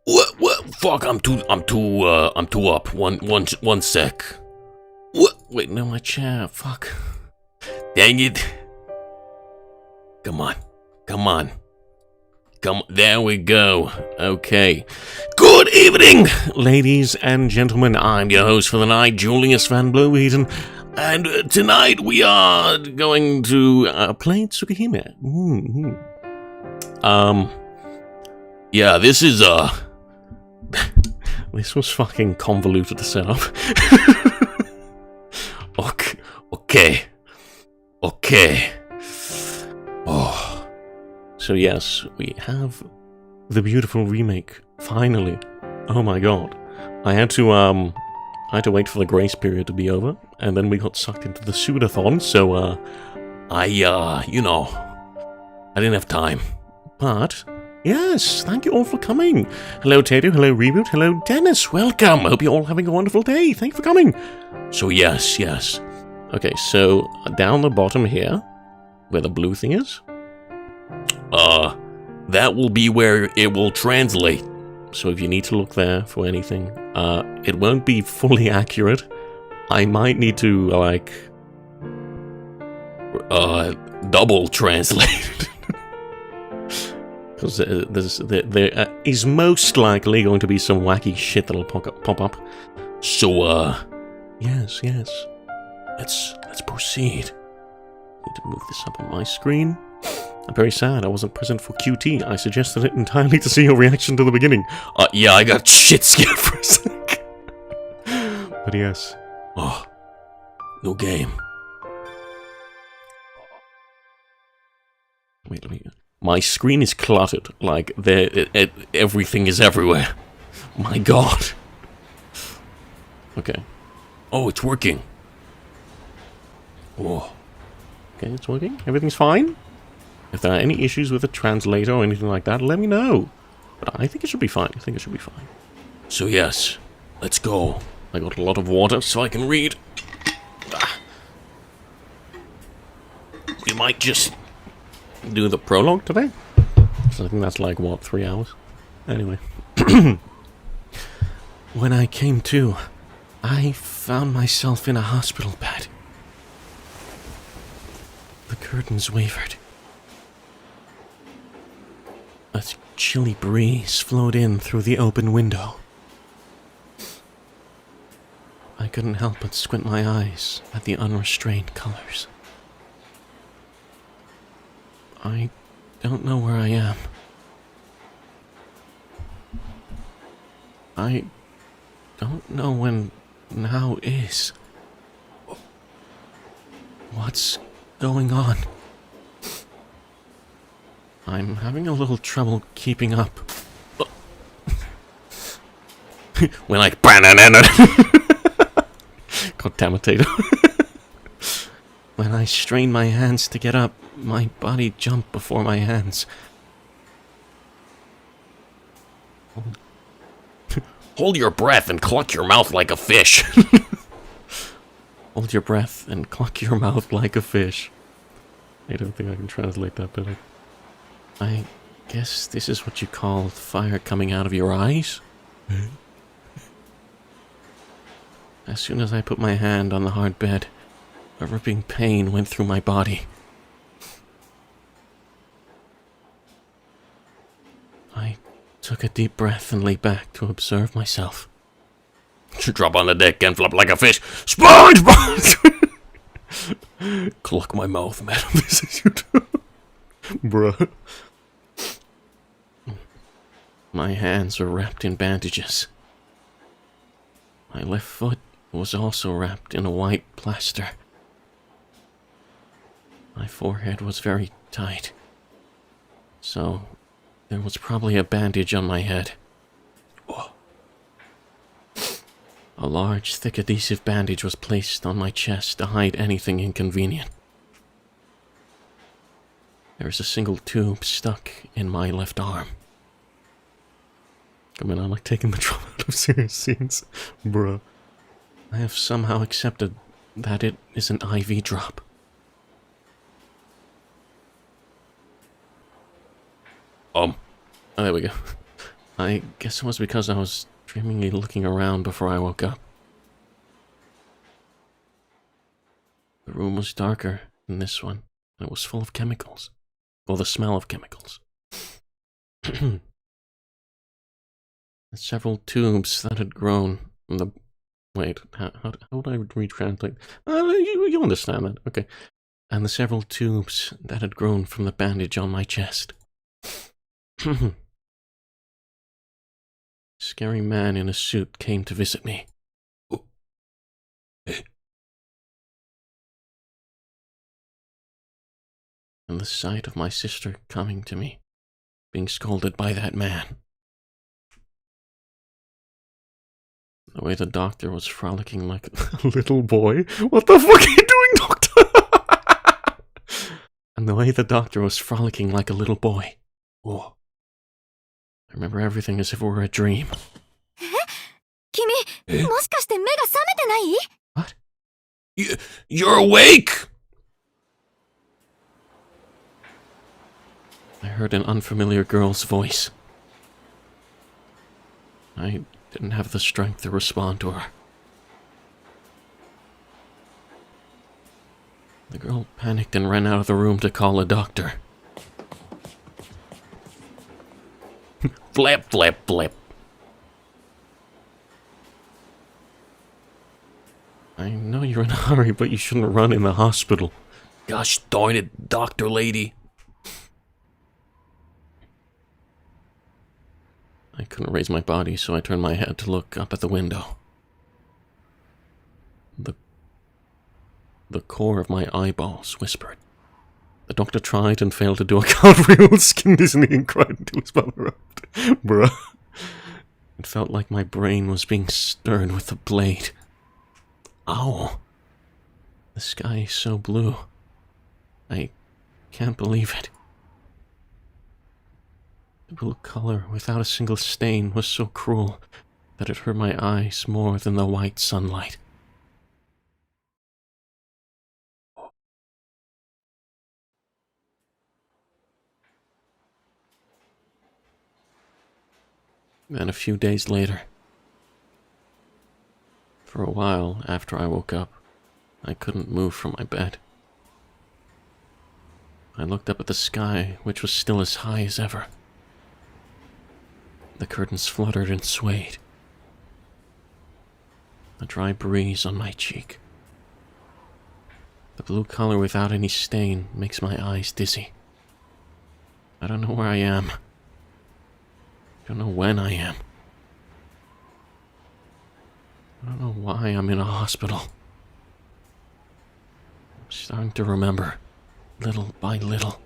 What? Fuck! I'm too up. One sec. What? Wait, no, my chair. Fuck. Dang it! Come on. There we go. Okay. Good evening, ladies and gentlemen. I'm your host for the night, Julius Van Blueheaton, and tonight we are going to play Tsukihime. Yeah, this is this was fucking convoluted to set up. Okay. Oh. So yes, we have the beautiful remake, finally. Oh my god. I had to wait for the grace period to be over, and then we got sucked into the suitathon, so I didn't have time. But yes, thank you all for coming. Hello Tato, hello Reboot, hello Dennis, welcome. Hope you're all having a wonderful day. Thank you for coming. So yes. Okay, so down the bottom here, where the blue thing is, that will be where it will translate. So if you need to look there for anything, it won't be fully accurate. I might need to, like, double translate. Because there is most likely going to be some wacky shit that'll pop up. So, yes. Let's proceed. Need to move this up on my screen. I'm very sad I wasn't present for QT. I suggested it entirely to see your reaction to the beginning. Yeah, I got shit scared for a sec. But yes. Oh, no game. Wait, let me... My screen is cluttered. Like, everything is everywhere. My god. Okay. Oh, it's working. Oh. Okay, it's working. Everything's fine. If there are any issues with the translator or anything like that, let me know. But I think it should be fine. So yes, let's go. I got a lot of water so I can read. We might just do the prologue today. So I think that's like, what, 3 hours? Anyway. When I came to, I found myself in a hospital bed. The curtains wavered. A chilly breeze flowed in through the open window. I couldn't help but squint my eyes at the unrestrained colors. I don't know where I am. I don't know when now is. What's going on? I'm having a little trouble keeping up. When I... God damn it, Tato. When I strained my hands to get up, my body jumped before my hands. Hold your breath and cluck your mouth like a fish. Hold your breath and cluck your mouth like a fish. I don't think I can translate that better. I guess this is what you call fire coming out of your eyes? As soon as I put my hand on the hard bed, a ripping pain went through my body. I took a deep breath and lay back to observe myself. Drop on the deck and flop like a fish. SpongeBob! Cluck my mouth, madam. This is you do. Bruh. My hands were wrapped in bandages. My left foot was also wrapped in a white plaster. My forehead was very tight, so there was probably a bandage on my head. Oh. A large, thick adhesive bandage was placed on my chest to hide anything inconvenient. There is a single tube stuck in my left arm. I mean, I'm like taking the trauma out of serious scenes. Bruh. I have somehow accepted that it is an IV drop. Oh, there we go. I guess it was because I was dreamingly looking around before I woke up. The room was darker than this one, and it was full of chemicals. Or the smell of chemicals. Several tubes that had grown from the... Wait, how would I retranslate? You understand that, okay. And the several tubes that had grown from the bandage on my chest. Scary man in a suit came to visit me. And the sight of my sister coming to me, being scolded by that man. The way the doctor was frolicking like a little boy. What the fuck are you doing, doctor? And the way the doctor was frolicking like a little boy. Oh. I remember everything as if it were a dream. What? You're awake! I heard an unfamiliar girl's voice. I didn't have the strength to respond to her. The girl panicked and ran out of the room to call a doctor. Flap, flap, flap. I know you're in a hurry, but you shouldn't run in the hospital. Gosh darn it, doctor lady. I couldn't raise my body, so I turned my head to look up at the window. The core of my eyeballs whispered. The doctor tried and failed to do a cartwheel, skinned his knee and cried into his mother. Bruh. It felt like my brain was being stirred with a blade. Ow. The sky is so blue. I can't believe it. The blue color, without a single stain, was so cruel that it hurt my eyes more than the white sunlight. Then a few days later, for a while after I woke up, I couldn't move from my bed. I looked up at the sky, which was still as high as ever. The curtains fluttered and swayed. A dry breeze on my cheek. The blue color without any stain makes my eyes dizzy. I don't know where I am. I don't know when I am. I don't know why I'm in a hospital. I'm starting to remember, little by little.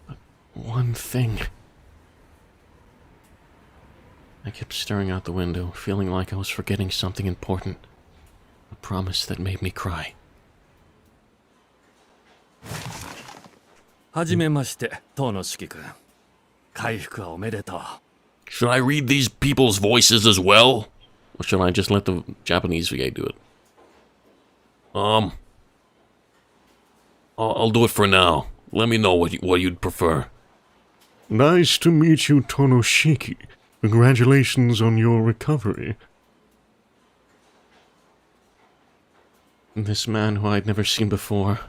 But one thing. I kept staring out the window, feeling like I was forgetting something important. A promise that made me cry. はじめまして、東野四季君。回復はおめでとう。 Should I read these people's voices as well? Or should I just let the Japanese VA do it? I'll do it for now. Let me know what you'd prefer. Nice to meet you, Tonoshiki. Congratulations on your recovery. This man who I'd never seen before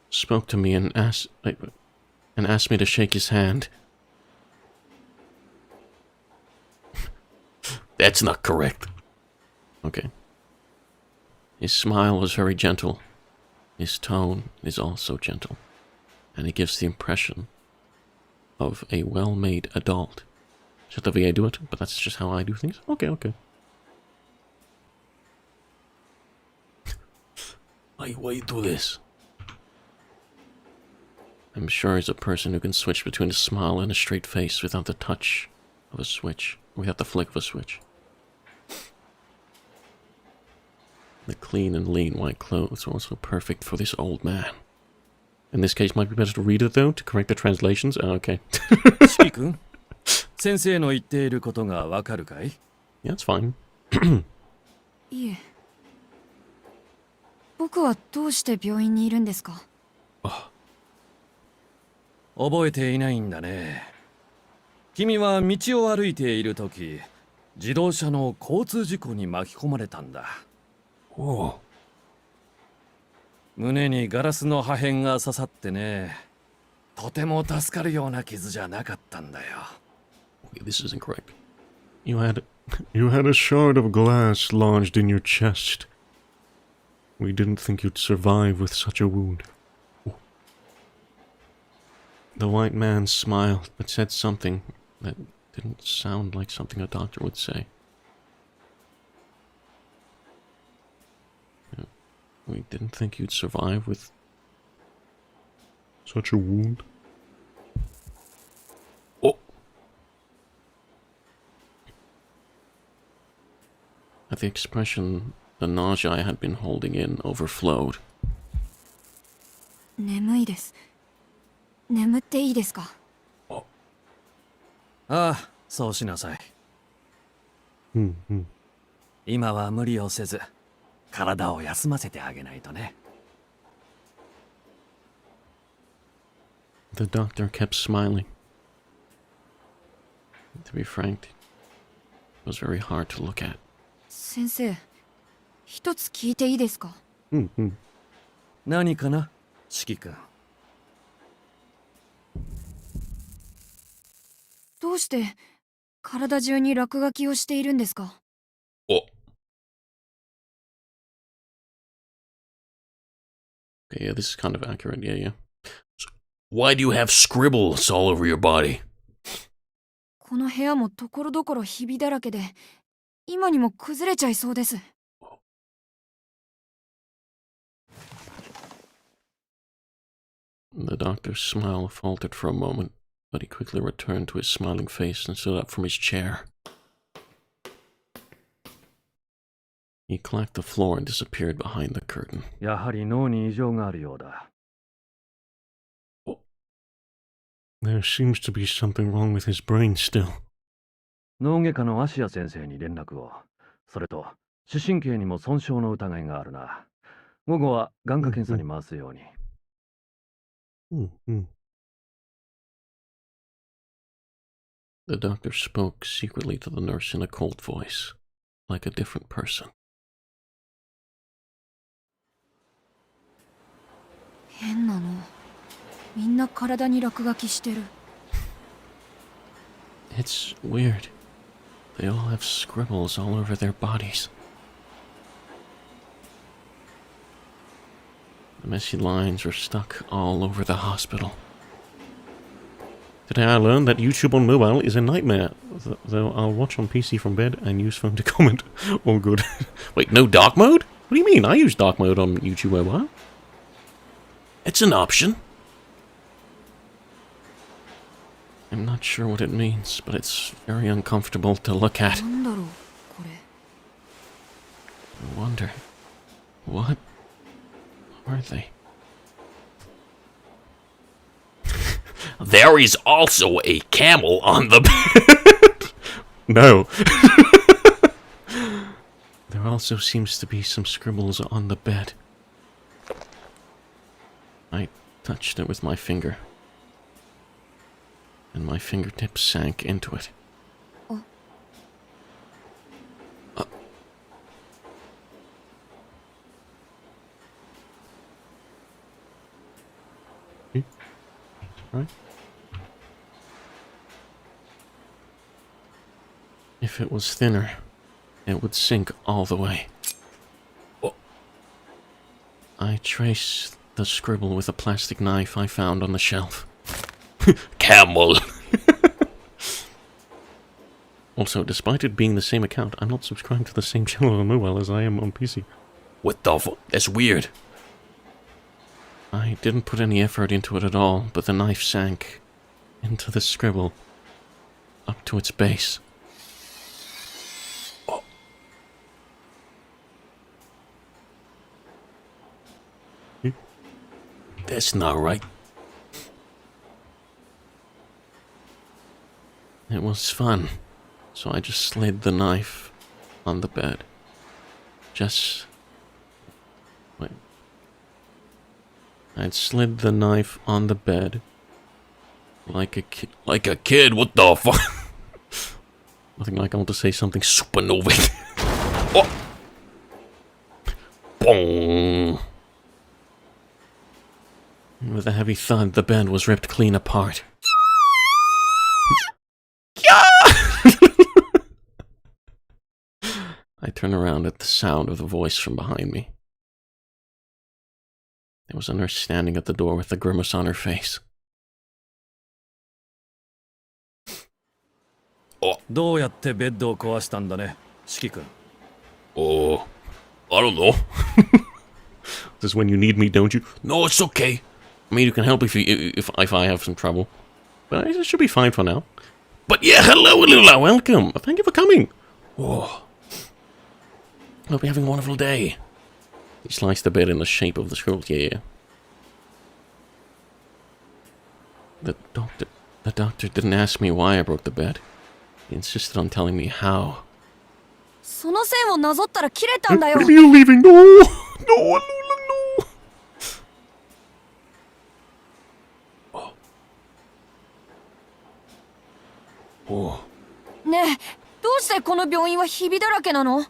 spoke to me and asked me to shake his hand. That's not correct. Okay. His smile was very gentle. His tone is also gentle. And he gives the impression of a well-made adult. Should the VA do it? But that's just how I do things? Okay. Why you do this? I'm sure he's a person who can switch between a smile and a straight face without the touch of a switch. Without the flick of a switch. The clean and lean white clothes are also perfect for this old man. In this case, might be better to read it, though, to correct the translations. Oh, okay. 四季君、先生の言っていることがわかるかい? Yeah, it's fine. いえ。僕はどうして病院にいるんですか? 覚えていないんだね。君は道を歩いている時、自動車の交通事故に巻き込まれたんだ。Whoa. 胸にガラスの破片が刺さってね、とても助かるような傷じゃなかったんだよ。Okay, this isn't correct. You had a shard of glass lodged in your chest. We didn't think you'd survive with such a wound. The white man smiled, but said something that didn't sound like something a doctor would say. We didn't think you'd survive with such a wound. Oh. At the expression, the nausea I had been holding in overflowed. 眠いです。眠っていいですか？ああ、そうしなさい。今は無理をせず、体を休ませてあげないとね。The doctor kept smiling. To be frank, it was very hard to look at. 先生、一つ聞いていいですか？何かな、四季君。どうして体中に落書きをしているんですか？ Oh. Okay, yeah, this is kind of accurate. Yeah. So, why do you have scribbles all over your body? この部屋もところどころひびだらけで、今にも崩れちゃいそうです。The doctor's smile faltered for a moment, but he quickly returned to his smiling face and stood up from his chair. He clacked the floor and disappeared behind the curtain. やはり脳に異常があるようだ。There seems to be something wrong with his brain still. 脳外科の芦谷先生に連絡を。それと、視神経にも損傷の疑いがあるな。午後は眼科検査に回すように。The doctor spoke secretly to the nurse in a cold voice, like a different person. 変なの。みんな体に落書きしてる。It's weird. They all have scribbles all over their bodies. The messy lines are stuck all over the hospital. Today I learned that YouTube on mobile is a nightmare, though I'll watch on PC from bed and use phone to comment. All good. Wait, no dark mode? What do you mean? I use dark mode on YouTube mobile. It's an option. I'm not sure what it means, but it's very uncomfortable to look at. なんだろう、これ。I wonder, what are they? There is also a camel on the bed. No. There also seems to be some scribbles on the bed. I touched it with my finger, and my fingertips sank into it. Right? If it was thinner, it would sink all the way. Oh. I traced the scribble with a plastic knife I found on the shelf. Camel! Also, despite it being the same account, I'm not subscribed to the same channel on mobile as I am on PC. What the fuck? That's weird. I didn't put any effort into it at all, but the knife sank into the scribble, up to its base. Oh. That's not right. It was fun, so I just slid the knife on the bed. Wait. I'd slid the knife on the bed like a kid. What the fuck? Nothing like I want to say something supernova. Oh! Boom! With a heavy thud, the bed was ripped clean apart. I turned around at the sound of the voice from behind me. There was a nurse standing at the door with a grimace on her face. Oh. どうやってベッドを壊したんだね、四季君。Oh, I don't know. This is when you need me, don't you? No, it's okay. I mean, you can help if I have some trouble. But it should be fine for now. But yeah, hello, Lula, welcome. Thank you for coming. Oh. Hope you're having a wonderful day. He sliced the bed in the shape of the scroll. Yeah. The doctor didn't ask me why I broke the bed. He insisted on telling me how. その線をなぞったら切れたんだよ。 Maybe you're leaving. No! No, Lula, no! Oh. Oh. ねえ、どうしてこの病院はひびだらけなの？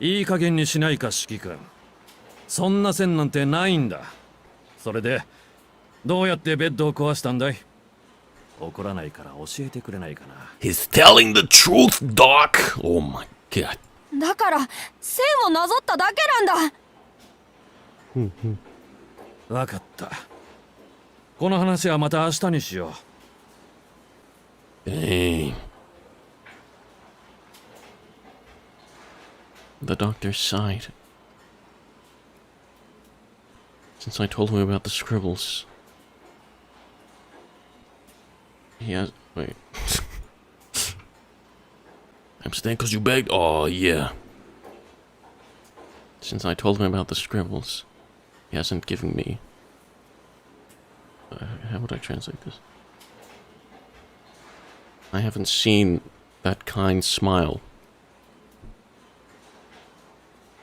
いい加減にしないか、四季君。そんな線なんてないんだ。それで、どうやってベッドを壊したんだい？怒らないから教えてくれないかな。He's telling the truth, Doc! Oh my god. だから線をなぞっただけなんだ。わかった。この話はまた明日にしよう。Dang. The doctor sighed. Since I told him about the scribbles, he has... Wait. I'm staying because you begged? Oh, yeah. Since I told him about the scribbles, he hasn't given me... how would I translate this? I haven't seen that kind smile.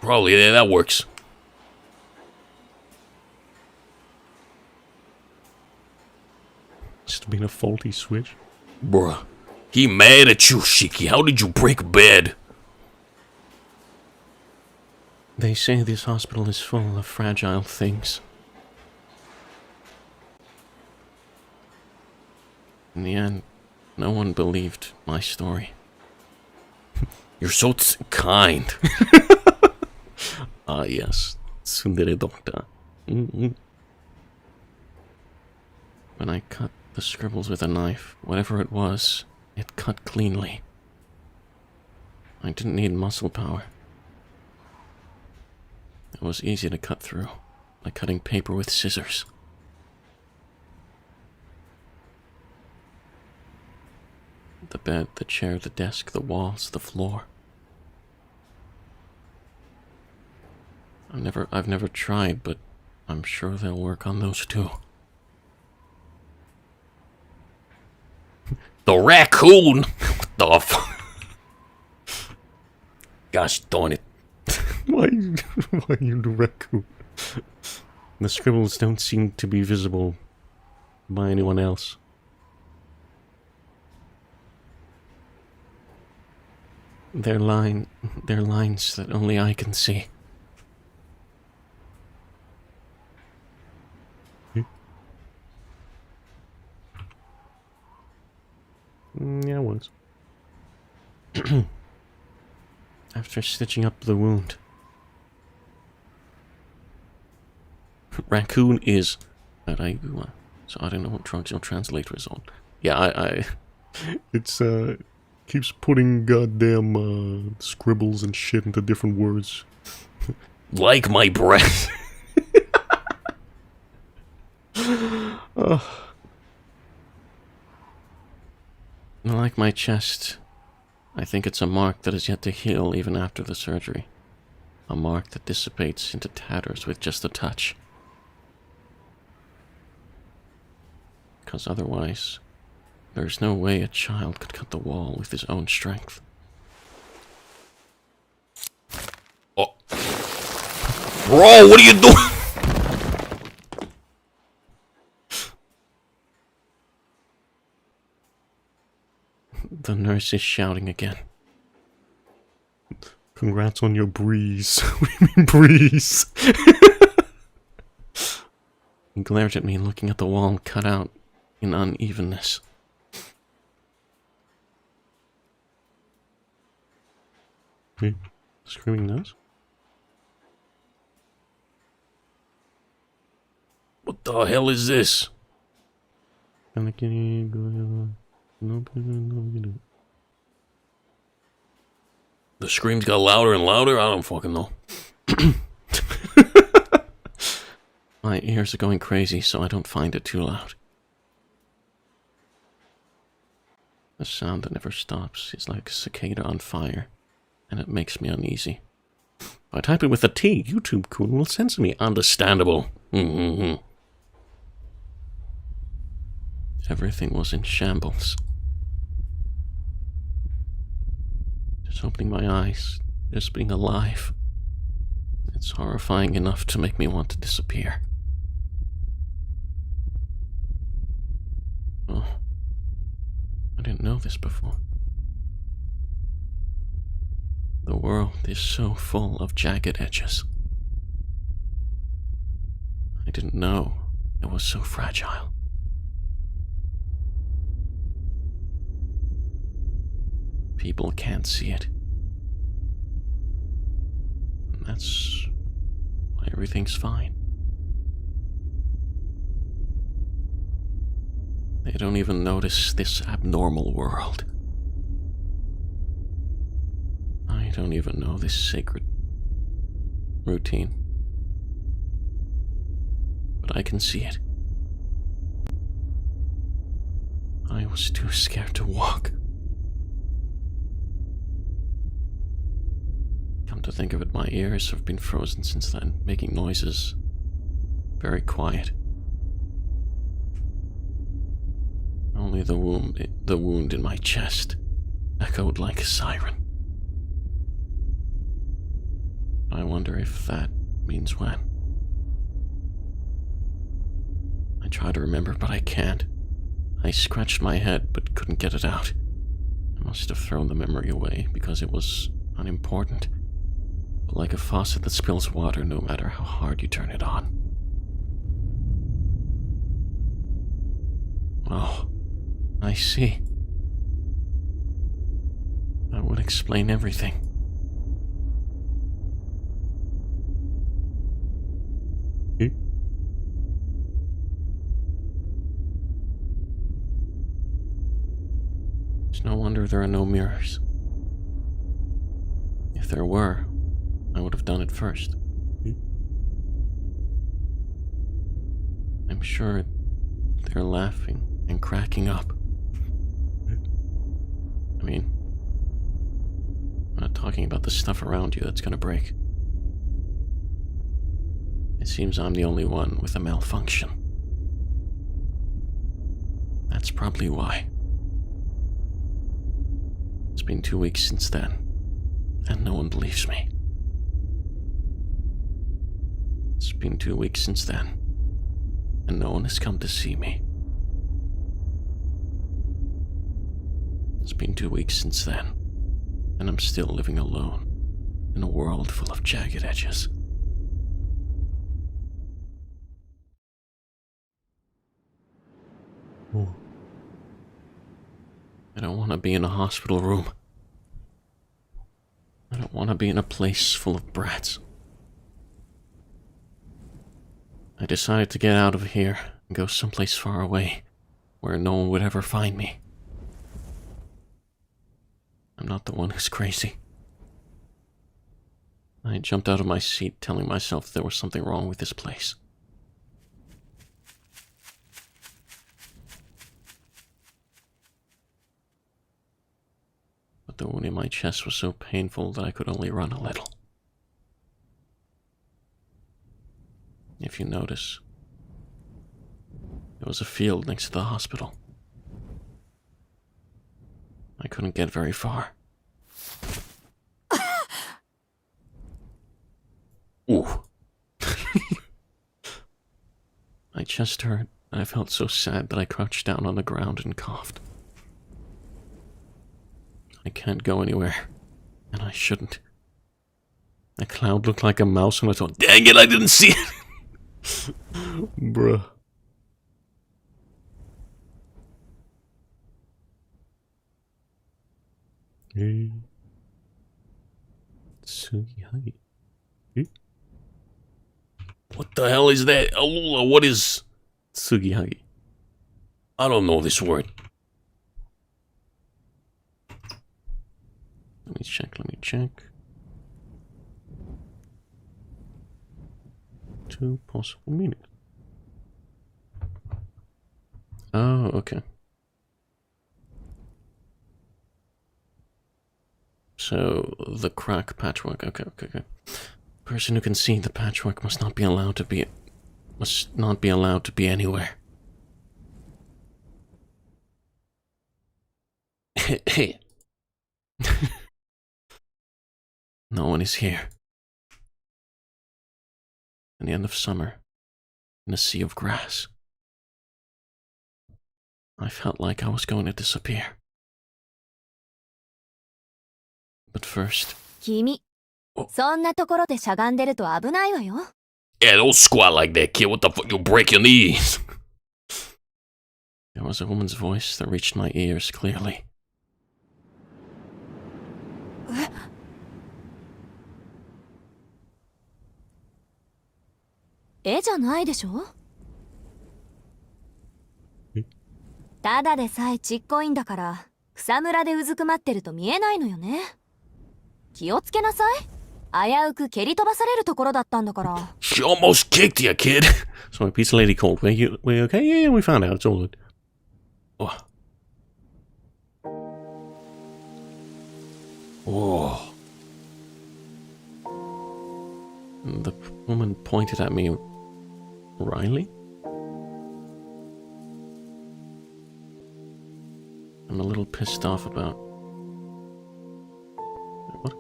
Probably, yeah, that works. Must have been a faulty switch. Bruh. He mad at you, Shiki. How did you break a bed? They say this hospital is full of fragile things. In the end, no one believed my story. You're so kind. Ah, yes. Tsundere doctor. When I cut the scribbles with a knife, whatever it was, it cut cleanly. I didn't need muscle power. It was easy to cut through, like cutting paper with scissors. The bed, the chair, the desk, the walls, the floor. I've never tried, but I'm sure they'll work on those too. The raccoon! What the fuck? Gosh darn it. Why you the raccoon? The scribbles don't seem to be visible by anyone else. They're lines that only I can see. Yeah, it was. After stitching up the wound. Raccoon is Araigua, so I don't know what drugs your translator is on. Yeah, It's keeps putting goddamn scribbles and shit into different words. like my breath. Like my chest, I think it's a mark that is yet to heal even after the surgery. A mark that dissipates into tatters with just a touch. Because otherwise, there's no way a child could cut the wall with his own strength. Oh. Bro, what are you doing? The nurse is shouting again. Congrats on your breeze. What do you mean, breeze? He glared at me, looking at the wall cut out in unevenness. Wait, screaming nurse? What the hell is this? The screams got louder and louder? I don't fucking know. My ears are going crazy, so I don't find it too loud. The sound that never stops is like a cicada on fire, and it makes me uneasy. If I type it with a T, YouTube Kun will censor me. Understandable. Everything was in shambles. Just opening my eyes, just being alive. It's horrifying enough to make me want to disappear. Oh, I didn't know this before. The world is so full of jagged edges. I didn't know it was so fragile. People can't see it. And that's why everything's fine. They don't even notice this abnormal world. I don't even know this sacred routine. But I can see it. I was too scared to walk. Come to think of it, my ears have been frozen since then, making noises very quiet. Only the wound in my chest echoed like a siren. I wonder if that means when. I try to remember, but I can't. I scratched my head, but couldn't get it out. I must have thrown the memory away because it was unimportant. But like a faucet that spills water no matter how hard you turn it on. Oh, I see. That would explain everything. It's no wonder there are no mirrors. If there were, I would have done it first. I'm sure they're laughing and cracking up. I mean, I'm not talking about the stuff around you that's gonna break. It seems I'm the only one with a malfunction. That's probably why. It's been 2 weeks since then, and no one believes me. It's been 2 weeks since then, and no one has come to see me. It's been 2 weeks since then, and I'm still living alone in a world full of jagged edges. Oh. I don't want to be in a hospital room. I don't want to be in a place full of brats. I decided to get out of here and go someplace far away, where no one would ever find me. I'm not the one who's crazy. I jumped out of my seat, telling myself there was something wrong with this place. But the wound in my chest was so painful that I could only run a little. If you notice, there was a field next to the hospital. I couldn't get very far. Ooh. My chest hurt, and I felt so sad that I crouched down on the ground and coughed. I can't go anywhere. And I shouldn't. The cloud looked like a mouse and I thought, dang it, I didn't see it! Bruh. Hey. Tsukihime. What the hell is that? Alula, what is... Tsukihime. I don't know this word. Let me check. Two possible meanings. Oh, okay. So, the crack patchwork. Okay. Person who can see the patchwork must not be allowed to be anywhere. No one is here. In the end of summer, in a sea of grass. I felt like I was going to disappear. But first... 君、そんなところでしゃがんでると危ないわよ。 Yeah, don't squat like that, kid. What the fuck? You'll break your knees. There was a woman's voice that reached my ears clearly. 絵じゃないでしょ。ただでさえちっこいんだから草むらでうずくまってると見えないのよね。気をつけなさい。危うく蹴り飛ばされるところだったんだから。 She almost kicked you, kid. So my pizza lady called. Were you okay? Yeah, we found out. It's all good. Oh. Oh. The woman pointed at me. Riley? I'm a little pissed off about... What?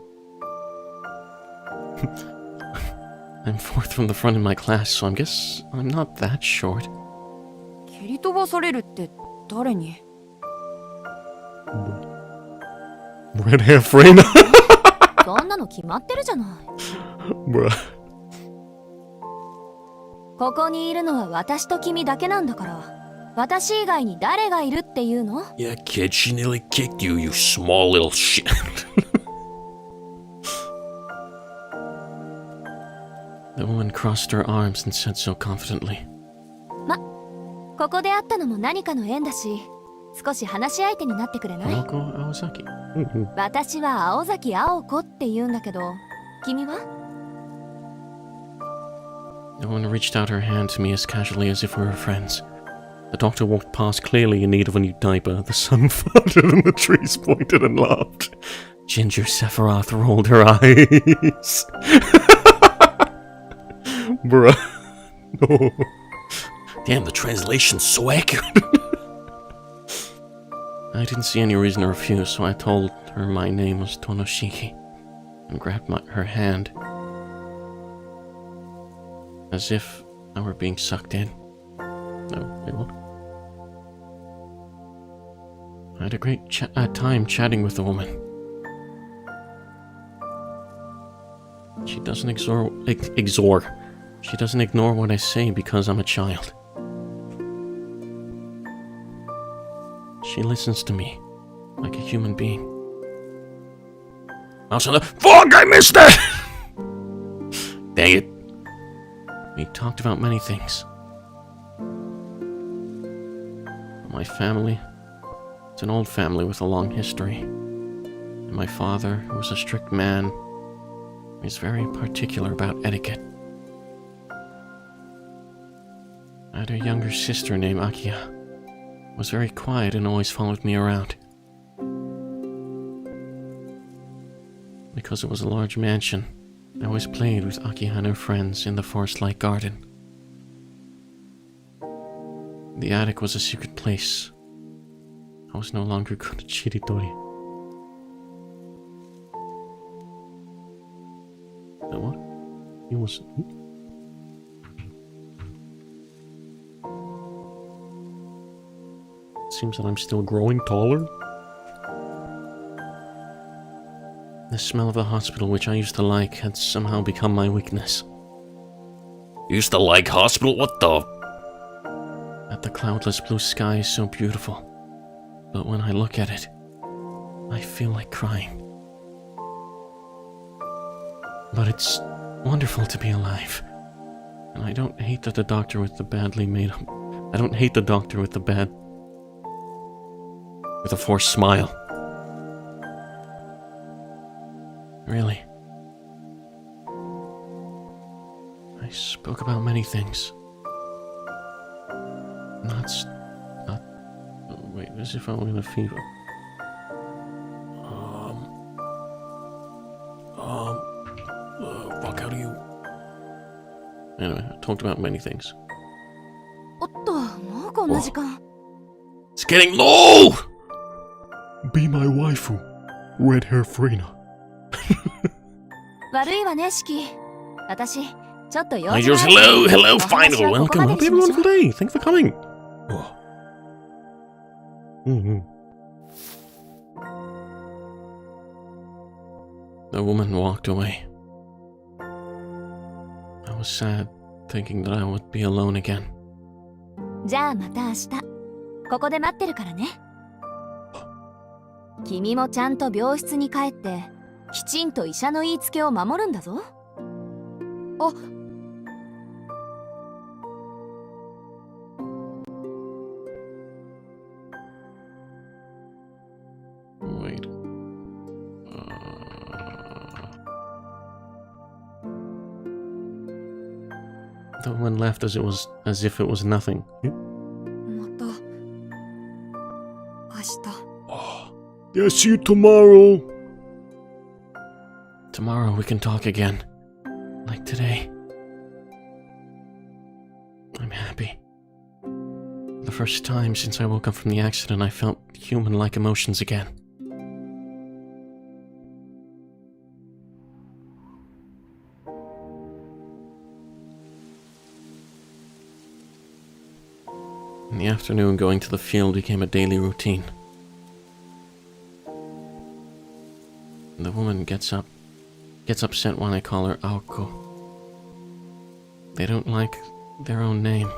I'm fourth from the front in my class, so I guess I'm not that short. 蹴り飛ばされるって誰に？ Red hair frame? そんなの決まってるじゃない。 Bruh. ここにいるのは私と君だけなんだから。私以外に誰がいるっていうの？ Yeah, kid, she nearly kicked you, you small little shit. The woman crossed her arms and said so confidently. ここで会ったのも何かの縁だし、少し話し相手になってくれない？ Aoko Aozaki. 私は青崎青子って言うんだけど、君は？ No one reached out her hand to me as casually as if we were friends. The doctor walked past, clearly in need of a new diaper. The sun farted and the trees pointed and laughed. Ginger Sephiroth rolled her eyes. Bruh. No. Damn, the translation's so accurate. I didn't see any reason to refuse, so I told her my name was Tonoshiki and grabbed her hand as if I were being sucked in. No, wait, what? I had a great time chatting with the woman. She doesn't She doesn't ignore what I say because I'm a child. She listens to me like a human being. Fuck, I missed that! Dang it. We talked about many things. My family. It's an old family with a long history. And my father, who was a strict man, is very particular about etiquette. I had a younger sister named Akiya. Was very quiet and always followed me around. Because it was a large mansion, I always played with Akiya and her friends in the forest-like garden. The attic was a secret place. I was no longer good at Shiritori. What? He was... Seems that I'm still growing taller. smell of the hospital, which I used to like, had somehow become my weakness. Used to like hospital? What the? That the cloudless blue sky is so beautiful. But when I look at it, I feel like crying. But it's wonderful to be alive. And I don't hate that the doctor with the badly made up... I don't hate the doctor with the bad... With a forced smile. Really. I spoke about many things. Not... Wait, as if I were in a fever. Fuck, how do you... Anyway, I talked about many things. おっと、もうこんな時間。It's getting low! Be my waifu, red hair Frina. 悪いわね、シキ。私、ちょっと用 Hi, 事 Jules. がある Hello, hello, お話 final. はここ Welcome, ま happy でにしまし everyone ょ for う today. Thanks for coming. Oh. The woman walked away. I was sad, thinking that I would be alone again. じゃあまた明日。ここで待ってるからね。君もちゃんと病室に帰って、きちんと医者の言いつけを守るんだぞ。あ、Wait. The woman left as if it was nothing. また明日。 Yeah, see you tomorrow. Tomorrow we can talk again. Like today. I'm happy. For the first time since I woke up from the accident, I felt human-like emotions again. In the afternoon, going to the field became a daily routine. The woman gets upset when I call her Aoko. They don't like their own name.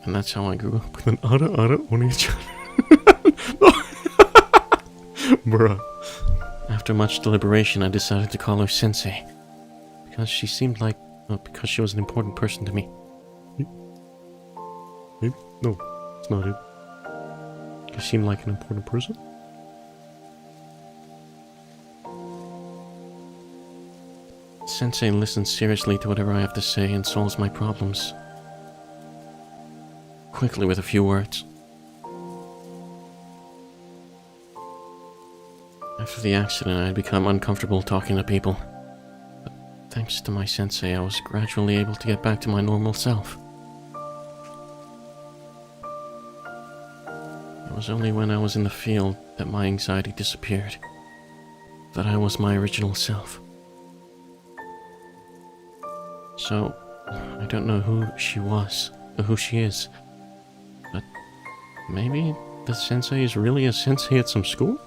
And that's how I grew up with an Ara Oni-chan. Bruh. After much deliberation, I decided to call her Sensei. Because she seemed like... because she was an important person to me. Maybe? No, it's not it. She seemed like an important person? Sensei listens seriously to whatever I have to say and solves my problems. Quickly with a few words. After the accident, I had become uncomfortable talking to people. But thanks to my sensei, I was gradually able to get back to my normal self. It was only when I was in the field that my anxiety disappeared. That I was my original self. So, I don't know who she was, or who she is. But maybe the sensei is really a sensei at some school?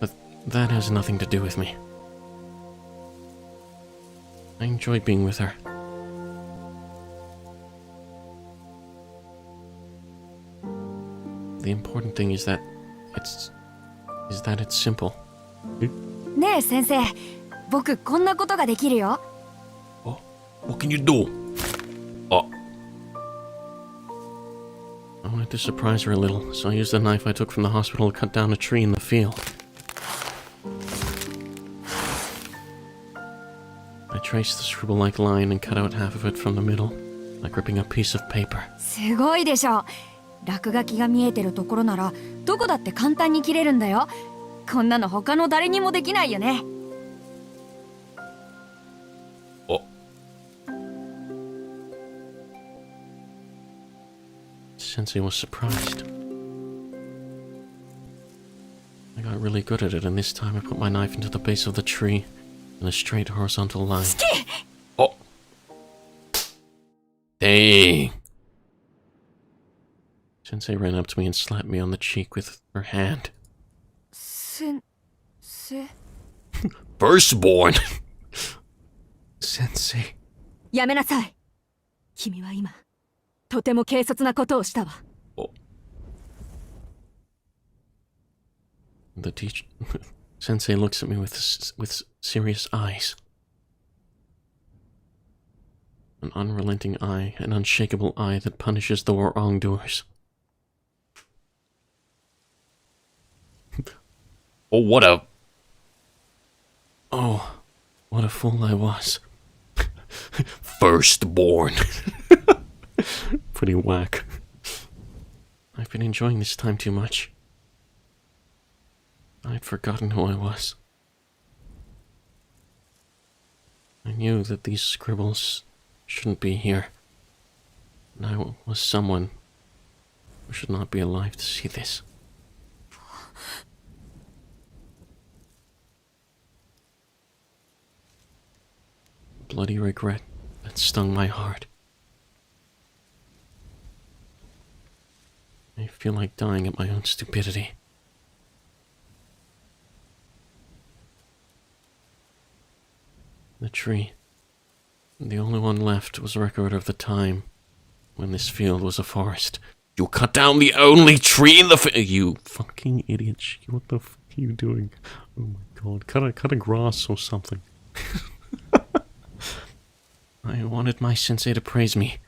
But that has nothing to do with me. I enjoy being with her. The important thing is that it's simple. ねえ先生、僕こんなことができるよ。 What can you do? Oh. I wanted to surprise her a little, so I used the knife I took from the hospital to cut down a tree in the field. I traced the scribble-like line and cut out half of it from the middle, like ripping a piece of paper. すごいでしょ。落書きが見えてるところならどこだって簡単に切れるんだよ。こんなの他の誰にもできないよね。 Oh. Sensei was surprised. I got really good at it, and this time I put my knife into the base of the tree in a straight horizontal line. Oh. Dang. Sensei ran up to me and slapped me on the cheek with her hand. 先生 Firstborn. Sensei. やめなさい。君は今とても軽率なことをしたわ。 The teacher. Sensei looks at me with serious eyes. An unrelenting eye, an unshakable eye that punishes the wrongdoers. Oh, what a... Oh, what a fool I was. Firstborn. Pretty whack. I've been enjoying this time too much. I'd forgotten who I was. I knew that these scribbles shouldn't be here. And I was someone who should not be alive to see this. Bloody regret that stung my heart. I feel like dying at my own stupidity. The tree. The only one left was a record of the time when this field was a forest. You cut down the only tree in the You fucking idiot. What the fuck are you doing? Oh my god. Cut a grass or something. I wanted my sensei to praise me.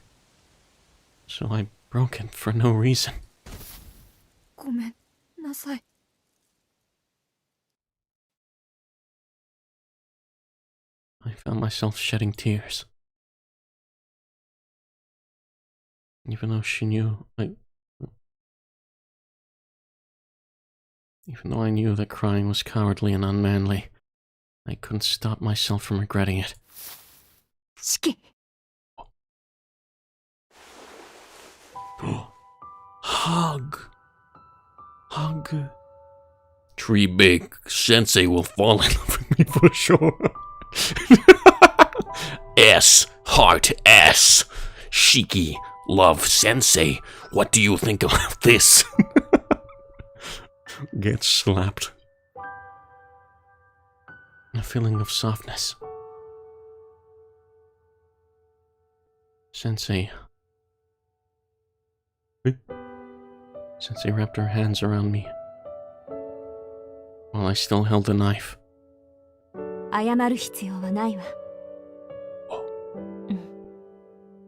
So I broke it for no reason. ごめんなさい I found myself shedding tears. Even though she knew, even though I knew that crying was cowardly and unmanly, I couldn't stop myself from regretting it. 四季 Hug. tree big. Sensei will fall in love with Me for sure. S. Heart S. Shiki. Love Sensei. What do you think about this? Get slapped. A feeling of softness. Sensei. Sensei wrapped her hands around me while I still held the knife. 謝る必要はないわ。うん。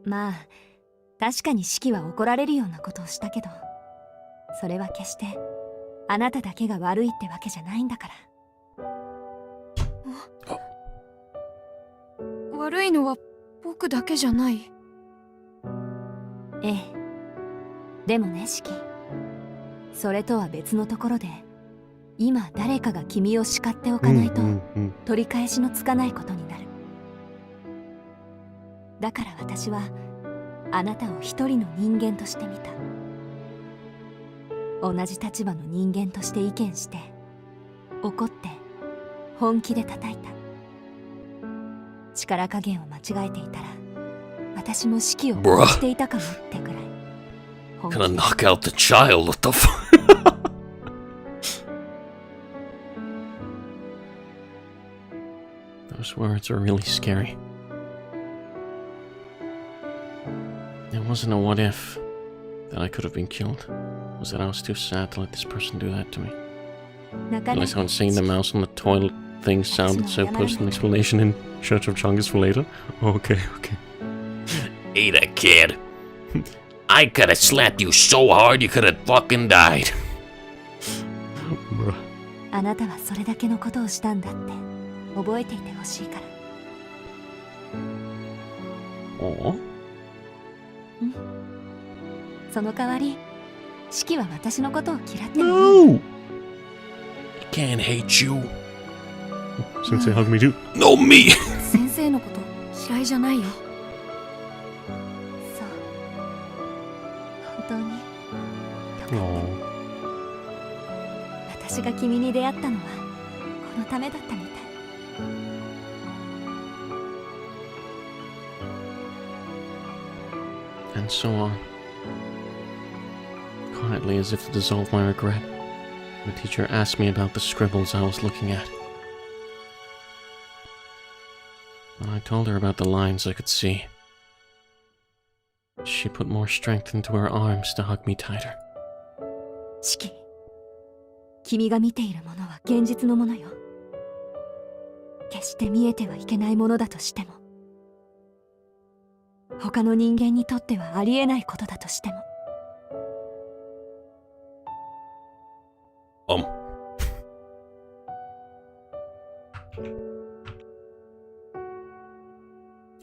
まあ確かに四季は怒られるようなことをしたけど、それは決してあなただけが悪いってわけじゃないんだから。悪いのは僕だけじゃない。ええ。でもね、四季。それとは別のところで、今誰かが君を叱っておかないと取り返しのつかないことになる。だから私はあなたを一人の人間として見た。同じ立場の人間として意見して、怒って本気で叩いた。力加減を間違えていたら、私も四季を殺していたかもってくらい。Gonna knock out the child. What the fuck? Those words are really scary. It wasn't a what if that I could have been killed. It was that I was too sad to let this person do that to me. Realize how insane the mouse on the toilet thing sounded, so post an explanation in Church of Chongus for later. Okay. Ada, kid. I could have slapped you so hard you could have fucking died. Bruh. あなたはそれだけのことをしたんだって覚えていてほしいから。Aww. その代わり、四季は私のことを嫌ってる。No! Can't hate you. Sensei, hug me too. No, me. 先生のこと嫌いじゃないよ。そう。本当に。Aww. 私が君に出会ったのはこのためだったみたい。so on. Quietly, as if to dissolve my regret, the teacher asked me about the scribbles I was looking at. When I told her about the lines I could see, she put more strength into her arms to hug me tighter. シキ、君が見ているものは現実のものよ。決して見えてはいけないものだとしても、他の人間にとってはありえないことだとしても。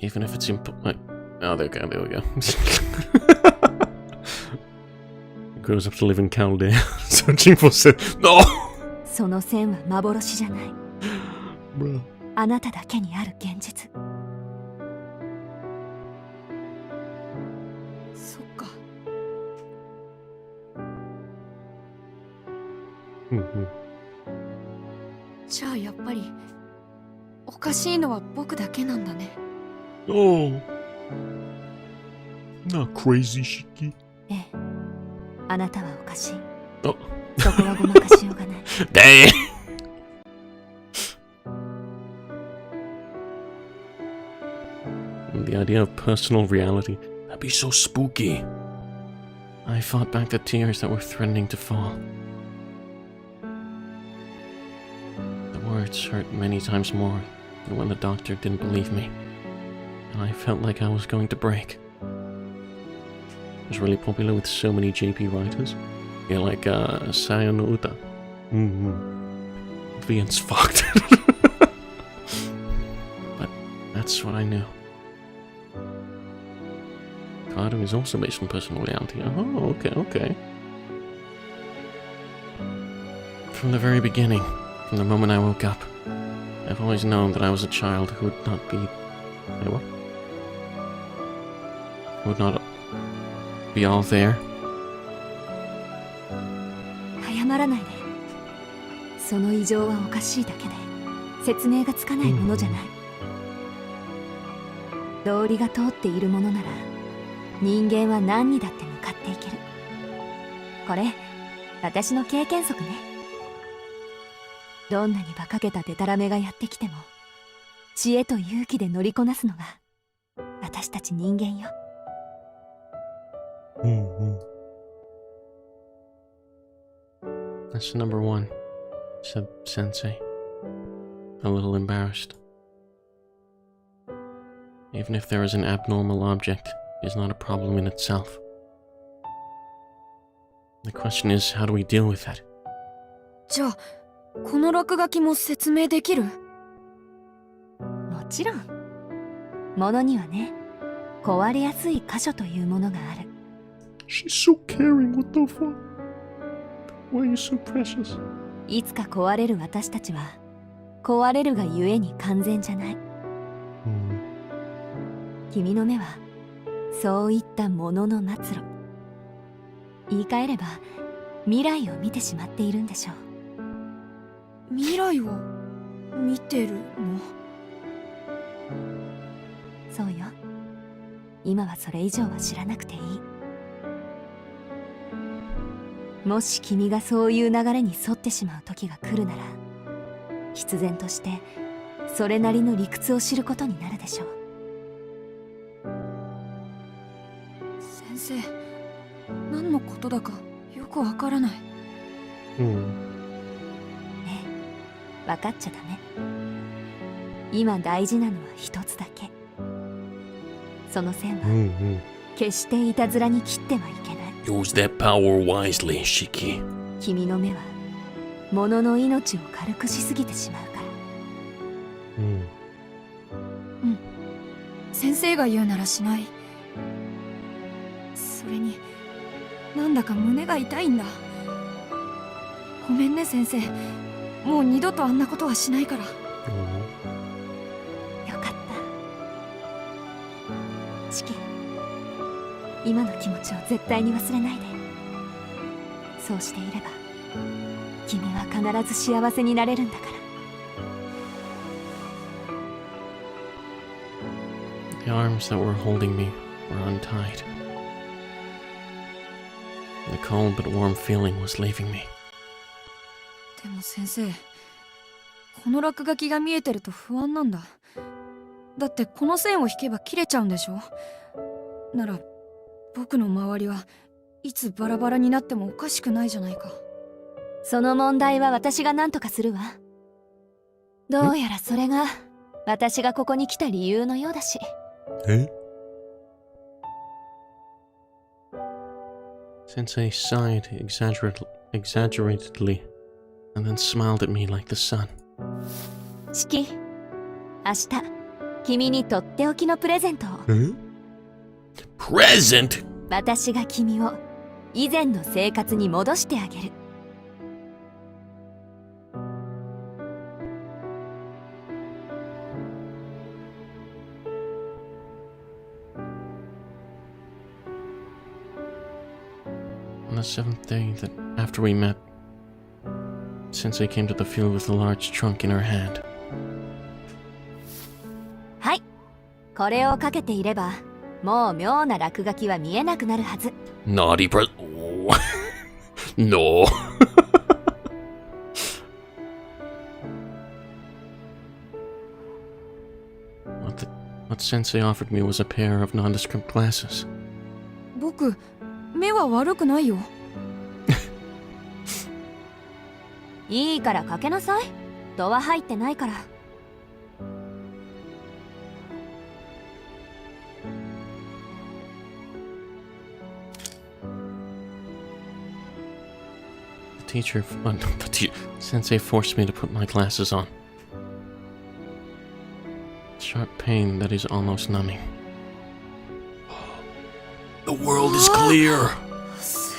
Even if it's oh, there we go. Grows up to live in Chaldea, searching for sin. No! その線は幻じゃない。Bro. あなただけにある現実。そっか。じゃあやっぱりおかしいのは僕だけなんだね。Oh. Not crazy, Shiki. ええ、あなたはおかしい。Oh. そこはごまかしようがない。Dang! The idea of personal reality. That'd be so spooky. I fought back the tears that were threatening to fall. The words hurt many times more than when the doctor didn't believe me, and I felt like I was going to break. It was really popular with so many JP writers. Yeah, like Sayo no Uta. Vian's fucked. But that's what I knew. Karu is also based on personal reality. Oh, okay. From the very beginning, from the moment I woke up, I've always known that I was a child who would not be... Wait, what? Who would not be all there. 謝らないで。その異常はおかしいだけで説明がつかないものじゃない。道理が通っているものなら人間は何にだって向かっていける。これ私の経験則ね。どんなに馬鹿げたデタラメがやってきても知恵と勇気で乗りこなすのが私たち人間よ。That's number one, said Sensei, a little embarrassed. Even if there is an abnormal object, it is not a problem in itself. The question is, how do we deal with that? じゃあこの落書きも説明できる？もちろん。ものにはね、壊れやすい箇所というものがある。She's so caring, what the fuck? Why are you so precious? いつか壊れる私たちは壊れるがゆえに完全じゃない。君の目はそういったものの末路。言い換えれば未来を見てしまっているんでしょう。未来を見てるの？そうよ。今はそれ以上は知らなくていい。もし君がそういう流れに沿ってしまう時が来るなら、必然としてそれなりの理屈を知ることになるでしょう。先生、何のことだかよくわからない。分かっちゃダメ。今大事なのは一つだけ。その線は決していたずらに切ってはいけない。Use that power wisely, Shiki. 君の目は物の命を軽くしすぎてしまうから。先生が言うならしない。それになんだか胸が痛いんだ。ごめんね先生、もう二度とあんなことはしないから。よかった。シキ、今の気持ちを絶対に忘れないで。そうしていれば君は必ず幸せになれるんだから。The arms that were holding me were untied. The cold but warm feeling was leaving me. でも先生、この落書きが見えてると不安なんだ。だってこの線を引けば切れちゃうんでしょ。なら僕の周りはいつバラバラになってもおかしくないじゃないか。その問題は私が何とかするわ。どうやらそれが私がここに来た理由のようだし。え？Sensei sighed exaggeratedly and then smiled at me like the sun. シキ、明日君にとっておきのプレゼントを。Present? 私が君を以前の生活に戻してあげる。On the seventh day that after we met, Sensei came to the field with a large trunk in her hand. はい、これをかけていればもう妙な落書きは見えなくなるはず。 Naughty present. Oh. No. What Sensei offered me was a pair of nondescript glasses. 僕、目は悪くないよ。いいからかけなさい。度は入ってないから。Sensei forced me to put my glasses on. Sharp pain that is almost numbing. The world is clear. す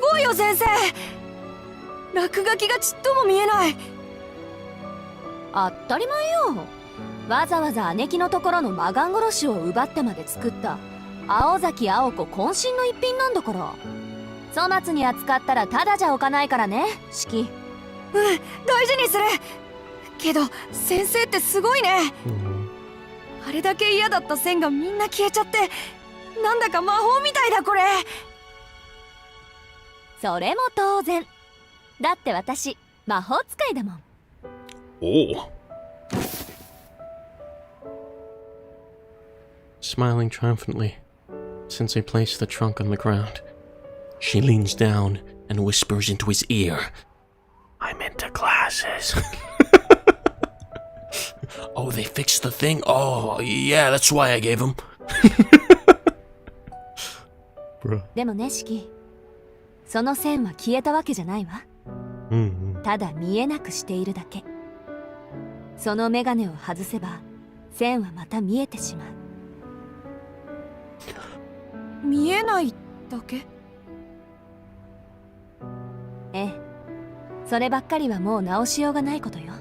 ごいよ先生。落書きがちっとも見えない。当たり前よ。わざわざ姉貴のところの魔眼殺しを奪ってまで作った青崎青子渾身の一品なんだから。粗末に扱ったらただじゃ置かないからね、シキ。大事にする。けど先生ってすごいね。あれだけ嫌だった線がみんな消えちゃって、なんだか魔法みたいだこれ。それも当然。だって私魔法使いだもん。Oh. Smiling triumphantly, Sensei placed the trunk on the ground. She leans down and whispers into his ear. I'm into glasses. Oh, they fixed the thing? Oh, yeah, that's why I gave him. でもね、シキ。その線は消えたわけじゃないわ。ただ見えなくしているだけ。そのメガネを外せば線はまた見えてしまう。見えないだけ？ええ、そればっかりはもう直しようがないことよ。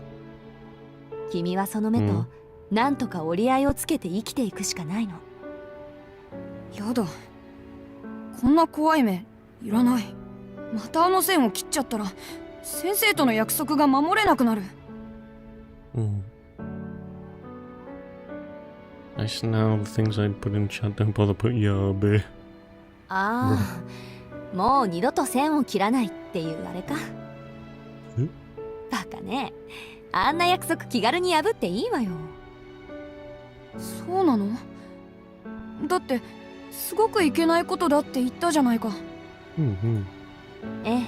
君はその目となんとか折り合いをつけて生きていくしかないの。やだ、こんな怖い目いらない。またあの線を切っちゃったら先生との約束が守れなくなる。Nice now the things I put in chat don't bother put yabe. ああ、もう二度と線を切らないっていうあれか。バカね。あんな約束気軽に破っていいわよ。そうなの？だってすごくいけないことだって言ったじゃないか。え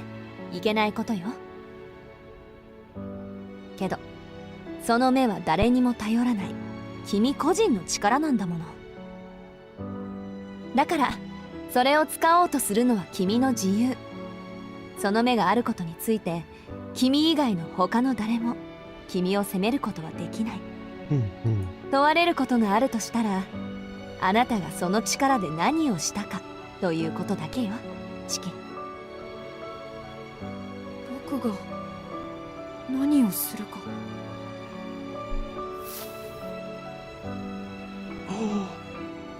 え、いけないことよ。けどその目は誰にも頼らない君個人の力なんだもの。だからそれを使おうとするのは君の自由。その目があることについて君以外の他の誰も君を責めることはできない。問われることがあるとしたら、あなたがその力で何をしたかということだけよ、チキ。僕が何をするか。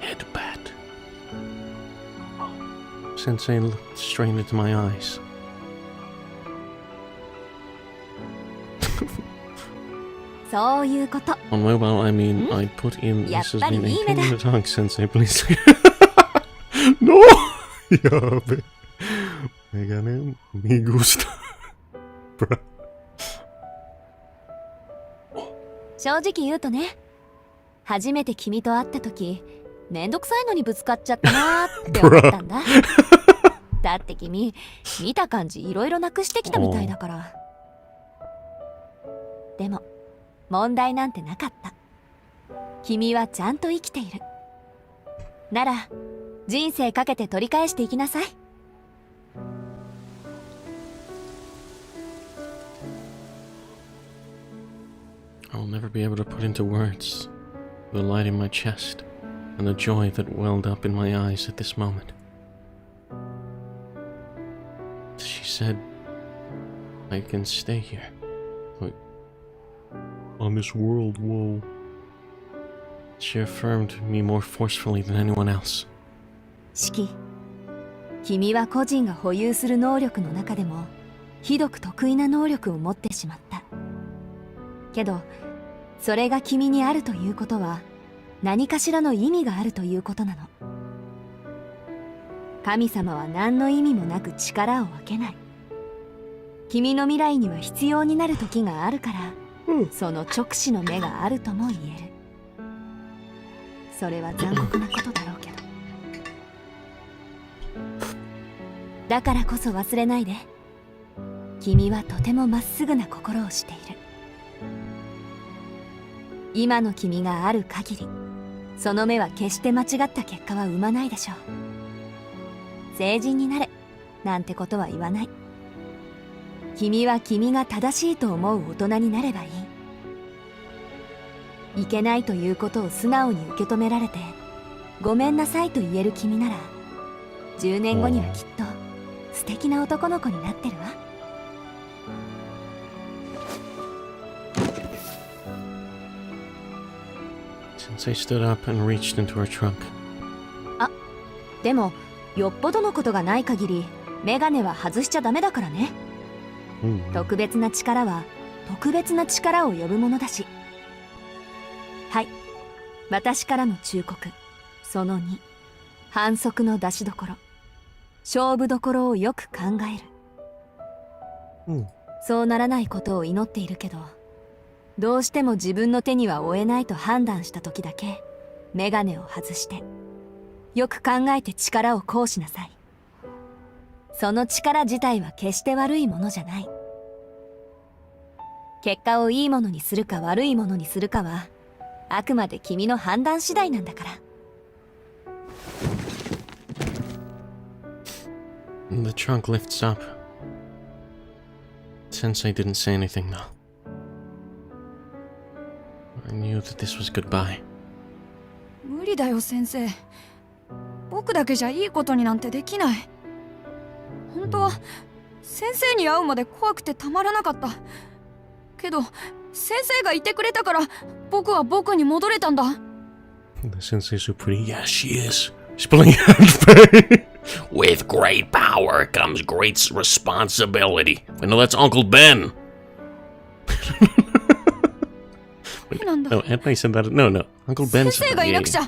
Headbat. Sensei looked straight into my eyes.そういうこと。On mobile, I mean, I put in. This has been a 10-minute talk, Sensei, please. No! Yabe. Megane, me gusta. Bruh. 正直言うとね、初めて君と会った時、めんどくさいのにぶつかっちゃったなーって思ったんだ。だって君、見た感じいろいろなくしてきたみたいだから。でも、問題なんてなかった。君はちゃんと生きている。なら、人生かけて取り返していきなさい。I'll never be able to put into words the light in my chest and the joy that welled up in my eyes at this moment. She said, I can stay here. Like, on this world, whoa. She affirmed me more forcefully than anyone else. シキ、君は個人が保有する能力の中でもひどく得意な能力を持ってしまった。けど、それが君にあるということは何かしらの意味があるということなの。神様は何の意味もなく力を分けない。君の未来には必要になる時があるから、その直視の目があるとも言える。それは残酷なことだろうけど。だからこそ忘れないで。君はとてもまっすぐな心をしている。今の君がある限り、その目は決して間違った結果は生まないでしょう。成人になれなんてことは言わない。君は君が正しいと思う大人になればいい。いけないということを素直に受け止められて、ごめんなさいと言える君なら、10年後にはきっと素敵な男の子になってるわ。Sensei stood up and reached into her trunk. あ、でもよっぽどのことがない限りメガネは外しちゃダメだからね。特別な力は特別な力を呼ぶものだし。はい、私からの忠告。その2、反則の出しどころ、勝負どころをよく考える。そうならないことを祈っているけど、どうしても自分の手には負えないと判断した時だけメガネを外して、よく考えて力を行使なさい。その力自体は決して悪いものじゃない。結果をいいものにするか悪いものにするかはあくまで君の判断次第なんだから。The trunk lifts up. Sensei didn't say anything though. I knew that this was goodbye. 無理だよ先生。僕だけじゃいいことになんてできない。本当は先生に会うまで怖くてたまらなかった。けど先生がいてくれたから僕は僕に戻れたんだ。 The sensei's so pretty. Yeah, she is. She's pulling out. With great power comes great responsibility. Wait, no, that's Uncle Ben. なんだ。 Oh, Aunt May said that. No, no. Uncle Ben 先 said 生が that. い Yeah, なくちゃ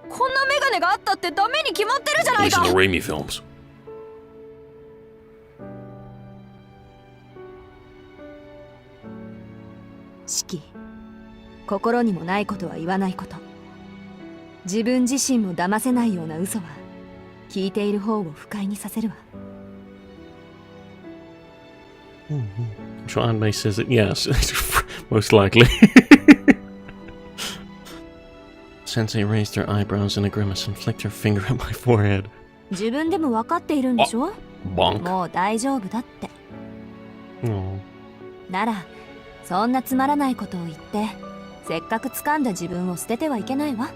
こんなメガネがあったってダメに決まってるじゃない Listen か。 to Raimi films. 四季、心にもないことは言わないこと。自分自身も騙せないような嘘は聞いている方を不快にさせるわ。 I'm sure Aunt May says it. Yes, most likely. Sensei raised her eyebrows in a grimace and flicked her finger at my forehead. 自分でも分かっているんでしょ。 Bonk. もう大丈夫だって。 Oh. ならそんなつまらないことを言ってせっかく掴んだ自分を捨ててはいけないわ。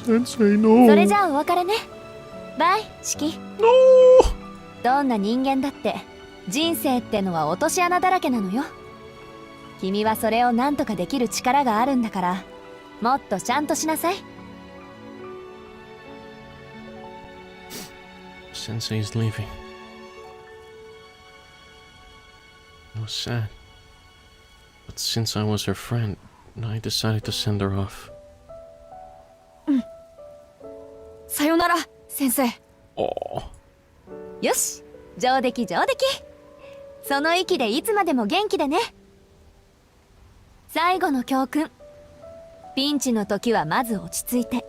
Sensei, no. それじゃあお別れね。バイ、シキ。 No. どんな人間だって人生ってのは落とし穴だらけなのよ。君はそれを何とかできる力があるんだから、もっとちゃんとしなさい。 Sensei's leaving. It was sad. But since I was her friend, I decided to send her off. 先生。Oh. よし、上出来上出来。その息でいつまでも元気でね。最後の教訓。ピンチの時はまず落ち着いて、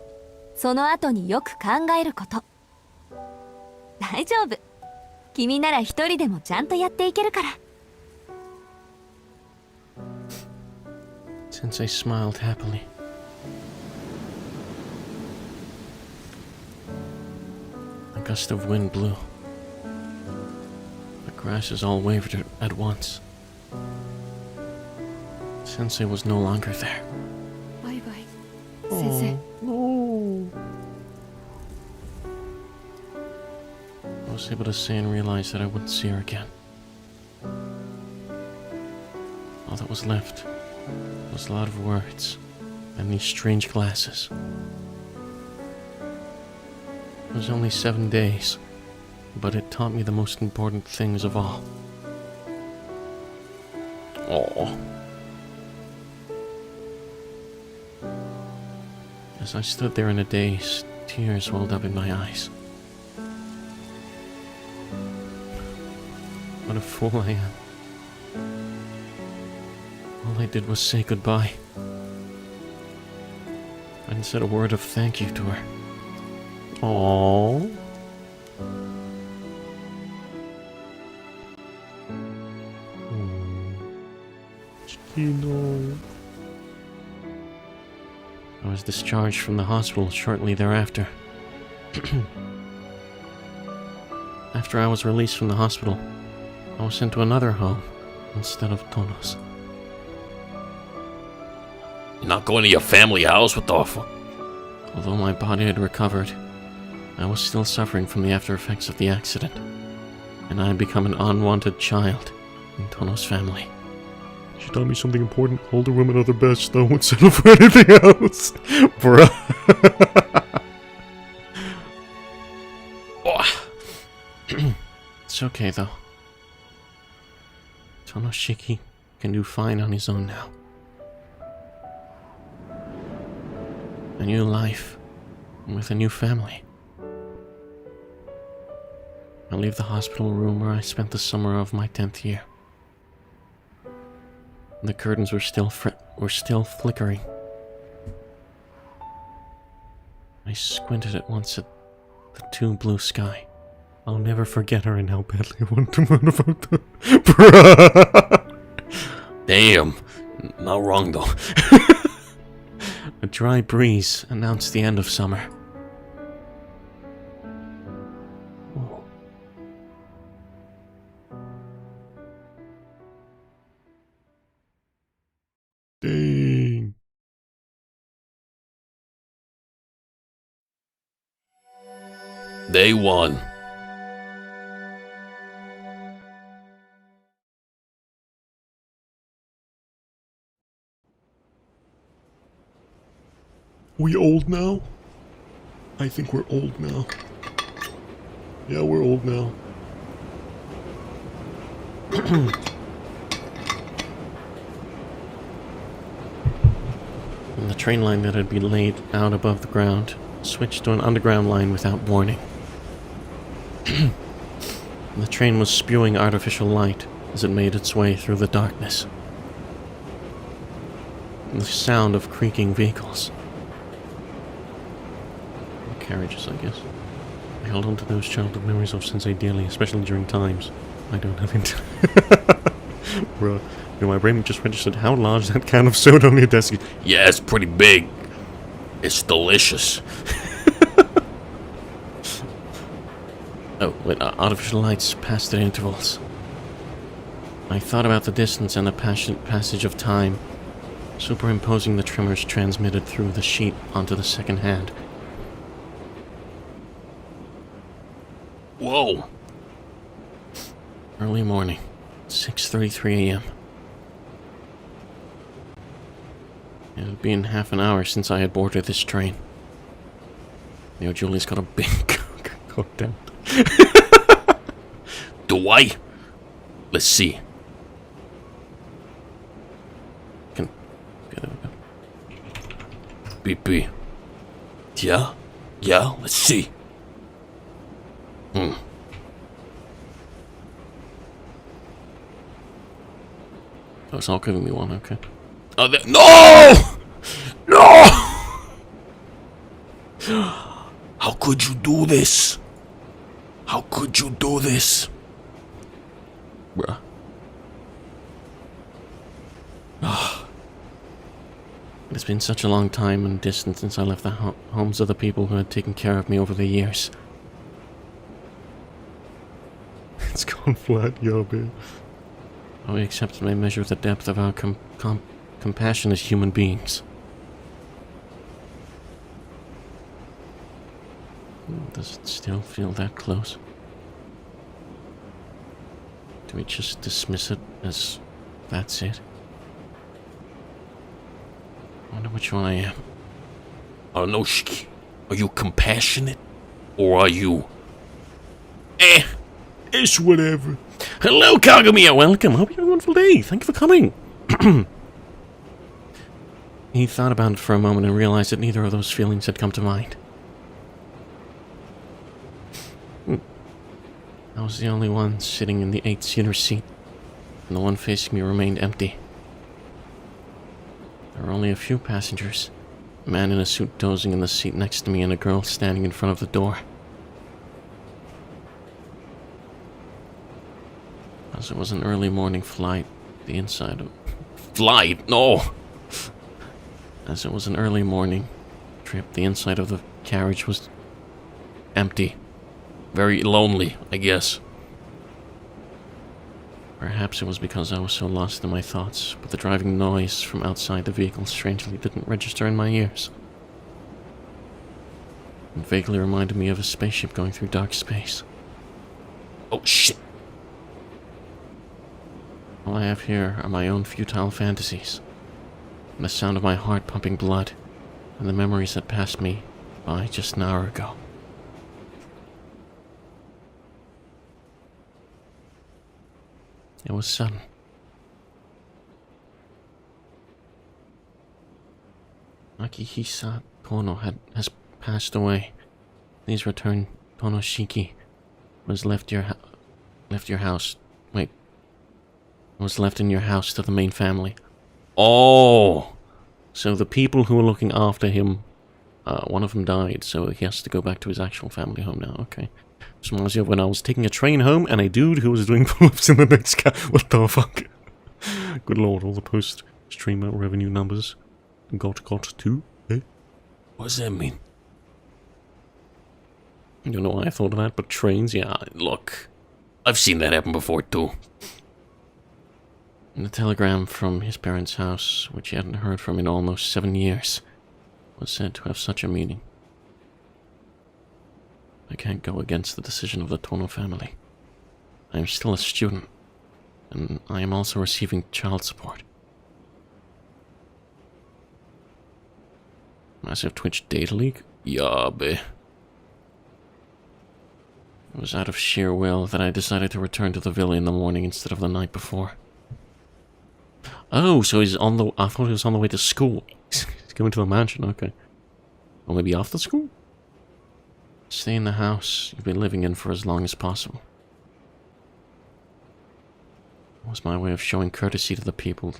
その後によく考えること。大丈夫。君なら一人でもちゃんとやっていけるから。Sensei smiled happily. A gust of wind blew. The grasses all wavered at once. Sensei was no longer there. バイバイ先生。 No. I was able to say and realize that I wouldn't see her again. All that was left was a lot of words and these strange glasses. It was only 7 days, but it taught me the most important things of all. Oh. As I stood there in a daze, tears welled up in my eyes. What a fool I am. All I did was say goodbye. I didn't say a word of thank you to her. Oh. Chino. I was discharged from the hospital shortly thereafter. After I was released from the hospital, I was sent to another home instead of Tono's. You're not going to your family house? What the fuck? Although my body had recovered, I was still suffering from the after effects of the accident, and I had become an unwanted child in Tono's family. She taught me something important. Older women are the best, though, instead of anything else. Bruh. Oh. It's okay, though. Tonoshiki can do fine on his own now. A new life, with a new family. I leave the hospital room where I spent the summer of my 10th year. The curtains were still flickering. I squinted at once at the too blue sky. I'll never forget her and how badly I want to moan about that. Bruh. Damn. Not wrong, though. A dry breeze announced the end of summer. Oh. Dang. Day 1. We old now? I think we're old now. Yeah, we're old now. And the train line that had been laid out above the ground switched to an underground line without warning. The train was spewing artificial light as it made its way through the darkness. The sound of creaking vehicles. Carriages, I guess. I held on to those childhood memories of Sensei dearly, especially during times I don't have Bruh, my brain just registered how large that can of soda on your desk is. Yeah, it's pretty big. It's delicious. Oh, wait, artificial lights passed at intervals. I thought about the distance and the passage of time, superimposing the tremors transmitted through the sheet onto the second hand. Whoa. Early morning, 6:33 a.m. It had been half an hour since I had boarded this train. Julius got a big God damn. Do I? Let's see. Okay, there we go. BP. Yeah? Yeah? Let's see. Hmm. Oh, it's not giving me one, okay. Oh, no! No! How could you do this? How could you do this? Bruh. It's been such a long time and distance since I left the homes of the people who had taken care of me over the years. It's gone flat, yeah, man. I accepted my measure of the depth of our compassion as human beings. Does it still feel that close? Do we just dismiss it as that's it? I wonder which one I am. Oh no, Shiki. Are you compassionate? Or are you... It's whatever. Hello, Kagamiya. Welcome. Hope you had a wonderful day. Thank you for coming. He thought about it for a moment and realized that neither of those feelings had come to mind. I was the only one sitting in the 8-seater seat, and the one facing me remained empty. There were only a few passengers, a man in a suit dozing in the seat next to me and a girl standing in front of the door. As it was an early morning flight, the inside of... Flight? No. As it was an early morning trip, the inside of the carriage was empty. Very lonely, I guess. Perhaps it was because I was so lost in my thoughts, but the driving noise from outside the vehicle strangely didn't register in my ears. It vaguely reminded me of a spaceship going through dark space. Oh, shit. All I have here are my own futile fantasies, and the sound of my heart pumping blood, and the memories that passed me by just an hour ago. It was sudden. Akihisa Tono has passed away. Please return Tonoshiki. Was left your house. Wait. Was left in your house to the main family. Oh. So the people who were looking after him, one of them died, so he has to go back to his actual family home now. Okay. This reminds me of when I was taking a train home and a dude who was doing pull-ups in the next car. What the fuck? Good lord, all the post-streamer revenue numbers got too, eh? What does that mean? You know why I thought of that, but trains, yeah. Look, I've seen that happen before, too. And the telegram from his parents' house, which he hadn't heard from in almost 7 years, was said to have such a meaning. I can't go against the decision of the Tono family. I am still a student, and I am also receiving child support. Massive Twitch data leak? Yeah, bae. It was out of sheer will that I decided to return to the villa in the morning instead of the night before. Oh, so he's on the... I thought he was on the way to school. He's going to the mansion, okay. Or maybe after school? Stay in the house you've been living in for as long as possible. It was my way of showing courtesy to the people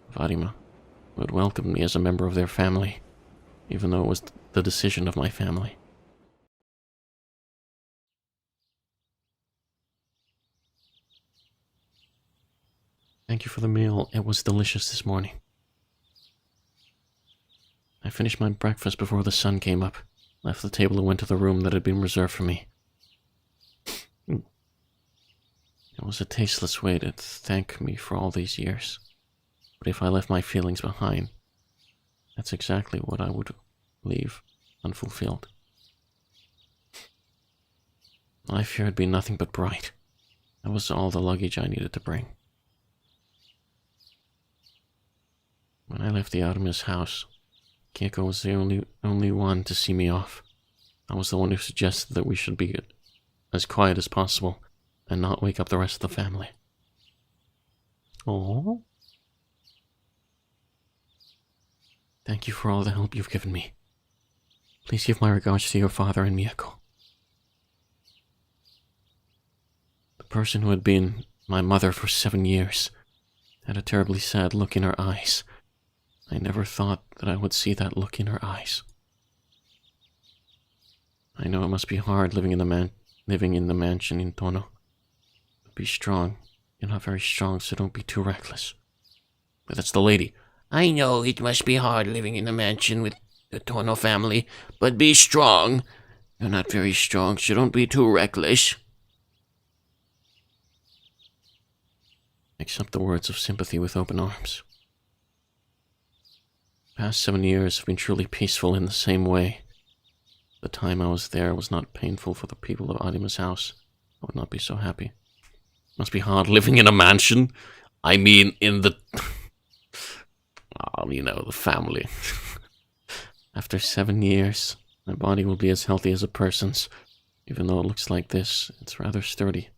of Arima, who had welcomed me as a member of their family, even though it was the decision of my family. Thank you for the meal. It was delicious this morning. I finished my breakfast before the sun came up, left the table and went to the room that had been reserved for me. It was a tasteless way to thank me for all these years. But if I left my feelings behind, that's exactly what I would leave unfulfilled. Life here had been nothing but bright. That was all the luggage I needed to bring. When I left the Artemis house, Keiko was the only one to see me off. I was the one who suggested that we should be as quiet as possible and not wake up the rest of the family. Aww. Thank you for all the help you've given me. Please give my regards to your father and Miyako. person who had been my mother for 7 years had a terribly sad look in her eyes. I never thought that I would see that look in her eyes. I know it must be hard living in the mansion in Tono. Be strong. You're not very strong, so don't be too reckless. But that's the lady. I know it must be hard living in a mansion with the Tono family, but be strong. You're not very strong, so don't be too reckless. Accept the words of sympathy with open arms. The past 7 years have been truly peaceful in the same way. The time I was there was not painful for the people of Arima's house. I would not be so happy. Must be hard living in a mansion. I mean, in the... the family. After 7 years, my body will be as healthy as a person's. Even though it looks like this, it's rather sturdy.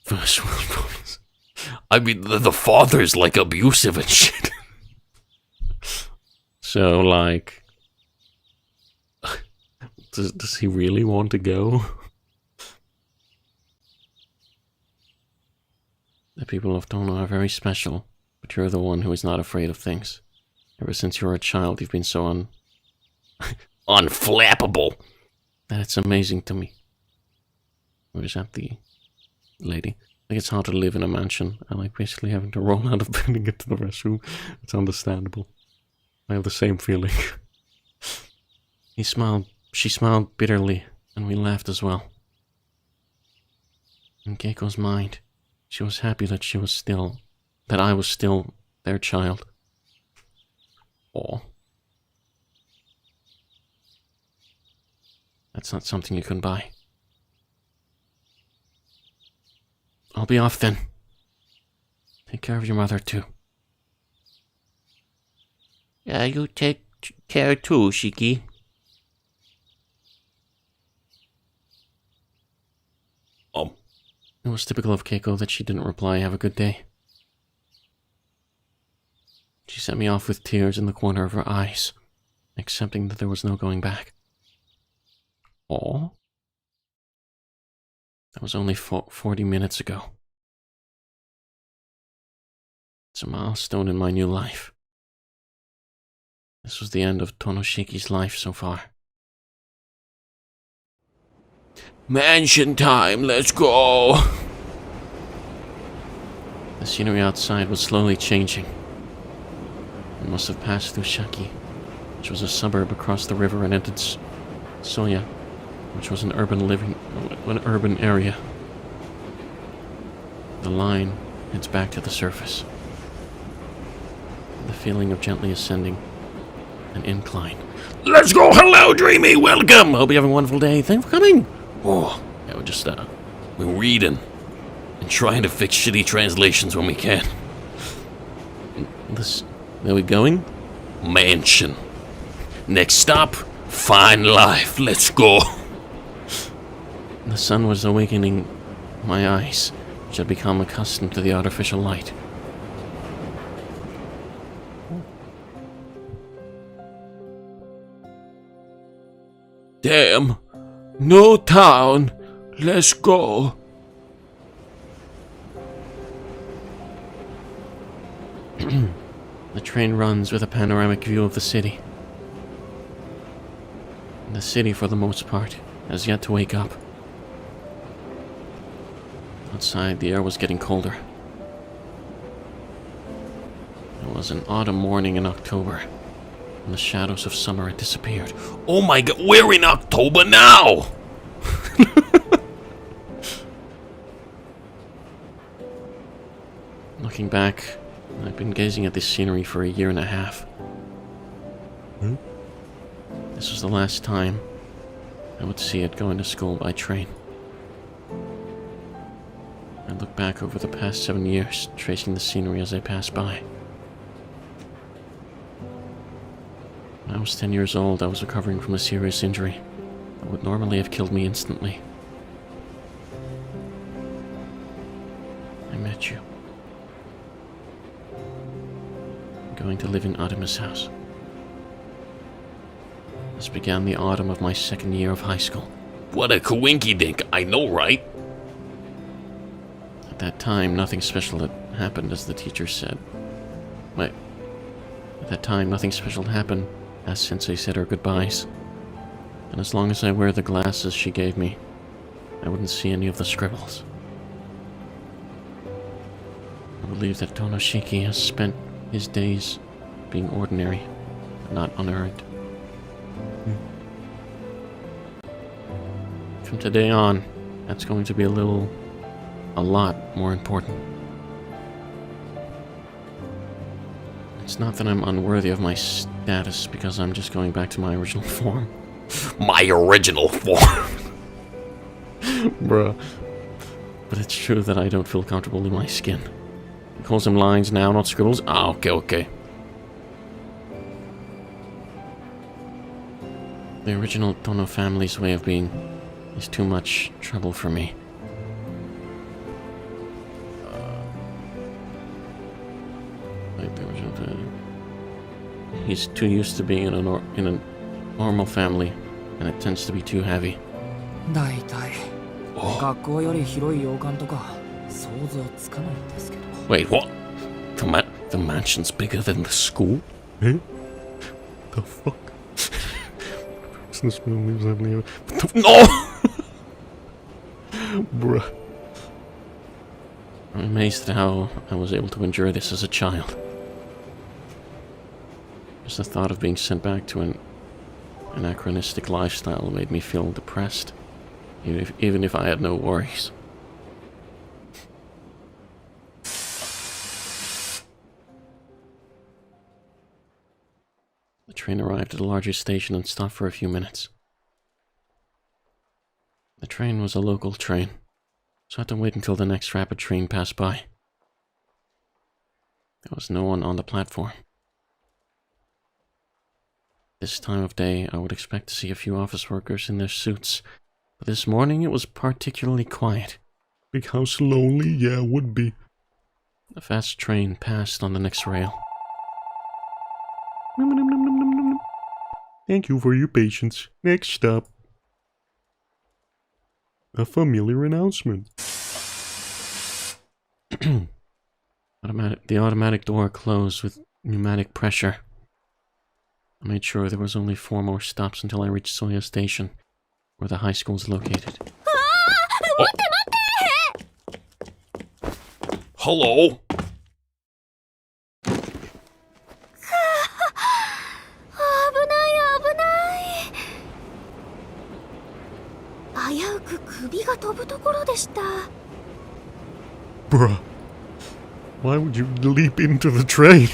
First world problems. I mean, the father's like abusive and shit. So, like... Does he really want to go? The people of Tono are very special, but you're the one who is not afraid of things. Ever since you were a child, you've been so unflappable. That it's amazing to me. Or is that the lady? I think it's hard to live in a mansion. I like basically having to roll out of bed and get to the restroom. It's understandable. I have the same feeling. She smiled bitterly, and we laughed as well. In Keiko's mind, she was happy that I was still their child. Aw. That's not something you can buy. I'll be off then. Take care of your mother too. Yeah, you take care too, Shiki. It was typical of Keiko that she didn't reply, "Have a good day." She sent me off with tears in the corner of her eyes, accepting that there was no going back. Aw. That was only 40 minutes ago. It's a milestone in my new life. This was the end of Tonoshiki's life so far. Mansion time, let's go! The scenery outside was slowly changing. We must have passed through Shaki, which was a suburb across the river, and entered Soya, which was an urban area. The line heads back to the surface. The feeling of gently ascending an incline. Let's go! Hello, Dreamy! Welcome! Hope you're having a wonderful day. Thanks for coming! Oh, yeah, we're reading and trying to fix shitty translations when we can. Where we going? Mansion. Next stop, fine life. Let's go. The sun was awakening my eyes, which had become accustomed to the artificial light. Damn. No town. Let's go. The train runs with a panoramic view of the city. The city, for the most part, has yet to wake up. Outside, the air was getting colder. It was an autumn morning in October, and the shadows of summer had disappeared. Oh my god, we're in October now! Looking back, I've been gazing at this scenery for 1.5 years. This was the last time I would see it going to school by train. I look back over the past 7 years, tracing the scenery as I pass by. When I was 10 years old, I was recovering from a serious injury that would normally have killed me instantly. I met you. I'm going to live in Arima's house. This began the autumn of my 2nd year of high school. What a coinky-dink, I know, right? that time, nothing special had happened, as the teacher said. Wait. At that time, nothing special had happened, as Sensei said her goodbyes. And as long as I wear the glasses she gave me, I wouldn't see any of the scribbles. I believe that Tonoshiki has spent his days being ordinary, but not unearned. From today on, that's going to be a lot more important. It's not that I'm unworthy of my status because I'm just going back to my original form. My original form. Bruh. But it's true that I don't feel comfortable in my skin. He calls them lines now, not scribbles. Ah, okay. The original Tono family's way of being is too much trouble for me. He's too used to being in a normal family, and it tends to be too heavy. だいたい学校より広い洋館とか想像つかないんですけど。 Wait, what? The mansion's bigger than the school? Eh? The fuck? Business man lives out near. No! Bruh. I'm amazed at how I was able to endure this as a child. Just the thought of being sent back to an anachronistic lifestyle made me feel depressed, even if I had no worries. The train arrived at a larger station and stopped for a few minutes. The train was a local train, so I had to wait until the next rapid train passed by. There was no one on the platform. This time of day, I would expect to see a few office workers in their suits, but this morning it was particularly quiet. Big house lonely? Yeah, would be. A fast train passed on the next rail. Thank you for your patience. Next stop. A familiar announcement. The automatic door closed with pneumatic pressure. I made sure there was only 4 more stops until I reached Soya Station, where the high school is located. Hello? 危うく首が飛ぶところでした。 Bruh. Why would you leap into the train?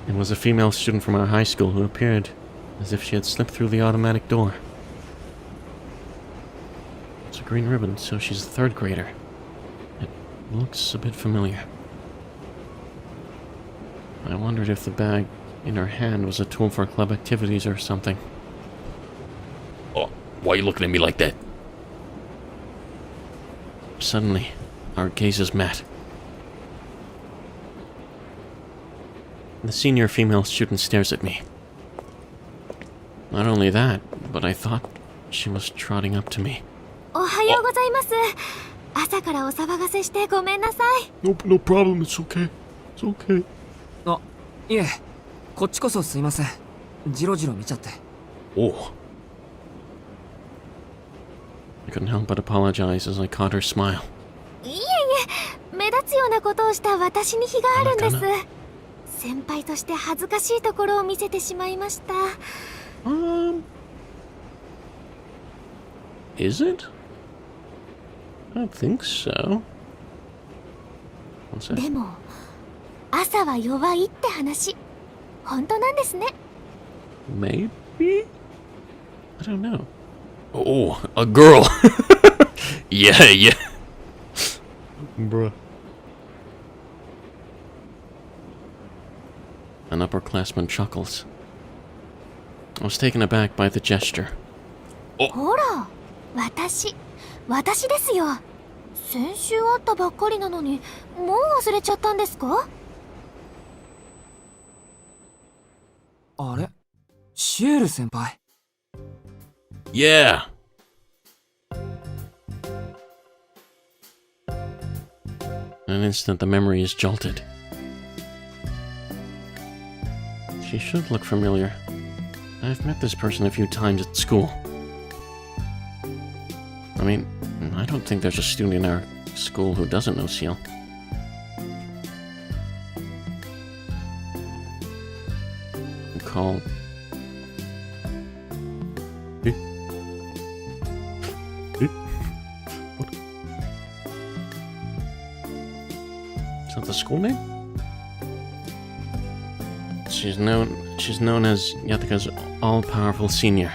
It was a female student from our high school who appeared as if she had slipped through the automatic door. It's a green ribbon, so she's a 3rd grader. It looks a bit familiar. I wondered if the bag in her hand was a tool for club activities or something. Oh, why are you looking at me like that? Suddenly, our gazes met. The senior female student stares at me. Not only that, but I thought she was trotting up to me. おはようございます。朝からお騒がせしてごめんなさい。No problem. It's okay. It's okay. あ、いえ、こっちこそすいません。ジロジロ見ちゃって。 Oh. I couldn't help but apologize as I caught her smile. いえいえ、目立つようなことをした私に非があるんです。先輩として恥ずかしいところを見せてしまいました。Is it? I don't think so. One sec. でも、朝は弱いって話、本当なんですね。Maybe? I don't know. Oh, a girl. Yeah. Bruh. An upperclassman chuckles. I was taken aback by the gesture. ほら、私ですよ。先週会ったばっかりなのに、もう忘れちゃったんですか？あれ？シエル先輩。Yeah. In an instant, the memory is jolted. She should look familiar. I've met this person a few times at school. I mean, I don't think there's a student in our school who doesn't know Seal. Call... What? Is that the school name? She's known as Yataka's all-powerful senior.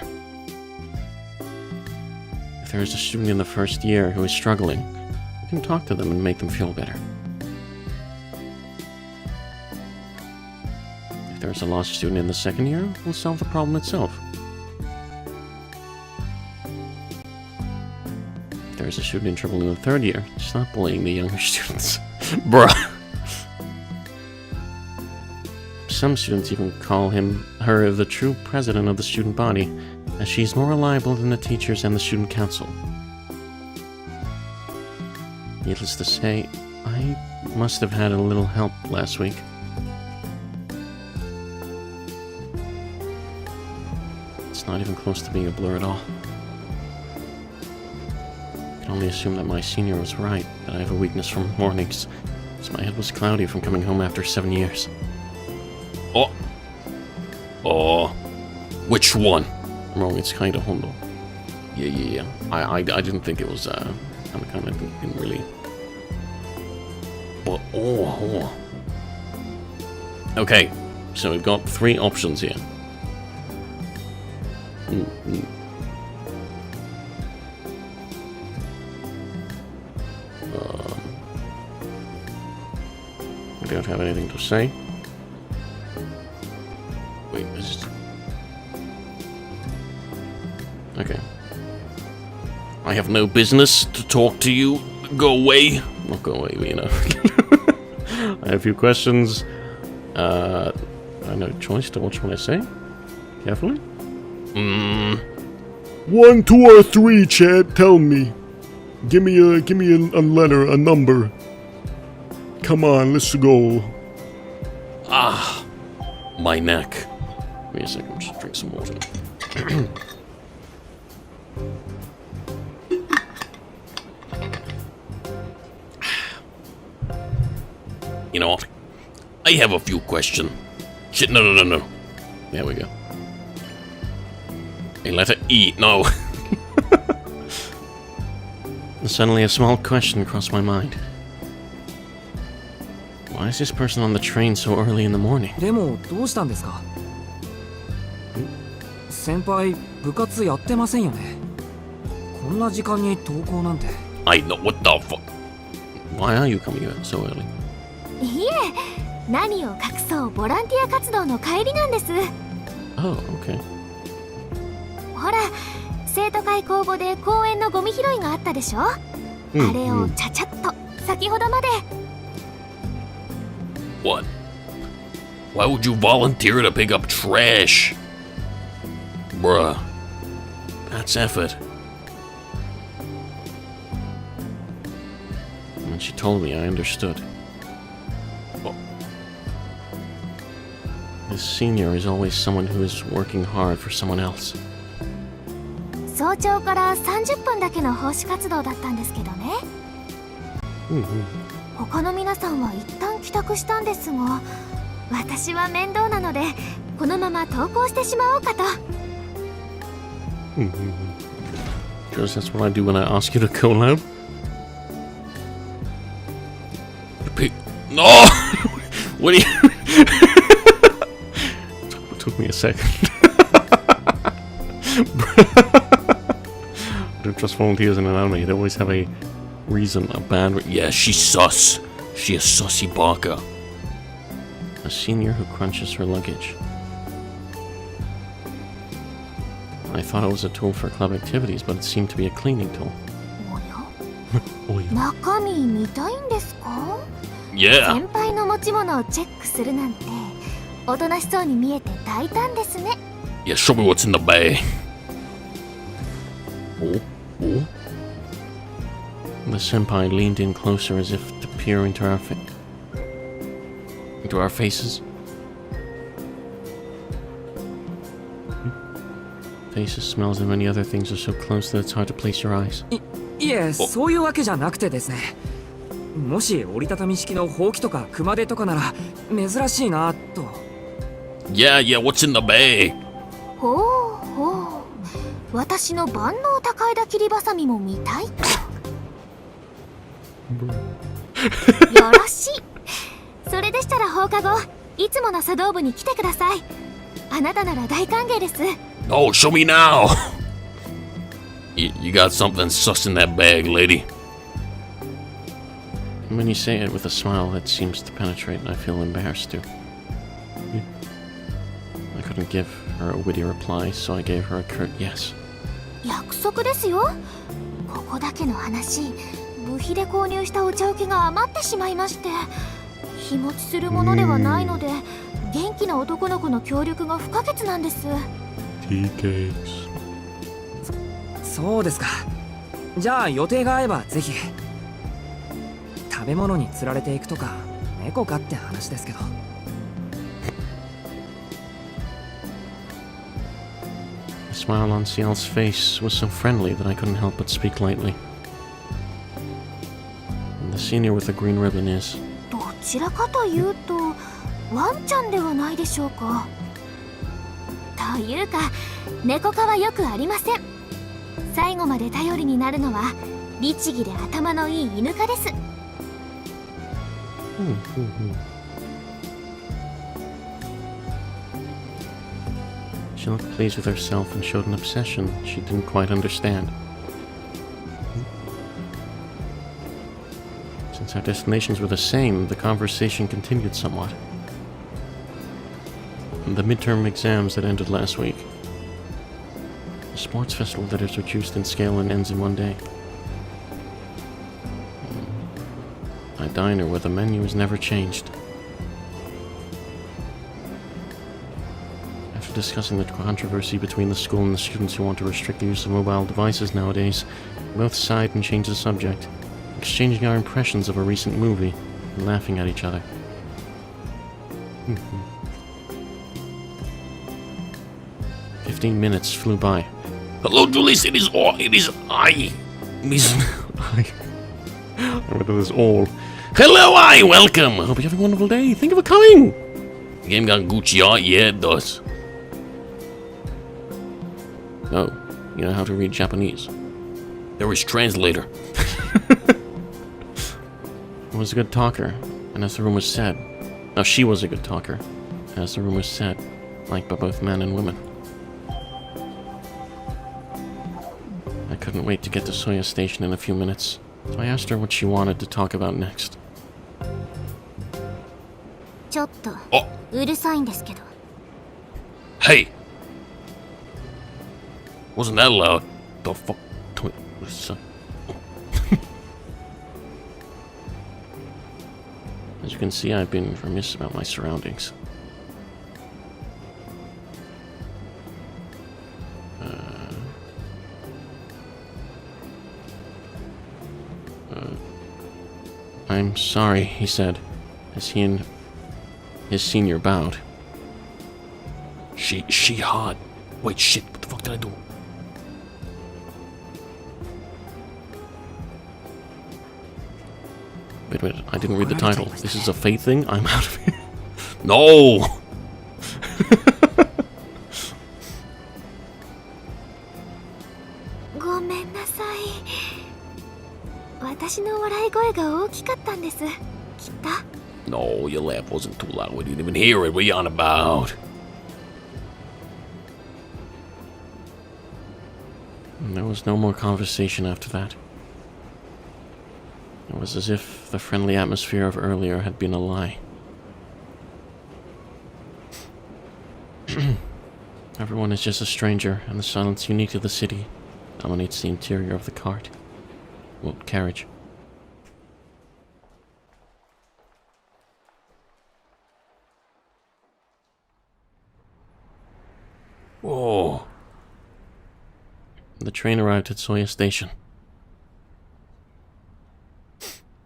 If there is a student in the first year who is struggling, you can talk to them and make them feel better. If there is a lost student in the second year, we'll solve the problem itself. If there is a student in trouble in the third year, stop bullying the younger students. Bruh. Some students even call her the true president of the student body, as she's more reliable than the teachers and the student council. Needless to say, I must have had a little help last week. It's not even close to being a blur at all. I can only assume that my senior was right, that I have a weakness for mornings, as my head was cloudy from coming home after 7 years. Oh, which one? I'm wrong, it's kinda Hondo. Yeah. I didn't think it was, kind of didn't really. But, Okay, so we've got 3 options here. I don't have anything to say. Wait, is it... Okay. I have no business to talk to you. Go away. Not go away, you know. I have a few questions. I have no choice to watch what I say. Carefully. 1, 2, or 3, Chad. Tell me. Give me a letter, a number. Come on, let's go. Ah, my neck. Give me a second, just drink some water. You know what? I have a few questions. Shit, no. There we go. A letter E, no. Suddenly a small question crossed my mind. Why is this person on the train so early in the morning? でもどうしたんですか？先輩、部活やってませんよね。こんな時間に登校なんて。I know, what the fuck? Why are you coming out so early? いえ、何を隠そう、ボランティア活動の帰りなんです。 Oh, okay. ほら、生徒会公募で公園のゴミ拾いがあったでしょ、あれをちゃちゃっと先ほどまで。 What? Why would you volunteer to pick up trash? Bruh. That's effort. When she told me, I understood. This senior is always someone who is working hard for someone else. 早朝から30分だけの奉仕活動だったんですけどね。他の皆さんは一旦帰宅したんですが、私は面倒なのでこのまま登校してしまおうかと。Because that's what I do when I ask you to collab. No! What do you... It took me a second. I don't trust volunteers in an anime. They always have a reason, a bad reason. Yeah, she's sus. She a sussy baka. A senior who crunches her luggage. I thought it was a tool for club activities, but it seemed to be a cleaning tool. おや？中身見たいんですか？ Yeah. 先輩の持ち物をチェックするなんておとなしそうに見えて大胆ですね。 Yeah, show me what's in the bag. The senpai leaned in closer as if to peer into our faces. Faces, smells, and many other things are so close that it's hard to place your eyes. いえ、そういうわけじゃなくてですね。もし折りたたみ式のほうきとか熊手とかなら珍しいなと。Yeah, what's in the bag? ほうほう、私の万能高枝切りばさみも見たいと。よろしい。それでしたら放課後いつもの茶道部に来てください。あなたなら大歓迎です。 Oh, show me now! You got something sus in that bag, lady. And when you say it with a smile that seems to penetrate, I feel embarrassed too. I couldn't give her a witty reply, so I gave her a curt yes. 約束ですよ。ここだけの話、部費で購入したお茶受けが余ってしまいまして、日持ちするものではないので、元気な男の子の協力が不可欠なんです。 Tea cakes. そうですか。じゃあ予定が合えばぜひ。食べ物に釣られていくとか猫かって話ですけど。The smile on Ciel's face was so friendly that I couldn't help but speak lightly. And the senior with the green ribbon is... どちらかというとワンちゃんではないでしょうか。というか猫科はよくありません。最後まで頼りになるのは律儀で頭のいい犬科です。She looked pleased with herself and showed an obsession she didn't quite understand. Since our destinations were the same, the conversation continued somewhat. The midterm exams that ended last week. The sports festival that is reduced in scale and ends in one day. A diner where the menu is never changed. After discussing the controversy between the school and the students who want to restrict the use of mobile devices nowadays, we both sighed and changed the subject, exchanging our impressions of a recent movie and laughing at each other. 15 minutes flew by. Hello, Julius, it is I. Miss... I went to this all. Hello, I, welcome. I hope you have a wonderful day. Thank you for coming. The game got Gucci art? Yeah, it does. Oh, you know how to read Japanese. There is translator. He was a good talker, and as the rumors said... No, she was a good talker, as the rumors said, liked by both men and women. I couldn't wait to get to Soya Station in a few minutes, so I asked her what she wanted to talk about next. ちょっとあうるさいんですけど。 Hey! Wasn't that loud? The fuck? As you can see, I've been remiss about my surroundings. I'm sorry, he said, as he and his senior bowed. She hot. Wait, shit, what the fuck did I do? Wait, I didn't read the title. This is a fate thing? I'm out of here. No! ごめんなさい。私の笑い声が大きかったんです。きっと。 No, your laugh wasn't too loud. We didn't even hear it. What are you on about? And there was no more conversation after that. It was as if the friendly atmosphere of earlier had been a lie. Everyone is just a stranger, and the silence unique to the city dominates the interior of the cart. Well, carriage. Whoa. The train arrived at Soya Station.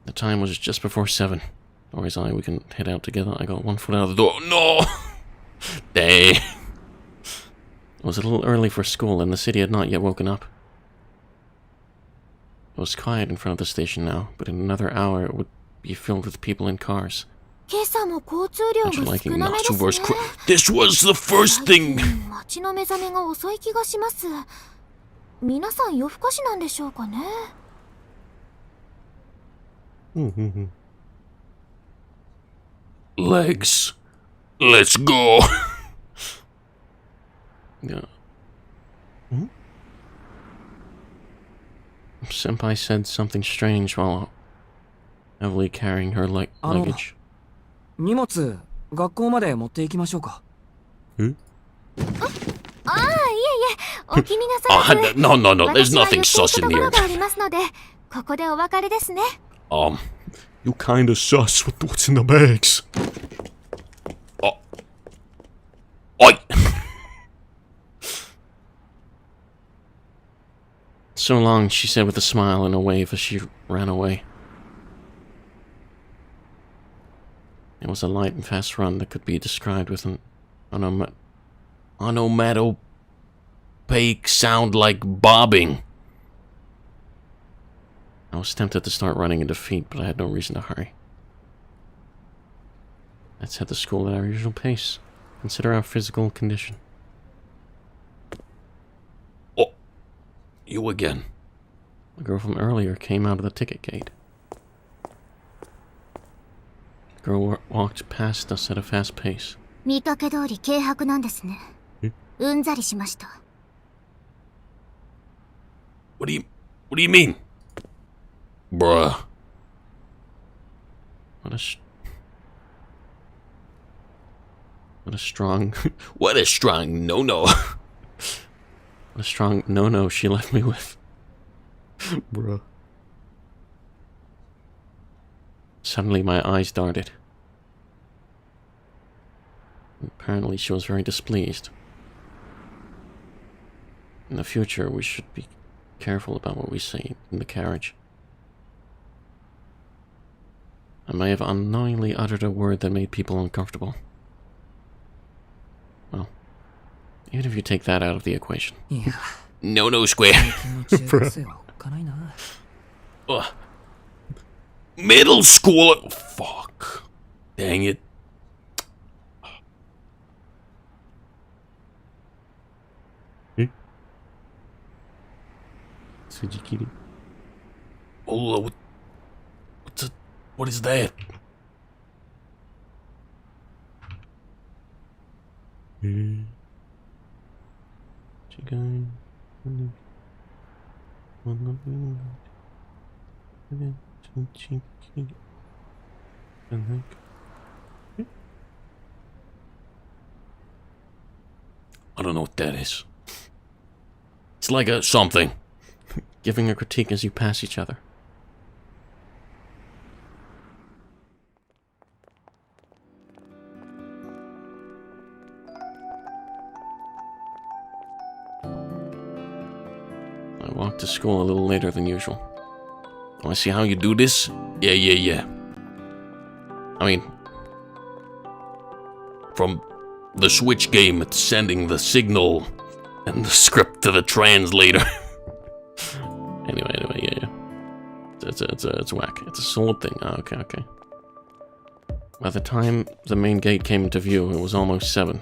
The time was just before 7. Or we can head out together. I got one foot out of the door. No! Dang. It was a little early for school, and the city had not yet woken up. It was quiet in front of the station now, but in another hour it would be filled with people in cars. 今朝も交通量が少なめですね。 This was the first thing. 街の目覚めが遅い気がします。皆さん夜更かしなんでしょうかね。Legs. Let's go. Yeah. Senpai said something strange while heavily carrying her luggage. 荷物学校まで持って行きましょうか。ああ、いえいえ、お気になさらず。No, there's nothing sus in here. 私は言っていくところがありますので、ここでお別れですね。You kinda sus with what's in the bags. Oi! So long, she said with a smile and a wave as she ran away. It was a light and fast run that could be described with an onomatopoeic sound like bobbing. I was tempted to start running in defeat, but I had no reason to hurry. Let's head to school at our usual pace. Consider our physical condition. Oh, you again. The girl from earlier came out of the ticket gate. The girl walked past us at a fast pace. 見かけ通り軽薄なんですね。うんざりしました。What do you mean? Bruh. What a strong... What a strong no-no. What a strong no-no she left me with. Bruh. Suddenly my eyes darted. Apparently she was very displeased. In the future, we should be careful about what we say in the carriage. I may have unknowingly uttered a word that made people uncomfortable. Well, even if you take that out of the equation. No square. Middle school. Fuck. Dang it. Tsukihime. Oh, what is that? I don't know what that is. It's like a something. Giving a critique as you pass each other. I walked to school a little later than usual. Want to see how you do this? Yeah. I mean, from the Switch game, it's sending the signal and the script to the translator. Anyway, yeah. It's whack. It's a sword thing. Oh, okay. By the time the main gate came into view, it was almost 7.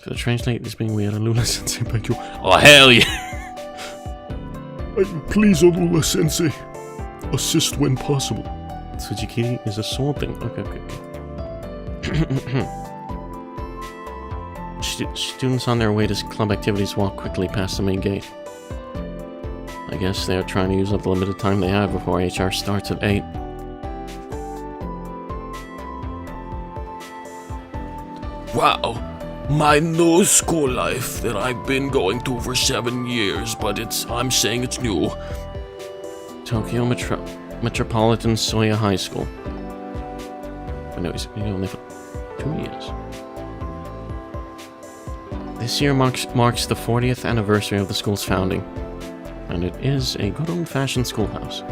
To translate this being weird, Alula Sensei, thank you. Oh, hell yeah! Please, Alula Sensei, assist when possible. Tsukihime is a sword thing. Okay. Students on their way to club activities walk quickly past the main gate. I guess they are trying to use up the limited time they have before HR starts at 8. Wow, my new school life that I've been going to for 7 years, but I'm saying it's new. Tokyo Metropolitan Soya High School. But no, he's been only for 2 years. This year marks the 40th anniversary of the school's founding. And it is a good old-fashioned schoolhouse.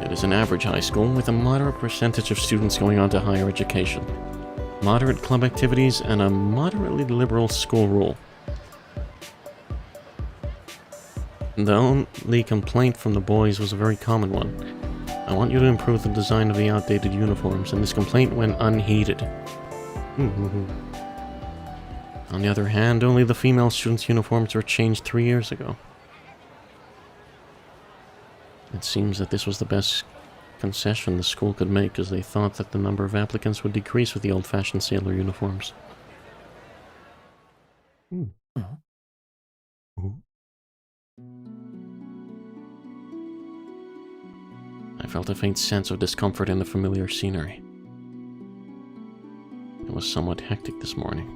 It is an average high school with a moderate percentage of students going on to higher education, moderate club activities, and a moderately liberal school rule. The only complaint from the boys was a very common one. I want you to improve the design of the outdated uniforms, and this complaint went unheeded. On the other hand, only the female students' uniforms were changed 3 years ago. It seems that this was the best concession the school could make, as they thought that the number of applicants would decrease with the old-fashioned sailor uniforms. I felt a faint sense of discomfort in the familiar scenery. It was somewhat hectic this morning.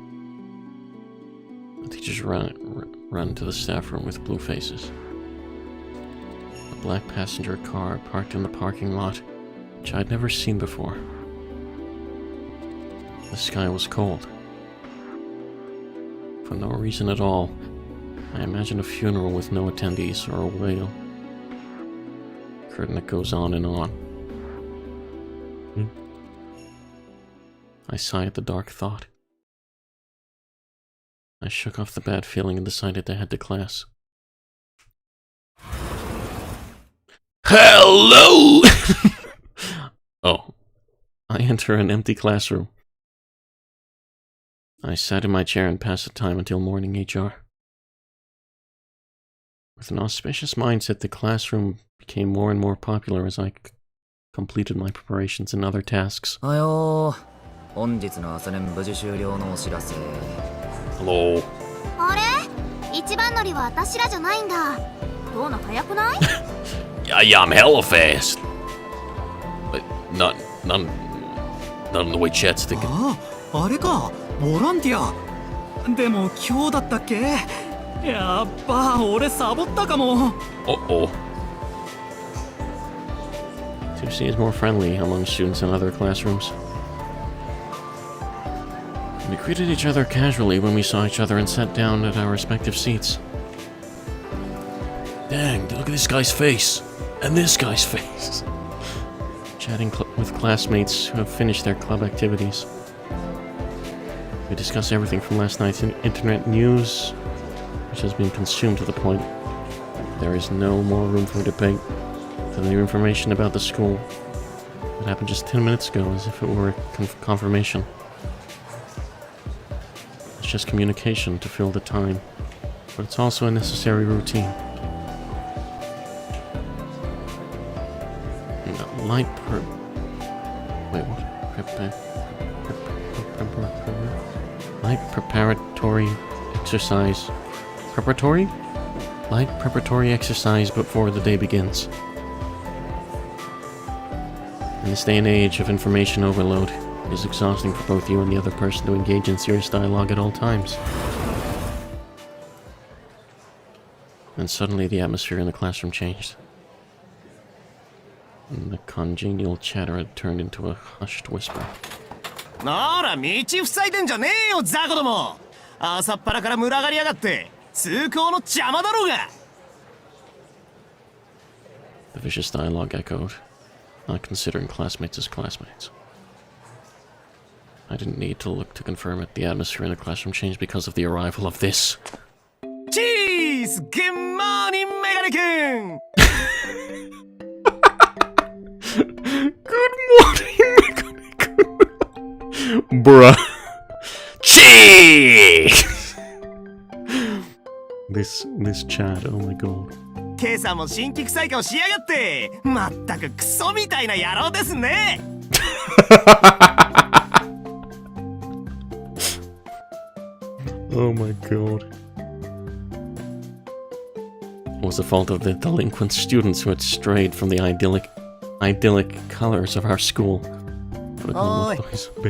The teachers run to the staff room with blue faces. A black passenger car parked in the parking lot, which I'd never seen before. The sky was cold. For no reason at all, I imagined a funeral with no attendees or a wail. Curtain that goes on and on. I sighed at the dark thought. I shook off the bad feeling and decided to head to class. Hello! Oh. I enter an empty classroom. I sat in my chair and passed the time until morning HR. With an auspicious mindset, the classroom became more and more popular as I completed my preparations and other tasks. おはよう。本日の朝練無事終了のお知らせ。 Hello. あれ一番乗りは私らじゃないんだ。どうの早くない？ Yeah, I'm hella fast. But not in the way Chet's thinking. あれか、ボランティア。でも今日だったっけ？やっば、俺サボったかも。Uh-oh. 2C is more friendly among students in other classrooms. We greeted each other casually when we saw each other and sat down at our respective seats. Dang, look at this guy's face. And this guy's face. Chatting with classmates who have finished their club activities. We discuss everything from last night's internet news, which has been consumed to the point there is no more room for debate, to the new information about the school that happened just 10 minutes ago, as if it were a confirmation. It's just communication to fill the time, but it's also a necessary routine. Light preparatory exercise. Preparatory? Light preparatory exercise before the day begins. In this day and age of information overload, it is exhausting for both you and the other person to engage in serious dialogue at all times. And suddenly the atmosphere in the classroom changed. And the congenial chatter had turned into a hushed whisper. なら道塞いでんじゃねえよザコども。朝っぱらから群がりやがって通行の邪魔だろうが。 The vicious dialogue echoed, not considering classmates as classmates. I didn't need to look to confirm it. The atmosphere in the classroom changed because of the arrival of this. Cheese! Good morning, メガネ君。 Good morning, bruh. Cheese! This chat, oh my god. 今朝も新規臭い顔しやがって。まったくクソみたいな野郎ですね。 Oh my god. It was the fault of the delinquent students who had strayed from the idyllic colors of our school. Oi,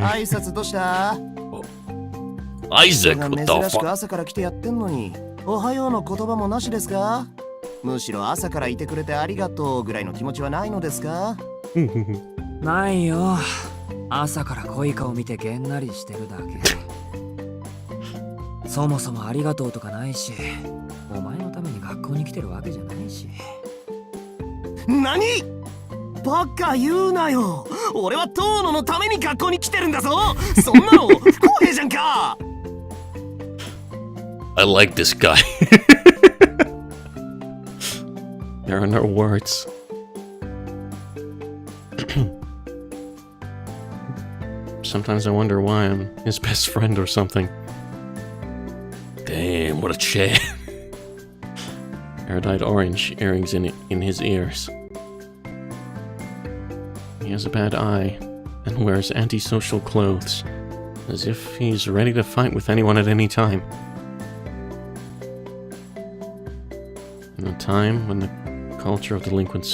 挨拶どうした？ Isaac, what the 珍しく fuck? 朝から来てやってんのに、おはようの言葉もなしですか？むしろ朝からいてくれてありがとうぐらいの気持ちはないのですか？ないよ。朝から濃い顔見てげんなりしてるだけ。そもそもありがとうとかないし、お前のために学校に来てるわけじゃないし。何？バカ言うなよ。俺は遠野のために学校に来てるんだぞ。そんなの不公平じゃんか。I like this guy. There are no words. Sometimes I wonder why I'm his best friend or something. Damn, what a chair. Erudite orange earrings in his ears. He has a bad eye and wears antisocial clothes, as if he's ready to fight with anyone at any time. In a time when the culture of delinquent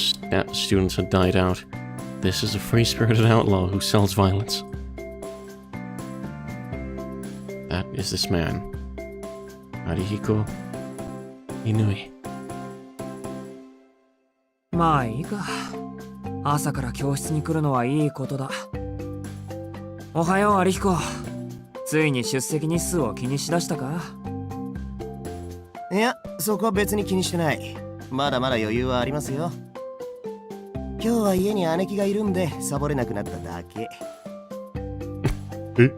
students had died out, this is a free-spirited outlaw who sells violence. That is this man, Arihiko Inui. まあいいか。朝から教室に来るのはいいことだ。おはよう、アリヒコ。ついに出席日数を気にしだしたか？いや、そこは別に気にしてない。まだまだ余裕はありますよ。今日は家に姉貴がいるんでサボれなくなっただけ。え？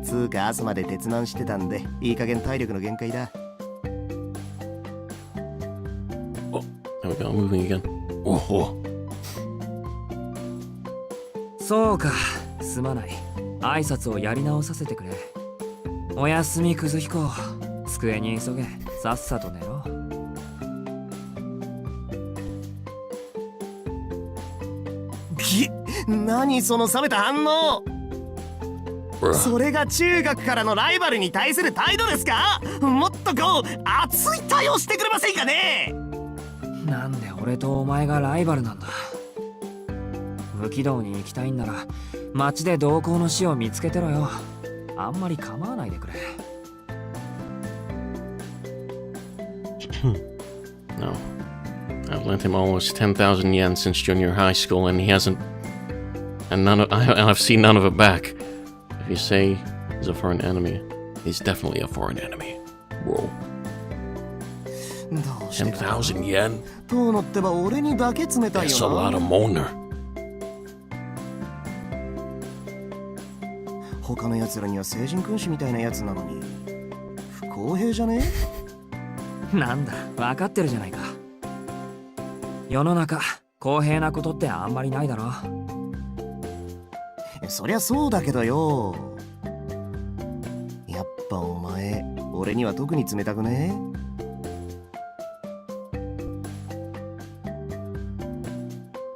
つうか朝まで鉄難してたんでいい加減体力の限界だ。There we go, moving again. Oh, そうか、すまない。挨拶をやり直させてくれ。おやすみ、クズヒコ。机に急げ。さっさと寝ろ。何その冷めた反応。それが中学からのライバルに対する態度ですか？もっとこう熱い対応してくれませんかね。なんで俺とお前がライバルなんだ。無軌道に行きたいんなら街で同行の死を見つけてろよ。あんまり構わないでくれ。No. I've lent him almost 10,000 yen since junior high school, and he hasn't. And I've seen none of it back. If you say he's a foreign enemy, he's definitely a foreign enemy. Whoa. 10,000 yen? 遠野ってば俺にだけ冷たい That's よ a な。 lot of moaner. 他の奴らには聖人君子みたいなやつなのに不公平じゃね？なんだ、分かってるじゃないか。世の中公平なことってあんまりないだろ。そりゃそうだけどよ。やっぱお前俺には特に冷たくね？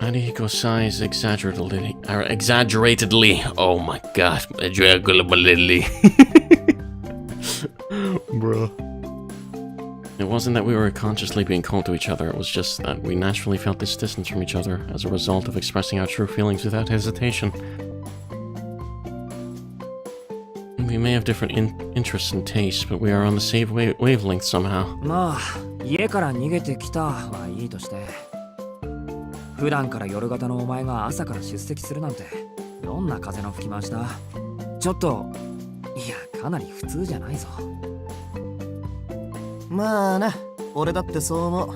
Arihiko sighs Exaggeratedly. Oh my god. Bruh. It wasn't that we were consciously being cold to each other, it was just that we naturally felt this distance from each other as a result of expressing our true feelings without hesitation. We may have different interests and tastes, but we are on the same wavelength somehow. まあ、家から逃げてきたはいいとして。普段から夜型のお前が朝から出席するなんて、どんな風の吹き回しだ。ちょっと、いや、かなり普通じゃないぞ。まあな、俺だってそう思う。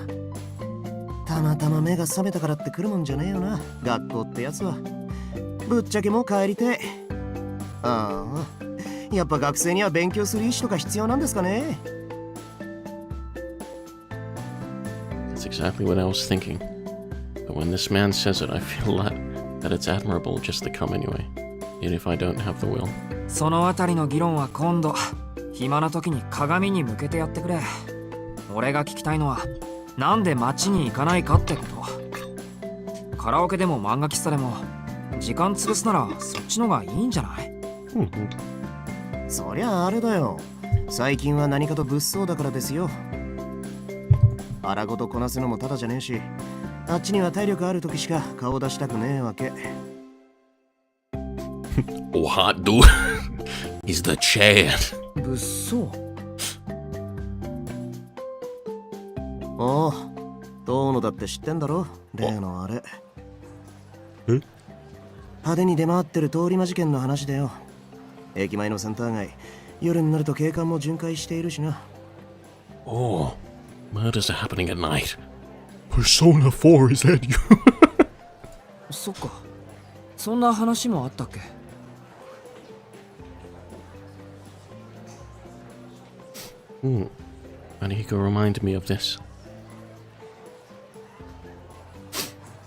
たまたま目が覚めたからって来るもんじゃねえよな、学校ってやつは。ぶっちゃけもう帰りてえ。ああ、やっぱ学生には勉強する意思とか必要なんですかね。 That's exactly what I was thinking. But when this man says it, I feel that it's admirable just to come anyway, even if I don't have the will. そのあたりの議論は今度、暇な時に鏡に向けてやってくれ。俺が聞きたいのは、なんで街に行かないかってこと。カラオケでも漫画喫茶でも、時間潰すならそっちのがいいんじゃない？そりゃあれだよ。最近は何かと物騒だからですよ。腹ごとこなすのもただじゃねえし、あっちには体力ある時しか顔出したくねえわけ。Oh, hot dude. He's the Chad. 物騒？おう、遠野だって知ってんだろ、例のあれ。派手に出回ってる通り魔事件の話だよ。駅前のセンター街、夜になると警官も巡回しているしな。Oh, murders are happening at night. Persona 4, is that you? そっか。そんな話もあったっけ？ Arihiko reminded me of this.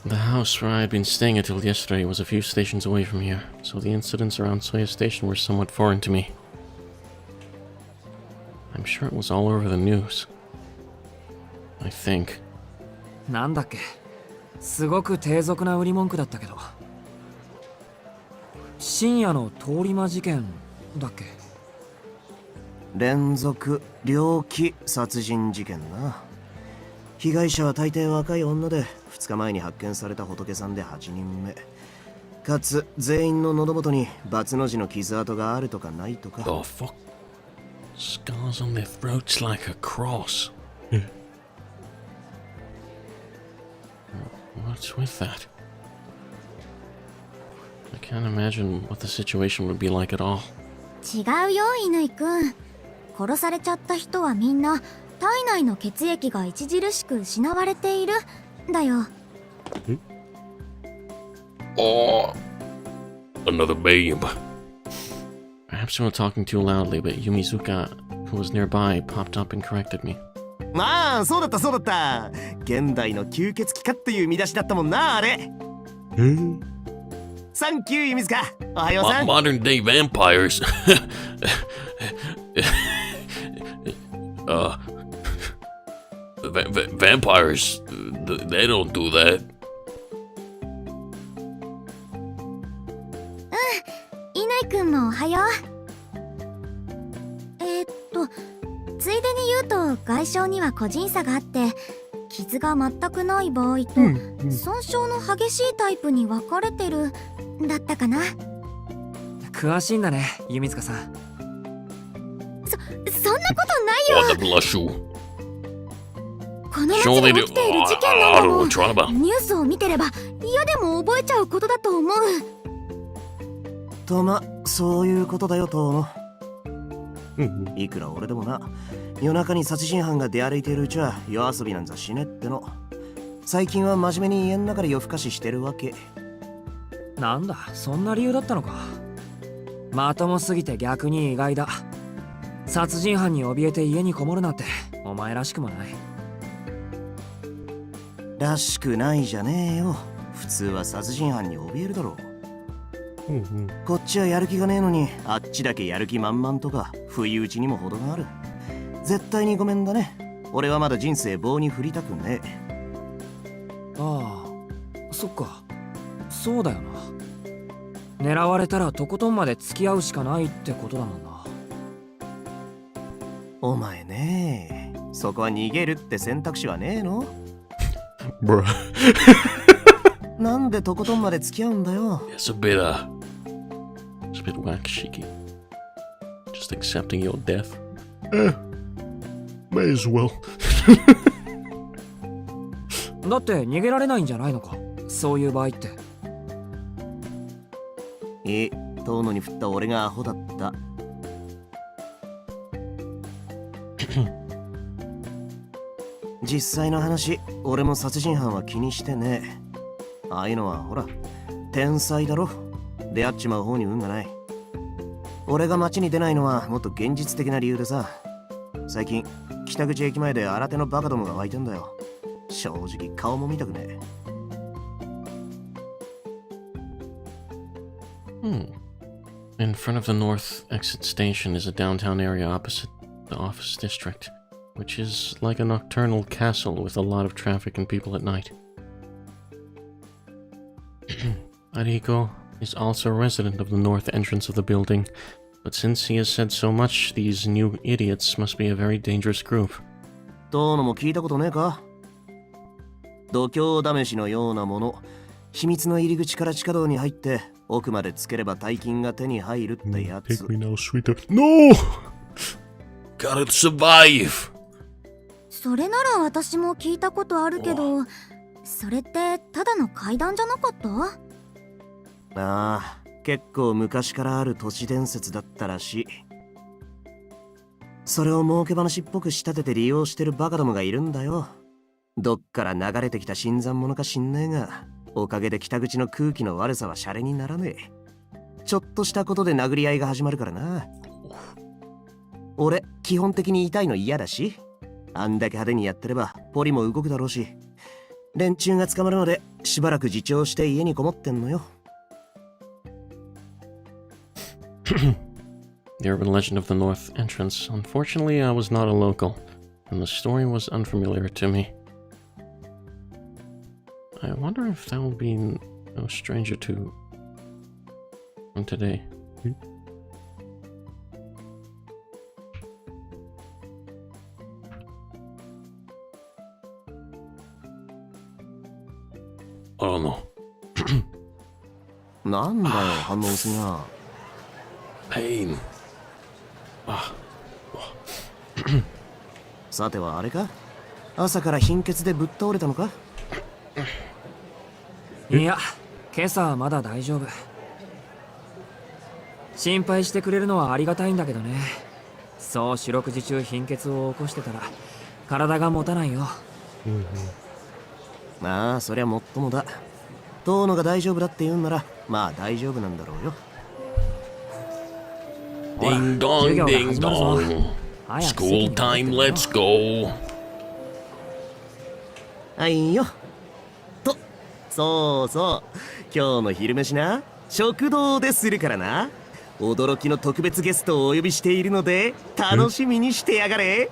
The house where I had been staying until yesterday was a few stations away from here, so the incidents around Soya Station were somewhat foreign to me. I'm sure it was all over the news. I think. なんだっけ？すごく低俗な売り文句だったけど。深夜の通り魔事件だっけ？連続猟奇殺人事件な。被害者は大抵若い女で、2日前に発見された仏さんで8人目。かつ全員の喉元にバツの字の傷跡があるとかないとか。 The fuck? Scars on their throats like a cross. What's with that? I can't imagine what the situation would be like at all. 違うよ乾くん。殺されちゃった人はみんな体内の血液が著しく失われているだよ。Oh, another babe. Perhaps I'm talking too loudly, but Yumizuka, who was nearby, popped up and corrected me. まあそうだったそうだった。現代の吸血鬼かっていう見出しだったもんなあれ。サンキュー弓塚。おはようさん。 Modern day vampires. Vampires, they don't do that. 乾くんもおはよう。ついでに言うと外傷には個人差があって、傷が全くない場合と損傷の激しいタイプに分かれてるだったかな。詳しいんだね、弓塚さん。そんなことないよ。 What the blushu? この街で起きている事件なんだもん。 what you're on about. ニュースを見てれば嫌でも覚えちゃうことだと思う。とま、そういうことだよトーノ。いくら俺でもな、夜中に殺人犯が出歩いているうちは夜遊びなんざしねっての。最近は真面目に家の中で夜更かししてるわけ。なんだ、そんな理由だったのか。まともすぎて逆に意外だ。殺人犯に怯えて家にこもるなんてお前らしくもない。らしくないじゃねえよ。普通は殺人犯に怯えるだろう。こっちはやる気がねえのに、あっちだけやる気満々とか不意打ちにも程がある。絶対にごめんだね。俺はまだ人生棒に振りたくねえ。ああ、そっか。そうだよな。狙われたらとことんまで付き合うしかないってことだもんな。お前ねえ、そこは逃げるって選択肢はねえの？ Bruh. なんでとことんまで付き合うんだよ。 It's a bit, It's a bit whack, Shiki. Just accepting your death. May as well. だって逃げられないんじゃないのか、そういう場合って。遠野に振った俺がアホだった。実際の話、俺も殺人犯は気にしてねえ。ああいうのはほら、天才だろ。出会っちまう方に運がない。俺が街に出ないのはもっと現実的な理由でさ。最近北口駅前で新手のバカどもが湧いてんだよ。正直顔も見たくねえ。In front of the north exit station is a downtown area opposite the office district, which is like a nocturnal castle with a lot of traffic and people at night. Ariko is also a resident of the north entrance of the building, but since he has said so much, these new idiots must be a very dangerous group. どうのも聞いたことねえか？度胸試しのようなもの。秘密の入り口から地下道に入って奥までつければ大金が手に入るってやつ。 Take me now, sweeter. No! gotta survive. それなら私も聞いたことあるけど、それってただの怪談じゃなかった？ああ、結構昔からある都市伝説だったらしい。それを儲け話っぽく仕立てて利用してるバカどもがいるんだよ。どっから流れてきた新参者か知んねえが、おかげで北口の空気の悪さはシャレにならねえ。ちょっとしたことで殴り合いが始まるからな。俺、基本的に痛いの嫌だし、あんだけ派手にやってればポリも動くだろうし、連中が捕まるのでしばらく自重して家にこもってんのよ。The urban legend of the North entrance. Unfortunately, I was not a local, and the story was unfamiliar to me. I wonder if that will be no stranger to today. I don't know. なんだよ、反応薄いな。Pain. さてはあれか、朝から貧血でぶっ倒れたのか。いや、今朝はまだ大丈夫。心配してくれるのはありがたいんだけどね。そう四六時中貧血を起こしてたら体が持たないよ。まあそりゃもっともだ。遠野が大丈夫だって言うんならまあ大丈夫なんだろうよ。 Ding dong, ding dong. School time, let's go. はいよ。と、そうそう。今日の昼飯な、食堂でするからな。驚きの特別ゲストをお呼びしているので、楽しみにしてやがれ。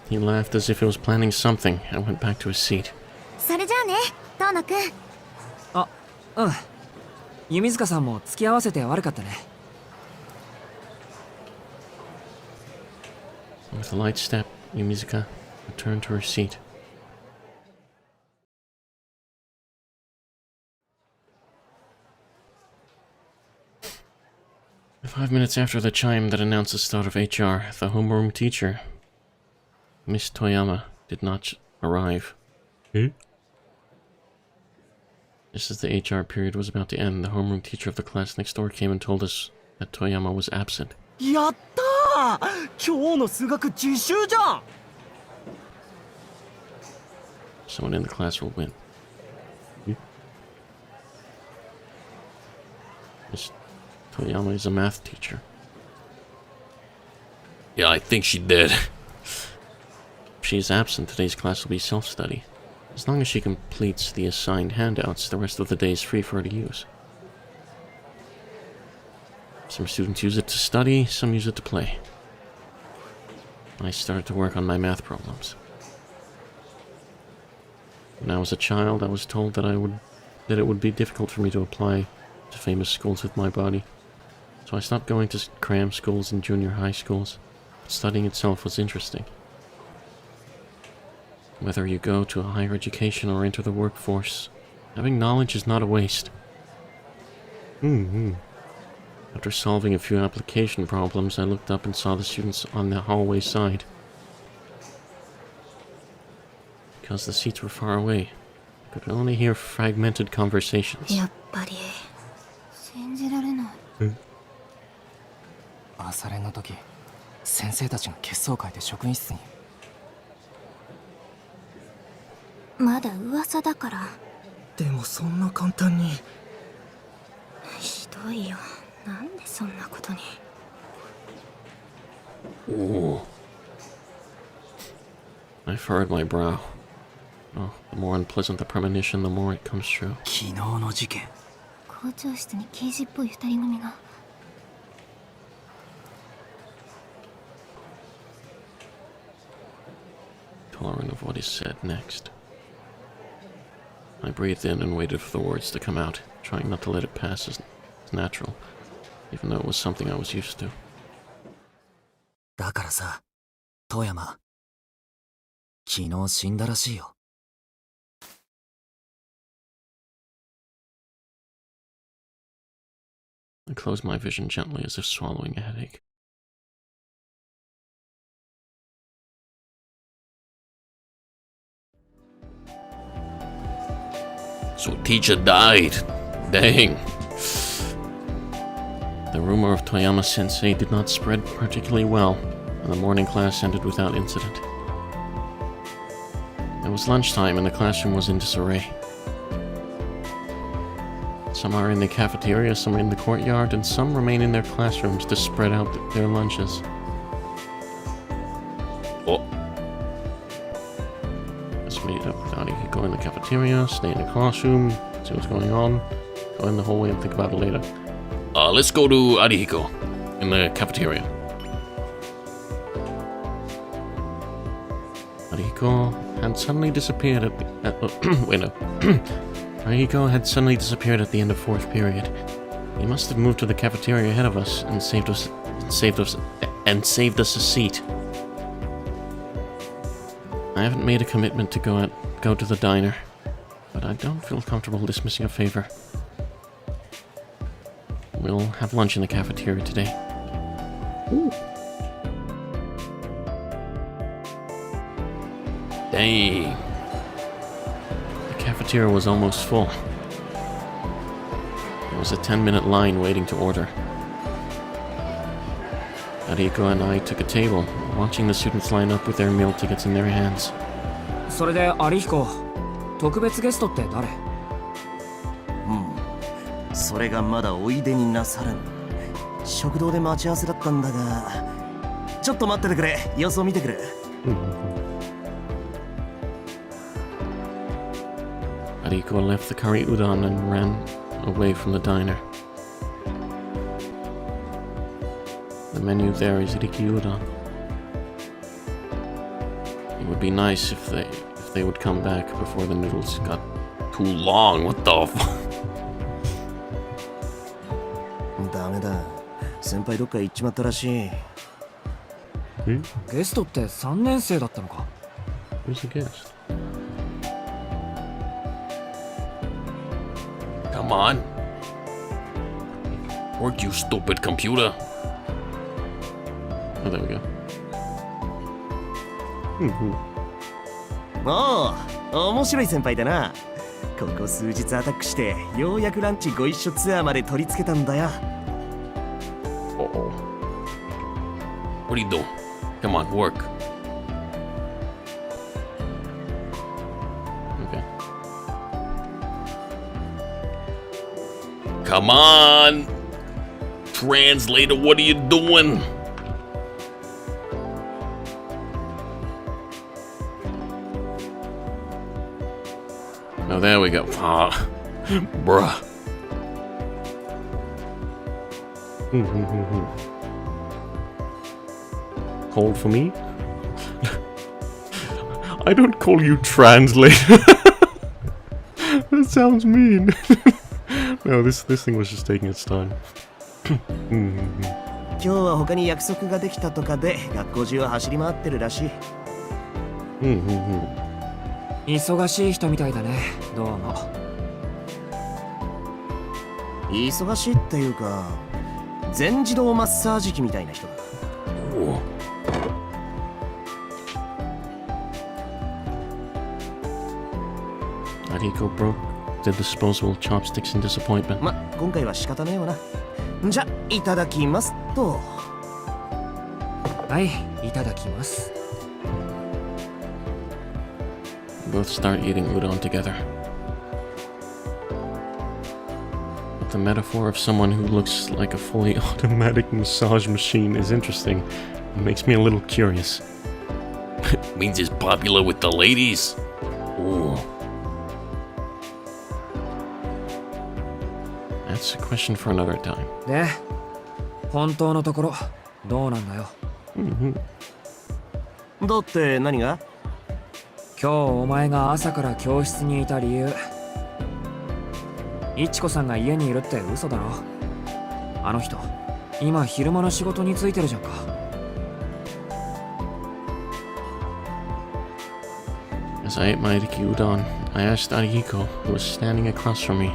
He laughed as if he was planning something and went back to his seat. それじゃあね、遠野くん。あ、うん。弓塚さんも付き合わせて悪かったね。With a light step, Yumizuka returned to her seat. Five minutes after the chime that announced the start of HR, the homeroom teacher, Miss Toyama, did not arrive. Just as the HR period was about to end, the homeroom teacher of the class next door came and told us that Toyama was absent. やったー！今日の数学自習じゃん。 Someone in the class will win. Miss Toyama is a math teacher. Yeah, I think she did. If she is absent, today's class will be self-study. As long as she completes the assigned handouts, the rest of the day is free for her to use. Some students use it to study, some use it to play. I started to work on my math problems. When I was a child, I was told that it would be difficult for me to apply to famous schools with my body. So I stopped going to cram schools and junior high schools. But studying itself was interesting. Whether you go to a higher education or enter the workforce, having knowledge is not a waste. After solving a few application problems, I looked up and saw the students on the hallway side. Because the seats were far away, I could only hear fragmented conversations. やっぱり信じられない。朝練の時、先生たちが血相を変えて職員室に。まだ噂だから。でもそんな簡単に。ひどいよ。なんでそんなことに。Ooh. I furrowed my brow. Oh, the more unpleasant the premonition, the more it comes true. 昨日の事件。校長室に刑事っぽい二人組が。Tolerant of what is said next. I breathed in and waited for the words to come out, trying not to let it pass as natural, even though it was something I was used to. だからさ、遠山。昨日死んだらしいよ。I closed my vision gently as if swallowing a headache. So teacher died. Dang. The rumor of Toyama-sensei did not spread particularly well, and the morning class ended without incident. It was lunchtime and the classroom was in disarray. Some are in the cafeteria, some are in the courtyard, and some remain in their classrooms to spread out their lunches. Oh, Let's meet up with Arihiko in the cafeteria, stay in the classroom, see what's going on, go in the hallway and think about it later. let's go to Arihiko in the cafeteria. Arihiko had suddenly disappeared at the... wait, no. Arihiko had suddenly disappeared at the end of 4th period. He must have moved to the cafeteria ahead of us and saved us a seat. I haven't made a commitment to go to the diner, but I don't feel comfortable dismissing a favor. We'll have lunch in the cafeteria today. Ooh. Dang. The cafeteria was almost full. There was a 10-minute line waiting to order. Ariko and I took a table, watching the students line up with their meal tickets in their hands. それでアリヒコ、特別ゲストって誰？それがまだおいでになさらぬ。食堂で待ち合わせだったんだが、ちょっと待っててくれ。様子を見てくる。Ariko left the curry udon and ran away from the diner. The menu there is Riki udon. It would be nice if they would come back before the noodles got too long. What the fuck? ダメだ。先輩どっか行っちまったらしい。ゲストって3年生だったのか？ Who's the guest? Come on. Work, you stupid computer. Oh, there we go. おお、面白い先輩だな。ここ数日アタックしてようやくランチご一緒ツアーまで取り付けたんだよ。Uh-oh. What are you doing? Come on, work. Okay. Come on! Translator, what are you doing? Oh, there we go. Ah, bruh. Hold for me? I don't call you translator. That sounds mean. No, this thing was just taking its time. 今日は他に約束ができたとかで学校中は走り回ってるらしい。忙しい人みたいだね。どうも。忙しいっていうか、全自動マッサージ機みたいな人だ。Ariko broke the disposable chopsticks in disappointment. ま、今回は仕方ねえわな。じゃ、いただきますと。はい、いただきます。Both start eating udon together. But the metaphor of someone who looks like a fully automatic massage machine is interesting. It makes me a little curious. Means he's popular with the ladies. Ooh. That's a question for another time. で、本当のところどうなんだよ。だって何が？今日お前が朝から教室にいた理由。いちこさんが家にいるって嘘だろ。あの人、今昼間の仕事についてるじゃんか。As I ate my Riki udon, I asked Arihiko, who was standing across from me.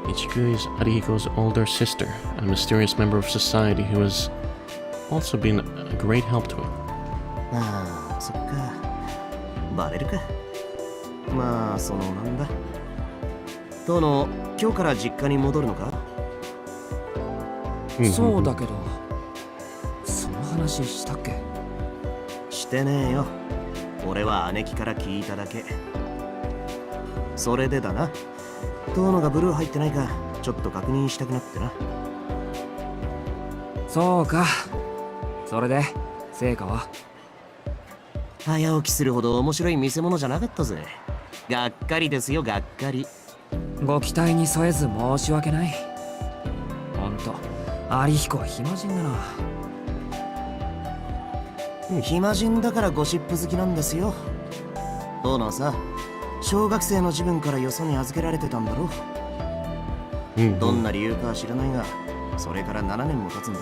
Ichiku is Arihiko's older sister, a mysterious member of society who has also been a great help to him. ああ、そっか。バレるか。まあ、なんだ。殿、今日から実家に戻るのか？そうだけど、その話したっけ？してねえよ。俺は姉貴から聞いただけ。それでだな。遠野がブルー入ってないかちょっと確認したくなってな。そうか。それで成果は？早起きするほど面白い見せ物じゃなかったぜ。がっかりですよ、がっかり。ご期待に添えず申し訳ない。ほんと有彦は暇人だな。暇人だからゴシップ好きなんですよ。遠野はさ、小学生の自分からよそに預けられてたんだろ。どんな理由かは知らないが、それから7年も経つんだ。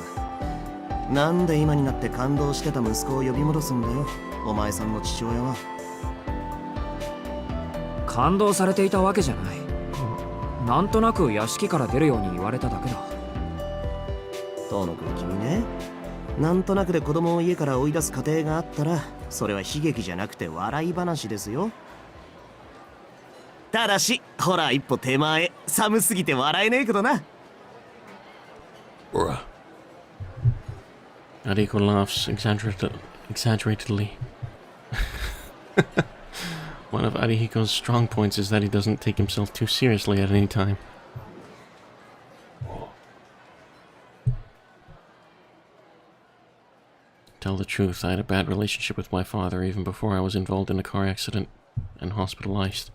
なんで今になって感動してた息子を呼び戻すんだよ、お前さんの父親は。感動されていたわけじゃない。なんとなく屋敷から出るように言われただけだ。遠野君、君ね、なんとなくで子供を家から追い出す過程があったら、それは悲劇じゃなくて笑い話ですよ。ただし、ほら一歩手前、寒すぎて笑えねえけどな。Bruh. Ariko laughs exaggeratedly. One of Arihiko's strong points is that he doesn't take himself too seriously at any time. Tell the truth, I had a bad relationship with my father even before I was involved in a car accident and hospitalized.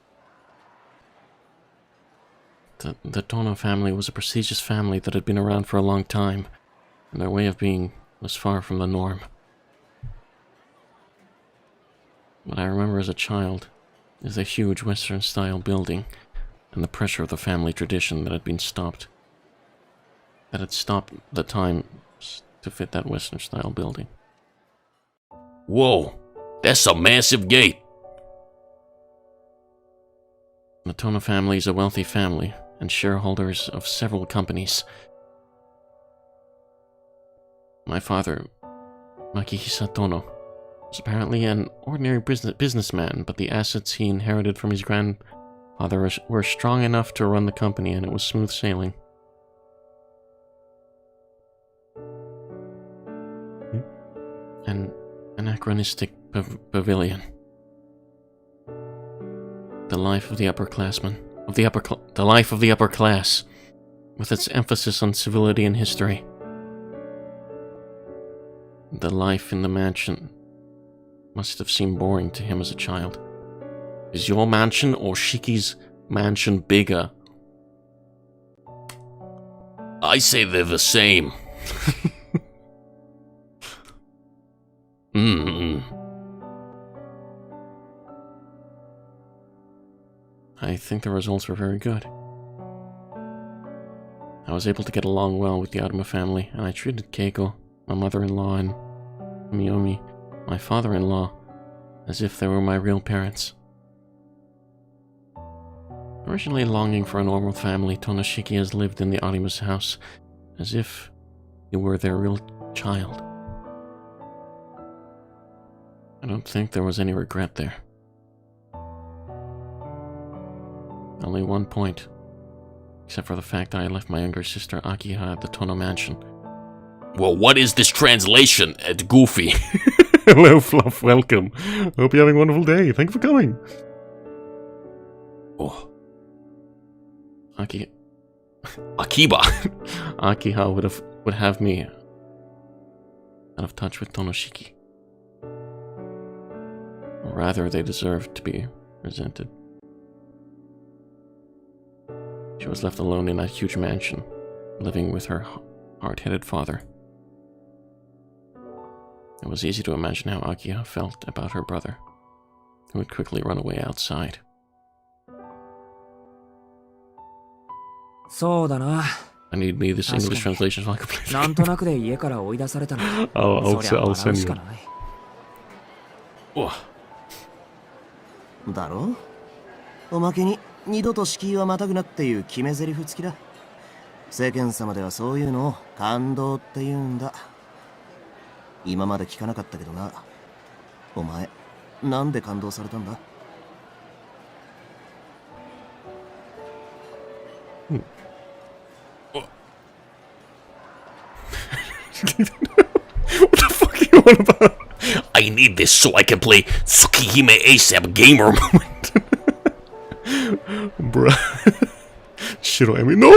The Tono family was a prestigious family that had been around for a long time, and their way of being was far from the norm. What I remember as a child is a huge Western-style building, and the pressure of the family tradition that had stopped the time to fit that Western-style building. Whoa, that's a massive gate. The Tono family is a wealthy family, and shareholders of several companies. My father, Makihisa Tono, was apparently an ordinary businessman, but the assets he inherited from his grandfather were strong enough to run the company, and it was smooth sailing. An anachronistic pavilion. The life of the upperclassman. The life of the upper class, with its emphasis on civility and history. The life in the mansion must have seemed boring to him as a child. Is your mansion or Shiki's mansion bigger? I say they're the same. I think the results were very good. I was able to get along well with the Adama family, and I treated Keiko, my mother-in-law, and Miyomi, my father-in-law, as if they were my real parents. Originally longing for a normal family, Tonoshiki has lived in the Arima's house, as if he were their real child. I don't think there was any regret there. Only one point, except for the fact that I left my younger sister Akiha at the Tono mansion. Well, what is this translation? It's goofy. Hello, Fluff. Welcome. Hope you're having a wonderful day. Thank you for coming. Oh, Akiba. Akiha. would have me out of touch with Tonoshiki. Or rather, they deserved to be resented. She was left alone in that huge mansion, living with her hard-headed father. It was easy to imagine how Akiha felt about her brother, who would quickly run away outside. そうだな。 I need this English translation so I can play the なんとなくで家から追い出されたら、 I'll そりゃ send 笑うし you. かない。だろ？おまけに二度と敷居はまたぐなっていう決め台詞付きだ。世間様ではそういうのを感動って言うんだ。今まで聞かなかったけどな。お前、なんで感動されたんだ？ What the fuck are you on about? I need this so I can play Tsukihime ASAP gamer moment. Bruh. Shit on me. No!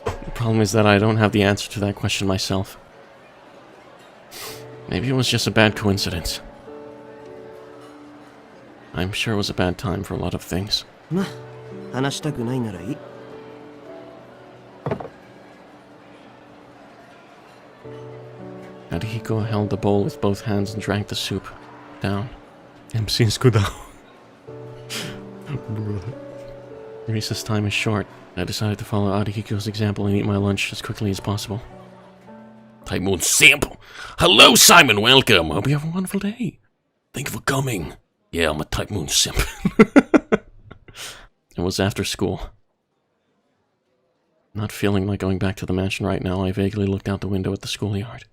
The problem is that I don't have the answer to that question myself. Maybe it was just a bad coincidence. I'm sure it was a bad time for a lot of things. ま、話したくないならいい。Arihiko held the bowl with both hands and drank the soup down. MC's go down. Recess time is short. I decided to follow Arihiko's example and eat my lunch as quickly as possible. Type Moon sample. Hello, Simon. Welcome. Hope you have a wonderful day. Thank you for coming. Yeah, I'm a Type Moon simp. It was after school. Not feeling like going back to the mansion right now, I vaguely looked out the window at the schoolyard.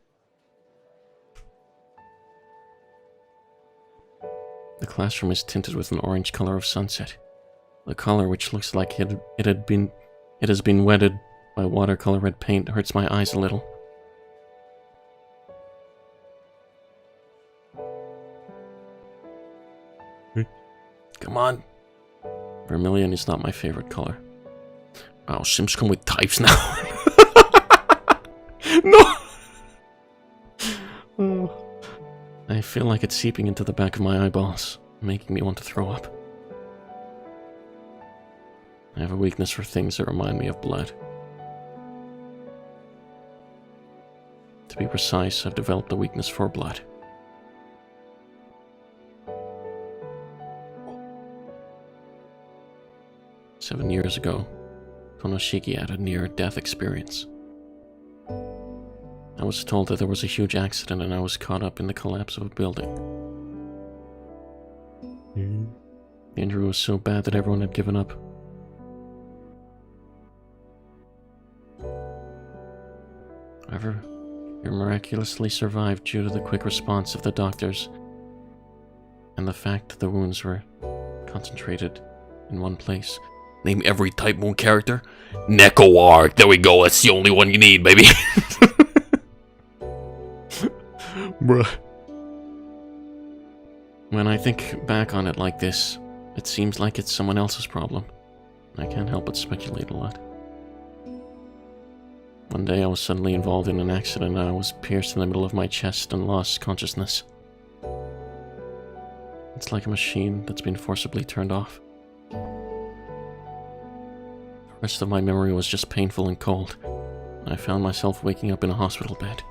The classroom is tinted with an orange color of sunset. The color, which looks like it has been wetted by watercolor red paint, hurts my eyes a little. Come on. Vermilion is not my favorite color. Oh, Sims come with types now. No! Oh. I feel like it's seeping into the back of my eyeballs, making me want to throw up. I have a weakness for things that remind me of blood. To be precise, I've developed a weakness for blood. Seven years ago, Konoshiki had a near-death experience. I was told that there was a huge accident and I was caught up in the collapse of a building. The injury was so bad that everyone had given up. However, you miraculously survived due to the quick response of the doctors and the fact that the wounds were concentrated in one place. Name every Type Moon character. Neko Arc. There we go. That's the only one you need, baby. Bruh. When I think back on it like this, it seems like it's someone else's problem. I can't help but speculate a lot. One day I was suddenly involved in an accident and I was pierced in the middle of my chest and lost consciousness. It's like a machine that's been forcibly turned off. The rest of my memory was just painful and cold. I found myself waking up in a hospital bed.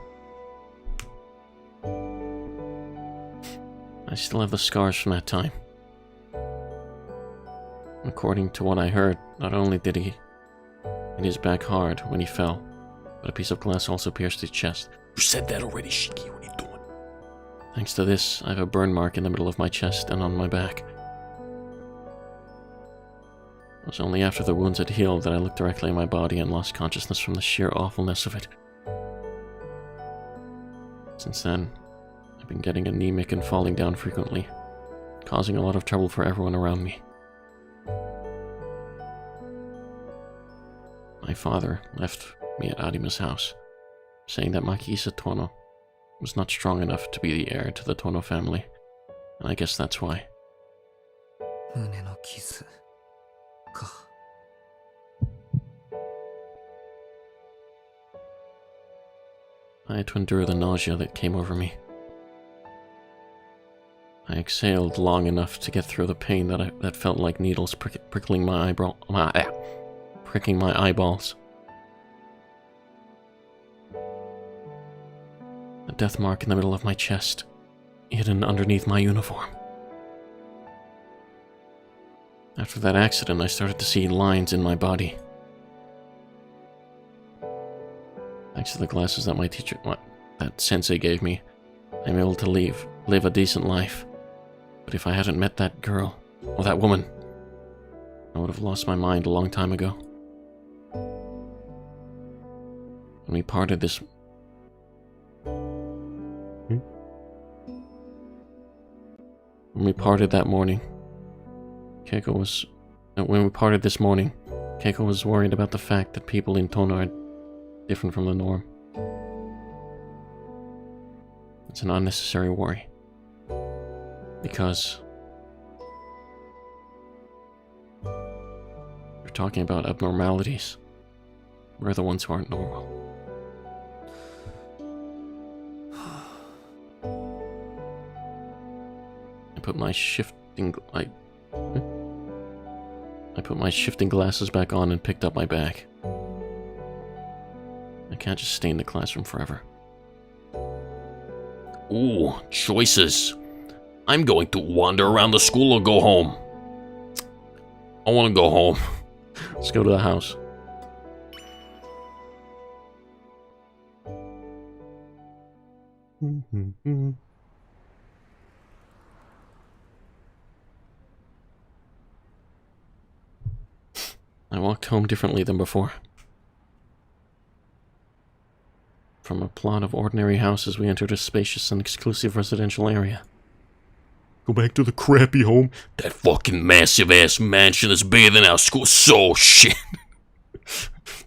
I still have the scars from that time. According to what I heard, not only did he hit his back hard when he fell, but a piece of glass also pierced his chest. You said that already, Shiki. What are you doing? Thanks to this, I have a burn mark in the middle of my chest and on my back. It was only after the wounds had healed that I looked directly at my body and lost consciousness from the sheer awfulness of it. Since then, I've been getting anemic and falling down frequently, causing a lot of trouble for everyone around me. My father left me at Arima's house, saying that Makisa Tono was not strong enough to be the heir to the Tono family, and I guess that's why. I had to endure the nausea that came over me. I exhaled long enough to get through the pain that felt like needles pricking my eyeballs. A death mark in the middle of my chest, hidden underneath my uniform. After that accident, I started to see lines in my body. Thanks to the glasses that that sensei gave me, I'm able to live a decent life. But if I hadn't met that girl, or that woman, I would have lost my mind a long time ago. When we parted this... When we parted that morning, when we parted this morning, Keiko was worried about the fact that people in Tono are different from the norm. It's an unnecessary worry. Because you're talking about abnormalities. We're the ones who aren't normal. I put my shifting glasses back on and picked up my bag. I can't just stay in the classroom forever. Ooh, choices. I'm going to wander around the school or go home. I want to go home. Let's go to the house. I walked home differently than before. From a plot of ordinary houses, we entered a spacious and exclusive residential area. Go back to the crappy home. That fucking massive ass mansion is bigger than our school. So shit.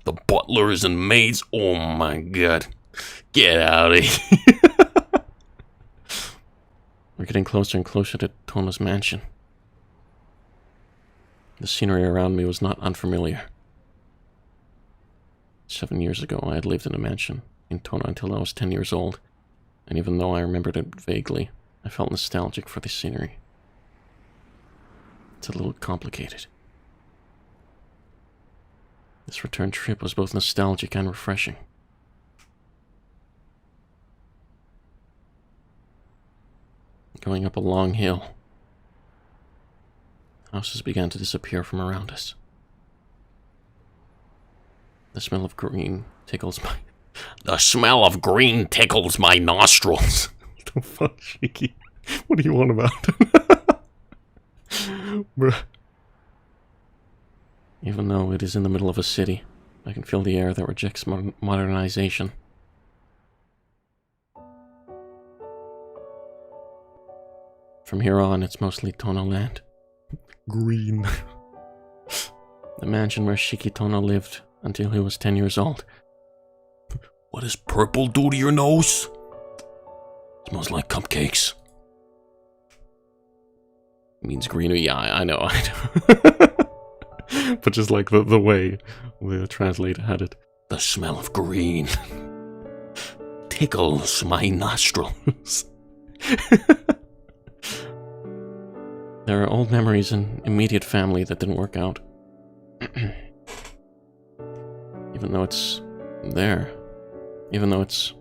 The butlers and maids. Oh my god. Get out of here. We're getting closer and closer to Tono's mansion. The scenery around me was not unfamiliar. 7 years ago, I had lived in a mansion in Tono until I was 10 years old, and even though I remembered it vaguely, I felt nostalgic for the scenery. It's a little complicated. This return trip was both nostalgic and refreshing. Going up a long hill, houses began to disappear from around us. The smell of green tickles my... The smell of green tickles my nostrils. What the fuck, Shiki? What do you want about? Bruh. Even though it is in the middle of a city, I can feel the air that rejects modernization. From here on, it's mostly Tono land. Green. The mansion where Shiki Tono lived until he was 10 years old. What does purple do to your nose? Smells like cupcakes. Means green. Yeah, I know. But just like the way the translator had it. The smell of green tickles my nostrils. There are old memories and immediate family that didn't work out. Even though it's there. Even though it's...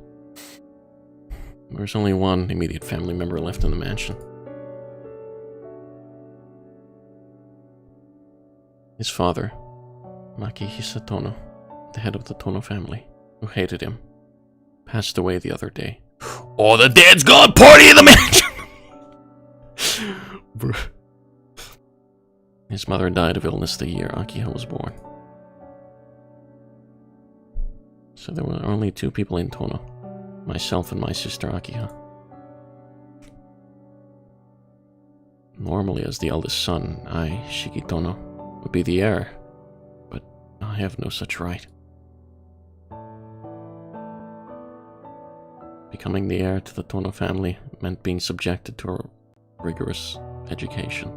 There's only one immediate family member left in the mansion. His father, Makihisa Tono, the head of the Tono family, who hated him, passed away the other day. Oh, the dad's gone party in the mansion! Bruh. His mother died of illness the year Akiha was born. So there were only two people in Tono, myself and my sister Akiha. Normally, as the eldest son, I, Shiki Tono, would be the heir, but I have no such right. Becoming the heir to the Tono family meant being subjected to a rigorous education.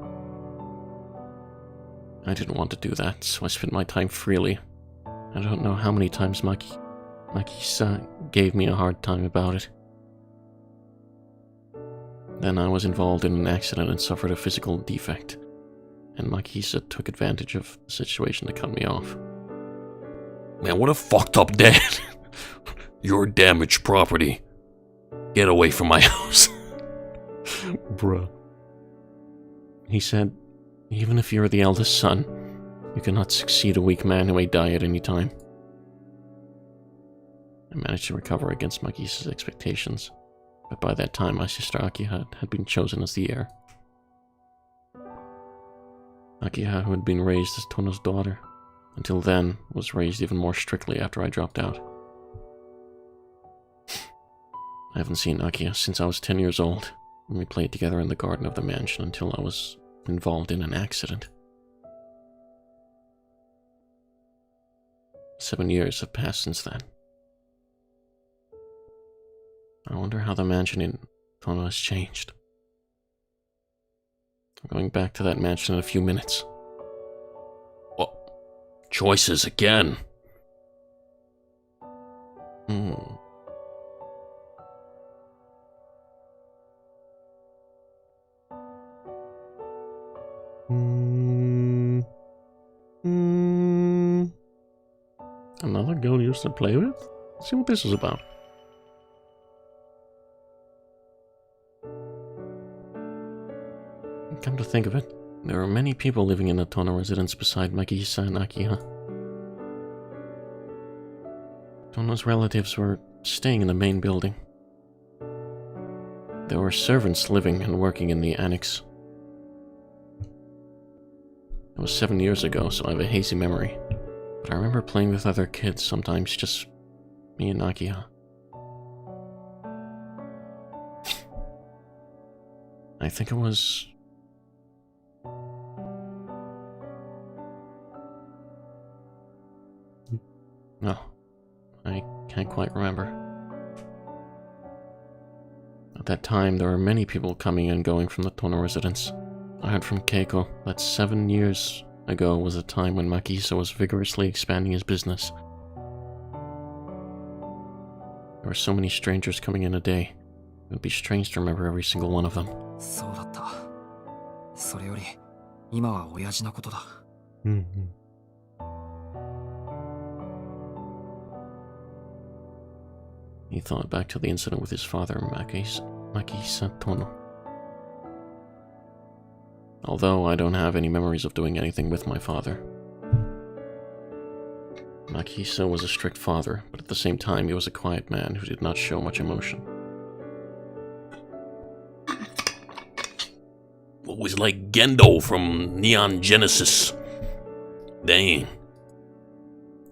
I didn't want to do that, so I spent my time freely. I don't know how many times Makisa gave me a hard time about it. Then I was involved in an accident and suffered a physical defect, and Makisa took advantage of the situation to cut me off. Man, what a fucked up dad. Your damaged property. Get away from my house. Bruh. He said, even if you're the eldest son, you cannot succeed a weak man who may die at any time. I managed to recover against Makisa's expectations, but by that time my sister Akiha had been chosen as the heir. Akiha, who had been raised as Tono's daughter, until then was raised even more strictly after I dropped out. I haven't seen Akiha since I was 10 years old, when we played together in the garden of the mansion until I was involved in an accident. 7 years have passed since then. I wonder how the mansion in Tono has changed. I'm going back to that mansion in a few minutes. What? Choices again. Another girl you used to play with? Let's see what this is about. Come to think of it, there are many people living in the Tono residence beside Makihisa and Akiha. Tono's relatives were staying in the main building. There were servants living and working in the annex. It was 7 years ago, so I have a hazy memory. But I remember playing with other kids, sometimes just me and Akiha. I think it was... No, I can't quite remember. At that time, there were many people coming and going from the Tono residence. I heard from Keiko that 7 years ago was a time when Makihisa was vigorously expanding his business. There were so many strangers coming in a day. It would be strange to remember every single one of them. そうだった。それより、今は親父のことだ。He thought back to the incident with his father, Makihisa Tono. Although I don't have any memories of doing anything with my father. Makihisa was a strict father, but at the same time he was a quiet man who did not show much emotion. Always like Gendo from Neon Genesis. Dang.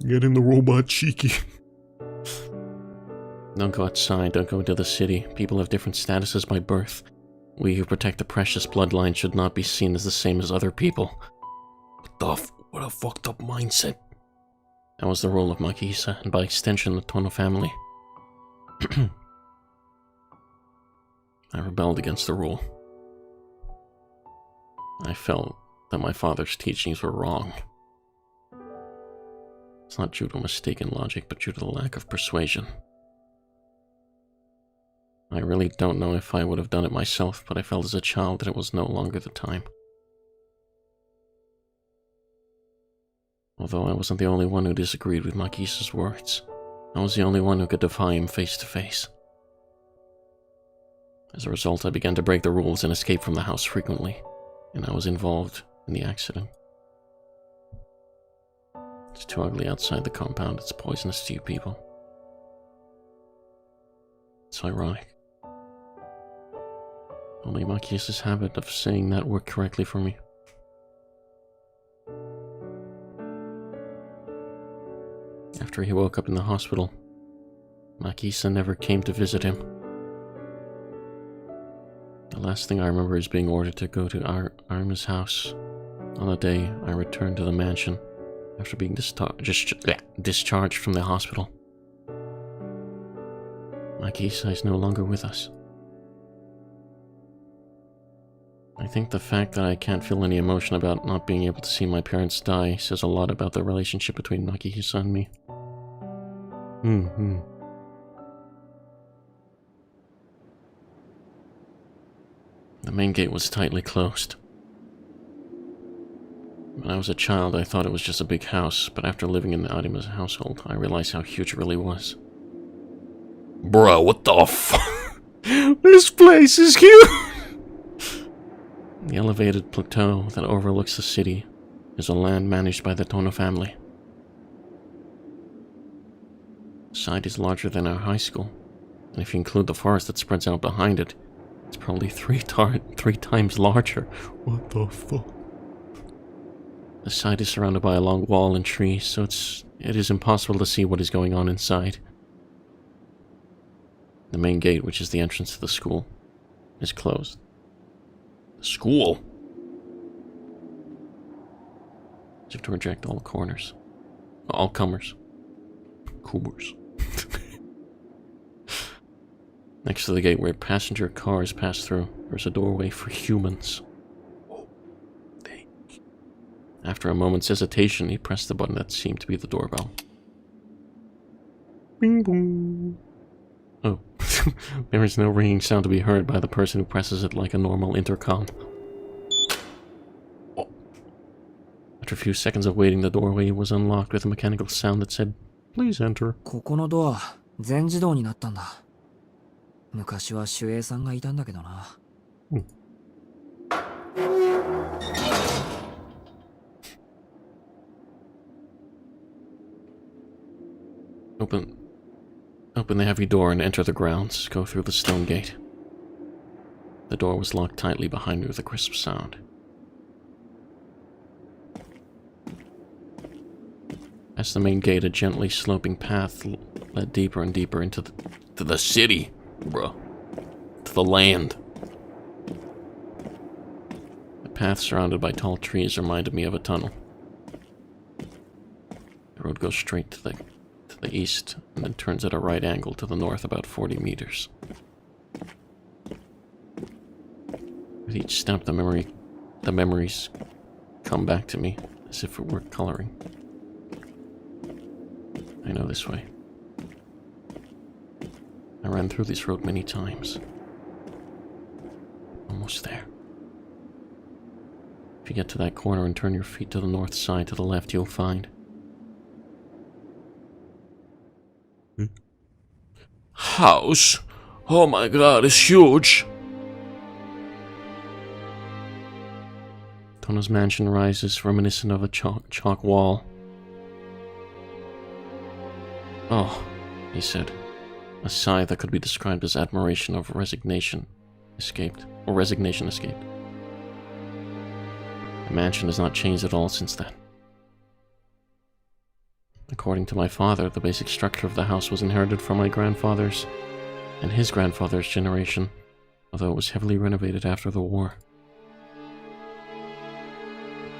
Getting the robot cheeky. Don't go outside, don't go into the city. People have different statuses by birth. We who protect the precious bloodline should not be seen as the same as other people. What a fucked up mindset. That was the role of Makihisa, and by extension the Tono family. I rebelled against the rule. I felt that my father's teachings were wrong. It's not due to mistaken logic, but due to the lack of persuasion. I really don't know if I would have done it myself, but I felt as a child that it was no longer the time. Although I wasn't the only one who disagreed with Makihisa's words, I was the only one who could defy him face to face. As a result, I began to break the rules and escape from the house frequently, and I was involved in the accident. It's too ugly outside the compound, it's poisonous to you people. It's ironic. Only Makihisa's habit of saying that worked correctly for me. After he woke up in the hospital, Makihisa never came to visit him. The last thing I remember is being ordered to go to Arma's house on the day I returned to the mansion after being discharged from the hospital. Makihisa is no longer with us. I think the fact that I can't feel any emotion about not being able to see my parents die says a lot about the relationship between Makihisa and me. The main gate was tightly closed. When I was a child, I thought it was just a big house, but after living in the Arima's household, I realized how huge it really was. Bro, what the f- This place is huge! The elevated plateau that overlooks the city is a land managed by the Tono family. The site is larger than our high school, and if you include the forest that spreads out behind it, it's probably three times larger. What the fuck? The site is surrounded by a long wall and trees, so it is impossible to see what is going on inside. The main gate, which is the entrance to the school, is closed. School? You have to reject all comers. Coolers. Next to the gate where passenger cars pass through, there's a doorway for humans. Oh, after a moment's hesitation, he pressed the button that seemed to be the doorbell. Bing boom. Oh, there is no ringing sound to be heard by the person who presses it like a normal intercom. Oh. After a few seconds of waiting, the doorway was unlocked with a mechanical sound that said, "Please enter." ここのドア全自動になったんだ。昔は守衛さんがいたんだけどな。Open the heavy door and enter the grounds. Go through the stone gate. The door was locked tightly behind me with a crisp sound. Past the main gate, a gently sloping path led deeper and deeper into the city, bro. To the land. The path surrounded by tall trees reminded me of a tunnel. The road goes straight to the east and then turns at a right angle to the north about 40 meters. With each step, the memories come back to me as if it were coloring. I know this way. I ran through this road many times. Almost there. If you get to that corner and turn your feet to the north side to the left, you'll find... House? Oh my god, it's huge! Tono's mansion rises, reminiscent of a chalk wall. Oh, he said. A sigh that could be described as admiration of resignation escaped. The mansion has not changed at all since then. According to my father, the basic structure of the house was inherited from my grandfather's and his grandfather's generation, although it was heavily renovated after the war.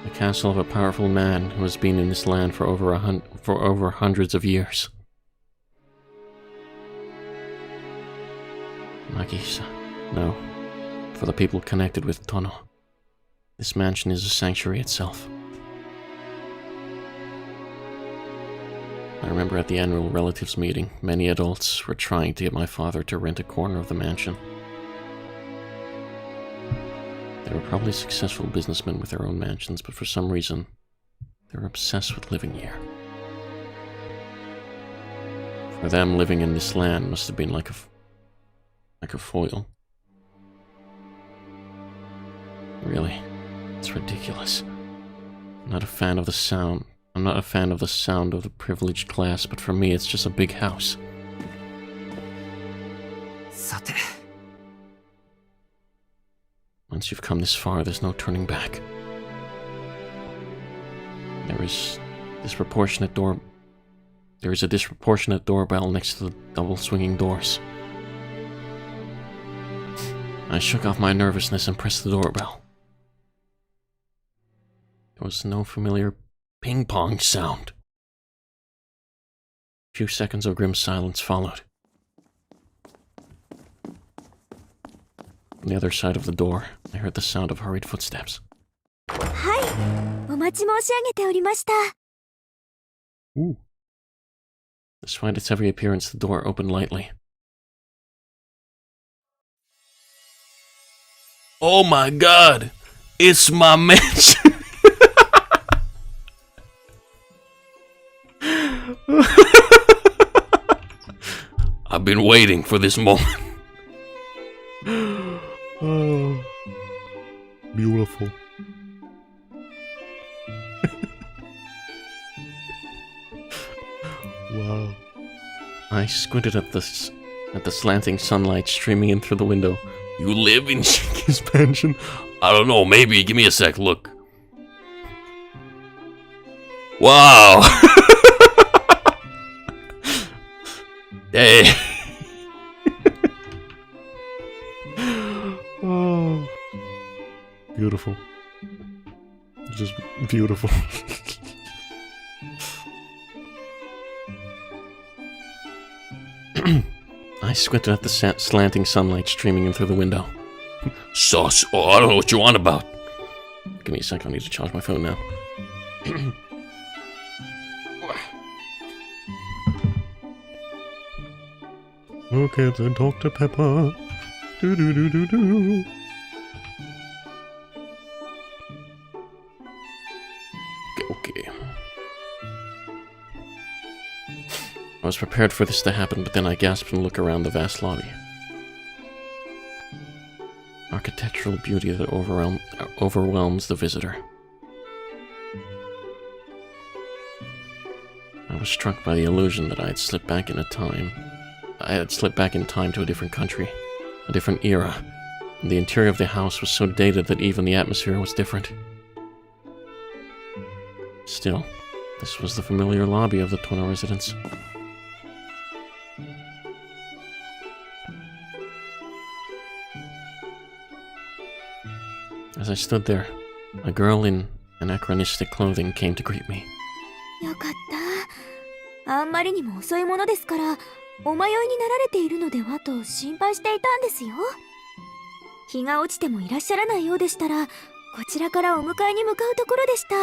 The castle of a powerful man who has been in this land for over hundreds of years. Nagisa, no. For the people connected with Tono, this mansion is a sanctuary itself. I remember at the annual relatives meeting, many adults were trying to get my father to rent a corner of the mansion. They were probably successful businessmen with their own mansions, but for some reason, they were obsessed with living here. For them, living in this land must have been like a foil. Really, it's ridiculous. I'm not a fan of the sound of the privileged class, but for me it's just a big house. さて。 Once you've come this far, there's no turning back. There is a disproportionate doorbell next to the double swinging doors. I shook off my nervousness and pressed the doorbell. There was no familiar ping-pong sound. A few seconds of grim silence followed. On the other side of the door, I heard the sound of hurried footsteps. はい、お待ち申し上げておりました。 Ooh. Despite its heavy appearance, the door opened lightly. Oh my god! It's my mansion! I've been waiting for this moment. Oh, beautiful. Wow. I squinted at the slanting sunlight streaming in through the window. You live in Shiki's mansion? I don't know, maybe. Give me a sec, look. Wow! Hey. Oh, beautiful. Just beautiful. I squinted at the slanting sunlight streaming in through the window. Sus. Oh, I don't know what you're on about. Give me a second, I need to charge my phone now. Okay, then Dr. Pepper. Do do do do do. Okay. I was prepared for this to happen, but then I gasped and looked around the vast lobby. Architectural beauty that overwhelms the visitor. I was struck by the illusion that I had slipped back in time to a different country, a different era, and the interior of the house was so dated that even the atmosphere was different. Still, this was the familiar lobby of the Tono residence. As I stood there, a girl in anachronistic clothing came to greet me. よかった。あんまりにも遅いものですから、お迷いになられているのではと心配していたんですよ。日が落ちてもいらっしゃらないようでしたら、こちらからお迎えに向かうところでした。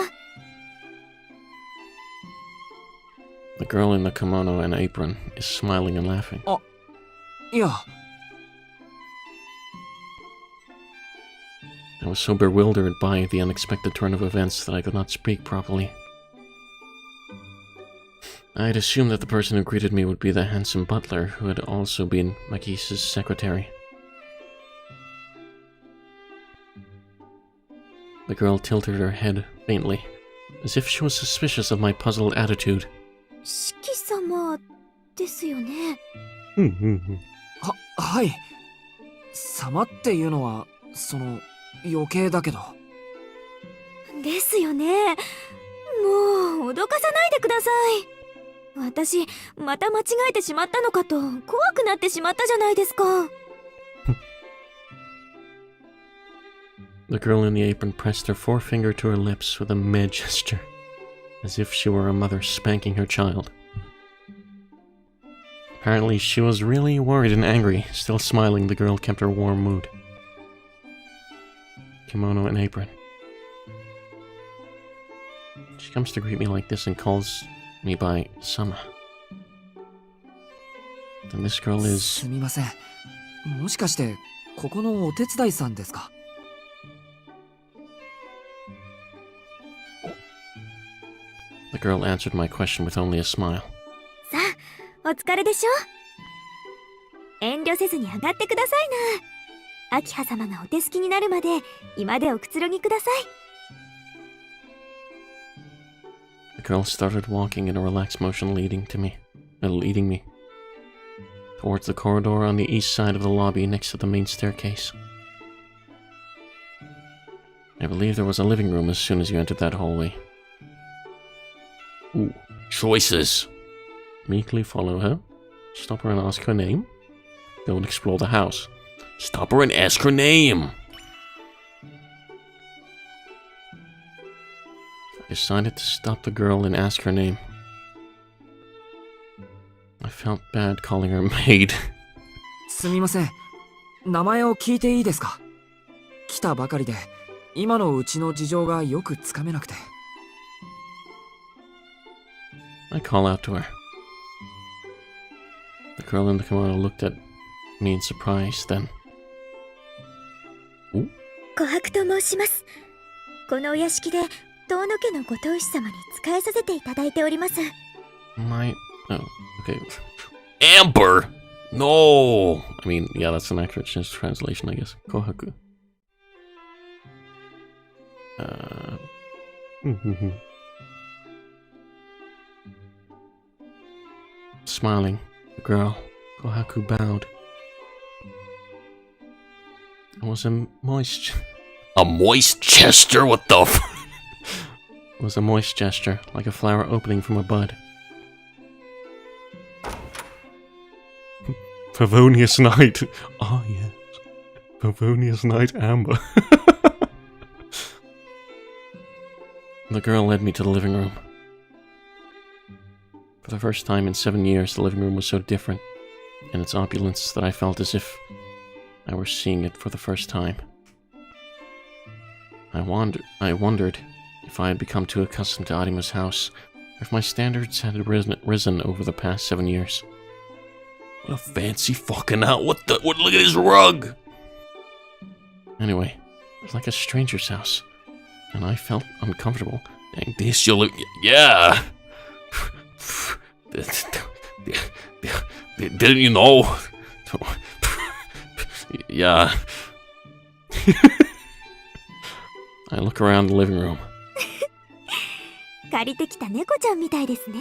The girl in the kimono and apron is smiling and laughing. いや、I was so bewildered by the unexpected turn of events that I could not speak properly. I had assumed that the person who greeted me would be the handsome butler who had also been Makisa's secretary. The girl tilted her head faintly, as if she was suspicious of my puzzled attitude. 四季様ですよね。はい。様っていうのは、余計だけど。ですよね。もう脅かさないでください。私また間違えてしまったのかと怖くなってしまったじゃないですか。The girl in the apron pressed her forefinger to her lips with a mad gesture, as if she were a mother spanking her child. Apparently, she was really worried and angry. Still smiling, the girl kept her warm mood. Kimono and apron. She comes to greet me like this and calls me by Sama. Then this girl is... すみません。もしかして、ここのお手伝いさんですか？ The girl answered my question with only a smile. さあ、お疲れでしょ。遠慮せずに上がってくださいな。秋葉様がお手すきになるまで居間でおくつろぎください。The girl started walking in a relaxed motion leading me towards the corridor on the east side of the lobby next to the main staircase. I believe there was a living room as soon as you entered that hallway. Ooh, choices. Meekly follow her. Stop her and ask her name. Go and explore the house. Stop her and ask her name. I decided to stop the girl and ask her name. I felt bad calling her maid. すみません。名前を聞いていいですか？来たばかりで、今のうちの事情がよくつかめなくて。I call out to her. The girl in the kimono looked at me in surprise, then... 琥珀と申します。このお屋敷で遠野家のご当主様に仕えさせていただいております。My... Oh, okay. Amber! No! I mean, yeah, that's an accurate translation, I guess. Kohaku. Smiling, the girl, Kohaku, bowed. It was a moist... A moist Chester? What the f... It was a moist gesture, like a flower opening from a bud. Favonius Night! Ah, yes. Favonius Night Amber. The girl led me to the living room. For the first time in 7 years, the living room was so different. in its opulence that I felt as if I were seeing it for the first time. I wondered if I had become too accustomed to Arima's house, or if my standards had risen over the past 7 years. What a fancy fucking house. What, look at his rug! Anyway, it was like a stranger's house, and I felt uncomfortable. Dang, this you look. Yeah! Didn't you know? Yeah. I look around the living room. 借りてきた猫ちゃんみたいですね。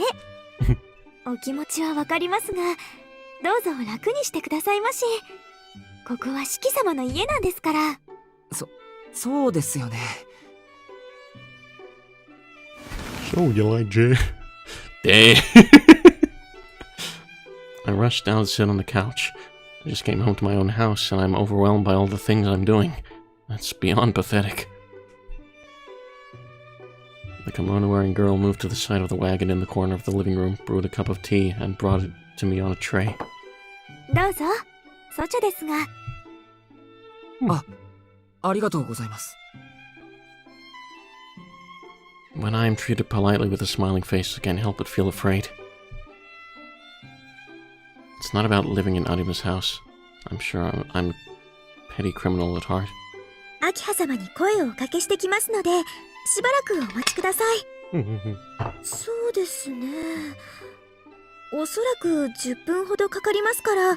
お気持ちはわかりますが、どうぞ楽にしてくださいまし。ここは四季様の家なんですから。そうですよね。So you like Jay? Damn. I rushed down to sit on the couch. I just came home to my own house, and I'm overwhelmed by all the things I'm doing. That's beyond pathetic. The kimono-wearing girl moved to the side of the wagon in the corner of the living room, brewed a cup of tea, and brought it to me on a tray. どうぞ、そちですが。ありがとうございます。When I am treated politely with a smiling face, I can't help but feel afraid. It's not about living in Arima's house. I'm sure I'm a petty criminal at heart. 明葉様に声をおかけしてきますので、しばらくお待ちください。そうですね。おそらく10分ほどかかりますから、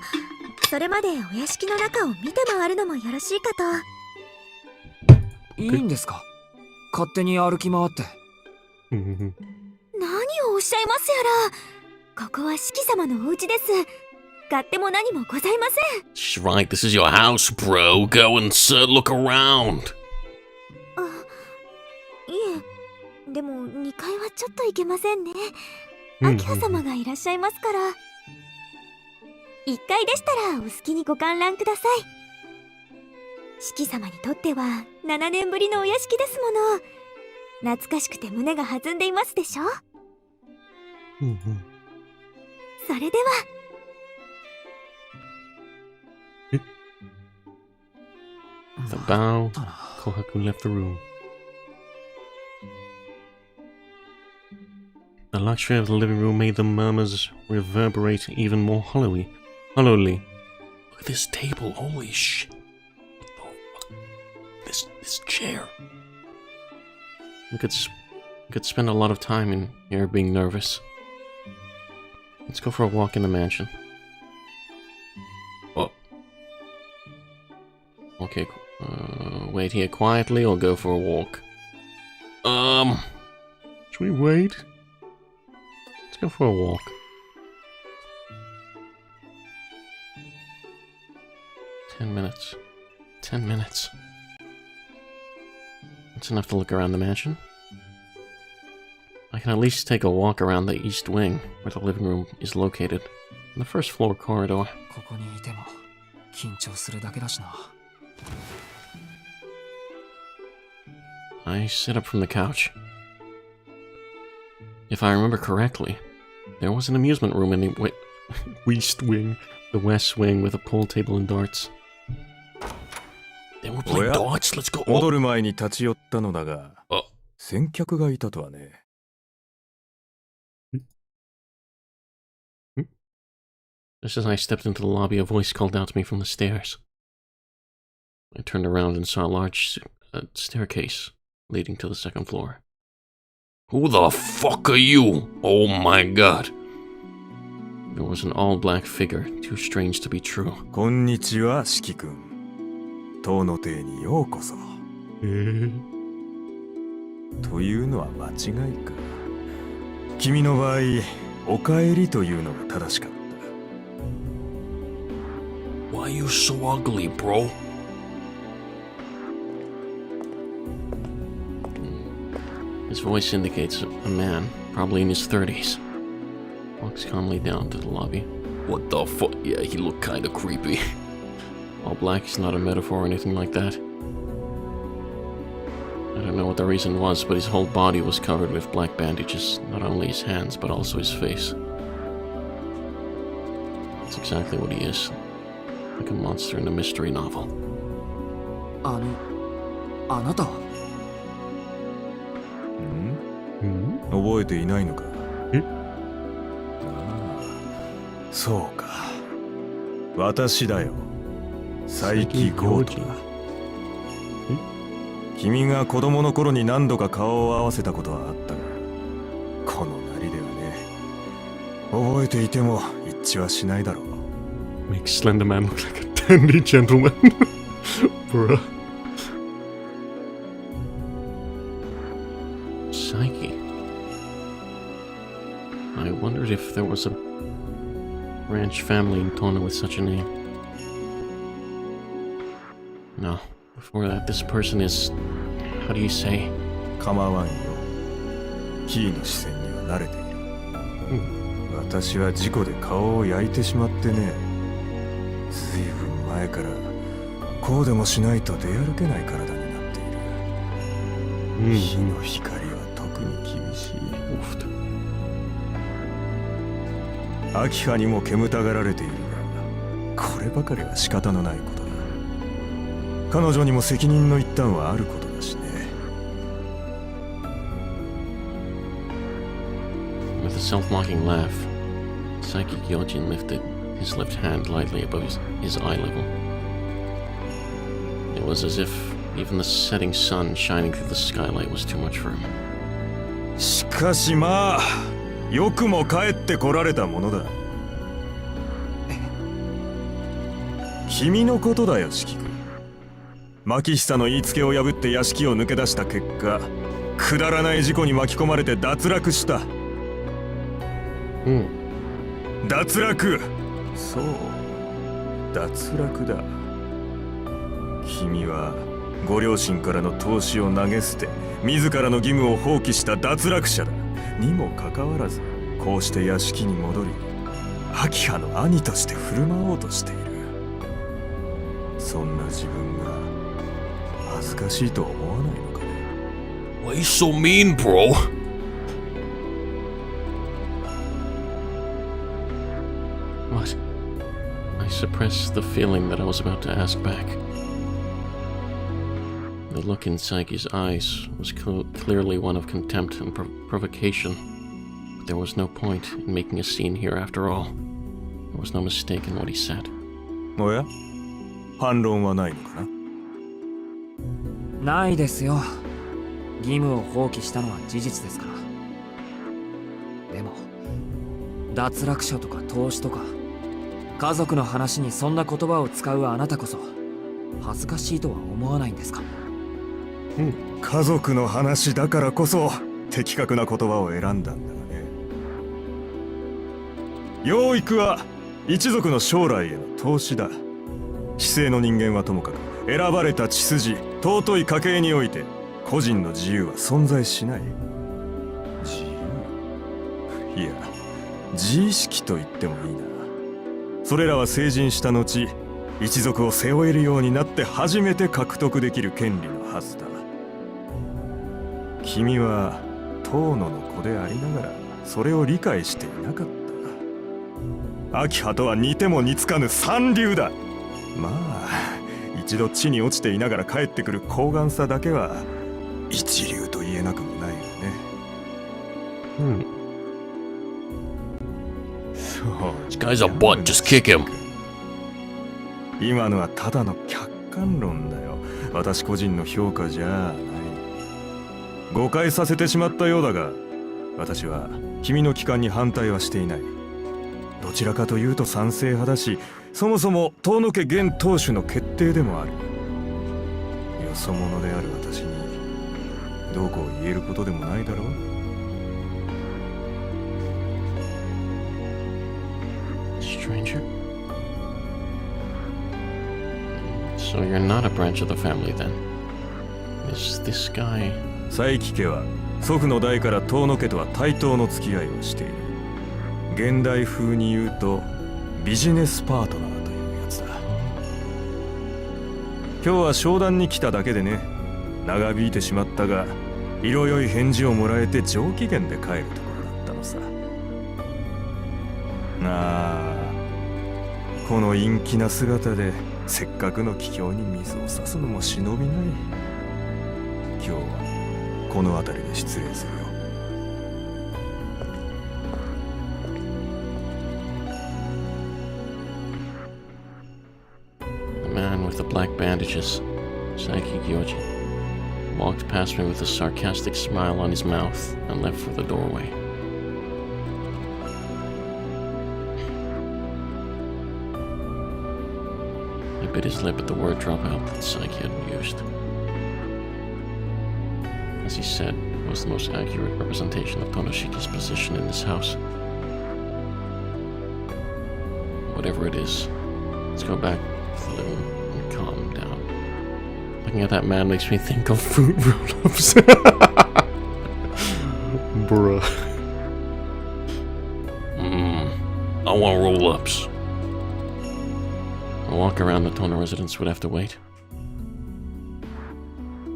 それまでお屋敷の中を見て回るのもよろしいかと。いいんですか？勝手に歩き回って。何をおっしゃいますやら。ここは四季様のお家です。勝手も何もございません。 She's right, this is your house, bro. Go and look around. いえ、でも2階はちょっと行けませんね。明葉様がいらっしゃいますから。1階でしたらお好きにご観覧ください。四季様にとっては7年ぶりのお屋敷ですもの。懐かしくて胸が弾んでいますでしょ。それでは。With a bow, Kohaku left the room. The luxury of the living room made the murmurs reverberate even more hollowly. Look at this table, holy shit. What the fuck? This chair. We could spend a lot of time in here being nervous. Let's go for a walk in the mansion. Oh. Okay, wait here quietly or go for a walk? Should we wait? Let's go for a walk. Ten minutes. That's enough to look around the mansion. I can at least take a walk around the east wing, where the living room is located, in the first floor corridor. ここにいても緊張するだけだしな。I sit up from the couch. If I remember correctly, there was an amusement room in the west wing, the west wing with a pool table and darts. They were playing darts. Let's go. 戻る前に立ち寄ったのだが、先客がいたとはね。Just as I stepped into the lobby, a voice called out to me from the stairs. I turned around and saw a large staircase leading to the second floor. Who the fuck are you? Oh my god. There was an all-black figure, too strange to be true. こんにちは、四季君。塔の邸にようこそ。というのは間違いか。君の場合、お帰りというのが正しかった。Why are you so ugly, bro? His voice indicates a man, probably in his 30s. Walks calmly down to the lobby. What the fuck? Yeah, he looked kinda creepy. All black is not a metaphor or anything like that. I don't know what the reason was, but his whole body was covered with black bandages, not only his hands, but also his face. That's exactly what he is. Like a monster in a mystery novel. あなたは覚えていないのか。え？そうか。私だよ。佐伯豪太だ。君が子供の頃に何度か顔を合わせたことはあったが、このなりではね、覚えていても一致はしないだろう。 Makes Slender Man look like a dandy gentleman. Bruh. Psyche. I wondered if there was a ranch family in Tona with such a name. No. Before that, this person is... How do you say? 構わんよ。キーの視線には慣れている。私は事故で顔を焼いてしまってね。ずいぶん前からこうでもしないと出歩けない体になっている。日の光は特に厳しい。秋葉にも煙たがられているが、こればかりは仕方のないことだ。彼女にも責任の一端はあることだしね。With a self-mocking laugh, Psyche Gyojin lifted his left hand lightly above his eye level. It was as if even the setting sun shining through the skylight was too much for him. しかしまあ、よくも帰ってこられたものだ。君のことだよ、四季君。牧久の言いつけを破って屋敷を抜け出した結果、くだらない事故に巻き込まれて脱落した。脱落。そう、脱落だ。君はご両親からの投資を投げ捨て、自らの義務を放棄した脱落者だ。にもかかわらず、こうして屋敷に戻り、秋葉の兄として振る舞おうとしている。そんな自分が恥ずかしいと思わないのかね。 Why are you so mean, bro? What? I suppressed the feeling that I was about to ask back. The look in Psyche's eyes was clearly one of contempt and provocation. But there was no point in making a scene here after all. There was no mistake in what he said. おや？反論はないのかな？ないですよ。義務を放棄したのは事実ですから。でも脱落者とか投資とか家族の話にそんな言葉を使うあなたこそ恥ずかしいとは思わないんですか？家族の話だからこそ的確な言葉を選んだんだがね。養育は一族の将来への投資だ。市政の人間はともかく選ばれた血筋、尊い家系において個人の自由は存在しない。自由？いや、自意識と言ってもいいな。それらは成人した後、一族を背負えるようになって初めて獲得できる権利のはずだ。君は遠野の子でありながらそれを理解していなかった。秋葉とは似ても似つかぬ三流だ。まあ一度地に落ちていながら帰ってくる高顔さだけは一流と言えなくもないよね。そう。 This guy's a butt. Just kick him. 今のはただの客観論だよ。私個人の評価じゃない。誤解させてしまったようだが、私は君の帰還に反対はしていない。どちらかというと賛成派だし、そもそも遠野家現当主の決定でもある。よそ者である私にどうこう言えることでもないだろう。Stranger? So you're not a branch of the family then? Is this guy... 佐伯家は祖父の代から遠野家とは対等の付き合いをしている。現代風に言うとビジネスパートナーというやつだ。今日は商談に来ただけでね、長引いてしまったが色よい返事をもらえて上機嫌で帰るところだったのさ。この陰気な姿でせっかくの帰郷に水を差すのも忍びない。今日はこの辺りで失礼するよ。The man with the black bandages, Saiki Gyojin, walked past me with a sarcastic smile on his mouth and left for the doorway. He bit his lip at the word dropout that Saiki had used. As he said, it was the most accurate representation of Tonoshiki's position in this house. Whatever it is, let's go back to the living room and calm down. Looking at that man makes me think of fruit roll-ups. Bruh. I want roll-ups. A walk around the Tono residence would have to wait.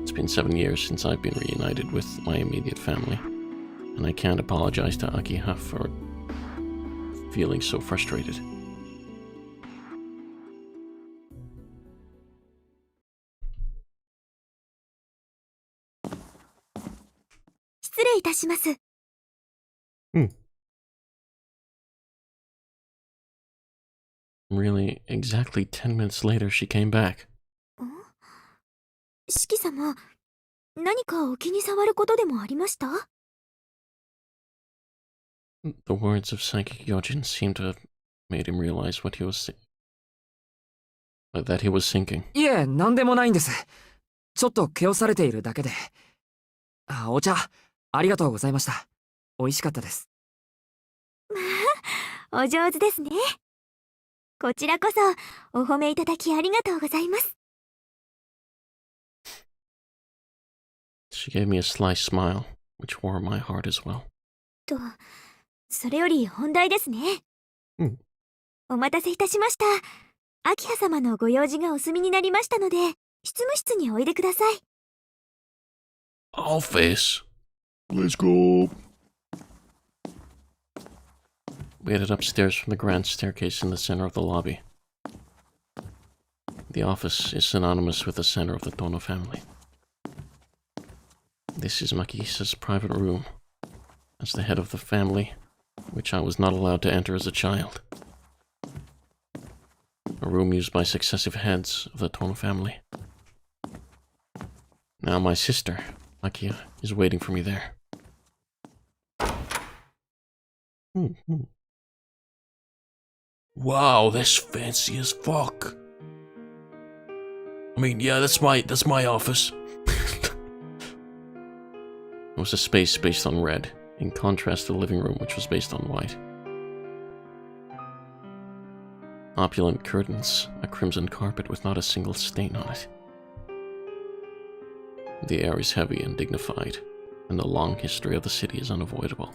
It's been 7 years since I've been reunited with my immediate family, and I can't apologize to Akiha for feeling so frustrated. Really, exactly 10 minutes later, she came back. 四季様、何かお気に障ることでもありました？ The words of Psychic Yojin seemed to have made him realize what he was that he was thinking. いえ、なんでもないんです。ちょっと気をされているだけで。あ、お茶、ありがとうございました。美味しかったです。まあ、お上手ですね。こちらこそ、お褒めいただきありがとうございます。She gave me a sly smile, which warmed my heart as well. と、それより本題ですね。お待たせいたしました。秋葉様のご用事がお済みになりましたので、執務室においでください。Office. Let's go. We headed upstairs from the grand staircase in the center of the lobby. The office is synonymous with the center of the Tono family. This is Makisa's private room, as the head of the family, which I was not allowed to enter as a child. A room used by successive heads of the Tono family. Now my sister, Makia, is waiting for me there. Wow, that's fancy as fuck. I mean, yeah, that's my office. It was a space based on red, in contrast to the living room, which was based on white. Opulent curtains, a crimson carpet with not a single stain on it. The air is heavy and dignified, and the long history of the city is unavoidable.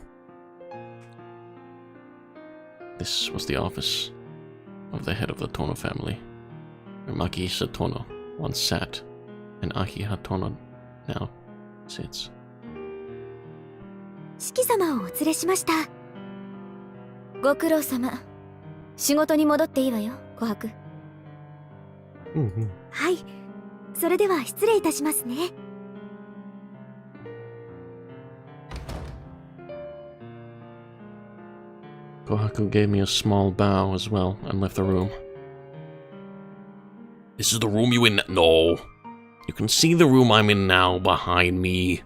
This was the office of the head of the Tono family, where Makihisa Tono once sat, and Akiha Tono now sits. 四季様をお連れしました。ご苦労様。仕事に戻っていいわよ、琥珀。はい。それでは失礼いたしますね。Kohaku gave me a small bow as well and left the room. This is the room you in? No. You can see the room I'm in now behind me.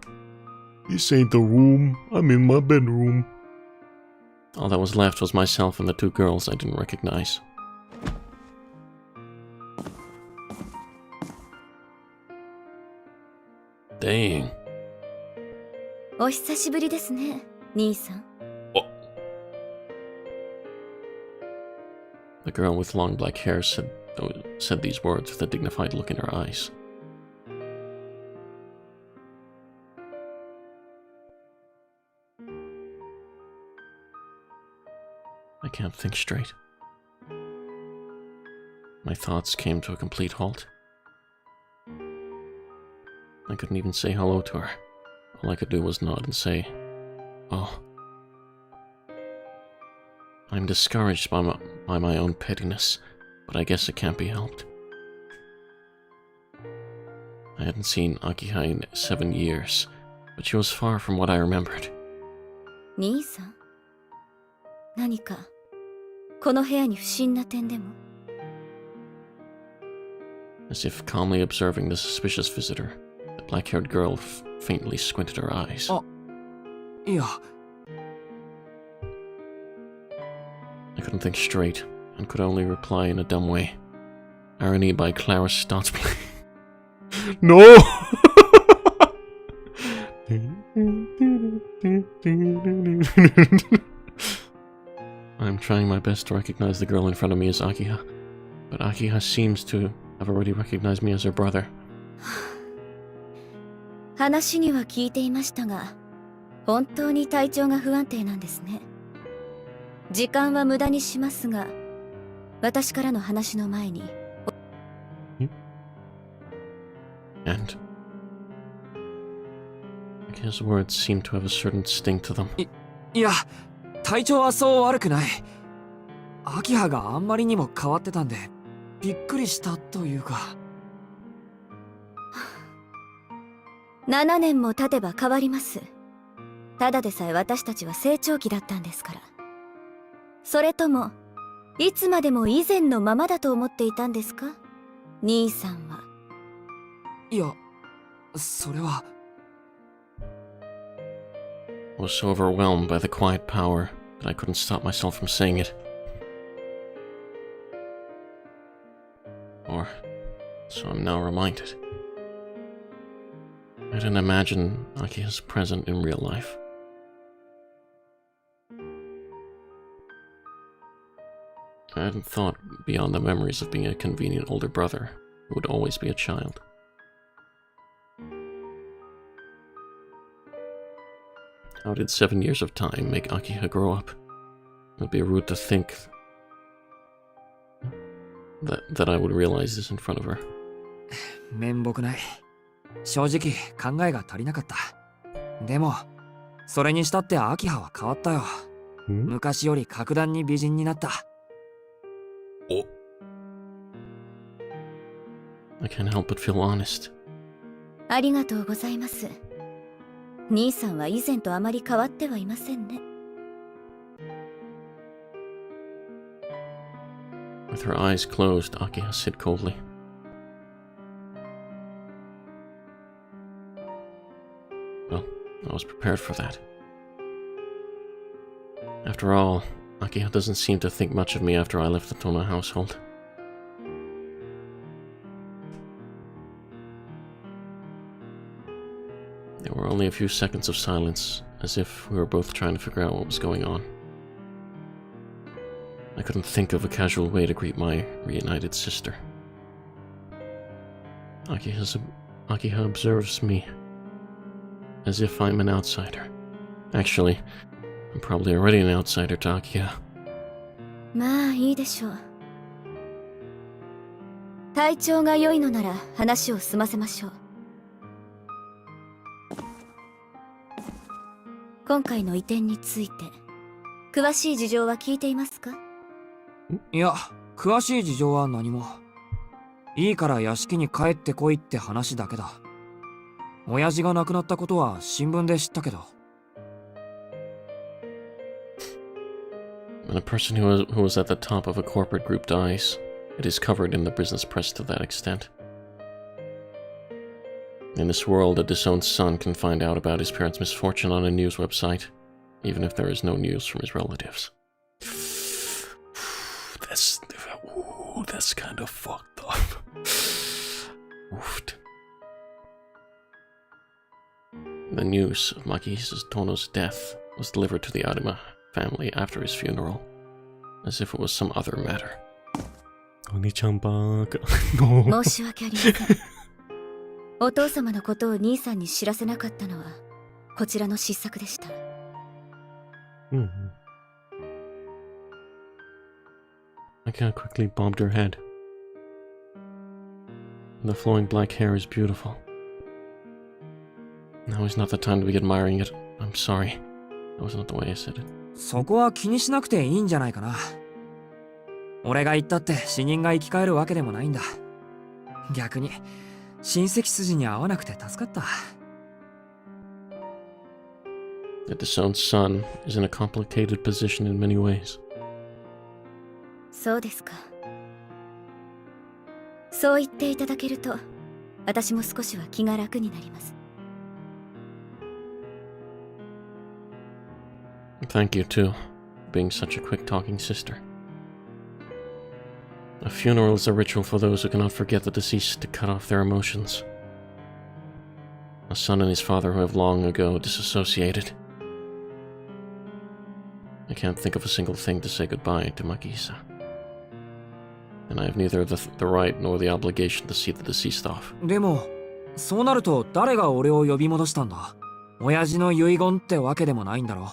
This ain't the room. I'm in my bedroom. All that was left was myself and the two girls I didn't recognize. Dang. お久しぶりですね、兄さん。The girl with long black hair said these words with a dignified look in her eyes. I can't think straight. My thoughts came to a complete halt. I couldn't even say hello to her. All I could do was nod and say, "Oh." I'm discouraged by my own pettiness but I guess it can't be helped. I hadn't seen Akiha in 7 years, but she was far from what I remembered. 兄さん、何かこの部屋に不審な点でも？ As if calmly observing the suspicious visitor, the black-haired girl faintly squinted her eyes. いや、 I couldn't think straight, and could only reply in a dumb way. Irony by Clara Stottsplay. No! I'm trying my best to recognize the girl in front of me as Akiha, but Akiha seems to have already recognized me as her brother. 話には聞いていましたが、本当に体調が不安定なんですね。時間は無駄にしますが、私からの話の前に。And Akiha's words seem to have a certain sting to them. いや、体調はそう悪くない。アキハがあんまりにも変わってたんで、びっくりしたというか。7年も経てば変わります。ただでさえ私たちは成長期だったんですから。それとも、いつまでも以前のままだと思っていたんですか？兄さんは。いや、それは。I was so overwhelmed by the quiet power that I couldn't stop myself from saying it. Or so I'm now reminded. I didn't imagine Akiha's present in real life. I hadn't thought beyond the memories of being a convenient older brother who would always be a child. How did 7 years of time make Akiha grow up? It would be rude to think that I would realize this in front of her. 面目ない。正直考えが足りなかった。でも、それにしたってアキハは変わったよ。昔より格段に美人になった。I can't help but feel honest. ありがとうございます。兄さんは以前とあまり変わってはいませんね。With her eyes closed, Akiha said coldly. Well, I was prepared for that. After all, Akiha doesn't seem to think much of me after I left the Tona household. There were only a few seconds of silence, as if we were both trying to figure out what was going on. I couldn't think of a casual way to greet my reunited sister. Akiha observes me, as if I'm an outsider. Actually, I'm probably already an outsider to Akiha. まあいいでしょう。体調が良いのなら話を済ませましょう。今回の移転について詳しい事情は聞いていますか？いや、詳しい事情は何も。いいから屋敷に帰ってこいって話だけだ。親父が亡くなったことは新聞で知ったけど。When a person who was at the top of a corporate group dies, it is covered in the business press to that extent. In this world, a disowned son can find out about his parents' misfortune on a news website, even if there is no news from his relatives. That's kind of fucked up. Oofed. The news of Makihisa's Tono's death was delivered to the Arima family after his funeral, as if it was some other matter. Oni-chan baka. No. 申し訳ありません。お父様のことを兄さんに知らせなかったのはこちらの失策でした。Akiha quickly bobbed her head. The flowing black hair is beautiful. Now is not the time to be admiring it. I'm sorry. That was not the way I said it. そこは気にしなくていいんじゃないかな。俺が言ったって死人が生き返るわけでもないんだ。逆に親戚筋に合わなくて助かった。The disowned son is in a complicated position in many ways. そうですか。そう言っていただけると私も少しは気が楽になります。 Thank you too, being such a quick-talking sister. A funeral is a ritual for those who cannot forget the deceased to cut off their emotions. A son and his father who have long ago disassociated. I can't think of a single thing to say goodbye to Makisa. And I have neither the right nor the obligation to see the deceased off. でもそうなると誰が俺を呼び戻したんだ？親父の遺言ってわけでもないんだろ。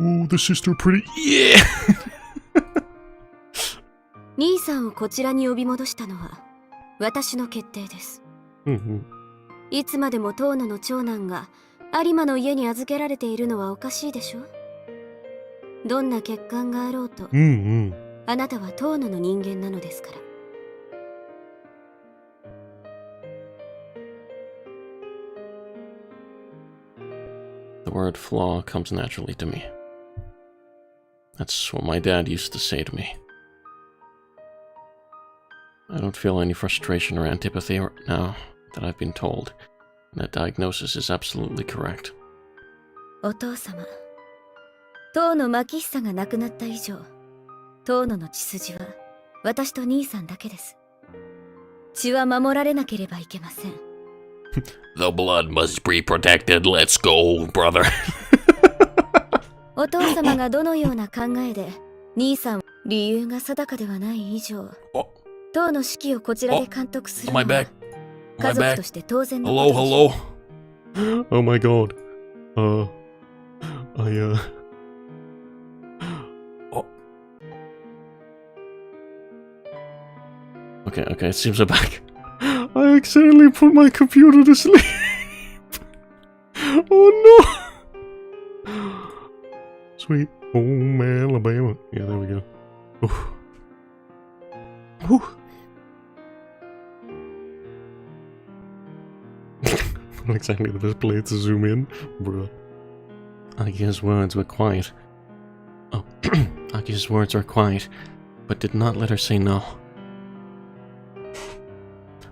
Oh, the sister pretty. Yeah! 兄さんをこちらに呼び戻したのは私の決定です。いつまでも遠野の長男が有馬の家に預けられているのはおかしいでしょ。どんな欠陥があろうと、あなたは遠野の人間なのですから。The word flaw comes naturally to me. That's what my dad used to say to me. I don't feel any frustration or antipathy now that I've been told that diagnosis is absolutely correct. お父様、遠野牧久が亡くなった以上、遠野の血筋は私と兄さんだけです。血は守られなければいけません。The blood must be protected. Let's go, brother. お父様がどのような考えで兄さん理由が定かではない以上、当の指揮をこちらで監督するのは家族として当然のことです。Hello. Oh my god. Okay, it seems we're back. I accidentally put my computer to sleep. Oh no. Sweet home Alabama. Yeah, there we go. Oof. Whew. Not exactly the best place to zoom in, bruh. Akia's words were quiet. Oh, Akia's words were quiet, but did not let her say no.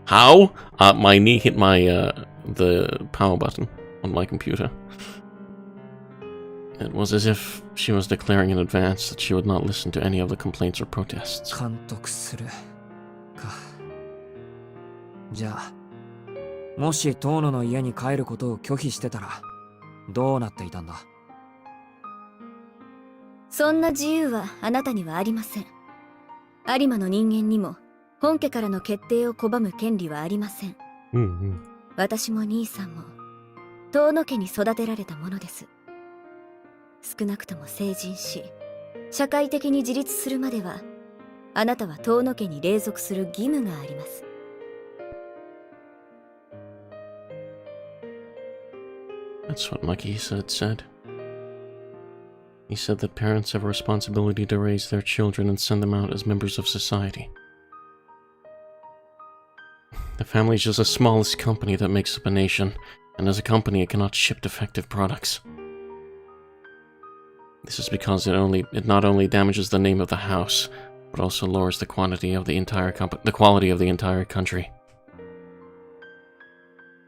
How? My knee hit my, the power button on my computer. It was as if she was declaring in advance that she would not listen to any of the complaints or protests. 監督するか。じゃあ、もし遠野の家に帰ることを拒否してたら、どうなっていたんだ？そんな自由はあなたにはありません。有馬の人間にも本家からの決定を拒む権利はありません。私も兄さんも遠野家に育てられたものです。少なくとも成人し、社会的に自立するまでは、あなたは遠野家に隷属する義務があります。That's what Makisa had said. He said that parents have a responsibility to raise their children and send them out as members of society. The family is just the smallest company that makes up a nation, and as a company it cannot ship defective products. This is because it not only damages the name of the house, but also lowers the quality of the entire country.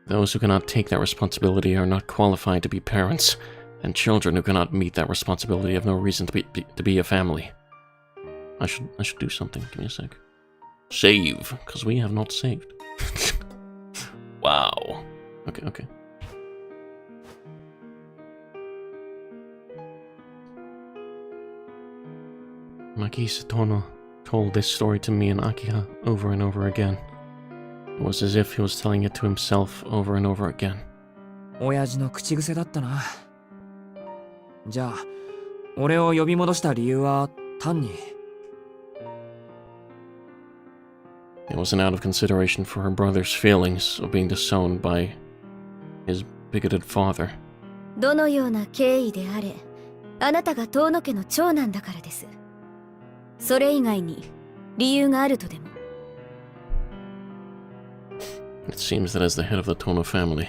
Those who cannot take that responsibility are not qualified to be parents, and children who cannot meet that responsibility have no reason to be a family. I should do something. Give me a sec. Save, because we have not saved. Wow. Okay. Makisa Tono told this story to me and Akiha over and over again. It was as if he was telling it to himself over and over again. 親父の口癖だったな。じゃあ、俺を呼び戻した理由は単に。It wasn't out of consideration for her brother's feelings of being disowned by his bigoted father. どのような経緯であれ、あなたが遠野家の長男だからです。それ以外に理由があるとでも？ It seems that as the head of the Tono family,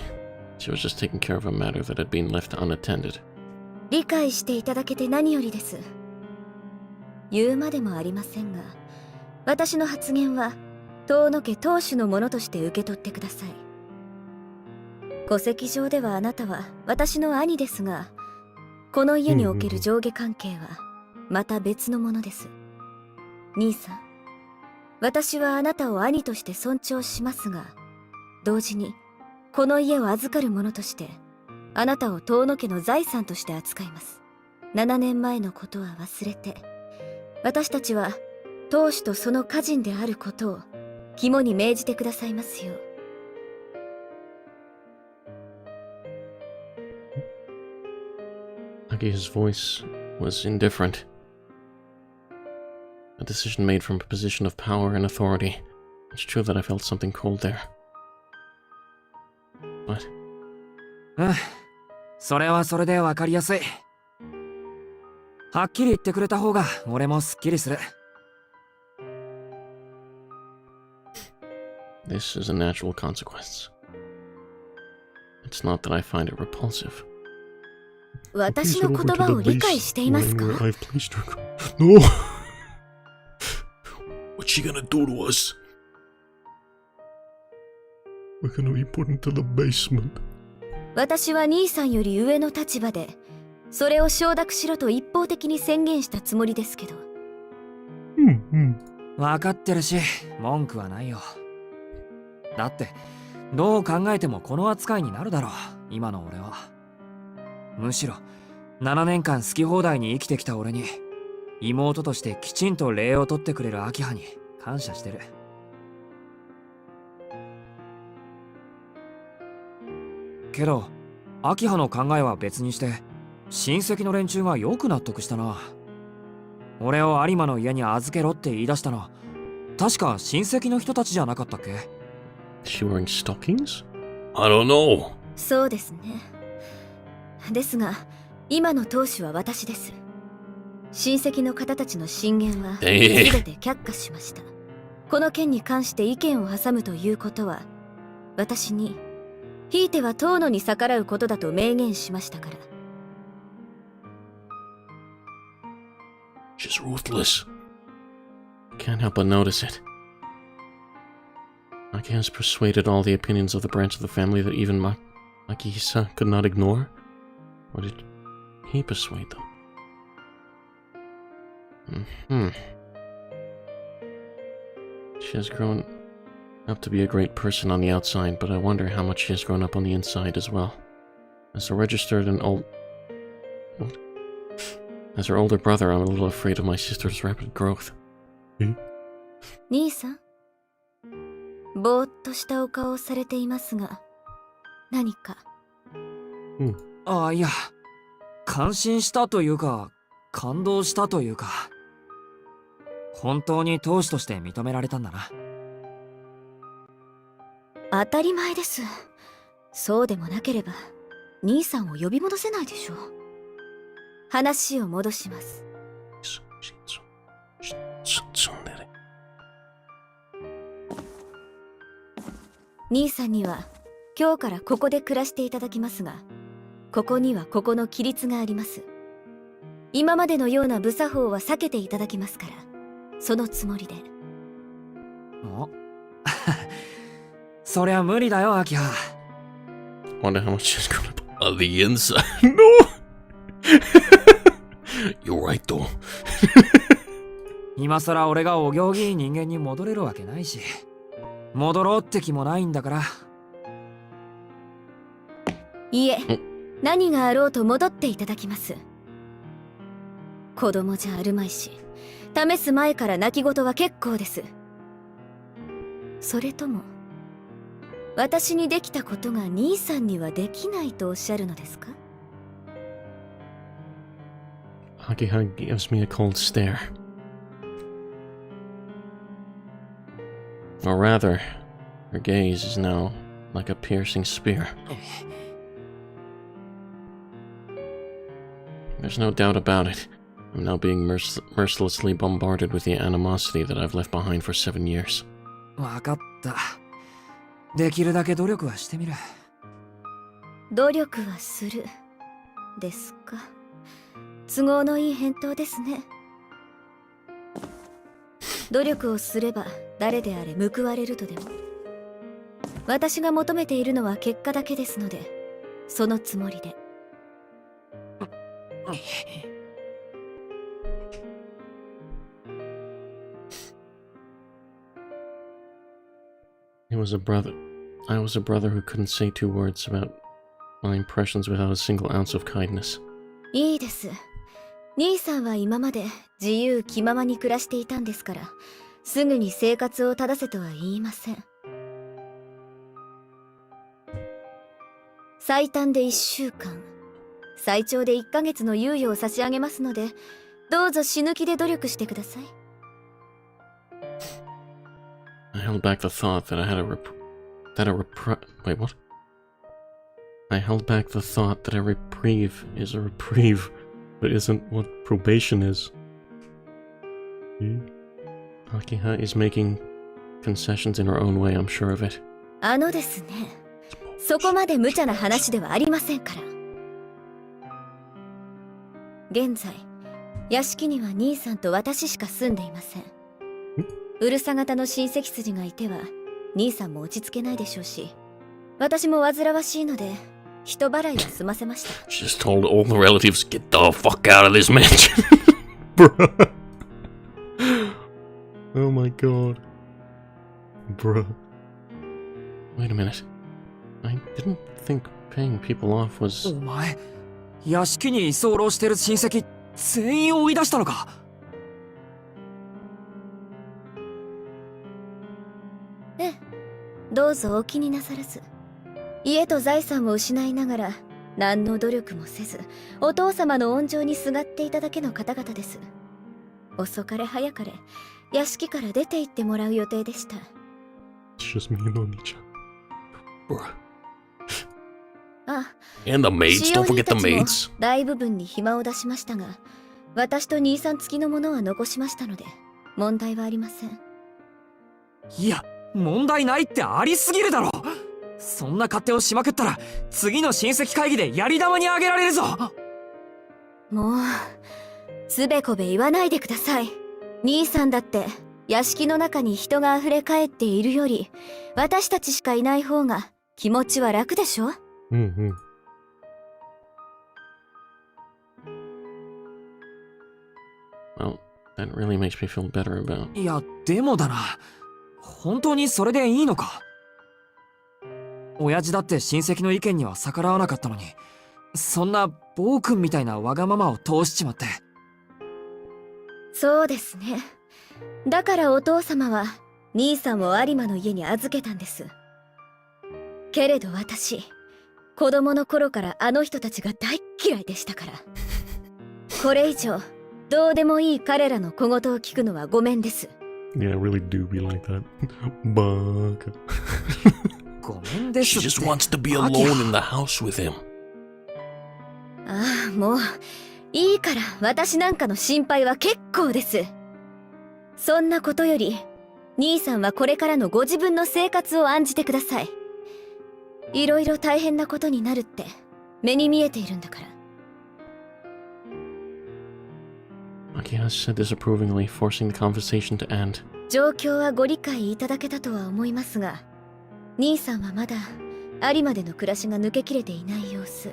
she was just taking care of a matter that had been left unattended. 理解していただけて何よりです。言うまでもありませんが、私の発言は遠野家当主のものとして受け取ってください。戸籍上ではあなたは私の兄ですが、この家における上下関係はまた別のものです。兄さん、私はあなたを兄として尊重しますが、同時にこの家を預かる者としてあなたを遠野家の財産として扱います。7年前のことは忘れて、私たちは当主とその家人であることを肝に銘じてくださいますよう。Agi's voice was indifferent. A decision made from a position of power and authority. It's true that I felt something cold there. But それはそれでわかりやすい。はっきり言ってくれた方が俺もすっきりする。this is a natural consequence. It's not that I find it repulsive. 私の言葉を理解していますか？ I've placed her. No! What's she gonna do to us? We're gonna be put into the basement. 私は兄さんより上の立場で、それを承諾しろと一方的に宣言したつもりですけど。分かってるし、文句はないよ。だって、どう考えてもこの扱いになるだろう、今の俺は。むしろ、7年間好き放題に生きてきた俺に、妹としてきちんと礼を取ってくれる明葉に感謝してる。けど、明葉の考えは別にして、親戚の連中がよく納得したな。俺を有馬の家に預けろって言い出したの、確か親戚の人たちじゃなかったっけ？ She wearing stockings? I don't know. そうですね。ですが、今の当主は私です。親戚の方たちの進言は全て却下しました。この件に関して意見を挟むということは、私に、ひいては遠野に逆らうことだと明言しましたから。She's ruthless. Can't help but notice it. Maki has persuaded all the opinions of the branch of the family that even Maki-hisa could not ignore? Or did he persuade them? She has grown up to be a great person on the outside, but I wonder how much she has grown up on the inside as well. As a registered and As her older brother, I'm a little afraid of my sister's rapid growth. 兄さん、ぼーっとしたお顔をされていますが、何か？ああ、いや、感心したというか、感動したというか、本当に当主として認められたんだな。当たり前です。そうでもなければ、兄さんを呼び戻せないでしょう。話を戻します。兄さんには今日からここで暮らしていただきますが、ここにはここの規律があります。今までのような無作法は避けていただきますから、そのつもりで。おそりゃ無理だよ、アキハ。 Wonder how much she's grown up. On the inside. No! You're right, though. 今さら俺がお行儀いい人間に戻れるわけないし、戻ろうって気もないんだから。いえ、何があろうと戻っていただきます。子供じゃあるまいし、試す前から泣き言は結構です。それとも、私にできたことが兄さんにはできないとおっしゃるのですか？ Akiha gives me a cold stare. Or rather, her gaze is now like a piercing spear. There's no doubt about it. I'm now being mercilessly bombarded with the animosity that I've left behind for 7 years. わかった。できるだけ努力はしてみる。努力はする。ですか。都合のいい返答ですね。努力をすれば誰であれ報われるとでも。私が求めているのは結果だけですので、そのつもりで。I was a brother who couldn't say 2 words about my impressions without a single ounce of kindness. いいです。兄さんは今まで自由気ままに暮らしていたんですから、すぐに生活を正せとは言いません。最短で1週間、最長で1ヶ月の猶予を差し上げますので、どうぞ死ぬ気で努力してください。I held back the thought that I held back the thought that a reprieve is a reprieve, but isn't what probation is. Akiha is making concessions in her own way, I'm sure of it. ですね、そこまで無茶な話ではありませんから。現在、屋敷には兄さんと私しか住んでいません。うるさ型の親戚筋がいては、兄さんも落ち着けないでしょうし、私も煩わしいので、人払いは済ませました。She just told all the relatives, get the fuck out of this mansion. Bruh. Oh my god. Bruh. Wait a minute. I didn't think paying people off was... お前、屋敷に居候してる親戚全員を追い出したのか。ええ、どうぞお気になさらず。家と財産を失いながら何の努力もせず、お父様の温情にすがっていただけの方々です。遅かれ早かれ屋敷から出て行ってもらう予定でした。 It's just me and Oni-chan. Bruh. あ、 And the maids, 使 don't 用人 forget た the ちも maids. 大部分に暇を出しましたが、私と兄さん付きのものは残しましたので問題はありません。いや、問題ないってありすぎるだろ。そんな勝手をしまくったら次の親戚会議でやり玉にあげられるぞ。もうつべこべ言わないでください。兄さんだって屋敷の中に人があふれ返っているより、私たちしかいない方が気持ちは楽でしょ。Mm-hmm. Well, that really makes me feel better about... いや、でもだな。本当にそれでいいのか。親父だって親戚の意見には逆らわなかったのに、そんな暴君みたいなわがままを通しちまって。そうですね。だからお父様は兄さんを有馬の家に預けたんです。けれど私、子供の頃からあの人たちが大嫌いでしたから。これ以上どうでもいい彼らの小言を聞くのはごめんです。 Yeah, I really do be like that. Baka. ごめんですっ She て。 just wants to be alone in the house with him. ああ、もういいから私なんかの心配は結構です。そんなことより兄さんはこれからのご自分の生活を案じてください。いろいろ大変なことになるって目に見えているんだから。 Akiha said disapprovingly, forcing the conversation to end. 状況はご理解いただけたとは思いますが、兄さんはまだ有馬での暮らしが抜けきれていない様子。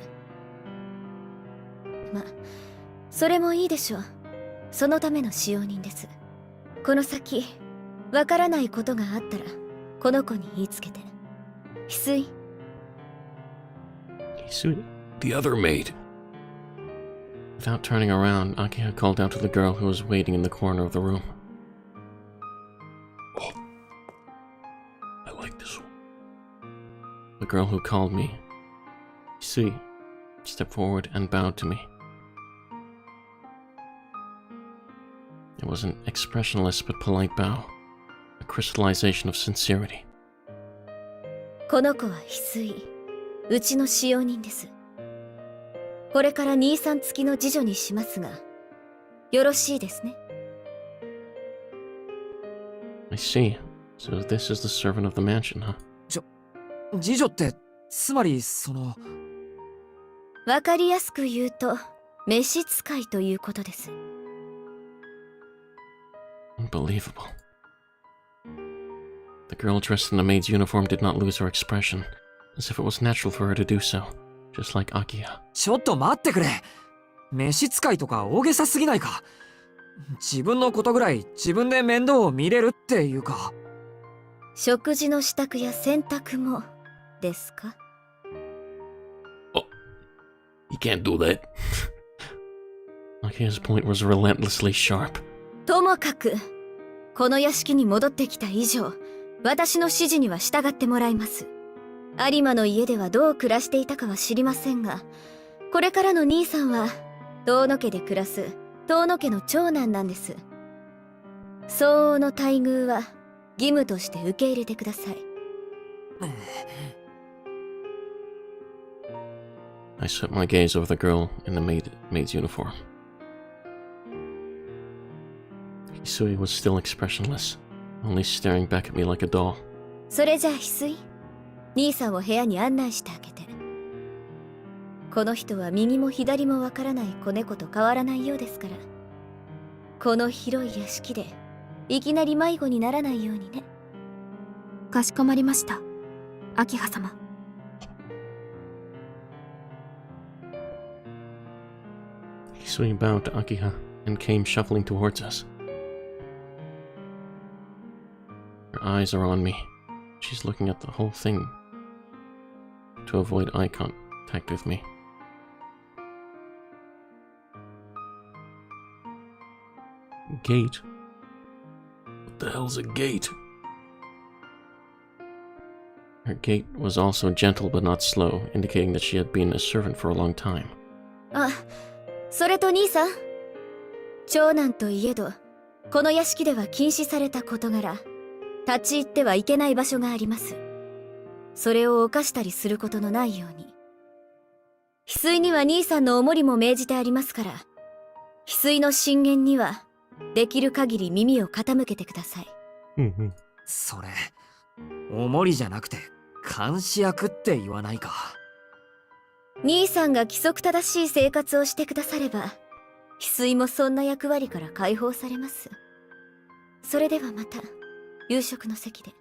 ま、それもいいでしょう。そのための使用人です。この先わからないことがあったらこの子に言いつけて。翡翠。 Hisui. The other maid. Without turning around, Akiha called out to the girl who was waiting in the corner of the room. Oh, I like this one. The girl who called me, Hisui, stepped forward and bowed to me. It was an expressionless but polite bow, a crystallization of sincerity. この子は翡翠、うちの使用人です。これから兄さん付きの次女にしますが、よろしいですね。 I see. So this is the servant of the mansion, huh? 次女ってつまりわかりやすく言うと召使いということです。 Unbelievable. The girl dressed in the maid's uniform did not lose her expression, as if it was natural for her to do so, just like Akiha. ちょっと待ってくれ。召使いとか大げさすぎないか。自分のことぐらい自分で面倒を見れるっていうか。食事の支度や洗濯もですか？ You can't do that. Akiha's point was relentlessly sharp. ともかくこの屋敷に戻ってきた以上、私の指示には従ってもらいます。有馬の家ではどう暮らしていたかは知りませんが、これからの兄さんは遠野家で暮らす遠野家の長男なんです。相応の待遇は義務として受け入れてください。I swept my gaze over the girl in the maid's uniform. Hisui was still expressionless, only staring back at me like a doll. それじゃあ翡翠、兄さんを部屋に案内してあげて。この人は右も左もわからない子猫と変わらないようですから、この広い屋敷でいきなり迷子にならないようにね。かしこまりました、秋葉様。Hisui bowed to Akiha and came shuffling towards us. Her eyes are on me. She's looking at the whole thing to avoid eye contact with me. Gate? What the hell's a gate? Her gait was also gentle but not slow, indicating that she had been a servant for a long time. あ、それと兄さん、長男といえどこの屋敷では禁止された事柄、立ち入ってはいけない場所があります。それを犯したりすることのないように。翡翠には兄さんのお守りも命じてありますから、翡翠の進言にはできる限り耳を傾けてください。それお守りじゃなくて監視役って言わないか。兄さんが規則正しい生活をしてくだされば、翡翠もそんな役割から解放されます。それではまた夕食の席で。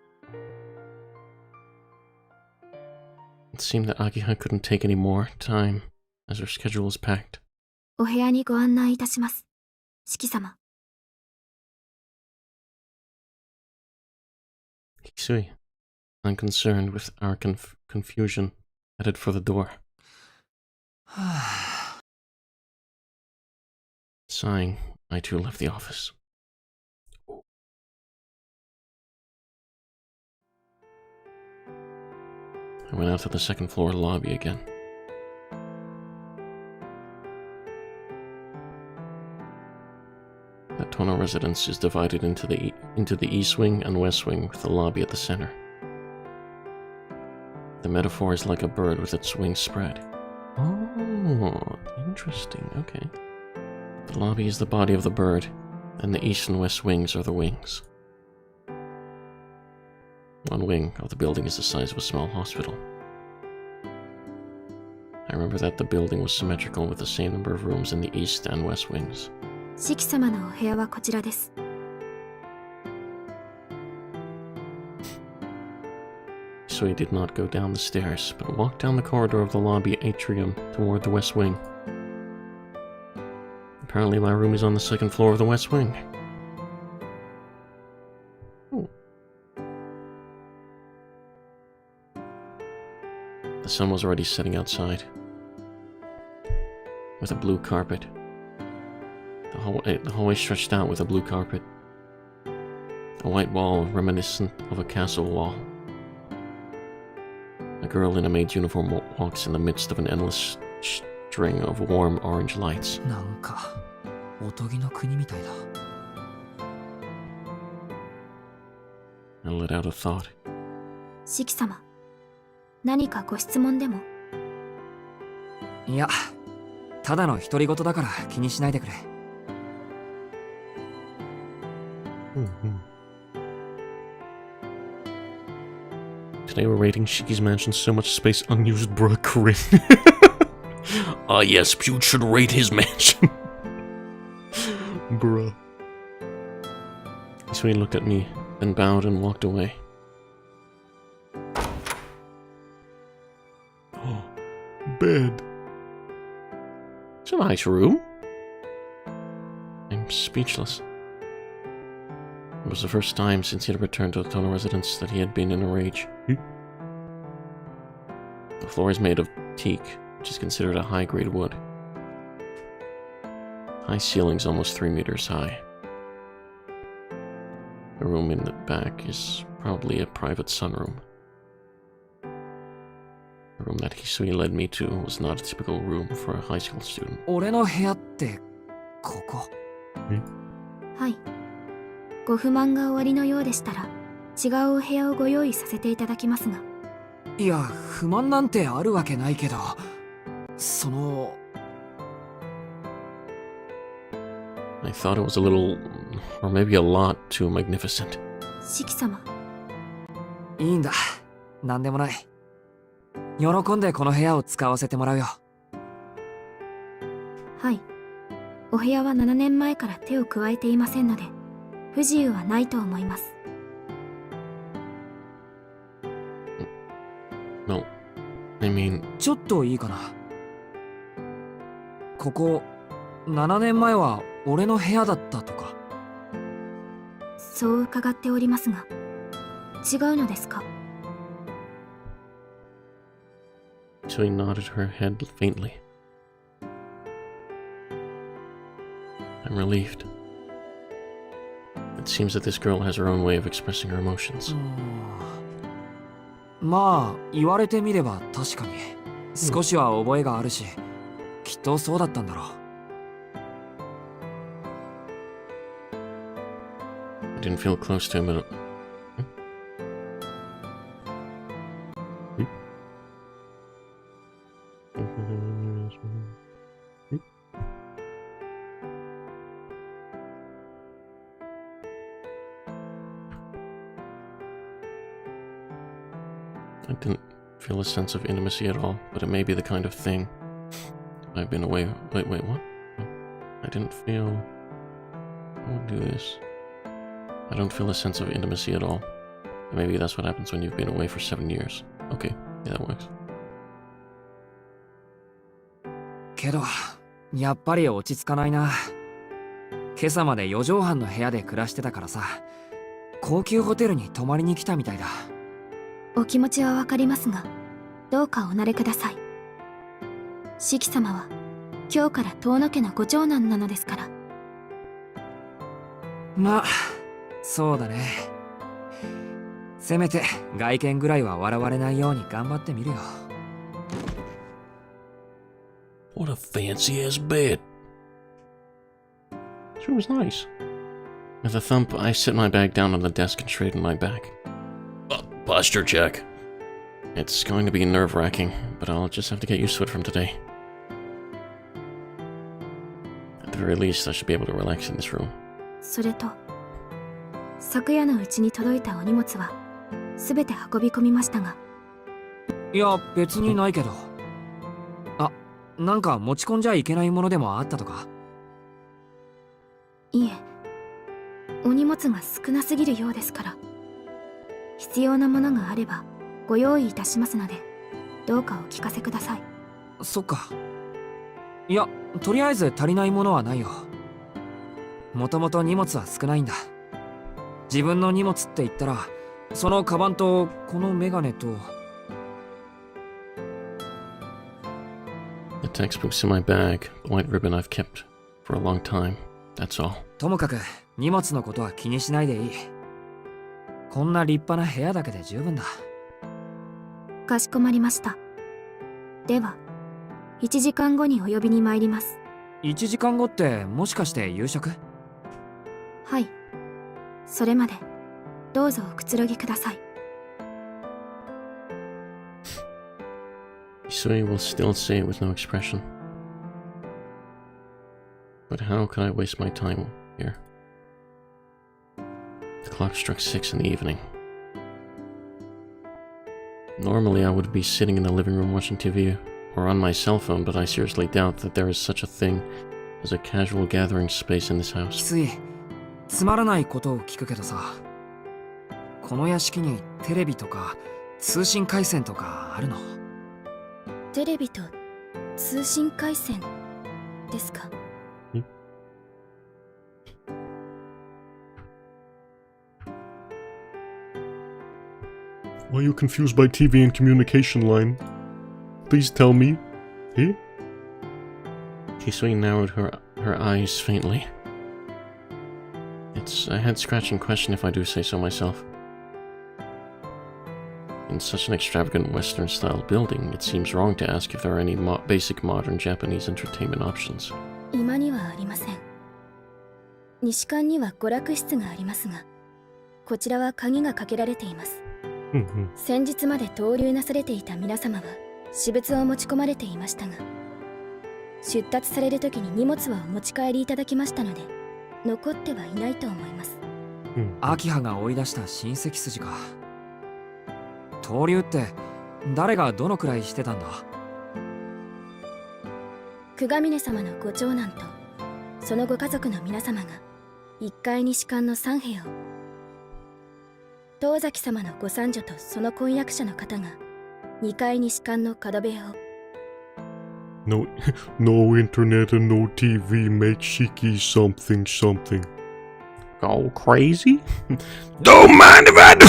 It seemed that Akiha couldn't take any more time, as her schedule was packed. お部屋にご案内いたします、四季様。Hisui, unconcerned with our confusion, headed for the door. Sighing, I too left the office. I went out to the second floor lobby again. The Tono residence is divided into the east wing and west wing, with the lobby at the center. The metaphor is like a bird with its wings spread. Oh, interesting, okay. The lobby is the body of the bird, and the east and west wings are the wings. One wing of the building is the size of a small hospital. I remember that the building was symmetrical with the same number of rooms in the east and west wings. 四季様のお部屋はこちらです。 So he did not go down the stairs, but walked down the corridor of the lobby atrium toward the west wing. Apparently my room is on the second floor of the west wing. Ooh. The sun was already setting outside, with a blue carpet. The hallway stretched out with a blue carpet. A white wall reminiscent of a castle wall. A girl in a maid's uniform walks in the midst of an endless string of warm orange lights. なんかおとぎの国みたいだ。 I let out a thought. 四季様、何かご質問でも？いや、ただの独り言だから気にしないでくれ。Today we're rating Shiki's mansion, so much space unused, bruh, crit. Ah, yes, you should rate his mansion. Bruh. So he looked at me, then bowed and walked away. Bed. It's a nice room. I'm speechless. It was the first time since he had returned to the Tono residence that he had been in a rage. The floor is made of teak, which is considered a high-grade wood. High ceilings almost 3 meters high. The room in the back is probably a private sunroom. The room that Hisui led me to was not a typical room for a high school student. 俺の部屋ってここ。はい。ご不満がおありのようでしたら、違うお部屋をご用意させていただきますが。いや、不満なんてあるわけないけど、その。I thought it was a little, or maybe a lot, too magnificent. 四季様。いいんだ。なんでもない。喜んでこの部屋を使わせてもらうよ。はい。お部屋は7年前から手を加えていませんので、不自由はないと思います。No, I mean... ちょっといいかな。ここ、7年前は俺の部屋だったとか。そう伺っておりますが、違うのですかHisui nodded her head faintly. I'm relieved. It seems that this girl has her own way of expressing her emotions. まあ、言われてみれば確かに。少しは覚えがあるし、きっとそうだったんだろう。I didn't feel close to him at all. I didn't feel a sense of intimacy at all, but it may be the kind of thing I've been away. Wait, what? I didn't feel. I won't do this. I don't feel a sense of intimacy at all. Maybe that's what happens when you've been away for 7 years. Okay, yeah, that works. けど、やっぱり落ち着かないな。今朝まで4畳半の部屋で暮らしてたからさ、高級ホテルに泊まりに来たみたいだ。お気持ちはわかりますが、どうかお慣れください。四季様は今日から遠野家のご長男なのですから。まあ、そうだね。せめて外見ぐらいは笑われないように頑張ってみるよ。What a fancy-ass bed. This room is nice. With a thump, I set my bag down on the desk and straightened my back. Posture check. It's going to be nerve-wracking, but I'll just have to get used to it from today. At the very least, I should be able to relax in this room. それと、昨夜のうちに届いたお荷物はすべて運び込みましたが。いや、別にないけど。あ、なんか持ち込んじゃいけないものでもあったとか？いえ、お荷物が少なすぎるようですから。必要なものがあればご用意いたしますので、どうかお聞かせください。そっか。いや、とりあえず足りないものはないよ。もともと荷物は少ないんだ。自分の荷物って言ったら、そのカバンとこのメガネと。The textbook's in my bag, the white ribbon I've kept for a long time. That's all. ともかく荷物のことは気にしないでいい。こんな立派な部屋だけで十分だ。かしこまりました。では、1時間後にお呼びに参ります。1時間後ってもしかして夕食？はい。それまでどうぞおくつろぎください。Hisui will still say it with no expression. But how could I waste my time here? clock struck 6 in the evening. Normally I would be sitting in the living room watching TV or on my cell phone, but I seriously doubt that there is such a thing as a casual gathering space in this 翡 house. 翠、つまらないことを聞くけどさ、この屋敷にテレビとか通信回線とかあるの？テレビと通信回線ですか？ Why are you confused by TV and communication line? Please tell me. Eh? Kisui narrowed her eyes faintly. It's a head-scratching question if I do say so myself. In such an extravagant Western-style building, it seems wrong to ask if there are any basic modern Japanese entertainment options. 今にはありません。西館には娯楽室がありますが、こちらは鍵がかけられています。先日まで逗留なされていた皆様は私物を持ち込まれていましたが、出立される時に荷物はお持ち帰りいただきましたので、残ってはいないと思います。秋葉が追い出した親戚筋か。逗留って誰がどのくらいしてたんだ？久我峰様のご長男とそのご家族の皆様が1階に士官の3部屋を、東崎様のご三女とその婚約者の方が2階に士官の角部屋を。 No, no internet and no TV make Shiki something something. Go crazy? Don't mind if I do.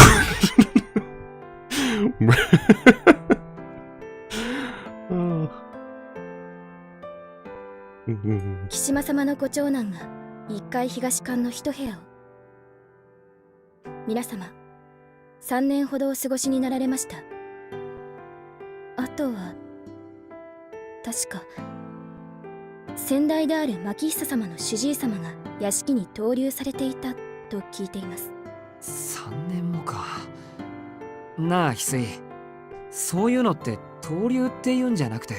木島様のご長男が1階東館の1部屋を。皆様3年ほどお過ごしになられました。あとは確か先代である牧久様の主治医様が屋敷に逗留されていたと聞いています。3年もか。なあ翡翠、そういうのって逗留って言うんじゃなくて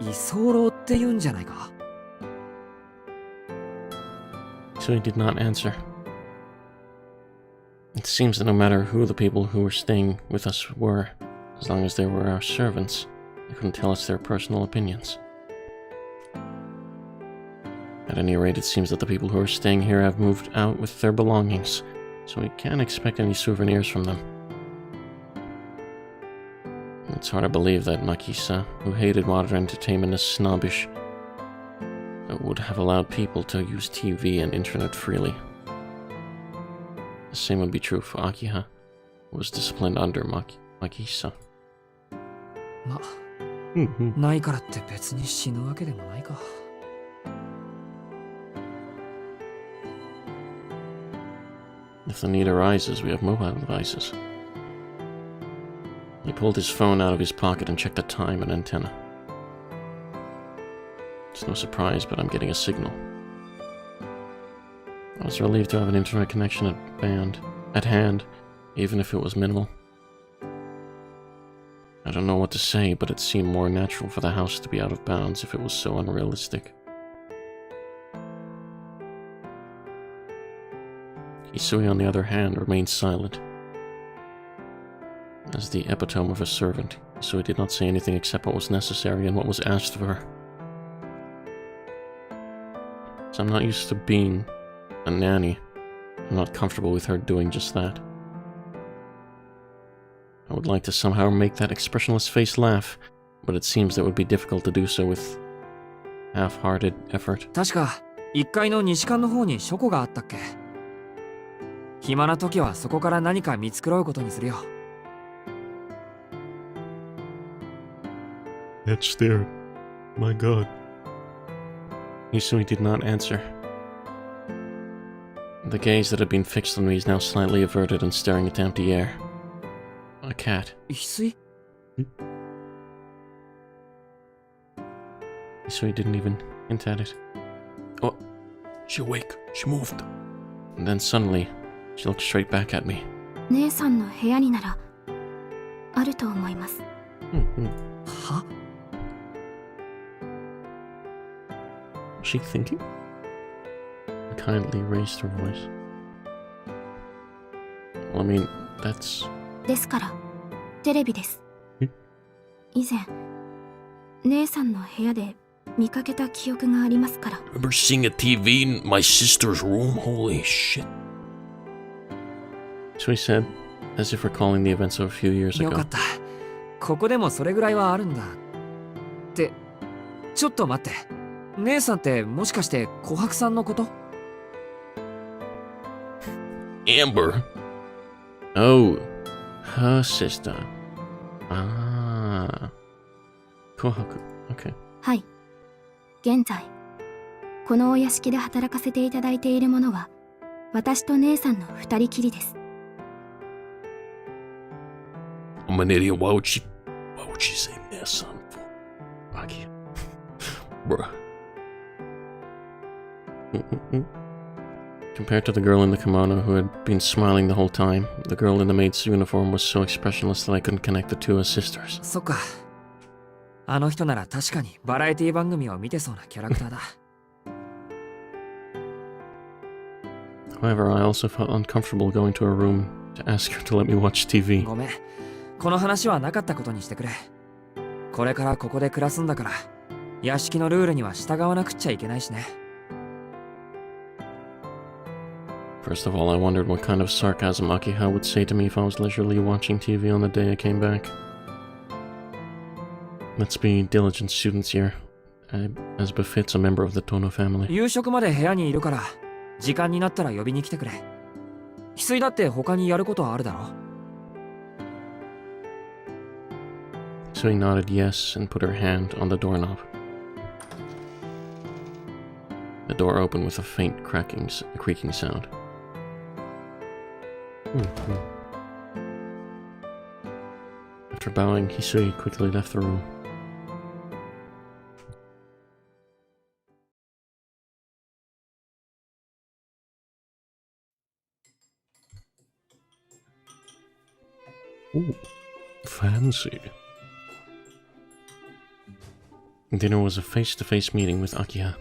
居候って言うんじゃないか？ So he did not answer. It seems that no matter who the people who were staying with us were, as long as they were our servants, they couldn't tell us their personal opinions. At any rate, it seems that the people who are staying here have moved out with their belongings, so we can't expect any souvenirs from them. It's hard to believe that Makisa, who hated modern entertainment as snobbish, would have allowed people to use TV and internet freely. The same would be true for Akiha, who was disciplined under Makisa. ま、ないからって別に死ぬわけでもないか。If the need arises, we have mobile devices. He pulled his phone out of his pocket and checked the time and antenna. It's no surprise, but I'm getting a signal. I was relieved to have an internet connection at hand, even if it was minimal. I don't know what to say, but it seemed more natural for the house to be out of bounds if it was so unrealistic. Hisui, on the other hand, remained silent. As the epitome of a servant, Hisui did not say anything except what was necessary and what was asked of her. So I'm not used to being a nanny. I'm not comfortable with her doing just that. I would like to somehow make that expressionless face laugh, but it seems that it would be difficult to do so with half-hearted effort. 確か1階の西館の方に書庫があったっけ？暇な時はそこから何か見繕うことにするよ。That's there. My god. Hisui did not answer. The gaze that had been fixed on me is now slightly averted and staring at empty air. A cat. 翡翠？ Hisui didn't even hint at it. Oh, she awake. She moved. And then suddenly, she looked straight back at me. 姉さんの部屋にならあると思います。は？ Was she thinking? I kindly raised her voice. I mean, that's... ですからテレビです。え？以前姉さんの部屋で見かけた記憶がありますから。 Remember seeing a TV in my sister's room? Holy shit. So he said, as if recalling the events of a few years よ ago. かった。ここでもそれぐらいはあるんだ。ってちょっと待って。姉さんってもしかして琥珀さんのこと？ Amber. Oh, her sister. Ah. Kohaku. Okay. はい。現在このお屋敷で働かせていただいているものは私と姉さんの二人きりです。 I'm an idiot. Why would she say their son for? Aki. Bruh. Compared to the girl in the kimono who had been smiling the whole time, the girl in the maid's uniform was so expressionless that I couldn't connect the two as sisters. そっか。あの人なら確かにバラエティ番組を見てそうなキャラクターだ。However, I also felt uncomfortable going to her room to ask her to let me watch TV. ごめん。この話はなかったことにしてくれ。これからここで暮らすんだから、屋敷のルールには従わなくっちゃいけないしね。First of all, I wondered what kind of sarcasm Akiha would say to me if I was leisurely watching TV on the day I came back. Let's be diligent students here, as befits a member of the Tono family. 夕食まで部屋にいるから、時間になったら呼びに来てくれ。翡翠だって他にやることあるだろ。So he nodded yes and put her hand on the doorknob. The door opened with a faint creaking sound. After bowing, Hisui quickly left the room. Ooh, fancy. Dinner was a face-to-face meeting with Akiha.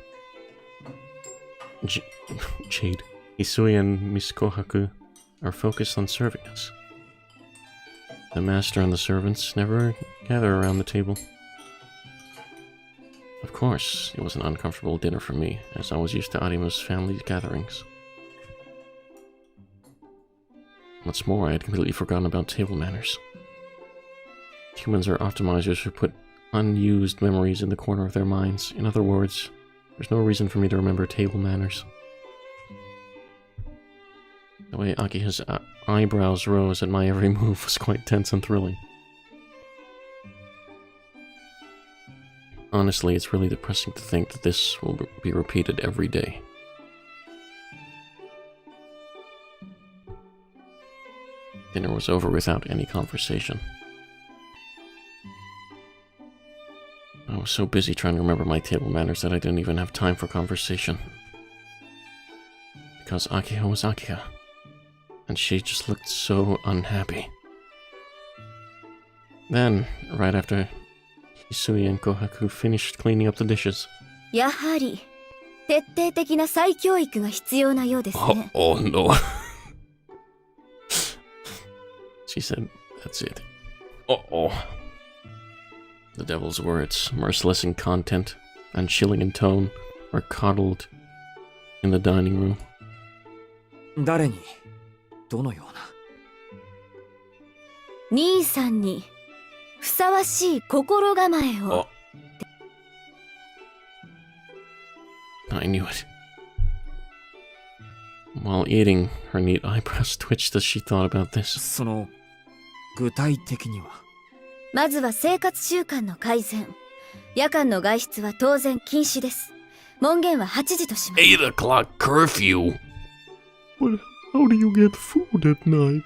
Jade. Hisui and Miss Kohaku are focused on serving us. The master and the servants never gather around the table. Of course, it was an uncomfortable dinner for me, as I was used to Arima's family gatherings. What's more, I had completely forgotten about table manners. Humans are optimizers who put unused memories in the corner of their minds. In other words, there's no reason for me to remember table manners. The way Akiha's eyebrows rose at my every move was quite tense and thrilling. Honestly, it's really depressing to think that this will be repeated every day. Dinner was over without any conversation. I was so busy trying to remember my table manners that I didn't even have time for conversation. Because Akiha was Akiha, and she just looked so unhappy. Then, right after Hisui and Kohaku finished cleaning up the dishes. やはり徹底的な再教育が必要なようですね。Oh no. She said, that's it. Uh-oh. The devil's words, merciless in content and chilling in tone, were coddled in the dining room. 誰にどのような。兄さんにふさわしい心構えを。I knew it. While eating, her neat eyebrows twitched as she thought about this. その具体的には。まずは生活習慣の改善。夜間の外出は当然禁止です。門限は8時とします。8 o'clock curfew. But how do you get food at night?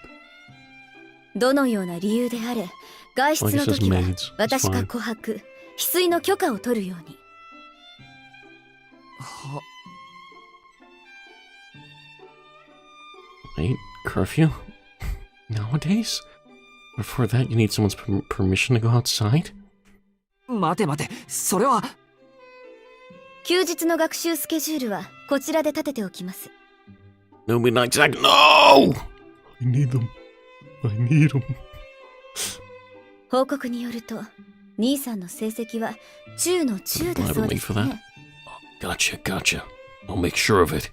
どのような理由であれ、外出の時は私か琥珀、翡翠の許可を取るように。は。Wait, curfew? Nowadays? Before that, you need someone's permission to go outside? 待て待て、それは。休日の学習スケジュールはこちらで立てておきます。No midnight snack. No! I need them. I need them. 報告によると兄さんの成績は中の中だそうですね。 Gotcha, gotcha. I'll make sure of it.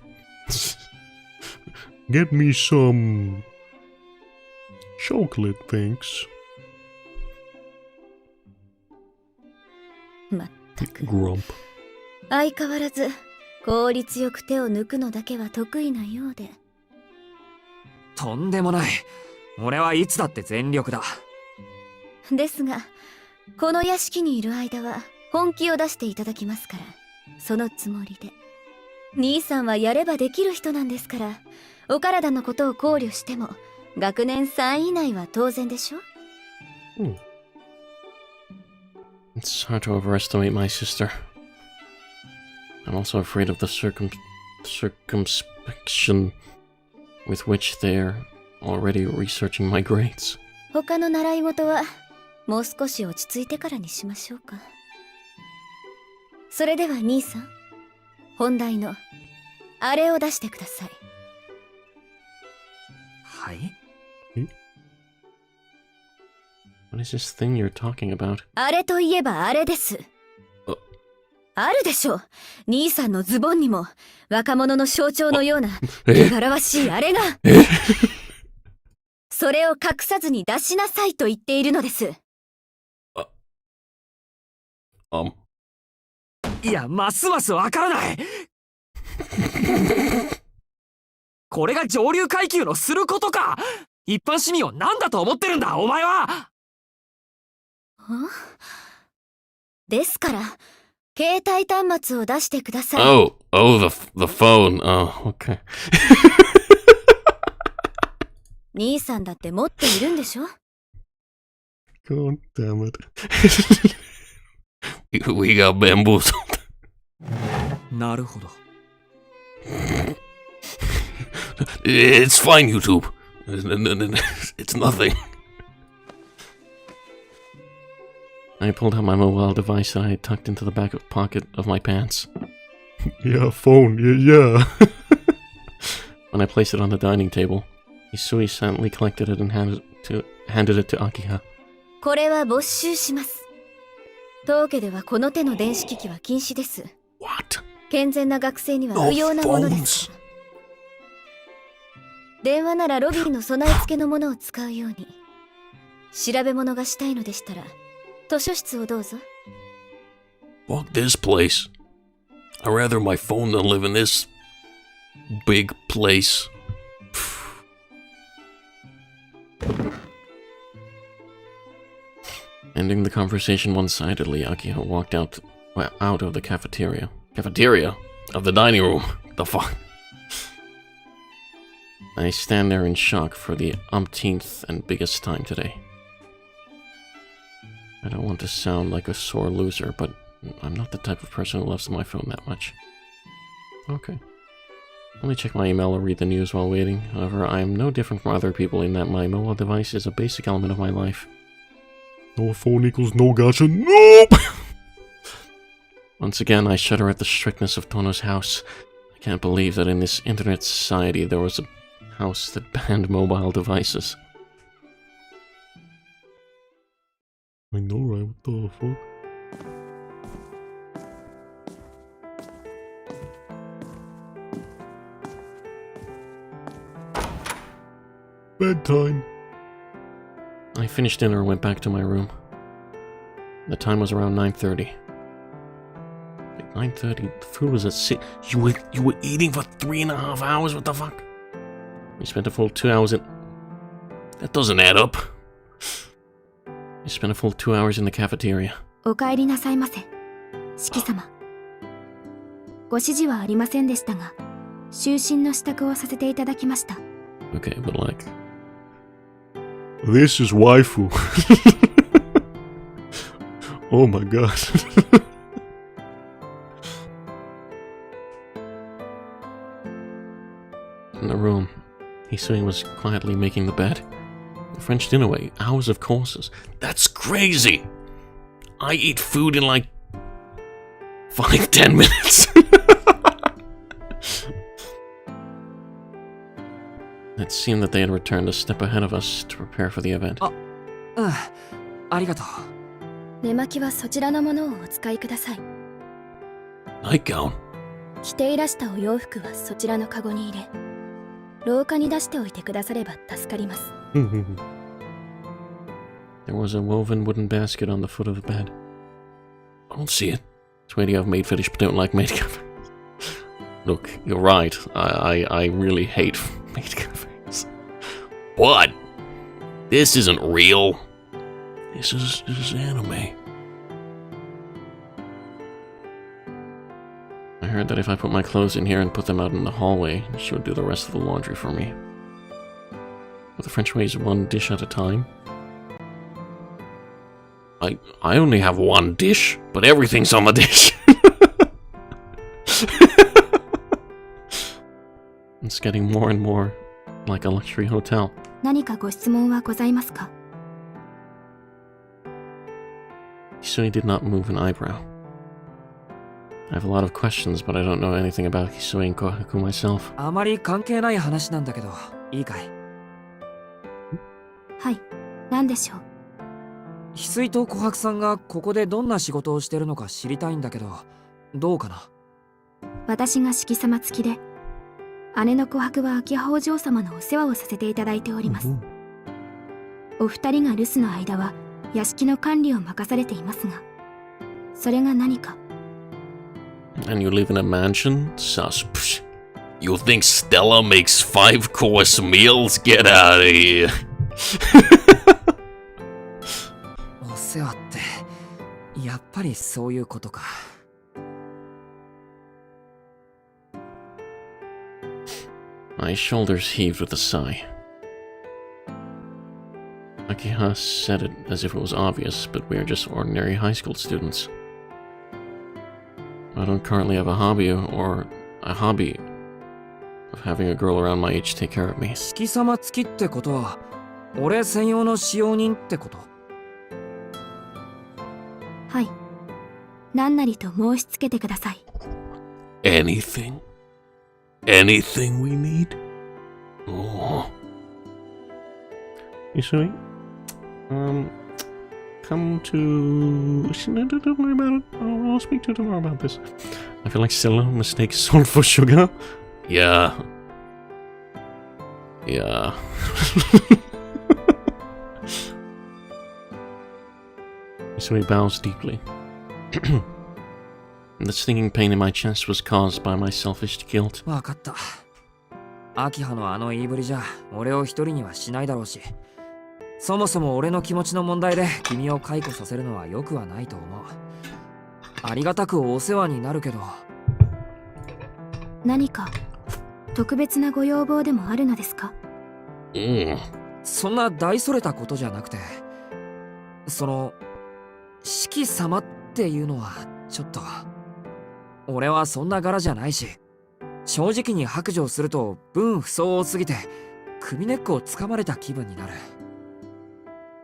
Get me some chocolate, thanks. まったく Grump. 相変わらず効率よく手を抜くのだけは得意なようで。とんでもない。俺はいつだって全力だ。ですがこの屋敷にいる間は本気を出していただきますから、そのつもりで。兄さんはやればできる人なんですから、お体のことを考慮しても学年3位以内は当然でしょ。It's hard to overestimate my sister. I'm also afraid of the circumspection with which they're already researching my grades. 他の習い事はもう少し落ち着いてからにしましょうか。それでは兄さん、本題のあれを出してください。はい。What is this thing you're talking about? あれといえばあれです。あるでしょう。兄さんのズボンにも若者の象徴のような汚らわしいあれが。それを隠さずに出しなさいと言っているのです。いや、ますますわからない。これが上流階級のすることか。一般市民を何だと思ってるんだ、お前は。ですから携帯端末を出してください。Oh, the phone. Oh, okay. 兄さんだって持っているんでしょ。 God damn it. We got bamboozled. なるほど。It's fine, YouTube. It's nothing. I pulled out my mobile device that I had tucked into the back pocket of my pants. Yeah, phone. Yeah. When I placed it on the dining table, Isui silently collected it and handed it to Akiha. これは没収します。当家ではこの手の電子機器は禁止です。 What? 健全な学生には不要なものです。電話ならロビーの備え付けのものを使うように。調べ物がしたいのでしたら図書室をどうぞ。 Fuck this place. I'd rather my phone than live in this big place. Ending the conversation one-sidedly, Akiha walked out of the cafeteria. Cafeteria? Of the dining room. The fuck? I stand there in shock for the umpteenth and biggest time today. I don't want to sound like a sore loser, but I'm not the type of person who loves my phone that much. Okay. Only check my email or read the news while waiting. However, I am no different from other people in that my mobile device is a basic element of my life. No phone equals no gacha. Nope! Once again, I shudder at the strictness of Tono's house. I can't believe that in this internet society there was a house that banned mobile devices. I know, right? What the fuck? Bedtime. I finished dinner and went back to my room. The time was around 9:30. 9:30? The food was at 6. You were eating for 3.5 hours? What the fuck? We spent a full 2 hours in... That doesn't add up. I spent a full 2 hours in the cafeteria. お帰りなさいませ、四季様。ご指示はありませんでしたが、就寝の支度をさせていただきました。 Okay, but like... This is waifu. Oh my god. In the room, Hisui was quietly making the bed. The French dinner wait, hours of courses. That's crazy. I eat food in like 5-10 minutes. It seemed that they had returned a step ahead of us to prepare for the event. うん、ありがとう。寝巻きはそちらのものをお使いください。 Nightgown. 着ていらしたお洋服はそちらのカゴに入れ、廊下に出しておいてくだされば助かります。There was a woven wooden basket on the foot of the bed. I don't see it. Swear you have maid fetish but don't like maid cafes. Look, you're right. I really hate maid cafes. But this isn't real. This is anime. I heard that if I put my clothes in here and put them out in the hallway, she would do the rest of the laundry for me. But the French way is one dish at a time. I only have one dish, but everything's on the dish. It's getting more and more like a luxury hotel. 何かご質問はございますか？ Hisui did not move an eyebrow. I have a lot of questions, but I don't know anything about Hisui and Kohaku myself. あまり関係ない話なんだけど、いいかい？はい、何でしょう？翡翠と琥珀さんがここでどんな仕事をしてるのか知りたいんだけど、どうかな？私が式様付きで、姉の琥珀は秋葉お嬢様のお世話をさせていただいております。お二人が留守の間は屋敷の管理を任されていますが、それが何か？ And you live in a mansion? Sus. Psh. You think Stella makes 5-course meals? Get out of here. お世話ってやっぱりそういうことか。My shoulders heaved with a sigh. Akiha said it as if it was obvious, but we are just ordinary high school students. I don't currently have a hobby of having a girl around my age take care of me. 式様付きってことは、俺専用の使用人ってこと？はい。何なりと申し付けてください。Anything? Anything we need? Oh. Hisui? Come to... Don't worry about it. I'll speak to you tomorrow about this. I feel like Stella mistakes salt for sugar. Yeah. Yeah. Hisui bows deeply. The stinging pain in my chest was caused by my selfish guilt. わかった。秋葉のあの言いぶりじゃ俺を一人にはしないだろうし、そもそも俺の気持ちの問題で君を解雇させるのは良くはないと思う。ありがたくお世話になるけど。何か特別なご要望でもあるのですか？そんな大それたことじゃなくて、その四季様っていうのはちょっと、俺はそんな柄じゃないし、正直に白状すると分不相応すぎて首根っこをつかまれた気分になる。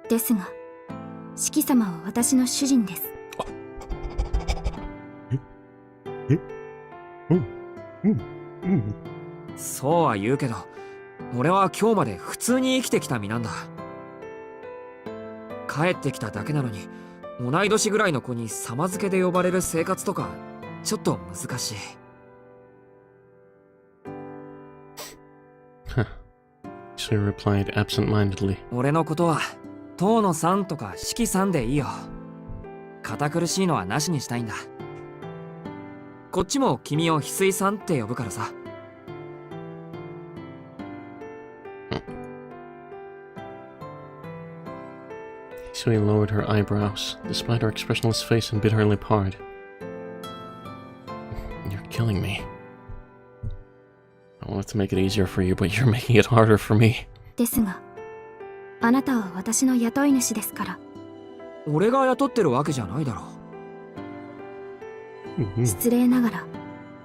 ですが、四季様は私の主人です。そうは言うけど、俺は今日まで普通に生きてきた身なんだ。帰ってきただけなのに、同い年ぐらいの子に様付けで呼ばれる生活とかちょっと難しい。She replied absent-mindedly. 俺のことは遠野さんとか四季さんでいいよ。堅苦しいのはなしにしたいんだ。こっちも君を翡翠さんって呼ぶからさ。Hisui lowered her eyebrows, despite her expressionless face, and bit her lip hard. You're killing me. I wanted to make it easier for you, but you're making it harder for me. ですが、あなたは私の雇い主ですから。俺が雇ってるわけじゃないだろう。失礼ながら、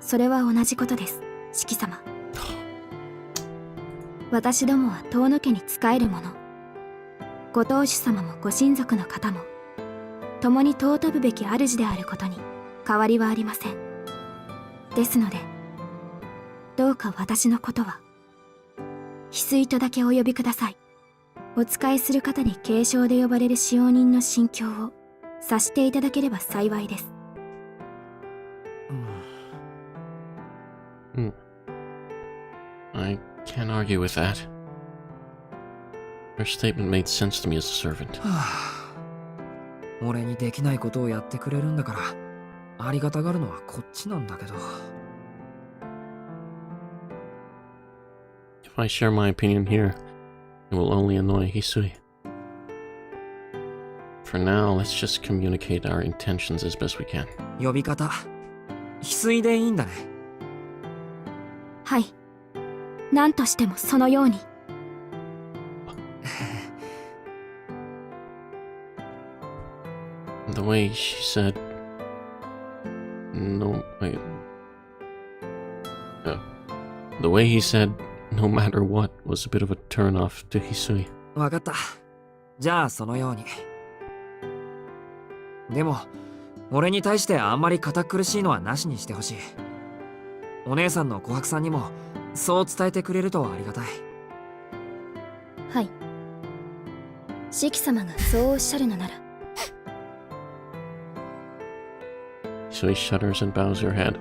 それは同じことです、四季様。私どもは遠野家に仕える者。ご当主様もご親族の方も、共に尊ぶべき主であることに変わりはありません。ですので、どうか私のことは、翡翠とだけお呼びください。お使いする方に継承で呼ばれる使用人の心境を察していただければ幸いです。I can't argue with that. Her statement made sense to me as a servant. 俺にできないことをやってくれるんだからありがたがるのはこっちなんだけど。 If I share my opinion here, it will only annoy Hisui. For now, let's just communicate our intentions as best we can. 呼び方翡翠でいいんだね。はい。何としてもそのように。The way she said... No, wait. The way he said, no matter what, was a bit of a turn-off to Hisui. わかった。じゃあそのように。でも俺に対してあんまり堅苦しいのはなしにしてほしい。お姉さんの琥珀さんにもそう伝えてくれるとありがたい。はい。シキ様がそうおっしゃるのなら。Hisui shudders and bows her head.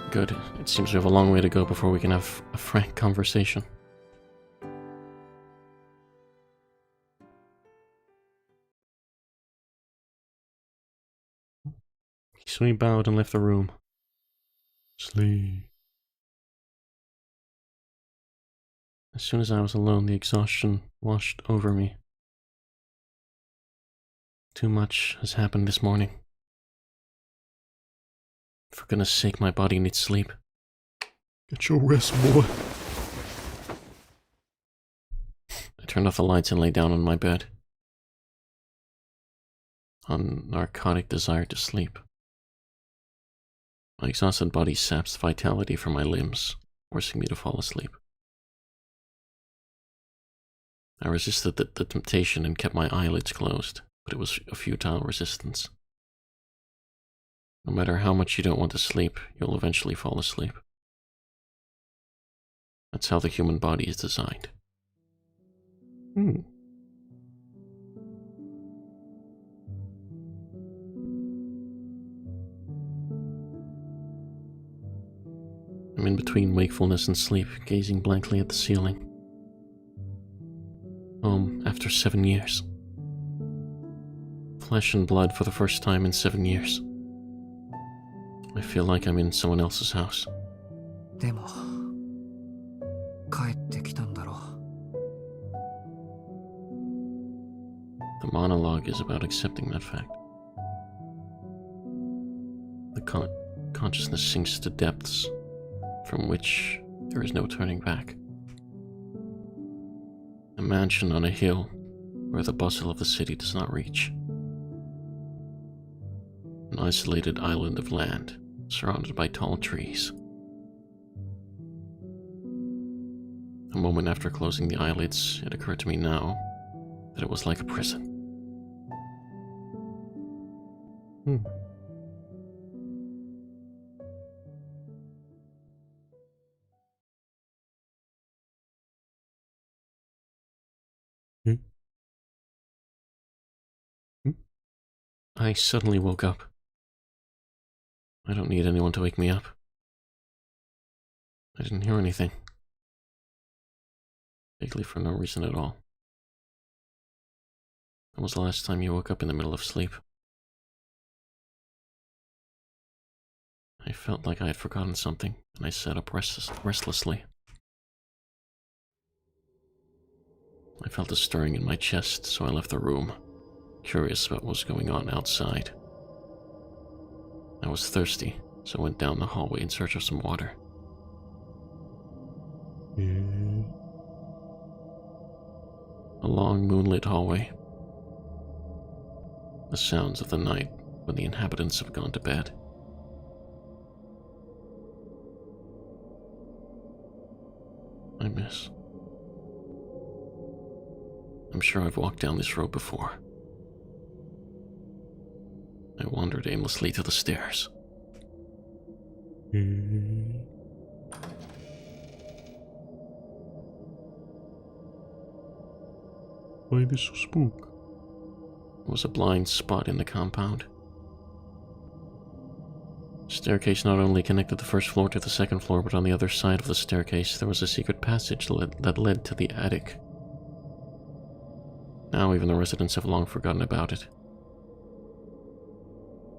Good. It seems we have a long way to go before we can have a frank conversation. Hisui bowed and left the room. Sleep. As soon as I was alone, the exhaustion washed over me. Too much has happened this morning. For goodness sake, my body needs sleep. Get your rest, boy. I turned off the lights and lay down on my bed. A narcotic desire to sleep. My exhausted body saps the vitality from my limbs, forcing me to fall asleep. I resisted the temptation and kept my eyelids closed, but it was a futile resistance. No matter how much you don't want to sleep, you'll eventually fall asleep. That's how the human body is designed. I'm in between wakefulness and sleep, gazing blankly at the ceiling. Home after 7 years. Flesh and blood for the first time in 7 years. I feel like I'm in someone else's house. でも帰ってきたんだろう。 The monologue is about accepting that fact. The consciousness sinks to depths from which there is no turning back. A mansion on a hill where the bustle of the city does not reach. An isolated island of land surrounded by tall trees. A moment after closing the eyelids, it occurred to me now that it was like a prison. I suddenly woke up. I don't need anyone to wake me up. I didn't hear anything. Vaguely for no reason at all. When was the last time you woke up in the middle of sleep? I felt like I had forgotten something, and I sat up restlessly. I felt a stirring in my chest, so I left the room, curious about what was going on outside. I was thirsty, so I went down the hallway in search of some water. A long moonlit hallway. The sounds of the night when the inhabitants have gone to bed. I miss. I'm sure I've walked down this road before. I wandered aimlessly to the stairs. Why this so spook? It was a blind spot in the compound. Staircase not only connected the first floor to the second floor, but on the other side of the staircase there was a secret passage that led to the attic. Now even the residents have long forgotten about it.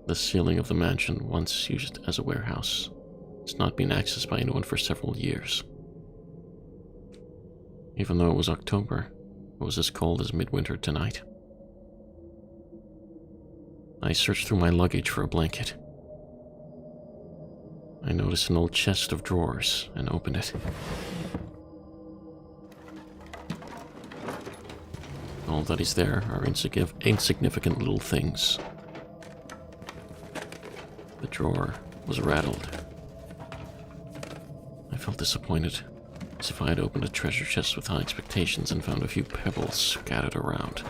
The ceiling of the mansion, once used as a warehouse, has not been accessed by anyone for several years. Even though it was October, it was as cold as midwinter tonight. I searched through my luggage for a blanket. I noticed an old chest of drawers and opened it. All that is there are insignificant little things. The drawer was rattled. I felt disappointed, as if I had opened a treasure chest with high expectations and found a few pebbles scattered around.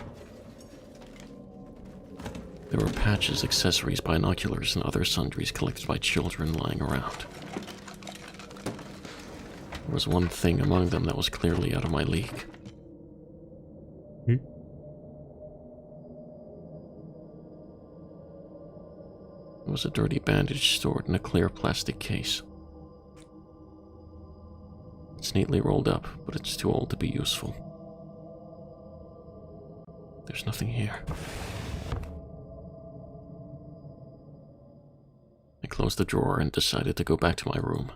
There were patches, accessories, binoculars, and other sundries collected by children lying around. There was one thing among them that was clearly out of my league. It was a dirty bandage stored in a clear plastic case. It's neatly rolled up, but it's too old to be useful. There's nothing here. I closed the drawer and decided to go back to my room.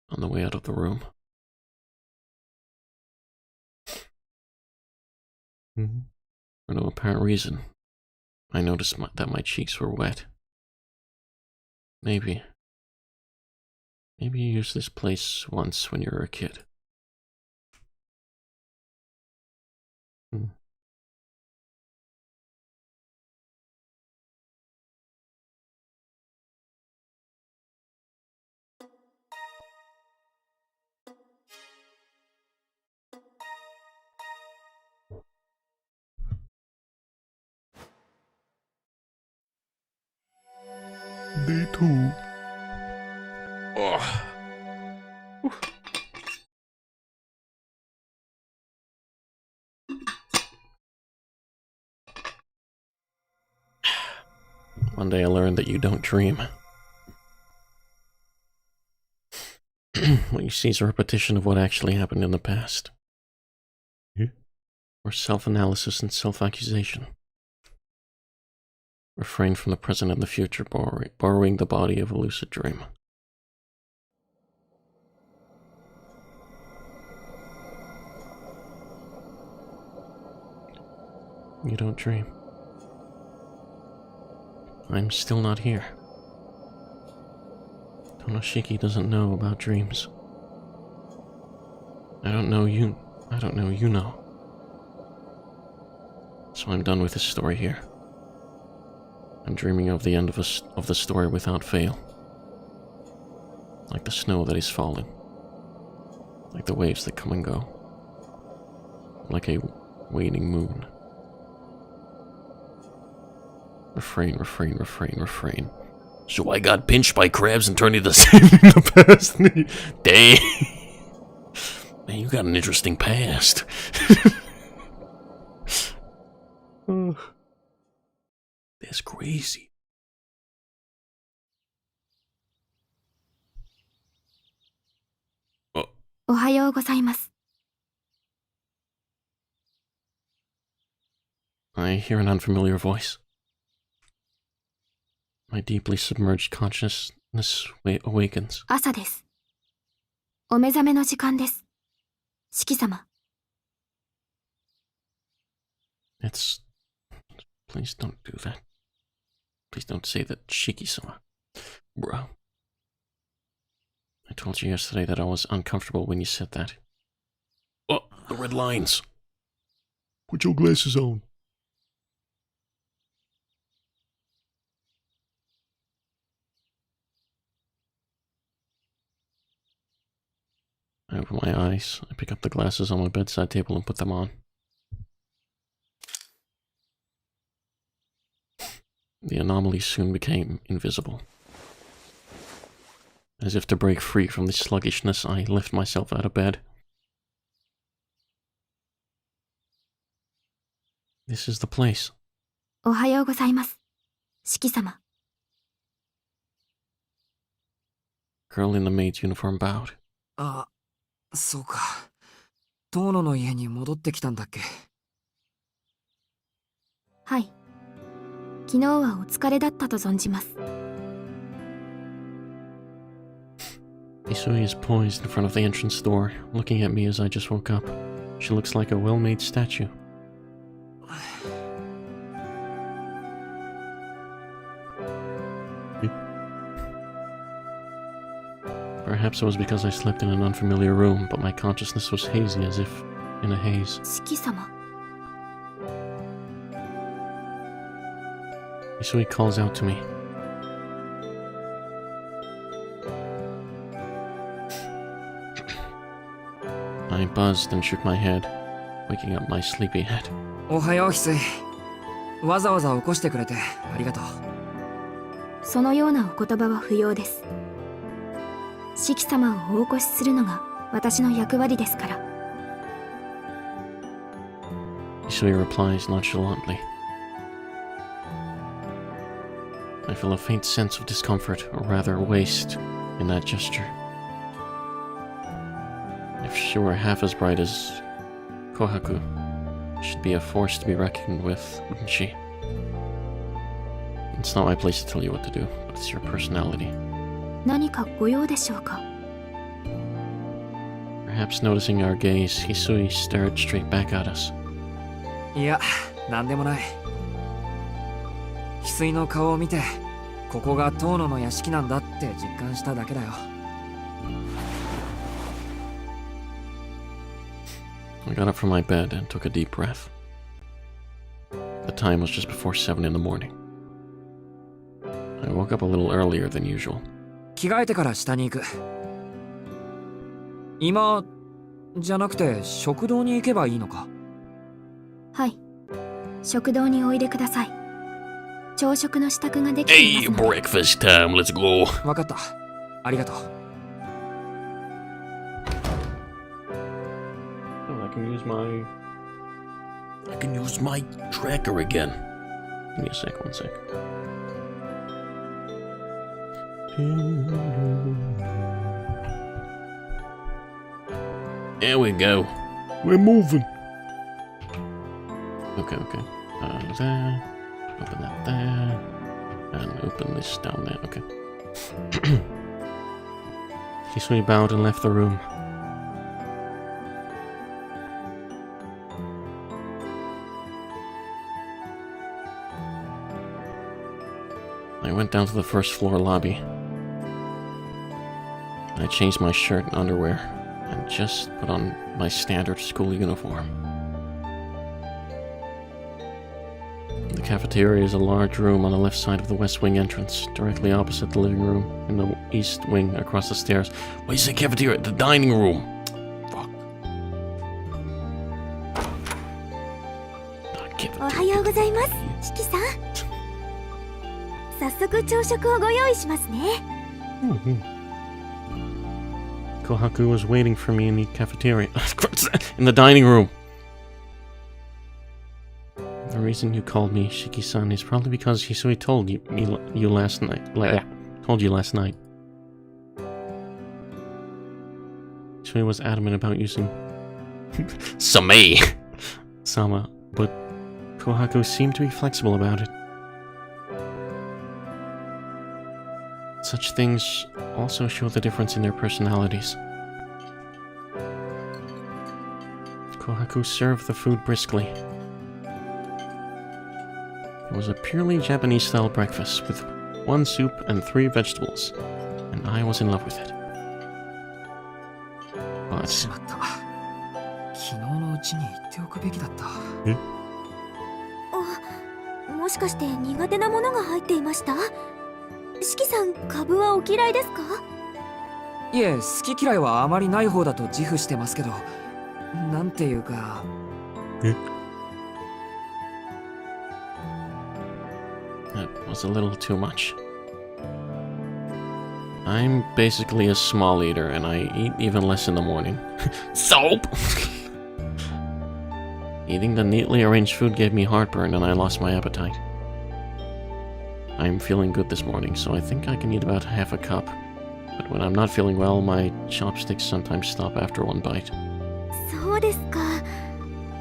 On the way out of the room, for no apparent reason, I noticed that my cheeks were wet. Maybe you used this place once when you were a kid. Day 2. One day I learned that you don't dream. What you see is a repetition of what actually happened in the past. Or self-analysis and self-accusation. Refrain from the present and the future, borrowing the body of a lucid dream. You don't dream. I'm still not here. Tonoshiki doesn't know about dreams. I don't know you know. So I'm done with this story here. I'm dreaming of the end of the story without fail. Like the snow that is falling. Like the waves that come and go. Like a waning moon. Refrain, refrain, refrain, refrain. So I got pinched by crabs and turned into sand in the past. Dang. Man, you got an interesting past. That's crazy. Oh. おはようございます。 I hear an unfamiliar voice. My deeply submerged consciousness awakens. 朝です。お目覚めの時間です。四季様。 Please don't do that. Please don't say that, Shiki-sama. Bro. I told you yesterday that I was uncomfortable when you said that. Oh, the red lines. Put your glasses on. I open my eyes, I pick up the glasses on my bedside table and put them on. The anomaly soon became invisible. As if to break free from the sluggishness, I lift myself out of bed. This is the place. おはようございます、四季様。 Girl in the maid's uniform bowed. あ、そうか。遠野の家に戻ってきたんだっけ。はい。昨日はお疲れだったと存じます。 Isui is poised in front of the entrance door, looking at me as I just woke up. She looks like a well-made statue. Perhaps it was because I slept in an unfamiliar room, but my consciousness was hazy as if in a haze. 四季様。 Isui calls out to me. I buzzed and shook my head, waking up my sleepy head. おはよう、翡翠。わざわざ起こしてくれてありがとう。そのようなお言葉は不要です。四季様をお起こしするのが私の役割ですから。 Isui replies nonchalantly. I feel a faint sense of discomfort, or rather waste, in that gesture. If she were half as bright as Kohaku, she'd be a force to be reckoned with, wouldn't she? It's not my place to tell you what to do, but it's your personality. 何かご用でしょうか。 Perhaps noticing our gaze, Hisui stared straight back at us. いや、なんでもない。翡翠の顔を見て、ここが遠野の屋敷なんだって実感しただけだよ。I got up from my bed and took a deep breath. The time was just before 7 in the morning. I woke up a little earlier than usual. 着替えてから下に行く。今じゃなくて食堂に行けばいいのか。はい。食堂においでください。朝食の支度ができてい Hey, ますので。 breakfast time, let's go. わかった。ありがとう。Oh, I can use my... I can use my tracker again. Give me a sec, one sec. There we go. We're moving. Okay. There. Open that there. And open this down there. Okay. Hisui bowed and left the room. I went down to the first floor lobby. I changed my shirt and underwear, and just put on my standard school uniform. The cafeteria is a large room on the left side of the west wing entrance, directly opposite the living room, in the east wing across the stairs. Why you say cafeteria? The dining room. Fuck. Not お cafeteria. はようございます、四季さん。早速朝食をご用意しますね。Kohaku was waiting for me in the cafeteria. In the dining room. The reason you called me Shiki-san is probably because Hisui told you last night. Told you last night. Hisui was adamant about using Same. Sama, but Kohaku seemed to be flexible about it. Such things also show the difference in their personalities. Kohaku served the food briskly. It was a purely Japanese-style breakfast with 1 soup and 3 vegetables, and I was in love with it. し But まった。昨日のうちに言っておくべきだった。あ、もしかして苦手なものが入っていました？四季さん、カブはお嫌いですか？いえ、好き嫌いはあまりない方だと自負してますけど、なんていうか。That was a little too much. I'm basically a small eater, and I eat even less in the morning. Soap! Eating the neatly arranged food gave me heartburn, and I lost my appetite. I'm feeling good this morning, so I think I can eat about half a cup. But when I'm not feeling well, my chopsticks sometimes stop after one bite. そうですか。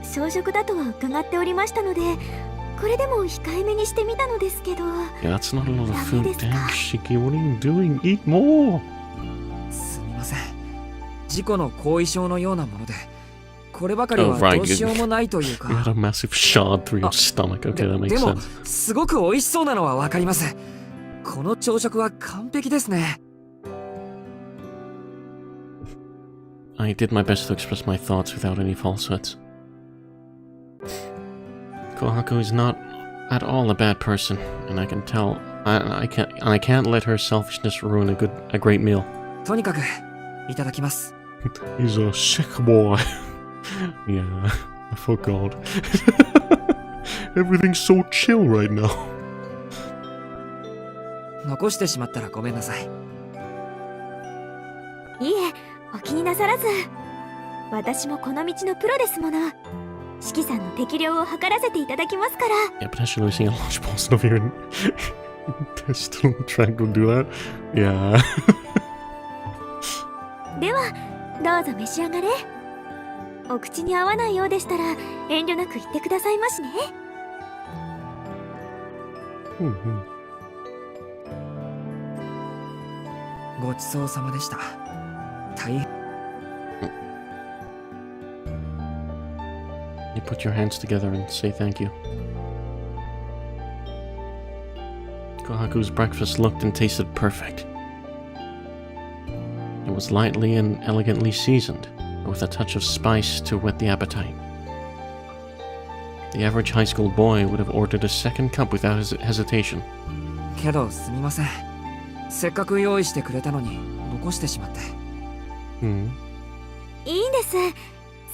小食だとは伺っておりましたので、これでも控えめにしてみたのですけど。Yeah, that's not a lot of food. ダメですか？ Damn, Shiki, what are you doing? Eat more! すみません。事故の後遺症のようなもので、こればかり Oh, は right. どうしようもないというか。 You had a massive shard through your stomach. Okay, that で makes も sense. すごく美味しそうなのはわかります。この朝食は完璧ですね。I did my best to express my thoughts without any falsehoods. Kohaku is not at all a bad person, and I can tell. I can't let her selfishness ruin a great meal. とにかくいただきます。 He's a sick boy. Yeah, I forgot. Everything's so chill right now. 残してしまったらごめんなさい。いえ、お気になさらず。私もこの道のプロですもの。四季さんの適量を測らせていただきますから。 yeah, potentially losing a large portion of your Intestinal tract will do that. Yeah. では、どうぞ召し上がれ。お口に合わないようでしたら、遠慮なく言ってくださいましね。ごちそうさまでした。大変。You put your hands together and say thank you. Kohaku's breakfast looked and tasted perfect. It was lightly and elegantly seasoned, with a touch of spice to whet the appetite. The average high school boy would have ordered a second cup without hesitation. けどすみません。せっかく用意してくれたのに残してしまって。いいんです。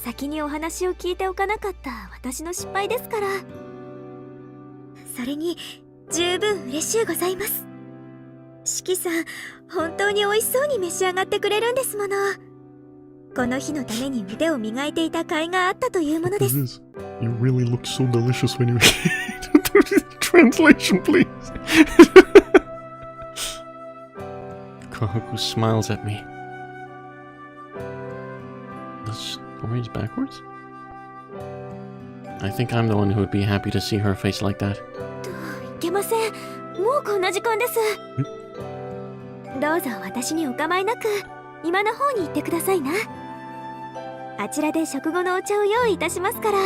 先にお話を聞いておかなかった私の失敗ですから。それに十分嬉しゅうございます。四季さん、本当に美味しそうに召し上がってくれるんですもの。この日のために腕を磨いていた甲斐があったというものです。You really look so delicious when you eat. Translation, please. Kohaku smiles at me. The story's backwards? I think I'm the one who would be happy to see her face like that. いけません。もうこんな時間です。どうぞ私にお構いなく今の方に行ってくださいな。あちらで食後のお茶を用意いたしますから。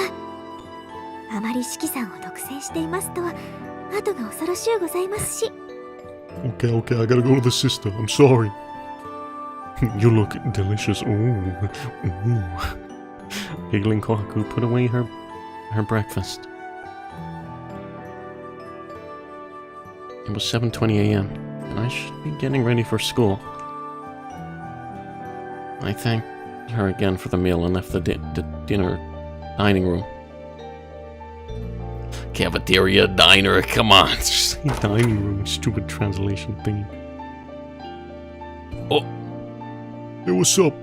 あまり四季さんを独占していますと後が恐ろしゅうございますし。Okay, I gotta go to the sister. I'm sorry. You look delicious. Ooh. Giggling Kohaku put away her breakfast. It was 7:20 a.m., and I should be getting ready for school. I thanked her again for the meal and left the dining room. Cafeteria, diner, come on. Dining room, stupid translation thingy. Oh. Hey, what's up?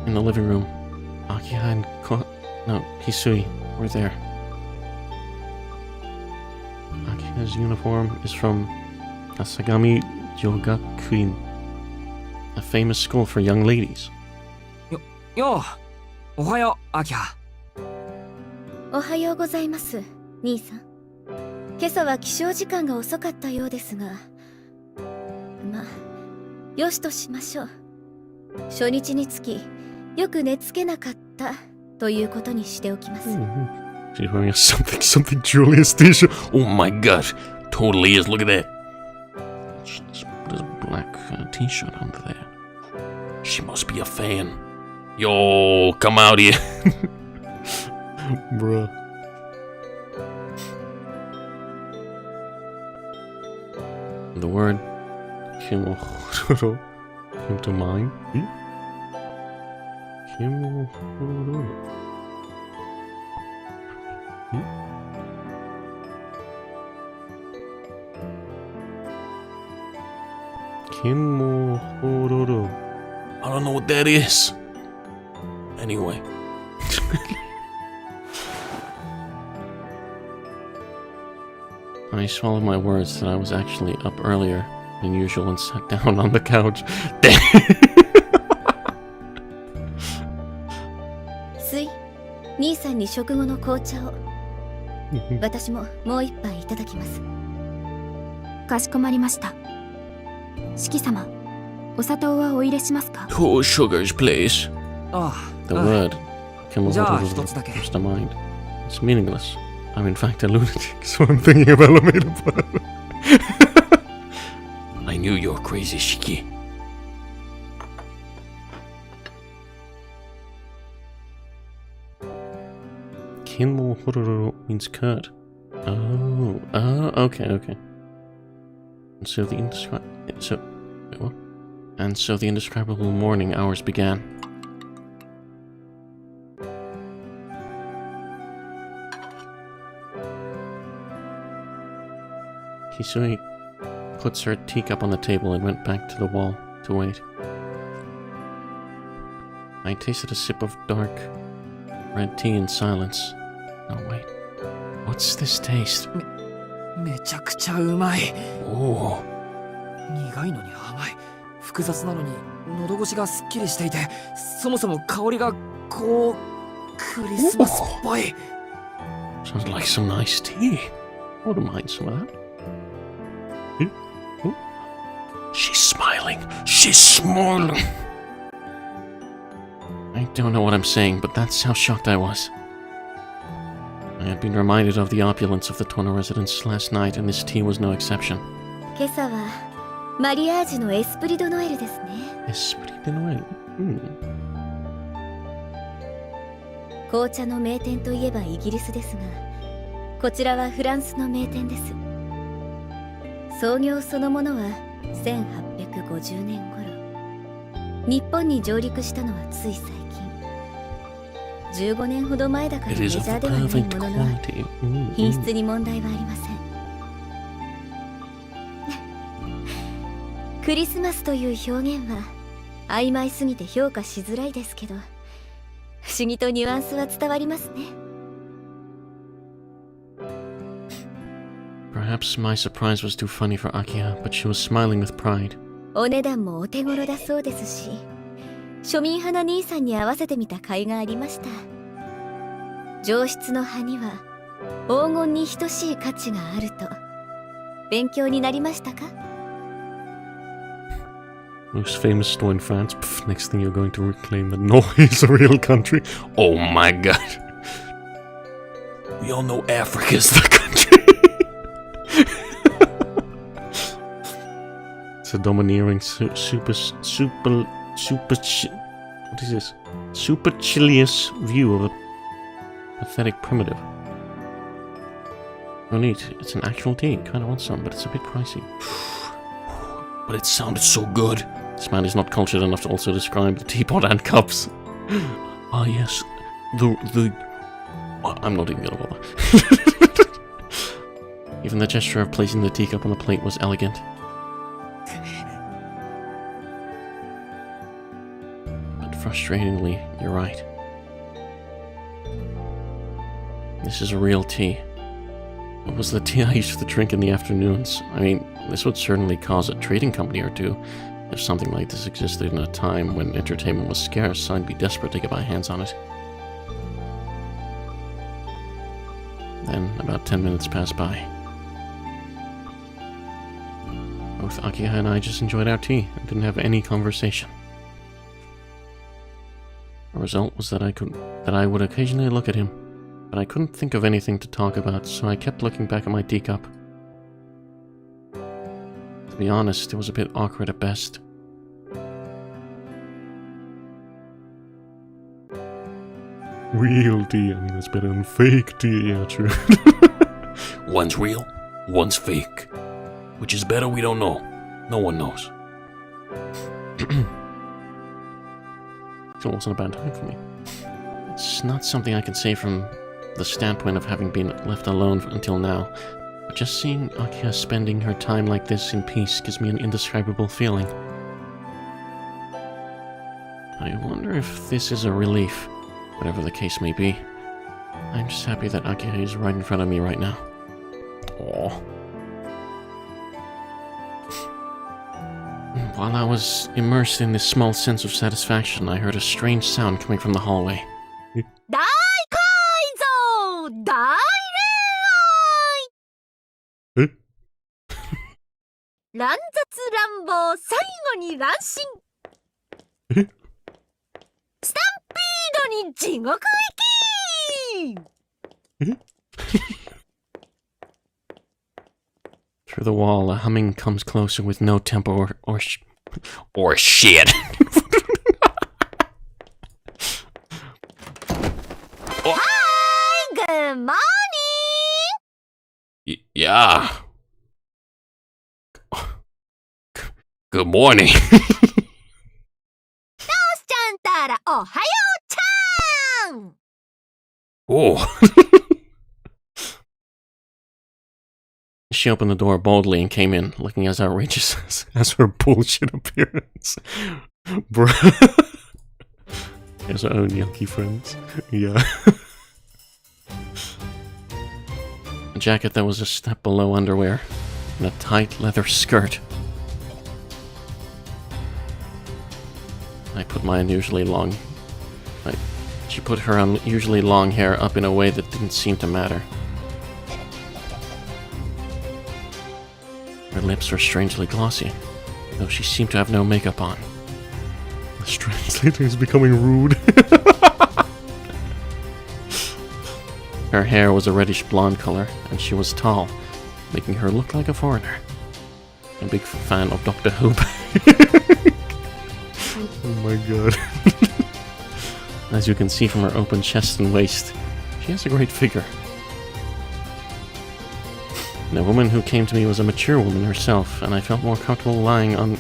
In the living room, Akiha and Hisui were there. Akiha's uniform is from Asagami Jogakuin, a famous school for young ladies. よう、おはよう、アキハ。おはようございます、兄さん。今朝は起床時間が遅かったようですが、まあ、よしとしましょう。初日につき、よく寝つけなかったということにしておきます。She's wearing a something Julius t-shirt. Oh my god. Totally is. Look at that. She just put a black t-shirt under there. She must be a fan. Yo, come out here. Bruh. The word Kimohoro came to mind. Kimohoro. Kinmo Hororo. I don't know what that is. Anyway. I swallowed my words that I was actually up earlier than usual and sat down on the couch. スイ、兄さんに食後の紅茶を。私ももう一杯いただきます。かしこまりました。四季様、お砂糖はお入れしますか？ Two sugars, please. あ The あ、word じゃあ Kinmo 一つだけ。 comes to mind. It's meaningless. I'm in fact a lunatic, so I'm thinking of elevator plan. I knew you were crazy, Shiki. Kinmo Hororo means curd. Oh, okay. And so the indescribable morning hours began. Hisui puts her teacup on the table and went back to the wall to wait. I tasted a sip of dark red tea in silence. Oh, wait. What's this taste? めちゃくちゃうまい。 Oh. 苦いのに甘い。複雑なのに喉越しがすっきりしていて、そもそも香りがこうクリスマスっぽい。 Sounds like some nice tea. I wouldn't mind some of that. She's smiling. She's smiling. I don't know what I'm saying, but that's how shocked I was. I had been reminded of the opulence of the Tono residence last night, and this tea was no exception. 今朝はマリアージュのエスプリドノエルですね。 Esprit de Noël. 紅茶の名店といえばイギリスですが、こちらはフランスの名店です。創業そのものは1850年頃、日本に上陸したのはつい最近。15年ほど前だからメジャーではないものの、品質に問題はありません。クリスマスという表現は曖昧すぎて評価しづらいですけど、不思議とニュアンスは伝わりますね。Perhaps my surprise was too funny for Akiha, but she was smiling with pride. お値段もお手頃だそうですし、庶民派な兄さんに合わせてみた甲斐がありました。上質の葉には黄金に等しい価値があると。勉強になりましたか？ Most famous store in France. Pff, next thing you're going to reclaim that Norway is a real country. Oh my god. We all know Africa's the country. It's a domineering what is this? Supercilious view of a pathetic primitive. Oh neat, it's an actual tea. Kinda want some, but it's a bit pricey. But it sounded so good. This man is not cultured enough to also describe the teapot and cups. Ah yes, the I'm not even gonna bother. Even the gesture of placing the teacup on the plate was elegant. But frustratingly, you're right. This is a real tea. It was the tea I used to drink in the afternoons. I mean, this would certainly cause a trading company or two. If something like this existed in a time when entertainment was scarce, I'd be desperate to get my hands on it. Then, about 10 minutes passed by. Both Akiha and I just enjoyed our tea and didn't have any conversation. The result was that I would occasionally look at him, but I couldn't think of anything to talk about, so I kept looking back at my teacup. To be honest, it was a bit awkward at best. Real tea, I mean, it's better than fake tea, yeah, true. One's real, one's fake. Which is better, we don't know. No one knows. It wasn't a bad time for me. It's not something I can say from the standpoint of having been left alone until now, But just seeing Akiha spending her time like this in peace gives me an indescribable feeling. I wonder if this is a relief, whatever the case may be. I'm just happy that Akiha is right in front of me right now. Aww. While I was immersed in this small sense of satisfaction, I heard a strange sound coming from the hallway. 大改造大恋愛乱雑乱暴最後に乱心スタンピードに地獄行き Through the wall, a humming comes closer with no tempo or shit. Hi, good morning! Yeah. Good morning. トシちゃんたらおはようちゃん Oh. She opened the door boldly and came in, looking as outrageous as her bullshit appearance. Bruh. Has her own yucky friends. Yeah. A jacket that was a step below underwear, and a tight leather skirt. She put her unusually long hair up in a way that didn't seem to matter. Her lips were strangely glossy, though she seemed to have no makeup on. This translator is becoming rude. Her hair was a reddish blonde color, and she was tall, making her look like a foreigner. A big fan of Doctor Who. Oh my god. As you can see from her open chest and waist, she has a great figure. The woman who came to me was a mature woman herself, and I felt more comfortable lying on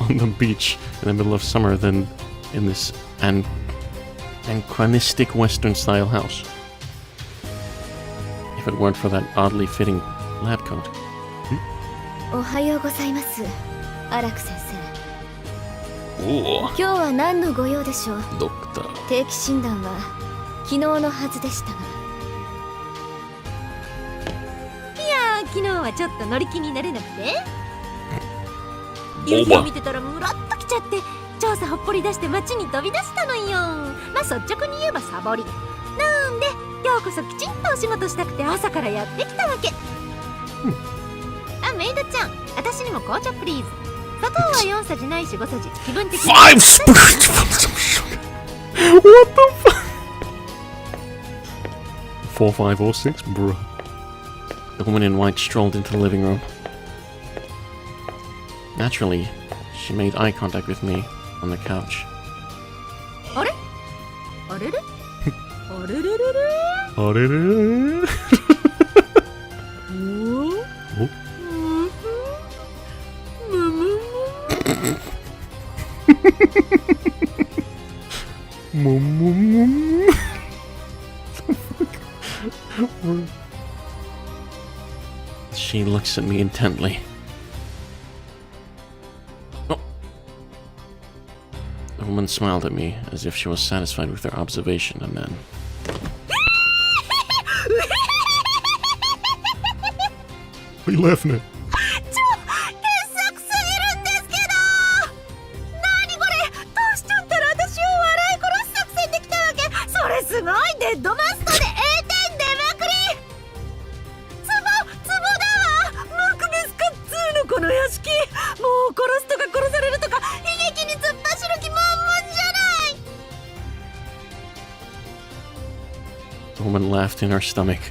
the beach in the middle of summer than in this anachronistic Western-style house. If it weren't for that oddly fitting lab coat. おはようございます、アラク先生。 Oh. 今日は何のご用でしょう。 Doctor. 定期診断は昨日のはずでしたが。いやー、昨日はちょっと乗り気になれなくて。夕日を見てたらムラっときちゃって、調査ほっぽり出して街に飛び出したのよ。まあ率直に言えばサボり。なんで今日こそきちんとお仕事したくて朝からやってきたわけ。あ、メイドちゃん、私にも紅茶プリーズ。砂糖は4さじないし5さじ。気分的に。5 spoons. What the fuck? 4, 5, or 6, bro. The woman in white strolled into the living room. Naturally, she made eye contact with me on the couch. あれ？あれれ？あれれれれ？あれれ？She looks at me intently. Oh. The woman smiled at me as if she was satisfied with her observation, and then... What are you laughing at? すごいデッドマストで A 点出まくり。ツボだわ。文句ですかっつーのこの屋敷。もう殺すとか殺されるとか悲劇に突っ走る気満々じゃない。 The woman laughed in her stomach.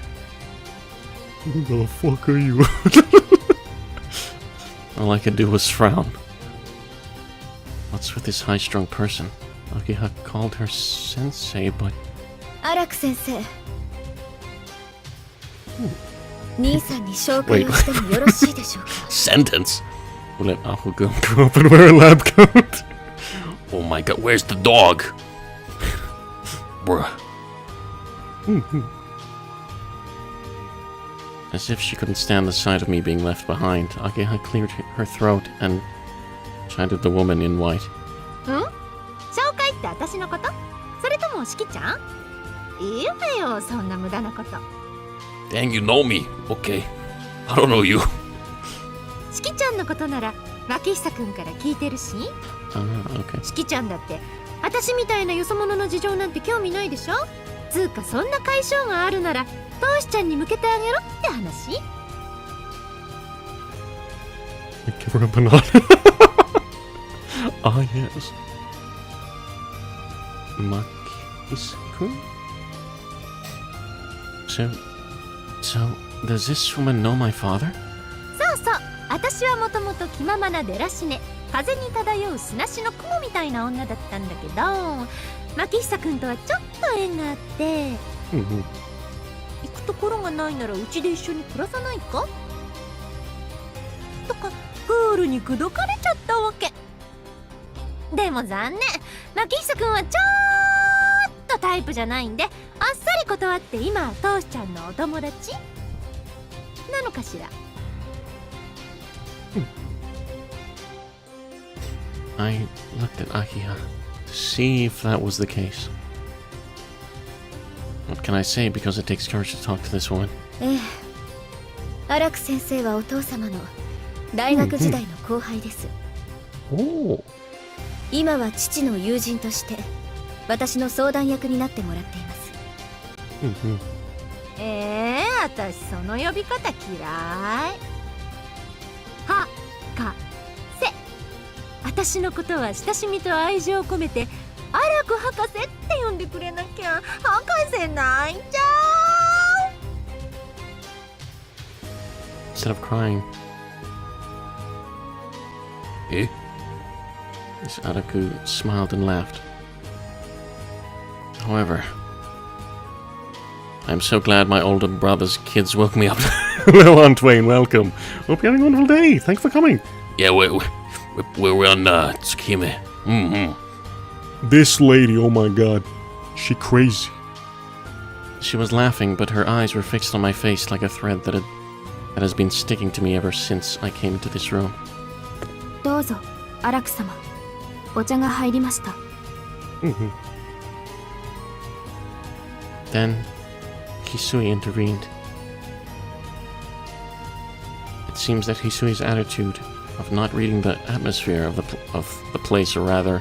Who the fuck are you? All I could do was frown. What's with this high-strung person? Akiha called her sensei, but... アラク先生、兄さんに紹介をしてもよろしいでしょうか。 Sentence. We'll let Ahugo grow up and wear a lab coat. Oh my god, where's the dog? Bruh. As if she couldn't stand the sight of me being left behind, Ageha cleared her throat and chided the woman in white. 紹介って私のこと？それともしきちゃん？いいわよ、そんな無駄なこと。Dang, you know me. Okay. I don't know you. しきちゃんのことなら牧久くんから聞いてるし。Okay. しきちゃんだって私みたいなよそ者の事情なんて興味ないでしょ？つうかそんな解消があるならトウシちゃんに向けてあげろって話。Give her a banana. Ah, yes. Makis-kun? So, does this woman know my father? そうそう、私はもともと気ままなデラシネ、風に漂う砂しの雲みたいな女だったんだけど、牧久くんとはちょっと縁があって、行くところがないならうちで一緒に暮らさないかとかクールに口説かれちゃったわけ。でも残念、牧久くんはちょっとタイプじゃないんで、あっさり断って今はトウシちゃんのお友達なのかしら。I looked at Ageha to see if that was the case. What can I say, because it takes courage to talk to this woman? ええ、荒木先生はお父様の大学時代の後輩です。Oh. 今は父の友人として私の相談役になってもらっています。私その呼び方嫌い。はかせ。私のことは親しみと愛情を込めて荒く博士って呼んでくれなきゃ。博士泣いちゃう。 Instead of crying. Eh? Miss Araku smiled and laughed. However, I'm so glad my older brother's kids woke me up. Hello, Aunt Twain, welcome. Hope you're having a wonderful day. Thanks for coming. Yeah, we're on Tsukihime. This lady, oh my god. She crazy. She was laughing, but her eyes were fixed on my face like a thread that has been sticking to me ever since I came into this room. どうぞ、荒木様。お茶が入りました。Then, Hisui intervened. It seems that Hisui's attitude of not reading the atmosphere of the place, or rather,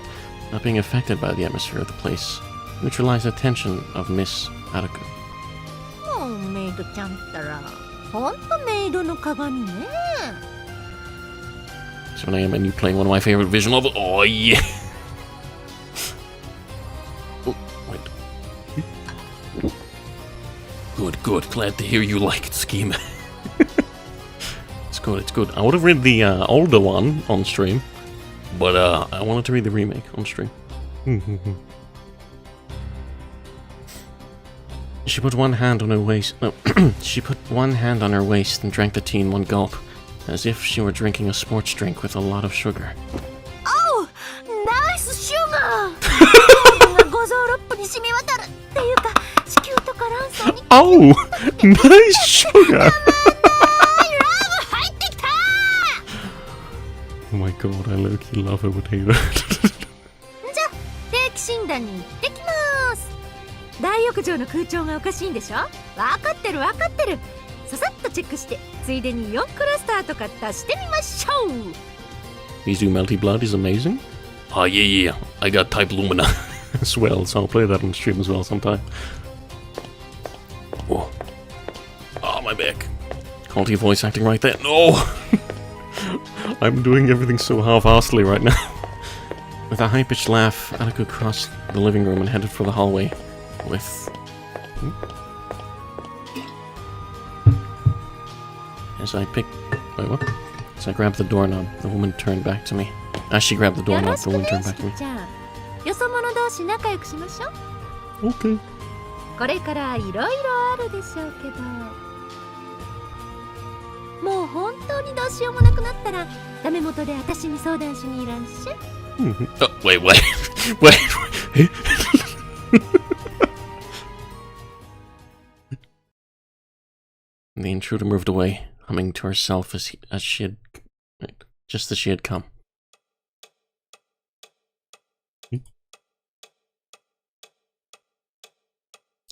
not being affected by the atmosphere of the place, neutralized the tension of Miss Araku. もうメイドちゃんったらほんとメイドの鏡ね。 So when I am and you playing one of my favorite visual novels. Oh yeah. Oh, wait. Good. Glad to hear you like it, Tsukihime. It's good. I would have read the older one on stream, but I wanted to read the remake on stream. She put one hand on her waist. No, she put one hand on her waist and drank the tea in one gulp, as if she were drinking a sports drink with a lot of sugar. Oh, nice sugar! Oh, nice sugar! Oh my god, I low-key love her potato. じゃあ定期診断に行ってきます。大浴場の空調がおかしいんでしょ。わかってる。ささっとチェックして、ついでに4クラスターとか足してみましょう。 Mizu Melty Blood is amazing. Oh yeah. I got Type Lumina as well, so I'll play that on stream as well sometime. Oh, my back. Quality voice acting right there. No! I'm doing everything so half-heartedly right now. With a high-pitched laugh, Araku crossed the living room and headed for the hallway with... As I grabbed the doorknob, the woman turned back to me. As she grabbed the doorknob, the woman turned back to me. よそ者同士仲良くしましょう。 Okay. これからいろいろあるでしょうけど、もう本当にどうしようもなくなったらダメ元で私に相談しにいらっしゃい。 Oh, wait. The intruder moved away, humming to herself just as she had come.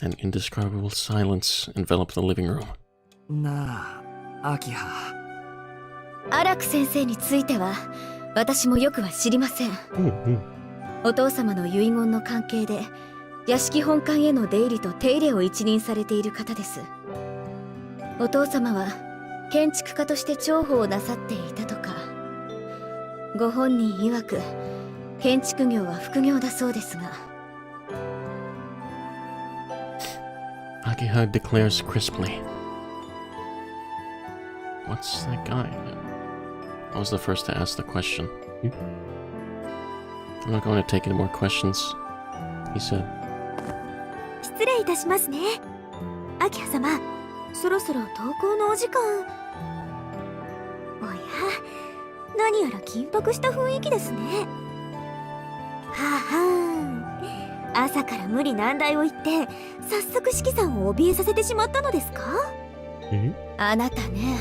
An indescribable silence enveloped the living room. なあ、アキハ。アラク先生については私もよくは知りません。お父様の遺言の関係で屋敷本館への出入りと手入れを一任されている方です。お父様は建築家として重宝をなさっていたとか。ご本人曰く建築業は副業だそうですが。Akiha declares crisply. What's that guy? I was the first to ask the question. I'm not going to take any more questions, he said. 失礼いたしますね。アキハ様、そろそろ登校のお時間。おや、何やら緊迫した雰囲気ですね。ははん、朝から無理難題を言って早速指揮さんを怯えさせてしまったのですか？あなたね、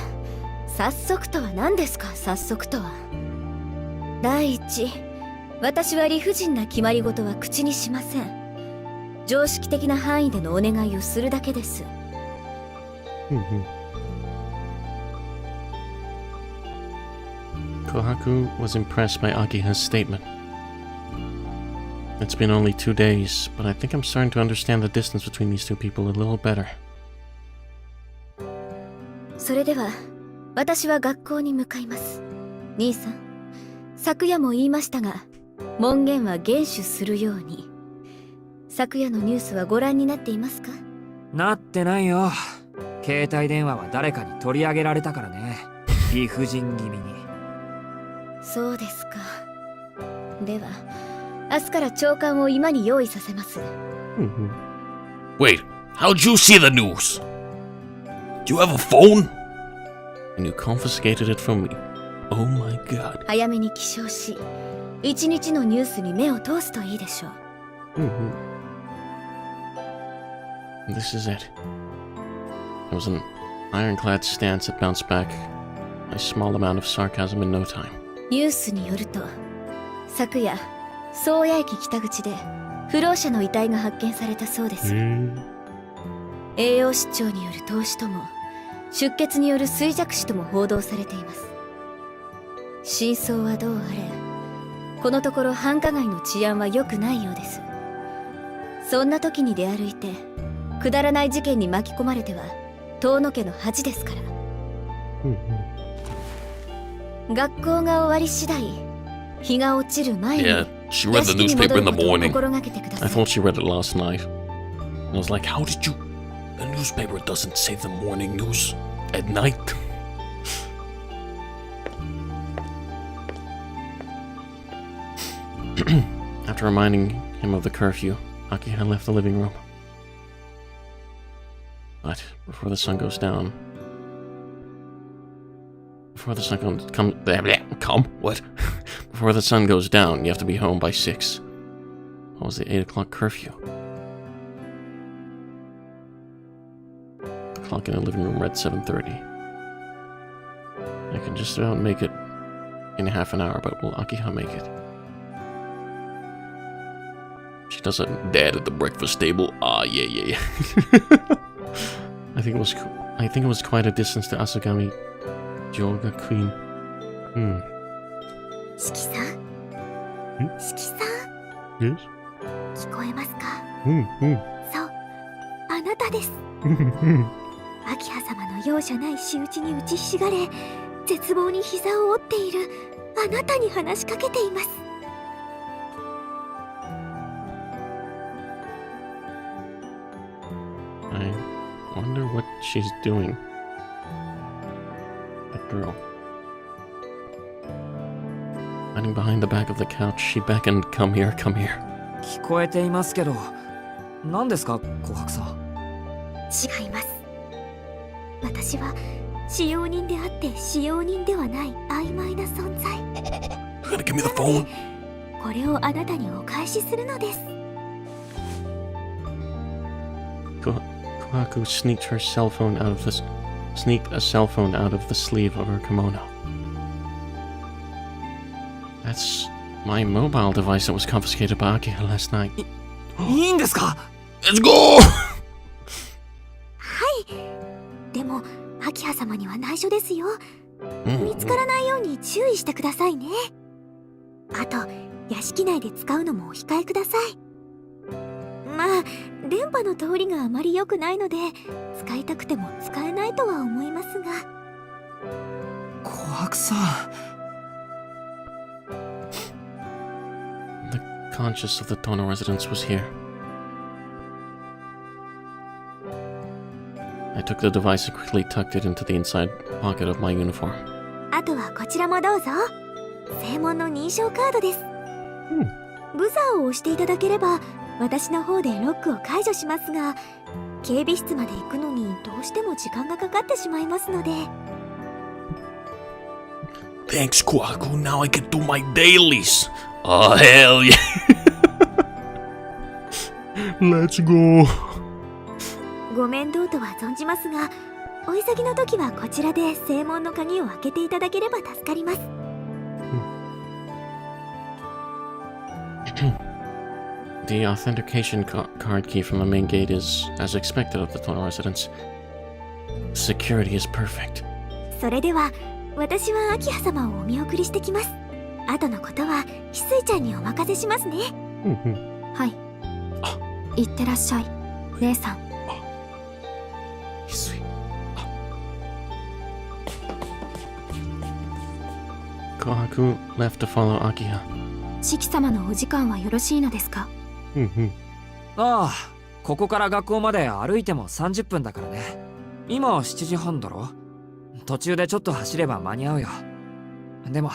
早速とは何ですか？早速とは。第一、私は理不尽な決まり事は口にしません。常識的な範囲でのお願いをするだけです。Kohaku was impressed by Akiha's statement. It's been only 2 days, but I think I'm starting to understand the distance between these two people a little better. それでは私は学校に向かいます。兄さん、昨夜も言いましたが、門限は厳守するように。昨夜のニュースはご覧になっていますか？なってないよ。携帯電話は誰かに取り上げられたからね。理不尽気味に。そうですか。では明日から朝刊を今に用意させます。Wait, how'd you see the news? Do you have a phone? And you confiscated it from me. Oh my god. 早めに起床し、一日のニュースに目を通すといいでしょう。This is it. It was an ironclad stance that bounced back my small amount of sarcasm in no time. ニュースによると、昨夜宗谷駅北口で不老者の遺体が発見されたそうです。栄養失調による凍死とも出血による衰弱死とも報道されています。真相はどうあれ、このところ繁華街の治安は良くないようです。そんな時に出歩いてくだらない事件に巻き込まれては遠野家の恥ですから。学校が終わり次第、日が落ちる前に Yeah, she read the newspaper in the morning. 心がけてくださ I い。 thought she read it last night. I was like, How did you? The newspaper doesn't say the morning news at night. after reminding him of the curfew, Akiha left the living room. But before the sun goes down... Before the sun What? Before the sun goes down, you have to be home by 6. What was the 8 o'clock curfew? The clock in the living room read 7:30. I can just about make it in half an hour, but will Akiha make it? She doesn't. Dad at the breakfast table. Ah, yeah. I think it was quite a distance to Asugami Joga Queen. 四季さん、四季さん、 Yes? 聞こえますか？ Mm. そう、あなたです。秋葉様の容赦ない仕打ちに打ちひしがれ、絶望に膝を折っているあなたに話しかけています。I wonder what she's doing. That girl. Hiding behind the back of the couch, she beckoned, "Come here, come here." 聞こえていますけど、何ですか、琥珀さん。違います。私は使用人であって使用人ではない曖昧な存在。 You gonna give me the phone? これをあなたにお返しするのです。 Kohaku sneaked her cell phone out of the sneaked a cell phone out of the sleeve of her kimono. That's my mobile device that was confiscated by Akira last night. いいんですか？ Let's go! でも秋葉様には内緒ですよ。 Mm. 見つからないように注意してくださいね。あと屋敷内で使うのもお控えください。まあ電波の通りがあまり良くないので使いたくても使えないとは思いますが。怖くさ。 The conscience of the Tono residence was here. I took the device and quickly tucked it into the inside pocket of my uniform. あとはこちらもどうぞ。正門の認証カードです。ブザーを押していただければ私の方でロックを解除しますが、警備室まで行くのにどうしても時間がかかってしまいますので。 Thanks, Kwaku. Now I can do my dailies. Oh, hell yeah. Let's go. ご面倒とは存じますが、お急ぎの時はこちらで正門の鍵を開けていただければ助かります。The authentication card key from the main gate is as expected of the Tono residence. Security is perfect. それでは私は秋葉様をお見送りしてきます。後のことは翡翠ちゃんにお任せしますね。はい。いってらっしゃい、姉さん。 Kohaku left to follow Akiha. 四季様のお時間はよろしいのですか？ああ、ここから学校まで歩いても30分だからね。今は7時半だろ。途中でちょっと走れば間に合うよ。でも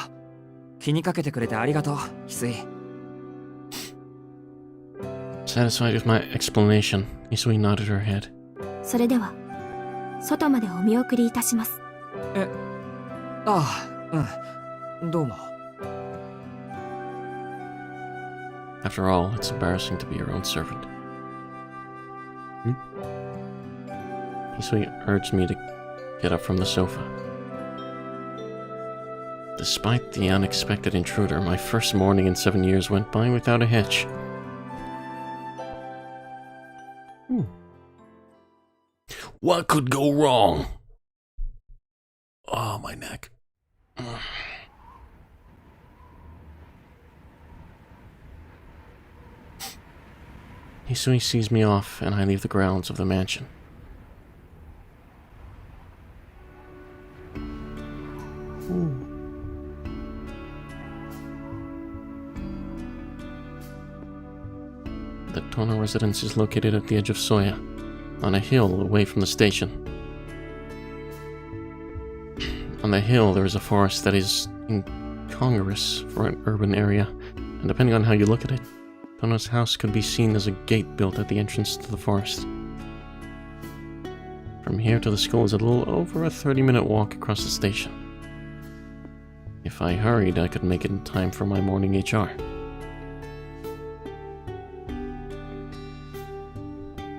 気にかけてくれてありがとう、翡翠。 Satisfied with my explanation, Hisui nodded her head. それでは外までお見送りいたします。ああ、うん、どうも。 After all, it's embarrassing to be your own servant. Hisui urged me to get up from the sofa. Despite the unexpected intruder, my first morning in 7 years went by without a hitch. What could go wrong? Oh, my neck. Hisui sees me off, and I leave the grounds of the mansion. The Tono residence is located at the edge of Soya, on a hill away from the station. On the hill, there is a forest that is incongruous for an urban area, and depending on how you look at it, Tono's house could be seen as a gate built at the entrance to the forest. From here to the school is a little over a 30-minute walk across the station. If I hurried, I could make it in time for my morning HR.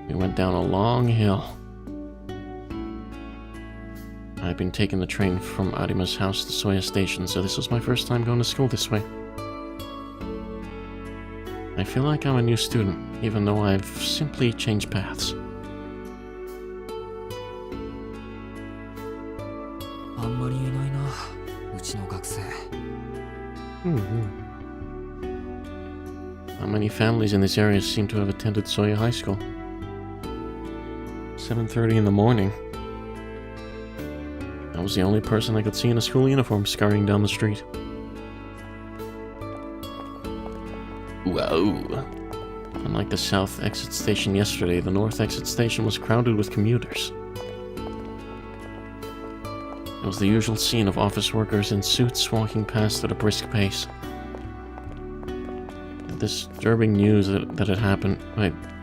We went down a long hill. I'd been taking the train from Arima's house to Soya Station, so this was my first time going to school this way. I feel like I'm a new student, even though I've simply changed paths. あんまりいないな、うちの学生。Not many families in this area seem to have attended Soya High School. 7:30 in the morning. I was the only person I could see in a school uniform scurrying down the street. Whoa. Unlike the south exit station yesterday, the north exit station was crowded with commuters. It was the usual scene of office workers in suits walking past at a brisk pace. The disturbing news that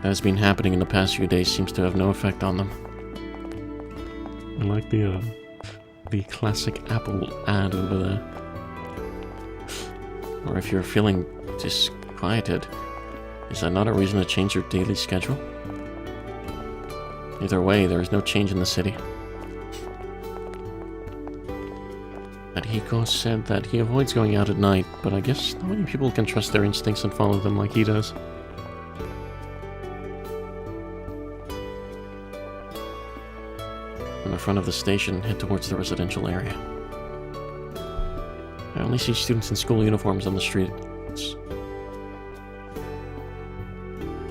has been happening in the past few days seems to have no effect on them. I like the classic Apple ad over there. Or if you're feeling disquieted, is that not a reason to change your daily schedule? Either way, there is no change in the city. that Hiko said that he avoids going out at night, but I guess not many people can trust their instincts and follow them like he does. From the front of the station, head towards the residential area. I only see students in school uniforms on the streets.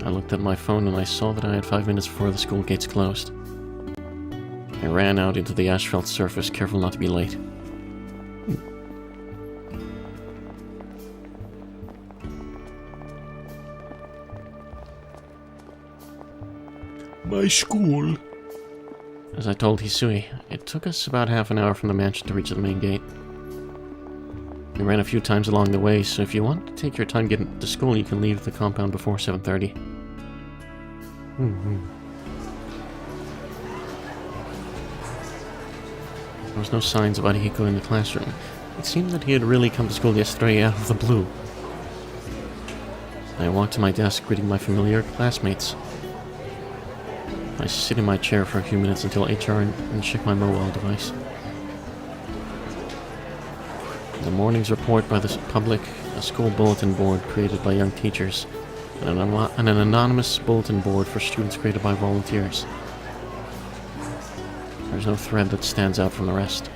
I looked at my phone and I saw that I had 5 minutes before the school gates closed. I ran out into the asphalt surface, careful not to be late. My school. As I told Hisui, it took us about half an hour from the mansion to reach the main gate. We ran a few times along the way, so if you want to take your time getting to school, you can leave the compound before 7:30. There was no signs of Arihiko in the classroom. It seemed that he had really come to school yesterday out of the blue. I walked to my desk, greeting my familiar classmates. I sit in my chair for a few minutes until HR and check my mobile device. The morning's report by the public, a school bulletin board created by young teachers, and an anonymous bulletin board for students created by volunteers. There's no thread that stands out from the rest.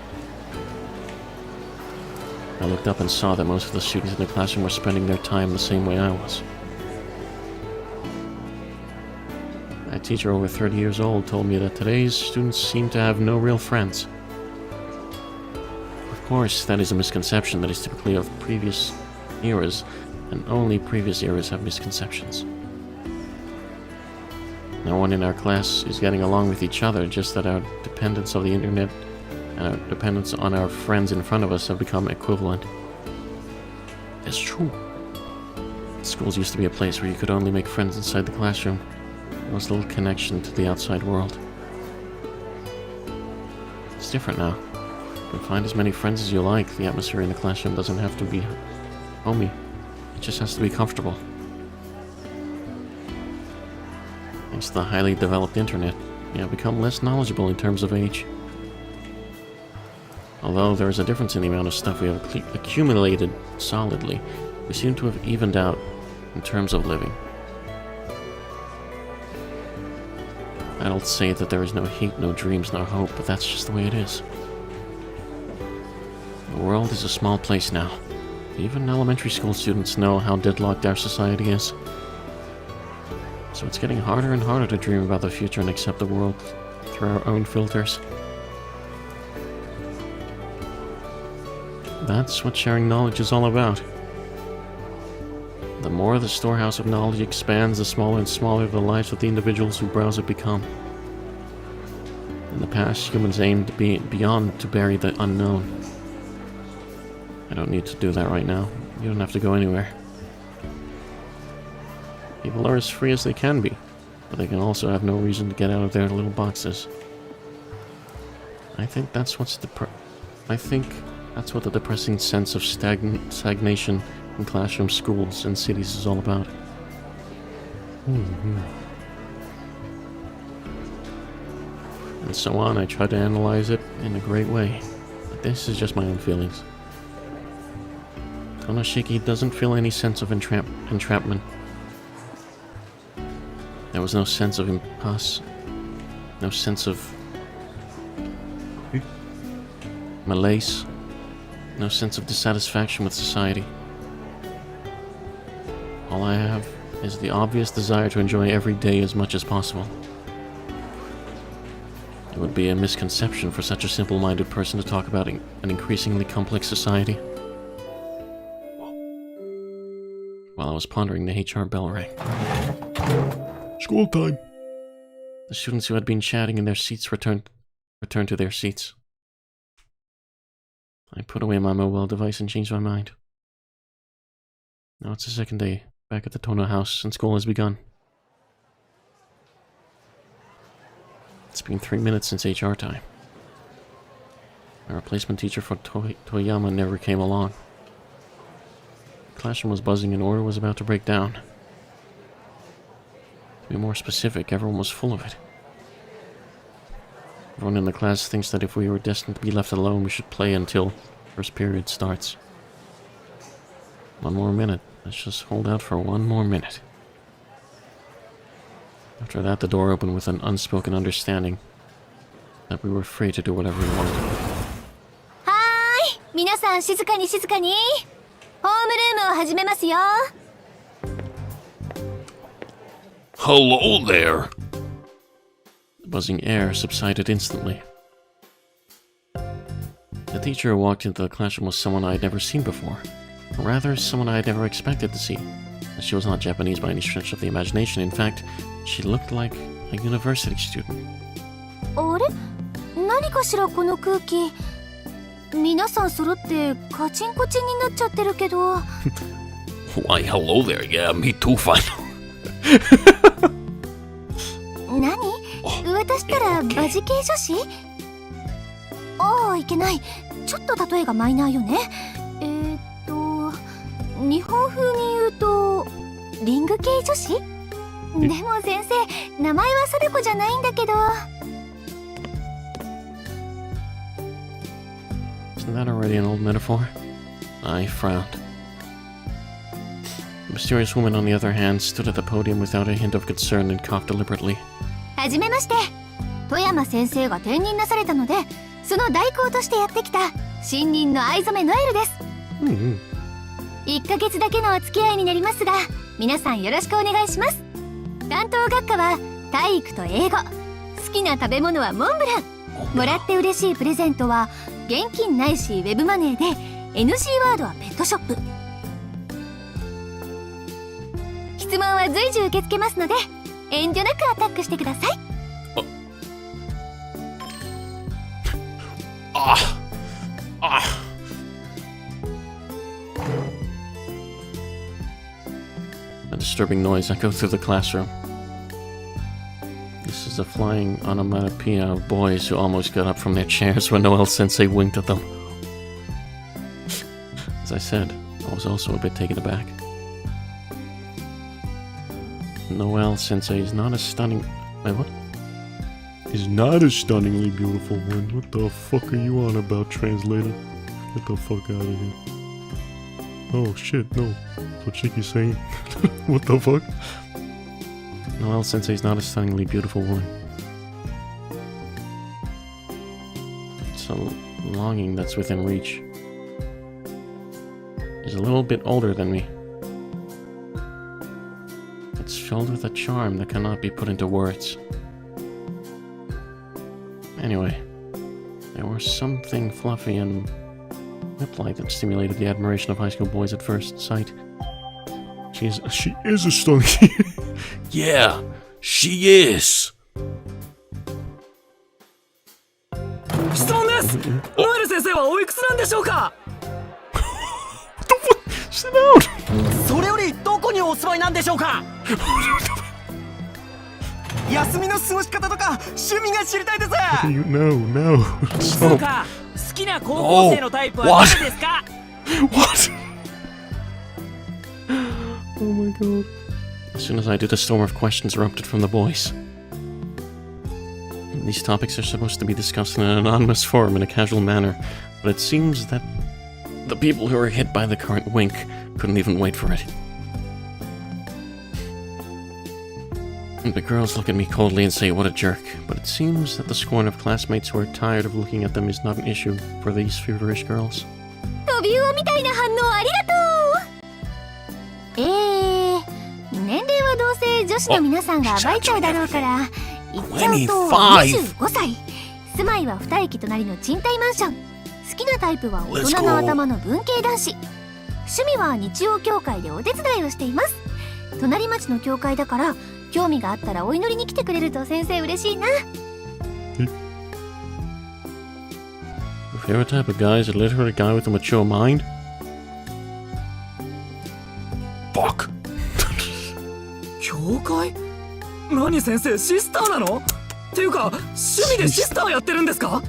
I looked up and saw that most of the students in the classroom were spending their time the same way I was. A teacher over 30 years old told me that today's students seem to have no real friends. Of course, that is a misconception that is typically of previous eras, and only previous eras have misconceptions. No one in our class is getting along with each other, just that our dependence on the internet and our dependence on our friends in front of us have become equivalent. It's true. Schools used to be a place where you could only make friends inside the classroom. There was little connection to the outside world. It's different now. You can find as many friends as you like. The atmosphere in the classroom doesn't have to be homey. It just has to be comfortable. Thanks to the highly developed internet, you have become less knowledgeable in terms of age. Although there is a difference in the amount of stuff we have accumulated solidly, we seem to have evened out in terms of living. Adults say that there is no hate, no dreams, no hope, but that's just the way it is. The world is a small place now. Even elementary school students know how deadlocked our society is. So it's getting harder and harder to dream about the future and accept the world through our own filters. That's what sharing knowledge is all about. The more the storehouse of knowledge expands, the smaller and smaller the lives of the individuals who browse it become. In the past, humans aimed beyond to bury the unknown. I don't need to do that right now. You don't have to go anywhere. People are as free as they can be, but they can also have no reason to get out of their little boxes. I think that's what the depressing sense of stagnation in classroom, schools, and cities is all about. And so on, I try to analyze it in a great way, but this is just my own feelings. Konoshiki doesn't feel any sense of entrapment. There was no sense of impasse, no sense of malaise, no sense of dissatisfaction with society. All I have is the obvious desire to enjoy every day as much as possible. It would be a misconception for such a simple-minded person to talk about an increasingly complex society. While I was pondering, the HR bell rang. School time. The students who had been chatting in their seats returned to their seats. I put away my mobile device and changed my mind. Now it's the second day, back at the Tono house, and school has begun. It's been 3 minutes since HR time. My replacement teacher for Toyama never came along. The classroom was buzzing and order was about to break down. To be more specific, everyone was full of it. Everyone in the class thinks that if we were destined to be left alone, we should play until First period starts. One more minute. Let's just hold out for one more minute. After that, the door opened with an unspoken understanding that we were free to do whatever we wanted. はーい、皆さん静かに静かに。ホームルームを始めますよ。Hello there. The buzzing air subsided instantly. The teacher who walked into the classroom was someone I had never seen before. Or rather, someone I had never expected to see. She was not Japanese by any stretch of the imagination. In fact, she looked like a university student. あれ？何かしらこの空気。皆さん揃ってカチンコチンになっちゃってるけど。Why, hello there. Yeah, me too, fine. 何？私ったらバジ系女子？ああ、いけない。ちょっと例えがマイナーよね。日本風に言うとリング系女子？でも先生、名前は貞子じゃないんだけど。Isn't that already an old metaphor? I frowned. The mysterious woman, on the other hand, stood at the podium without a hint of concern and coughed deliberately. はじめまして。富山先生が転任なされたので、その代行としてやってきた新任の藍染ノエルです。1ヶ月だけのお付き合いになりますが、皆さんよろしくお願いします。担当学科は体育と英語。好きな食べ物はモンブラン。もらって嬉しいプレゼントは現金ないしウェブマネーで、 NG ワードはペットショップ。質問は随時受け付けますので、遠慮なくアタックしてください。A disturbing noise echoed through the classroom. This is a flying onomatopoeia of boys who almost got up from their chairs when Noel-sensei winked at them. As I said, I was also a bit taken aback. Noel-sensei is not a stunning... Wait, what? Is not a stunningly beautiful one. What the fuck are you on about, translator? Get the fuck out of here. Oh shit, no. That's what Chiki's saying. What the fuck? Noel-sensei is not a stunningly beautiful woman. It's a longing that's within reach. She's a little bit older than me. It's filled with a charm that cannot be put into words. Anyway, there was something fluffy and whip-like that stimulated the admiration of high school boys at first sight. She is a stunning. Yeah, she is. 質問です。ノエル先生はおいくつなんでしょうか？ Sit down. それよりどこにお住まいなんでしょうか？休みの過ごし方とか趣味が知りたいです。 No. そう Stop. か。好きな高校生のタイプは何ですか？ What? Oh my god. As soon as I did, a storm of questions erupted from the boys. These topics are supposed to be discussed in an anonymous forum in a casual manner, but it seems that the people who were hit by the current wink couldn't even wait for it. The girls look at me coldly and say what a jerk, but it seems that the scorn of classmates who are tired of looking at them is not an issue for these feverish girls. トビウオみたいな反応ありがとう。年齢はどうせ女子の皆さんが暴いちゃうだろうから言っちゃうと25歳。住まいは2駅隣の賃貸マンション。好きなタイプは大人の頭の文系男子。趣味は日曜教会でお手伝いをしています。隣町の教会だから興味があったらお祈りに来てくれると先生嬉しいな。Your favorite type of guy is a literate guy with a mature mind? Fuck. 教会？何先生、シスターなの？っていうか、趣味でシスターやってるんですか？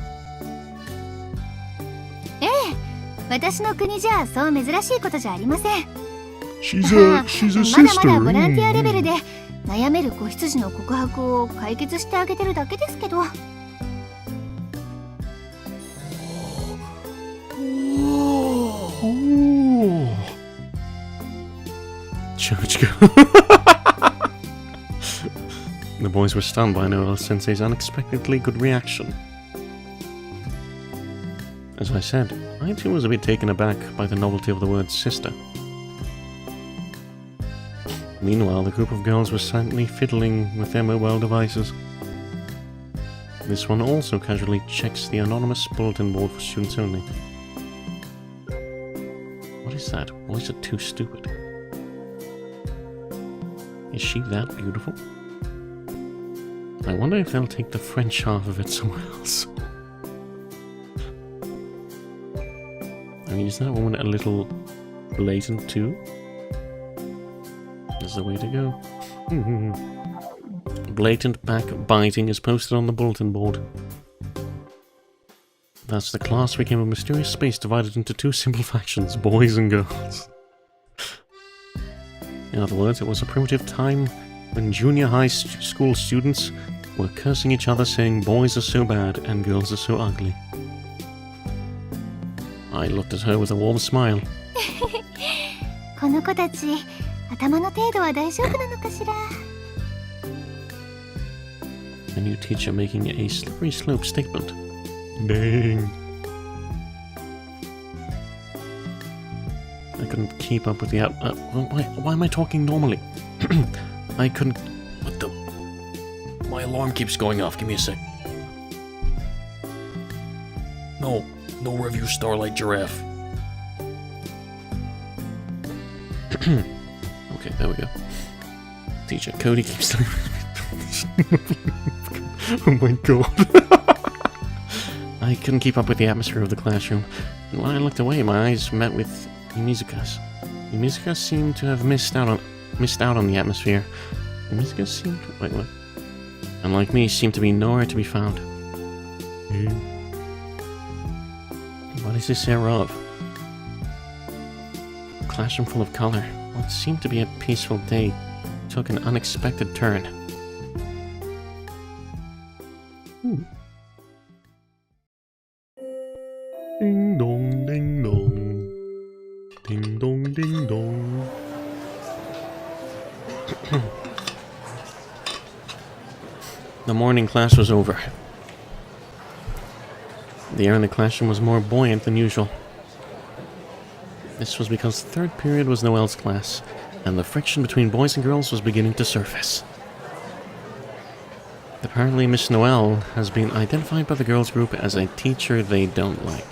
私の国じゃそう珍しいことじゃありません。She's a まだま sister. だボランティアレベルで悩める子羊の告白を解決してあげてるだけですけど。お Oh. Church girl. The boys were stunned by Noel Sensei's unexpectedly good reaction. As I said, I too was a bit taken aback by the novelty of the word sister. Meanwhile, the group of girls was silently fiddling with their mobile devices. This one also casually checks the anonymous bulletin board for students only. What is that? Boys are too stupid. Is she that beautiful? I wonder if they'll take the French half of it somewhere else. I mean, is that woman a little blatant too? That's the way to go. Blatant backbiting is posted on the bulletin board. Thus, the class became a mysterious space divided into two simple factions, boys and girls. In other words, it was a primitive time when junior high school students were cursing each other, saying boys are so bad and girls are so ugly. I looked at her with a warm smile. この子たち、頭の程度は大丈夫なのかしら? A new teacher making a slippery slope statement. Dang. I couldn't keep up with the why am I talking normally? I couldn't... What the... My alarm keeps going off. Give me a sec. No review Starlight Giraffe. Okay, there we go. Teacher Cody keeps telling me. Oh my god. I couldn't keep up with the atmosphere of the classroom, and when I looked away, my eyes met with Yumizuka's. Yumizuka seemed to have missed out on the atmosphere. Yumizuka seemed... Wait, what? And like me, seemed to be nowhere to be found. Hey. What is this era of? A classroom full of color. What seemed to be a peaceful day took an unexpected turn. Ding dong, ding dong. Ding dong, ding dong. The morning class was over. The air in the classroom was more buoyant than usual. This was because the third period was Noelle's class, and the friction between boys and girls was beginning to surface. Apparently, Miss Noelle has been identified by the girls' group as a teacher they don't like.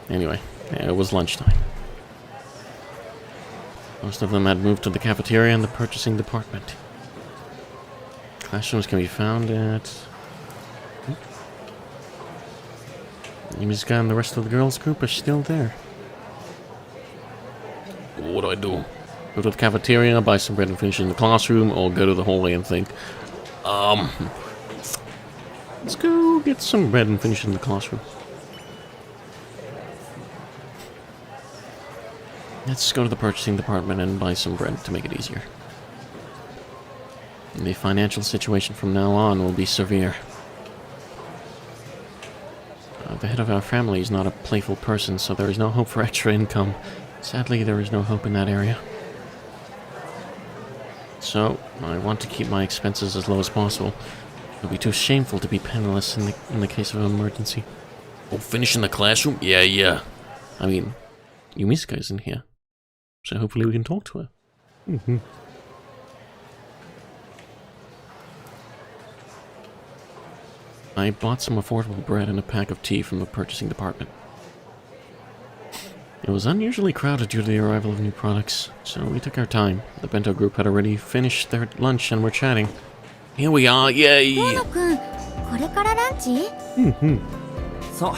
Anyway, it was lunchtime. Most of them had moved to the cafeteria and the purchasing department. Classrooms can be found at... Yumizuka and the rest of the girls' group are still there. What do I do? Go to the cafeteria, buy some bread and finish in the classroom, or go to the hallway and think, let's go get some bread and finish in the classroom. Let's go to the purchasing department and buy some bread to make it easier. The financial situation from now on will be severe. The head of our family is not a playful person, so there is no hope for extra income. Sadly, there is no hope in that area. So, I want to keep my expenses as low as possible. It would be too shameful to be penniless in the case of an emergency. Oh, finish in the classroom? Yeah. I mean, Yumizuka is in here, so hopefully we can talk to her. Mm-hmm. I bought some affordable bread and a pack of tea from the purchasing department. It was unusually crowded due to the arrival of new products, so we took our time. The bento group had already finished their lunch and were chatting. Here we are, yay! 河野くん、これからランチ? Mm-hmm. そ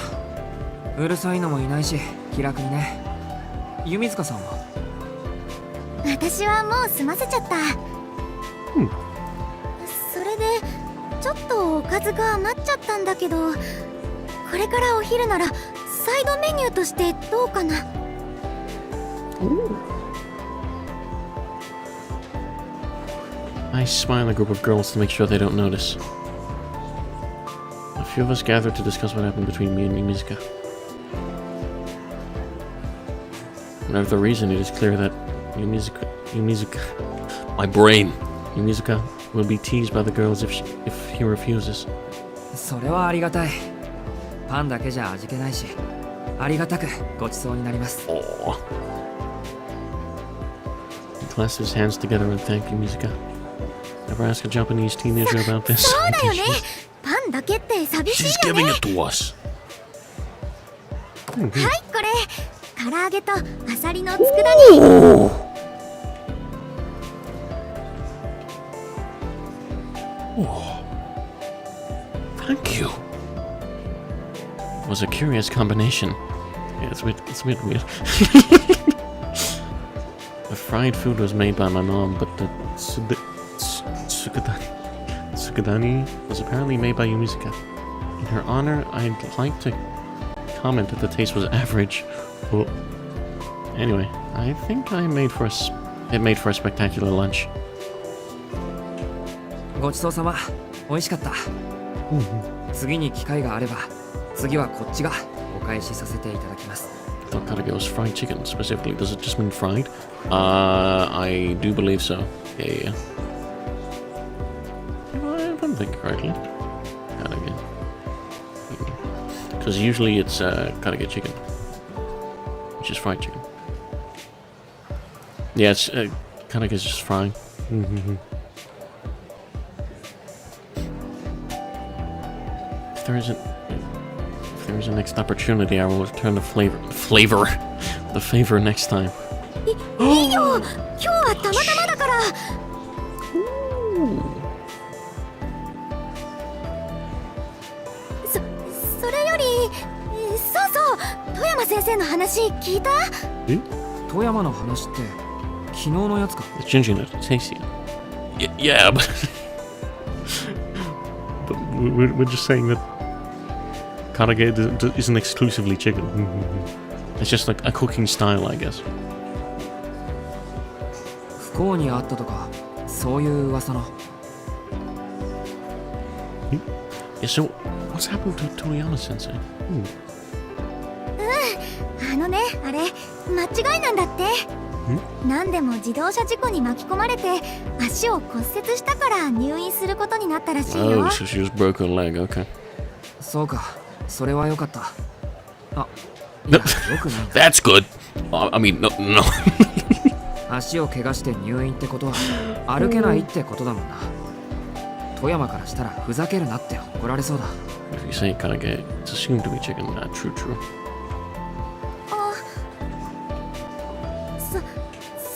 う、うるさいのもいないし気楽にね。弓塚さんは？私はもう済ませちゃった。それでちょっとおかずが余っちゃったんだけど、これからお昼ならサイドメニューとしてどうかな。I spy on the group of girls to make sure they don't notice. A few of us gathered to discuss what happened between me and Yumizuka. Whatever the reason, it is clear that Yumizuka, my brain, Yumizuka will be teased by the girls if he refuses. それはありがたい。パンだけじゃ味気ないし、ありがたくごちそうになります。Aww. He clasps his hands together and thank Yumizuka. Ever ask a Japanese teenager about this? そうだよね。パンだけって寂し She's いよね。 giving it to us. はい、これ。唐揚げとアサリの佃煮。 Thank you. It was a curious combination. Yeah, it's a bit weird. The fried food was made by my mom, but the tsukidani was apparently made by Yumizuka. In her honor, I'd like to comment that the taste was average. Well, anyway, I think it made for a spectacular lunch. ごちそうさま。美味しかった。次に機会があれば、次はこっちがお返しさせていただきます。 I thought karage was fried chicken specifically. Does it just mean fried? I do believe so. Yeah. If I'm thinking correctly. Karage. Because usually it's karage chicken, which is fried chicken. Yeah, it's karage is just frying. If there is a next opportunity, I will return the favor next time. いいよ。今日はたまたまだから。それより、そうそう、富山先生の話聞いた？富山の話って昨日のやつか。 It's ginger nut, tasty. Yeah, but But we're just saying that karage isn't exclusively chicken. It's just like a cooking style, I guess. 不幸にあったとか、そういう噂の。Yeah, so what's happened to Toriyama sensei? あのね、あれ間違いなんだって。何でも自動車事故に巻き込まれて足を骨折したから入院することになったらしいよ。 Oh, so she just broke her leg, okay. そうか、それは良かった。あ、いや、良くないな。 that's good. I mean, no. 足を怪我して入院ってことは歩けないってことだもんな。富山からしたらふざけるなって怒られそうだ。 If you say karage, it's assumed to be chicken. True.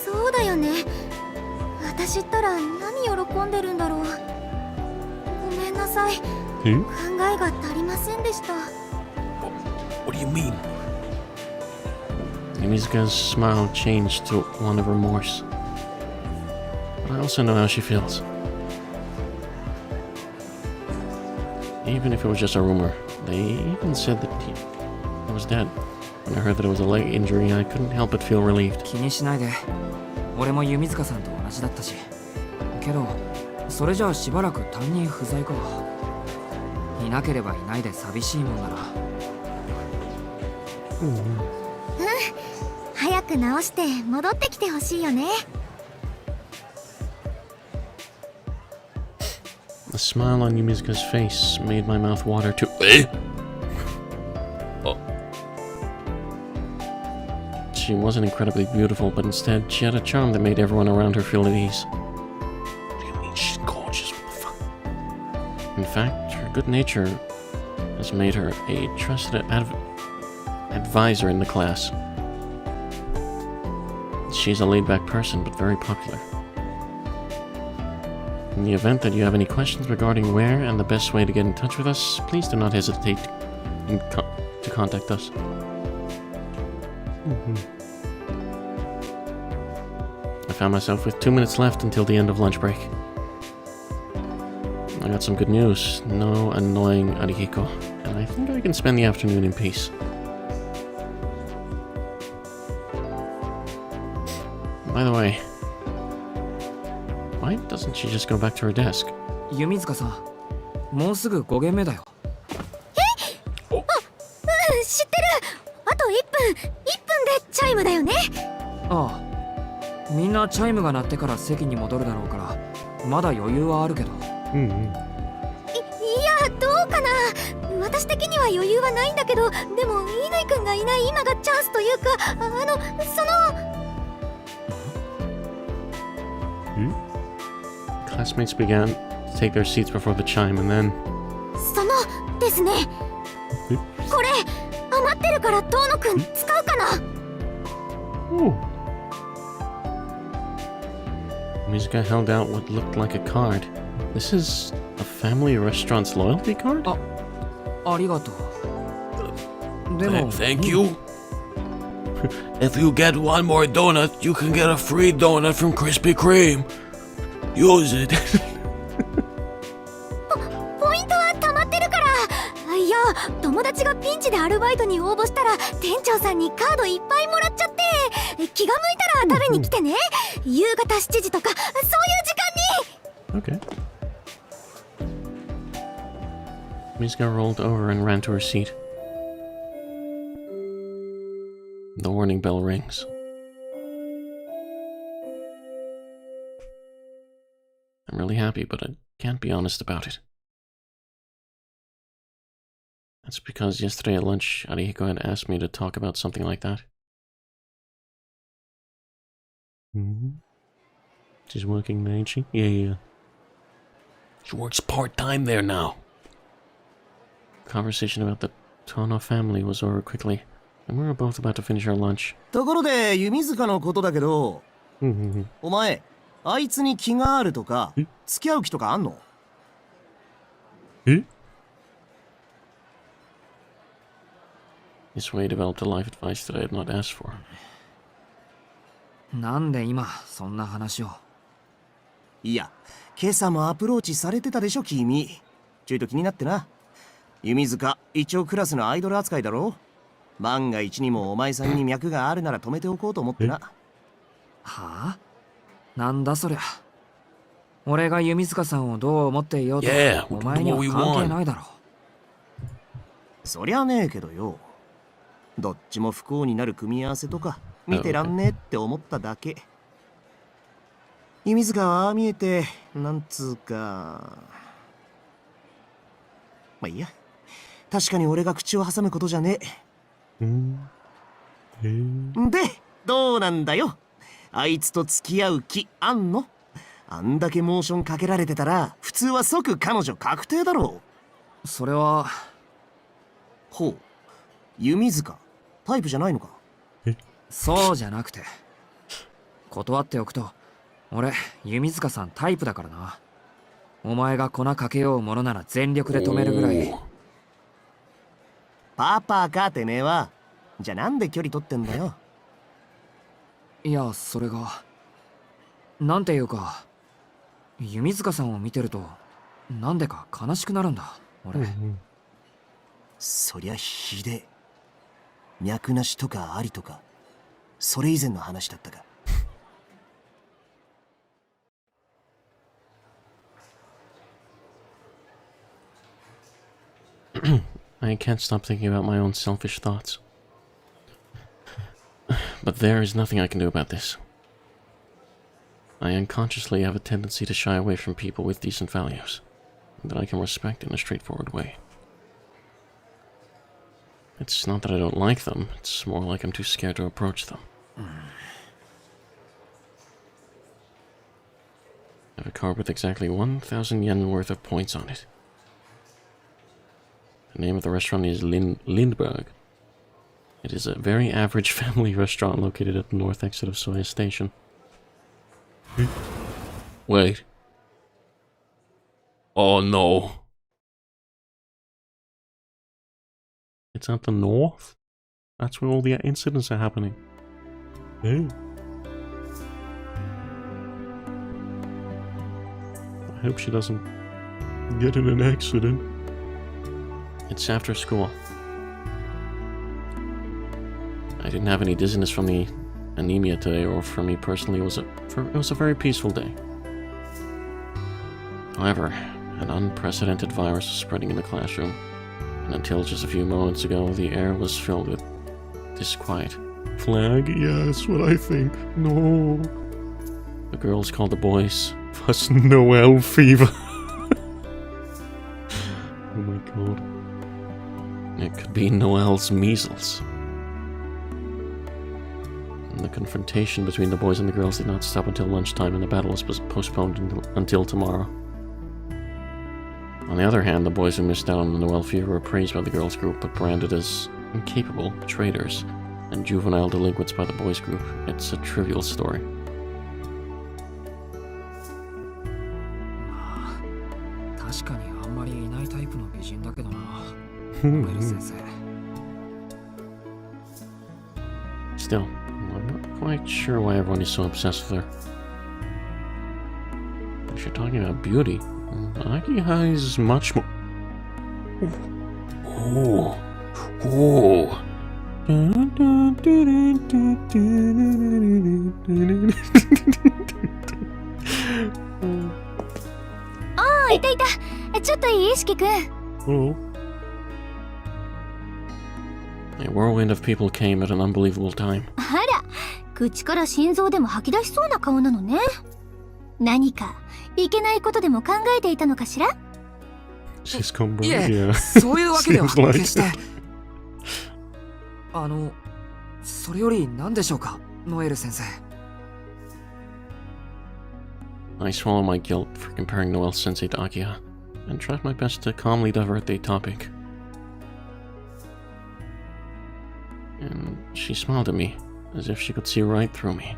そうだよね。私ったら何喜んでるんだろう。ごめんなさい。考えが足りませんでした。 What do you mean? Yumizuka's smile changed to one of remorse. But I also know how she feels. Even if it was just a rumor, they even said that he was dead. When I heard that it was a leg injury, I couldn't help but feel relieved. 気にしないで。俺も弓塚さんと同じだったし。けど、それじゃあしばらく担任不在か。いなければいないで寂しいもんなら。早く治して戻ってきてほしいよね。 The smile on Yumizuka's face made my mouth water too. She wasn't incredibly beautiful, but instead she had a charm that made everyone around her feel at ease. What do you mean she's gorgeous? What the fuck? In fact, her good nature has made her a trusted advisor in the class. She's a laid-back person, but very popular. In the event that you have any questions regarding where and the best way to get in touch with us, please do not hesitate to contact us. I found myself with 2 minutes left until the end of lunch break. I got some good news. No annoying Arihiko, and I think I can spend the afternoon in peace. By the way, why doesn't she just go back to her desk? 弓塚さん、もうすぐ5限目だよ。知ってる。あと1分でチャャイムだよね。ああ、みんなチャイムが鳴ってから席に戻るだろうからまだ余裕はあるけど。うんうん。いや、どうかな。私的には余裕はないんだけど、でも乾くんがいない今がチャンスというか、Classmates began to take their seats before the chime, and then ですね。これ余ってるから遠野くん使うかな。 ooh. Mizuka held out what looked like a card. This is a family restaurant's loyalty card? ありがとう。でも Thank you. If you get one more donut, you can get a free donut from Krispy Kreme. Use it. ポイントは溜まってるから。いや、友達がピンチでアルバイトに応募したら店長さんにカードいっぱいもらっちゃって、気が向いたら食べに来てね。夕方7時とかそういう時間に。 Okay. Mizuka rolled over and ran to her seat. The warning bell rings. I'm really happy, but I can't be honest about it. That's because yesterday at lunch, Arihiko had asked me to talk about something like that. She's working there, ain't she? Yeah. She works part-time there now. Conversation about the Tono family was over quickly, and we were both about to finish our lunch. ところで弓塚のことだけど、お前あいつに気があるとか付き合う気とかあんの？え？ This way developed a life advice that I had not asked for. なんで今そんな話を。いや、今朝もアプローチされてたでしょ君。ちょいと気になってな。弓塚一応クラスのアイドル扱いだろ。万が一にもお前さんに脈があるなら止めておこうと思ってな。はあ？なんだそりゃ。俺が弓塚さんをどう思っていようと、お前には関係ないだろ。そりゃねえけどよ。どっちも不幸になる組み合わせとか見てらんねえって思っただけ。弓塚はああ見えてなんつうか、まあいいや。確かに俺が口を挟むことじゃねえ。でどうなんだよ。あいつと付き合う気あんの？あんだけモーションかけられてたら普通は即彼女確定だろう。それは。ほう、弓塚タイプじゃないのか？そうじゃなくて、断っておくと俺弓塚さんタイプだからな。お前が粉かけようものなら全力で止めるぐらい。パパかてめえは。じゃあなんで距離取ってんだよ。いや、それがなんていうか、弓塚さんを見てるとなんでか悲しくなるんだ俺。そりゃひでえ。脈なしとかありとかそれ以前の話だったか。I can't stop thinking about my own selfish thoughts. But there is nothing I can do about this. I unconsciously have a tendency to shy away from people with decent values that I can respect in a straightforward way. It's not that I don't like them, it's more like I'm too scared to approach them. I have a card with exactly 1,000 yen worth of points on it. The name of the restaurant is Lindbergh. It is a very average family restaurant located at the north exit of Soya Station. Wait. Oh no. It's at the north? That's where all the incidents are happening. Hey. I hope she doesn't Get in an accident. It's after school. I didn't have any dizziness from the anemia today, or for me personally, it was a very peaceful day. However, an unprecedented virus was spreading in the classroom, and until just a few moments ago, the air was filled with disquiet. Flag? Yeah, that's what I think. No. The girls called the boys. That's Noel fever. Oh my god. It could be Noel's measles. And the confrontation between the boys and the girls did not stop until lunchtime, and the battle was postponed until tomorrow. On the other hand, the boys who missed out on the Noel fever were praised by the girls' group, but branded as incapable traitors and juvenile delinquents by the boys' group. It's a trivial story. 確かにあんまりいないタイプの美人だけどな。ノエル先生。Still, I'm not quite sure why everyone is so obsessed with her. If you're talking about beauty, Akiha is much more... Oh. Oh. Oh. あ、いたいた。ちょっといい、四季くん。 Oh. A whirlwind of people came at an unbelievable time. あら、口から心臓でも吐き出しそうな顔なのね。何かいけないことでも考えていたのかしら。 She's come い back, え、 yeah. そういうわけでは Seems like 決して。それより何でしょうか、ノエル先生。 I swallow my guilt for comparing Noel Sensei to Akiha, and tried my best to calmly divert the topic. And she smiled at me, as if she could see right through me.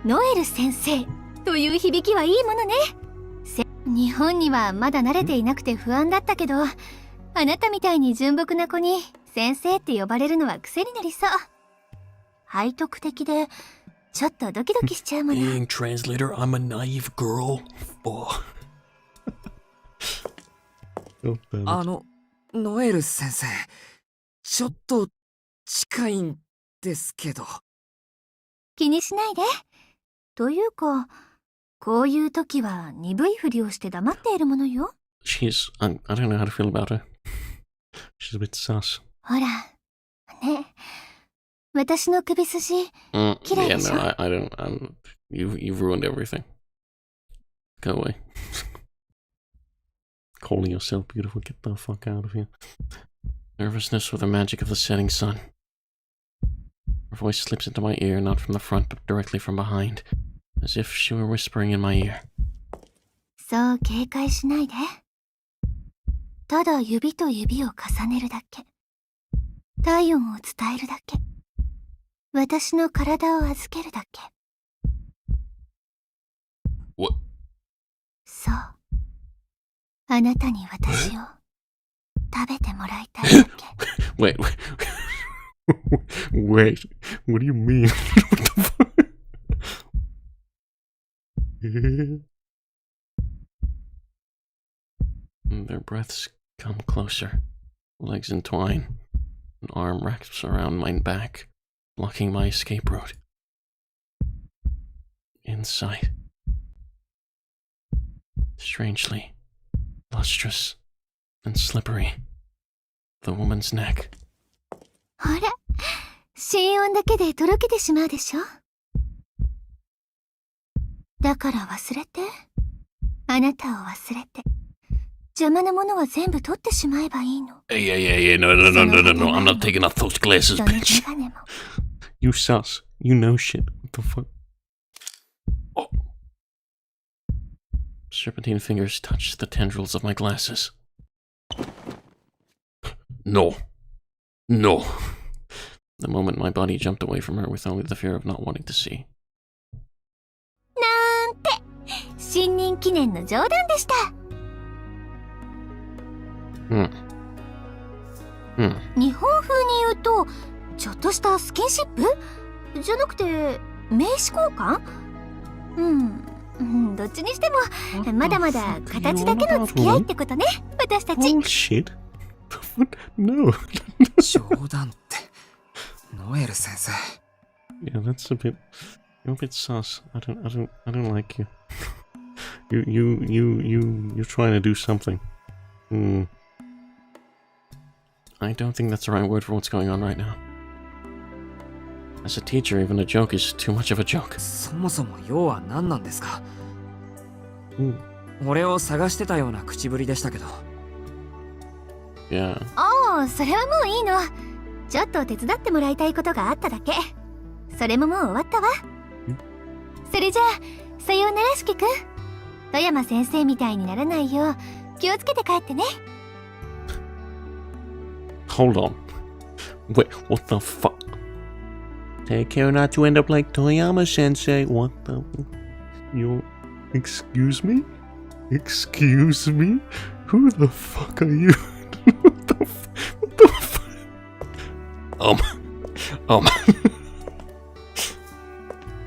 ノエル先生という響きはいいものね。日本にはまだ慣れていなくて不安だったけど、あなたみたいに純朴な子に先生って呼ばれるのは癖になりそう。背徳的でちょっとドキドキしちゃうもの。 Being translator, I'm a naive girl. Oh. Oh, damn it. ノエル先生、ちょっと近いんですけど。気にしないで。というか、こういう時は鈍いふりをして黙っているものよ。 She's... I don't know how to feel about her. She's a bit sus. ほら、ね。私の首筋、嫌い Yeah, でしょ。 no, I don't... You've ruined everything. Go away. Calling yourself beautiful, get the fuck out of here. Nervousness with the magic of the setting sun. Her voice slips into my ear, not from the front, but directly from behind, as if she were whispering in my ear. そう警戒しないで。ただ指と指を重ねるだけ。体温を伝えるだけ。私の体を預けるだけ。 What? そう。あなたに私を食べてもらいたいだけ。Wait. Wait, what do you mean? What the fuck? Their breaths come closer. Legs entwine. An arm wraps around my back, blocking my escape route. Inside. Strangely lustrous and slippery. The woman's neck. ほら、心音だけでとろけてしまうでしょ。だから忘れて。あなたを忘れて。邪魔なものは全部取ってしまえばいいの。 Hey, no, I'm not taking off those glasses, その bitch. 眼鏡も。 You sus. You know shit. What the fuck? Oh. Serpentine fingers touch the tendrils of my glasses. No. No. The moment my body jumped away from her with only the fear of not wanting to see. なんて、新任記念の冗談でした。日本風に言うと、ちょっとしたスキンシップじゃなくて、名刺交換？どっちにしても、まだまだ形だけの付き合いってことね、私たち。Bullshit. No. 冗談って、ノエル先生。 Yeah, that's a bit. You're a bit sus. I don't like you. You're trying to do something. I don't think that's the right word for what's going on right now. As a teacher, even a joke is too much of a joke. そもそも用は何なんですか？ Hmm. 俺を探してたような口ぶりでしたけど。 Yeah. おお、それはもういいの。ちょっと手伝ってもらいたいことがあっただけ。それももう終わったわ。それじゃあ、さようならしきくん。富山先生みたいにならないよう気をつけて帰ってね。 Hold on. Wait, what the fuck? Take care not to end up like Toyama-sensei. What the... You... Excuse me? Excuse me? Who the fuck are you? What the what the fuck?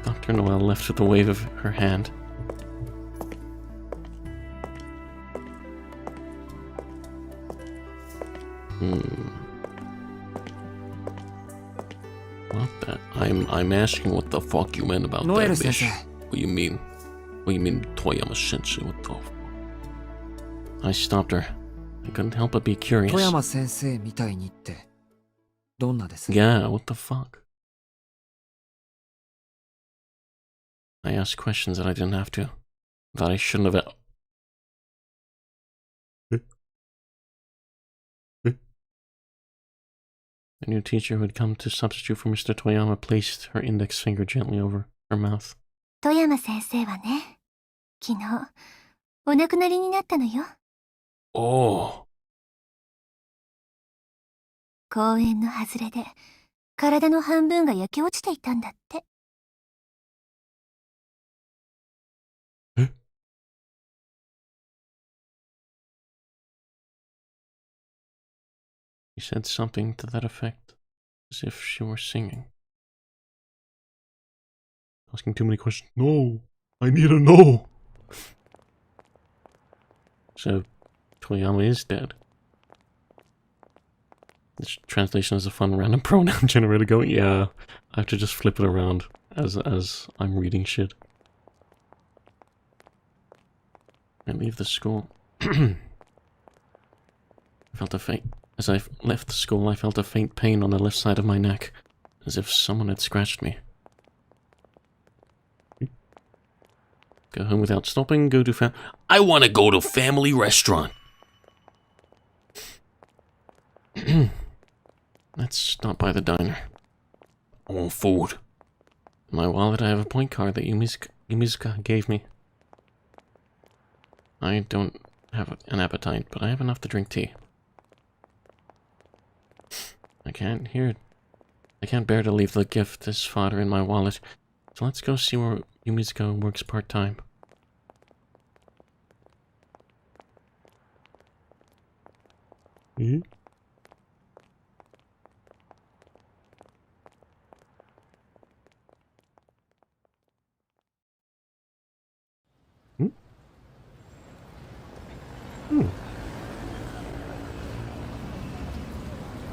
Dr. Noel left with a wave of her hand. What the... I'm asking what the fuck you meant about ノエル that, 先 bitch. 生。 What you mean? What you mean, Toyama-sensei? What the fuck? I stopped her. I couldn't help but be curious. 富山先生みたいにってどんなです？ Yeah, what the fuck? I asked questions that I didn't have to. That I shouldn't have. The new teacher who had come to substitute for Mr. Toyama placed her index finger gently over her mouth. 富山先生はね、昨日お亡くなりになったのよ。 Oh. 公園の外れで体の半分が焼け落ちていたんだって。 He said something to that effect, as if she were singing. Asking too many questions. No! I need to know! So, Toyama is dead. This translation is a fun random pronoun generator going. Yeah, I have to just flip it around as I'm reading shit. I leave the school. I felt a faint... As I left the school, I felt a faint pain on the left side of my neck, as if someone had scratched me. Go home without stopping, go to I want to go to family restaurant. Let's stop by the diner. I want food. In my wallet, I have a point card that Yumizuka gave me. I don't have an appetite, but I have enough to drink tea. I can't bear to leave the gift as fodder in my wallet, so let's go see where Yumizuka works part-time. Eh?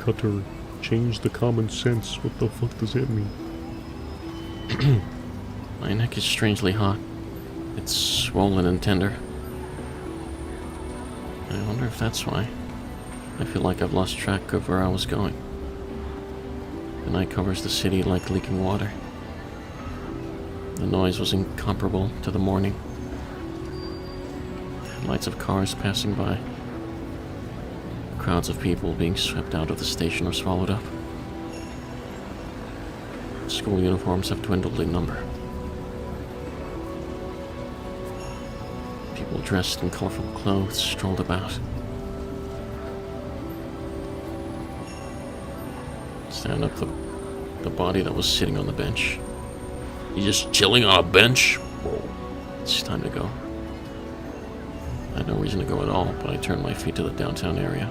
Cutter, change the common sense. What the fuck does that mean? My neck is strangely hot. It's swollen and tender. I wonder if that's why. I feel like I've lost track of where I was going. The night covers the city like leaking water. The noise was incomparable to the morning. Lights of cars passing by. Crowds of people being swept out of the station or swallowed up. School uniforms have dwindled in number. People dressed in colorful clothes strolled about. Stand up the body that was sitting on the bench. You just chilling on a bench? Whoa. It's time to go. I had no reason to go at all, but I turned my feet to the downtown area.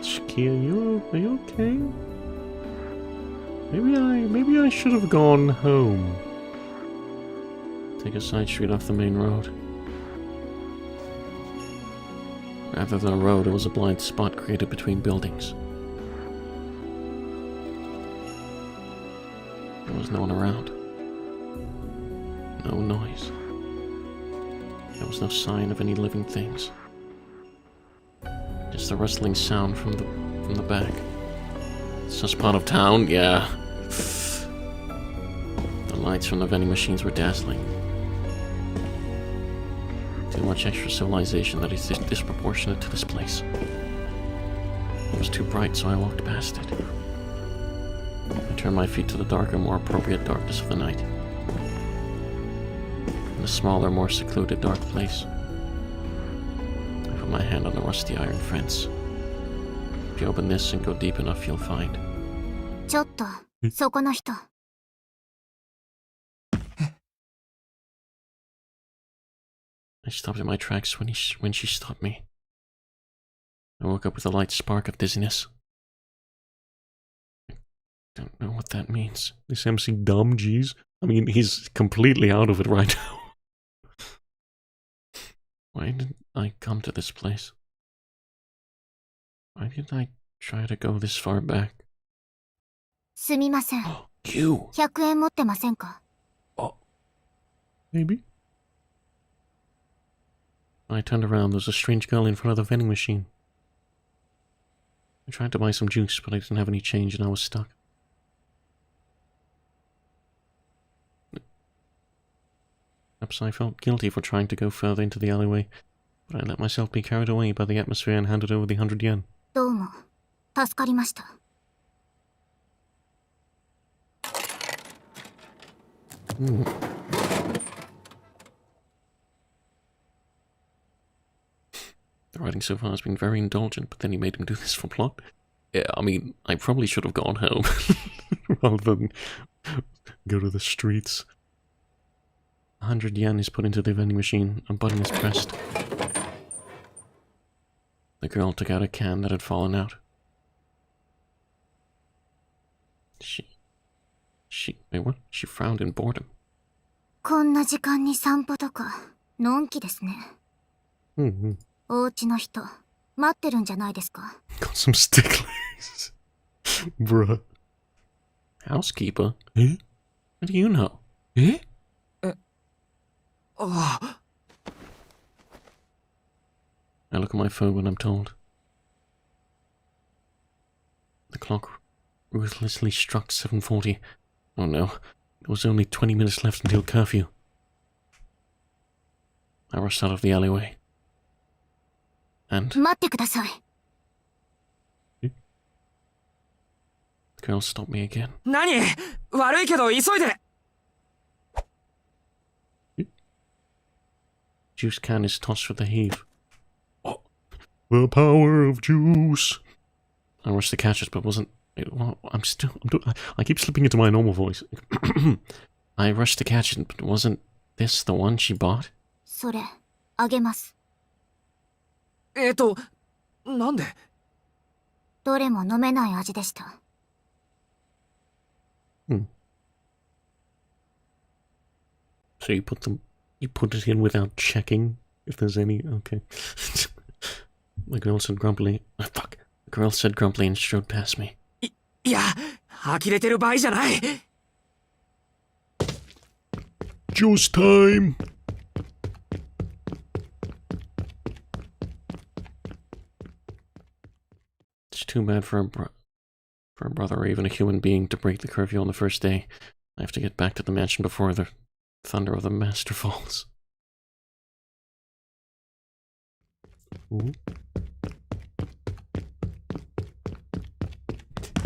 Tsukihime, are you okay? Maybe I should have gone home. Take a side street off the main road. Rather than a road, it was a blind spot created between buildings. There was no one around. No noise. There was no sign of any living things. It's the rustling sound from the back. It's just part of town, yeah. The lights from the vending machines were dazzling. Too much extra civilization that is disproportionate to this place. It was too bright, so I walked past it. I turned my feet to the darker, more appropriate darkness of the night. In the smaller, more secluded, dark place. I put my hand on the rusty iron fence. If you open this and go deep enough, you'll find. ちょっと、そこの人。I stopped in my tracks when she stopped me. I woke up with a light spark of dizziness. I don't know what that means. This MC dumb, jeez. I mean, he's completely out of it right now. Why did I come to this place? Why did I try to go this far back? すみません。You! 100円持ってませんか？ Maybe? I turned around. There was a strange girl in front of the vending machine. I tried to buy some juice, but I didn't have any change and I was stuck. Perhaps I felt guilty for trying to go further into the alleyway, but I let myself be carried away by the atmosphere and handed over the 100 yen. どうも、助かりました。The writing so far has been very indulgent, but then he made him do this for plot. Yeah, I mean, I probably should have gone home. Rather than go to the streets. 100 yen is put into the vending machine. A button is pressed. The girl took out a can that had fallen out. Wait, what? She frowned in boredom. こんな時間に散歩とか、のんきですね。お家の人、待ってるんじゃないですか？ Got some sticklers. Bruh. Housekeeper? Eh? What do you know? Eh? Ah. I look at my phone when I'm told. The clock ruthlessly struck 7:40. Oh no, there was only 20 minutes left until curfew. I rushed out of the alleyway. And 待ってください。 the girl stopped me again. 何？悪いけど急いで。Juice can is tossed with a heave. The power of juice. I rushed to catch it, but wasn't. I keep slipping into my normal voice. I rushed to catch it, but wasn't this the one she bought? それ、あげます。なんで？どれも飲めない味でした。So you put it in without checking if there's any. Okay. The girl said grumpily. Oh, fuck. The girl said grumpily and strode past me. いや、呆れてる場合じゃない。Juice time. It's too bad for a brother or even a human being to break the curfew on the first day. I have to get back to the mansion before the thunder of the master falls. Ooh.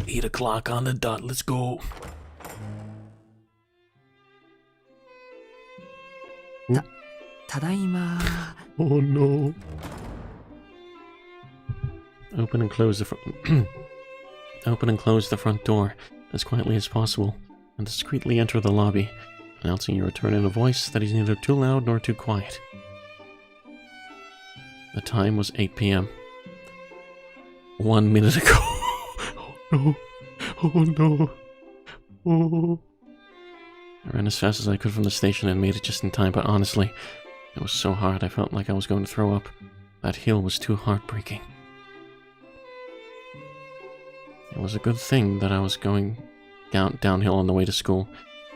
8 o'clock on the dot, let's go.ただいま。Oh no. Open and close the front door as quietly as possible, and discreetly enter the lobby, announcing your return in a voice that is neither too loud nor too quiet. The time was 8 p.m. 1 minute ago. No. Oh no. Oh. I ran as fast as I could from the station and made it just in time, but honestly, it was so hard I felt like I was going to throw up. That hill was too heartbreaking. It was a good thing that I was going downhill on the way to school,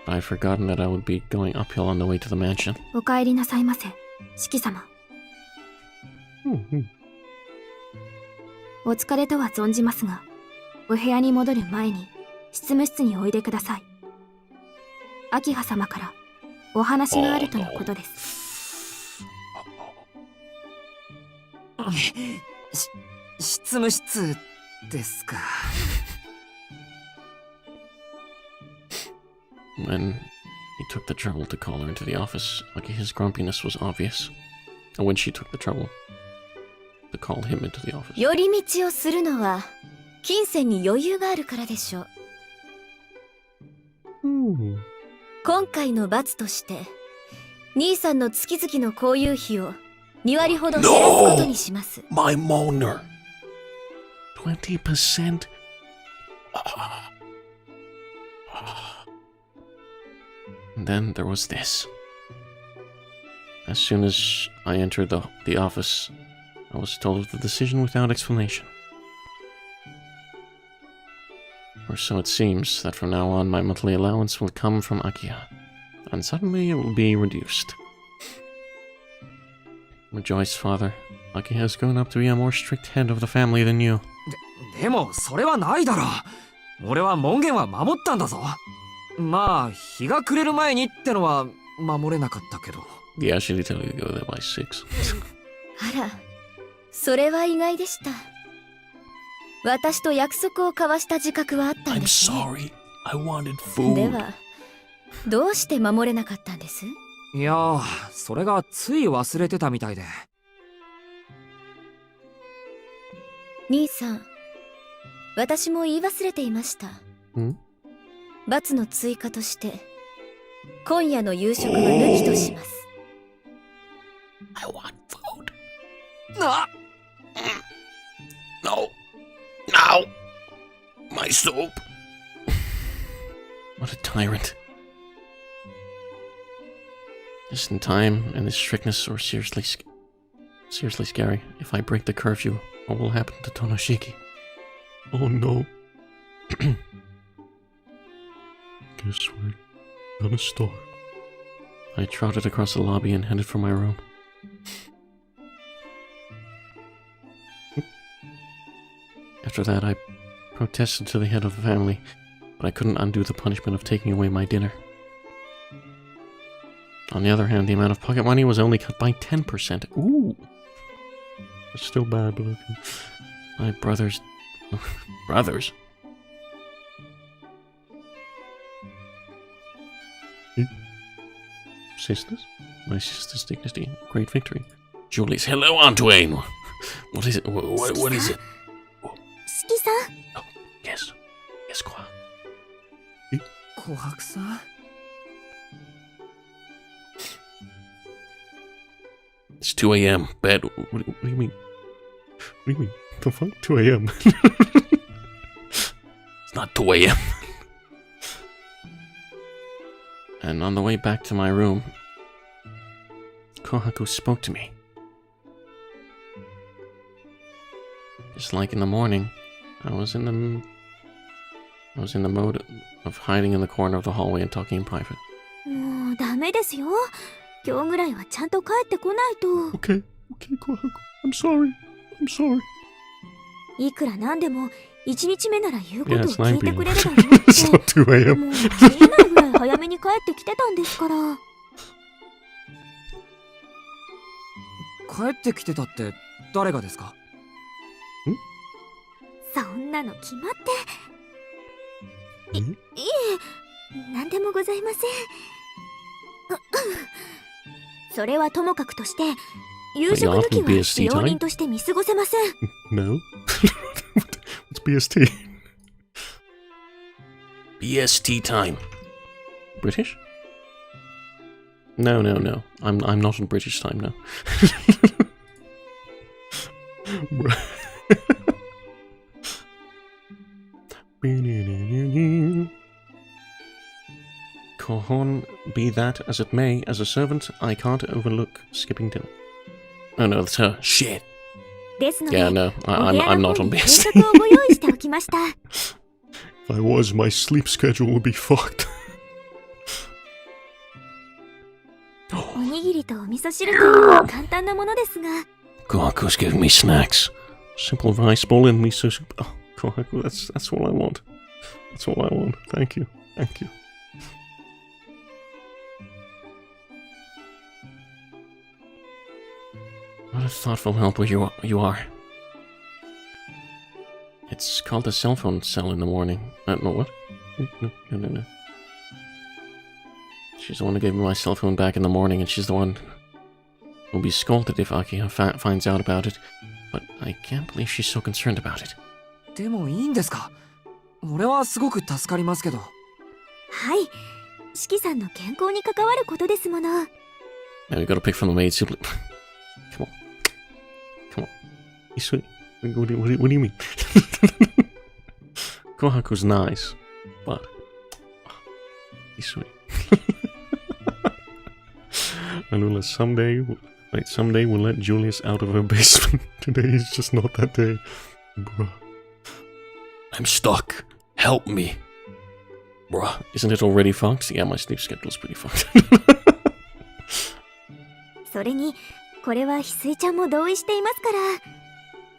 but I'd forgotten that I would be going uphill on the way to the mansion. お帰りなさいませ、四季様。お疲れとは存じますが、お部屋に戻る前に執務室においでください。明葉様からお話があるとのことです。執務室ですか。When he took the trouble to call her into the office, like his grumpiness was obvious. And when she took the trouble to call him into the office. 寄り道をするのは金銭に余裕があるからでしょう。今回の罰として兄さんの月々の交友費を2割ほど減らすことにします。My moaner. 20%? And then there was this. As soon as I entered the office, I was told of the decision without explanation. Or so it seems that from now on my monthly allowance will come from Akiha, and suddenly it will be reduced. Rejoice, father. Akiha has grown up to be a more strict head of the family than you. でもそれはないだろう。俺は門限は守ったんだぞ。まあ日が暮れる前にってのは守れなかったけど。Yeah, I should tell you to go there by 6. あら、それは意外でした。私と約束を交わした自覚はあったん I'm ですね。 sorry. I wanted で food. は、どうして守れなかったんです？いやー、それがつい忘れてたみたいで。兄さん、私も言い忘れていました。罰の追加として、今夜の夕食は抜きとします。I want food. な No. No. My soup. What a tyrant. Just in time, and this strictness are seriously scary. If I break the curfew, what will happen to Tonoshiki? Oh no. Guess we're gonna start. I trotted across the lobby and headed for my room. After that, I protested to the head of the family, but I couldn't undo the punishment of taking away my dinner. On the other hand, the amount of pocket money was only cut by 10%. Ooh! It's still bad, but okay. My brothers... brothers? Sisters? My sister's dignity. Great victory. Julius, hello, Antoine. What is it? What is it? 四季さん、 Yes. Yes, quoi? 琥珀さん。It's 2 a.m. Bed. What do you mean? What do you mean? The fuck? 2 a.m. It's not 2 a.m. And on the way back to my room, Kohaku spoke to me. Just like in the morning, I was in the mode of hiding in the corner of the hallway and talking in private. もうダメですよ。今日ぐらいはちゃんと帰ってこないと。Okay, Kohaku. I'm sorry. I'm sorry. いくらなんでも1日目なら言うこ Yeah, とを it's 聞 9 いて p.m. くれるだろう It's っ not て。 2 a.m. もうありえないぐらい早めに帰ってきてたんですから。帰ってきてたって誰がですか？そんなの決まって。いえ、なんでもございません。それはともかくとして、夕食抜きは使用人として見過ごせません。No? What's BST? BST time. British? No. I'm not on British time now. Kohon, be that as it may, as a servant, I can't overlook skipping dinner. Oh no, that's her. Shit. ですので、 Yeah, no, お部 I'm 屋 I'm の not 方 on に BS. 夕食をご用意しておきました。 If I was, my sleep schedule would be fucked. おにぎりとお味噌汁という簡単なものですが、 Goku's giving me snacks. Simple rice bowl and miso soup. Oh, Kohaku, that's all I want. That's all I want. Thank you. Thank you. What a thoughtful helper you are. It's called a cell phone cell in the morning. No, what? No. She's the one who gave me my cell phone back in the morning, and she's the one who'll be scolded if Akiha finds out about it. But I can't believe she's so concerned about it. でもいいんですか？俺はすごく助かりますけど。はい。四季さんの健康に関わることですもの。 Now we gotta pick from the maid sibling. Come on. He's sweet. What do you mean? Kohaku's nice, but he's sweet. Alula, someday we'll let Julius out of her basement. Today is just not that day. Bruh. I'm stuck. Help me. Bruh, isn't it already fucked? Yeah, my sleep schedule's pretty fucked. それに、これは翡翠ちゃんも同意していますから。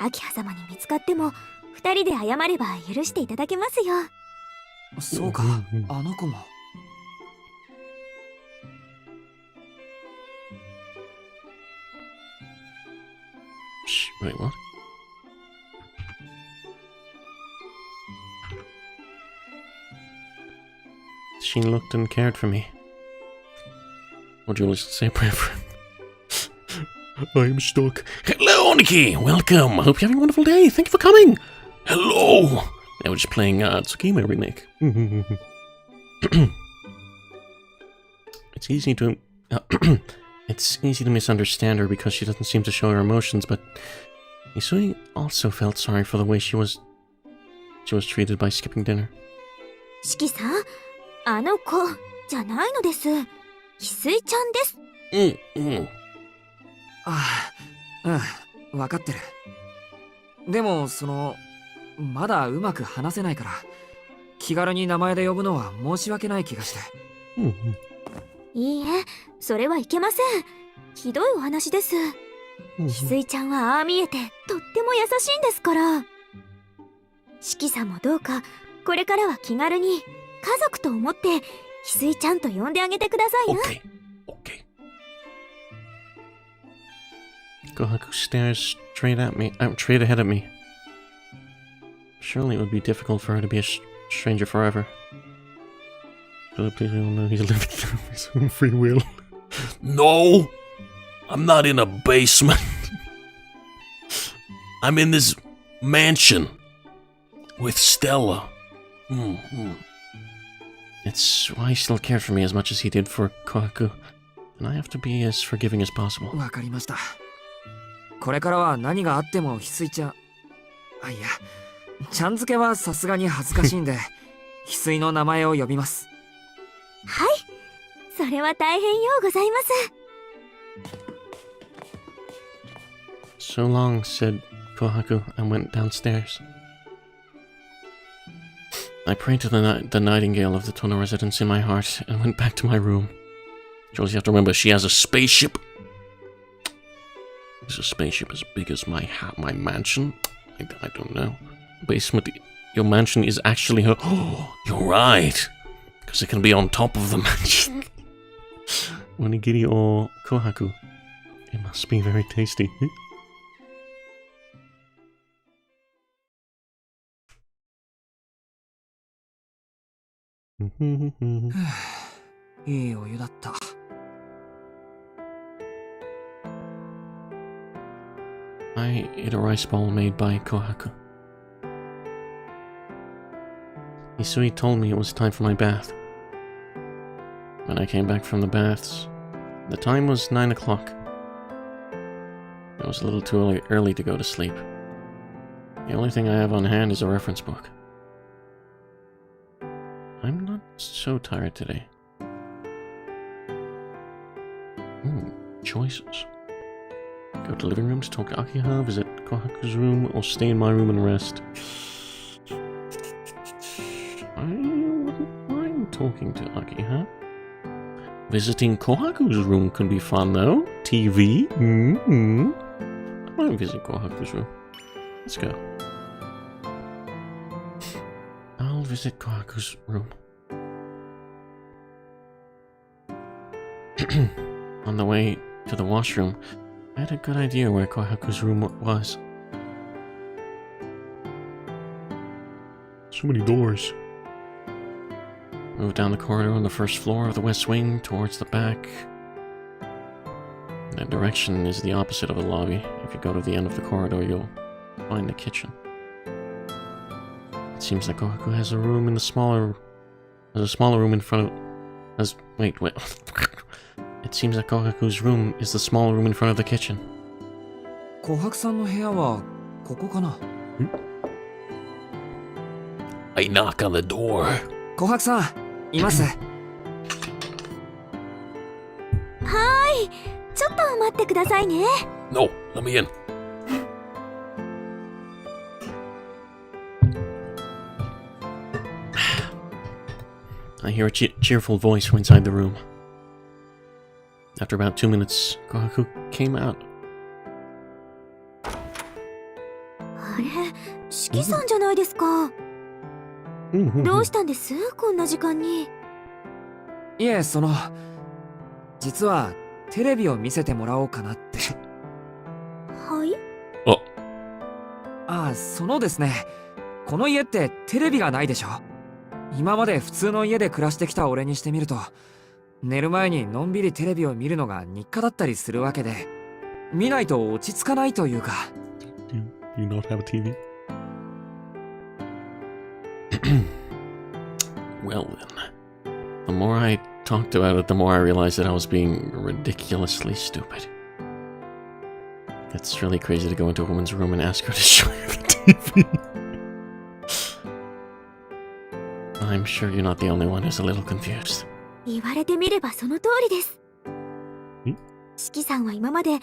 秋葉様に見つかっても、二人で謝れば許していただけますよ。そうか、あの子も。Wait, what? She looked and cared for me. Or Julius, say a prayer for him. I'm stuck. Hello, Nikki. Welcome. I hope you're having a wonderful day. Thank you for coming. Hello. Now we're just playing Tsukihime remake. It's easy to it's easy to misunderstand her because she doesn't seem to show her emotions, but Isui also felt sorry for the way she was treated by skipping dinner. 四季さん、あの子じゃないのです。翡翠ちゃんです。ああ、分かってる。でもまだうまく話せないから気軽に名前で呼ぶのは申し訳ない気がして。いいえ、それはいけません。ひどいお話です。翡翠ちゃんはああ見えてとっても優しいんですから。四季さんもどうかこれからは気軽に家族と思って翡翠ちゃんと呼んであげてくださいな。Okay. Kohaku stares straight ahead at me. Surely it would be difficult for her to be a stranger forever. But please, we all know he's living through his own free will. No, I'm not in a basement. I'm in this mansion with Stella. It's why he still cared for me as much as he did for Kohaku, and I have to be as forgiving as possible. わかりました。これからは何があっても翡翠ちゃん、いや、ちゃん付けはさすがに恥ずかしいんで翡翠の名前を呼びます。はい、それは大変ようございます。 So long, said Kohaku, and went downstairs. I prayed to the nightingale of the Tono residence in my heart and went back to my room. Jules, you have to remember, she has a spaceship. Is a spaceship as big as my mansion? I don't know. Basement, your mansion is actually her. Oh, you're right. Because it can be on top of the mansion. Onigiri or Kohaku. It must be very tasty. いいお湯だった。I ate a rice bowl made by Kohaku. Isui told me it was time for my bath. When I came back from the baths, the time was 9 o'clock. It was a little too early to go to sleep. The only thing I have on hand is a reference book. I'm not so tired today. Choices. Go to the living room to talk to Akiha, visit Kohaku's room, or stay in my room and rest. I wouldn't mind talking to Akiha. Visiting Kohaku's room can be fun though. TV. I might visit Kohaku's room. Let's go. I'll visit Kohaku's room. On the way to the washroom, I had a good idea where Kohaku's room was. So many doors. Move down the corridor on the first floor of the west wing towards the back. That direction is the opposite of the lobby. If you go to the end of the corridor, you'll find the kitchen. It seems that Kohaku has a room in the smaller... There's a smaller room in front of... Wait. It seems that Kohaku's room is the small room in front of the kitchen. 琥珀さんの部屋はここかな。 I knock on the door. 琥珀さん、います。はーい、ちょっと待ってくださいね。 No, let me in. I hear a cheerful voice from inside the room. After about 2 minutes, Kohaku came out. あれ、四季さんじゃないですか。どうしたんです？こんな時間に。いえ、実はテレビを見せてもらおうかなって。はい？ああ、ですね。この家ってテレビがないでしょ。今まで普通の家で暮らしてきた俺にしてみると、寝る前にのんびりテレビを見るのが日課だったりするわけで、見ないと落ち着かないというか。Do you not have a TV? Well then, the more I talked about it, the more I realized that I was being ridiculously stupid. It's really crazy to go into a woman's room and ask her to show you the TV. I'm sure you're not the only one who's a little confused. 言われてみればその通りです。四季さんは今まで有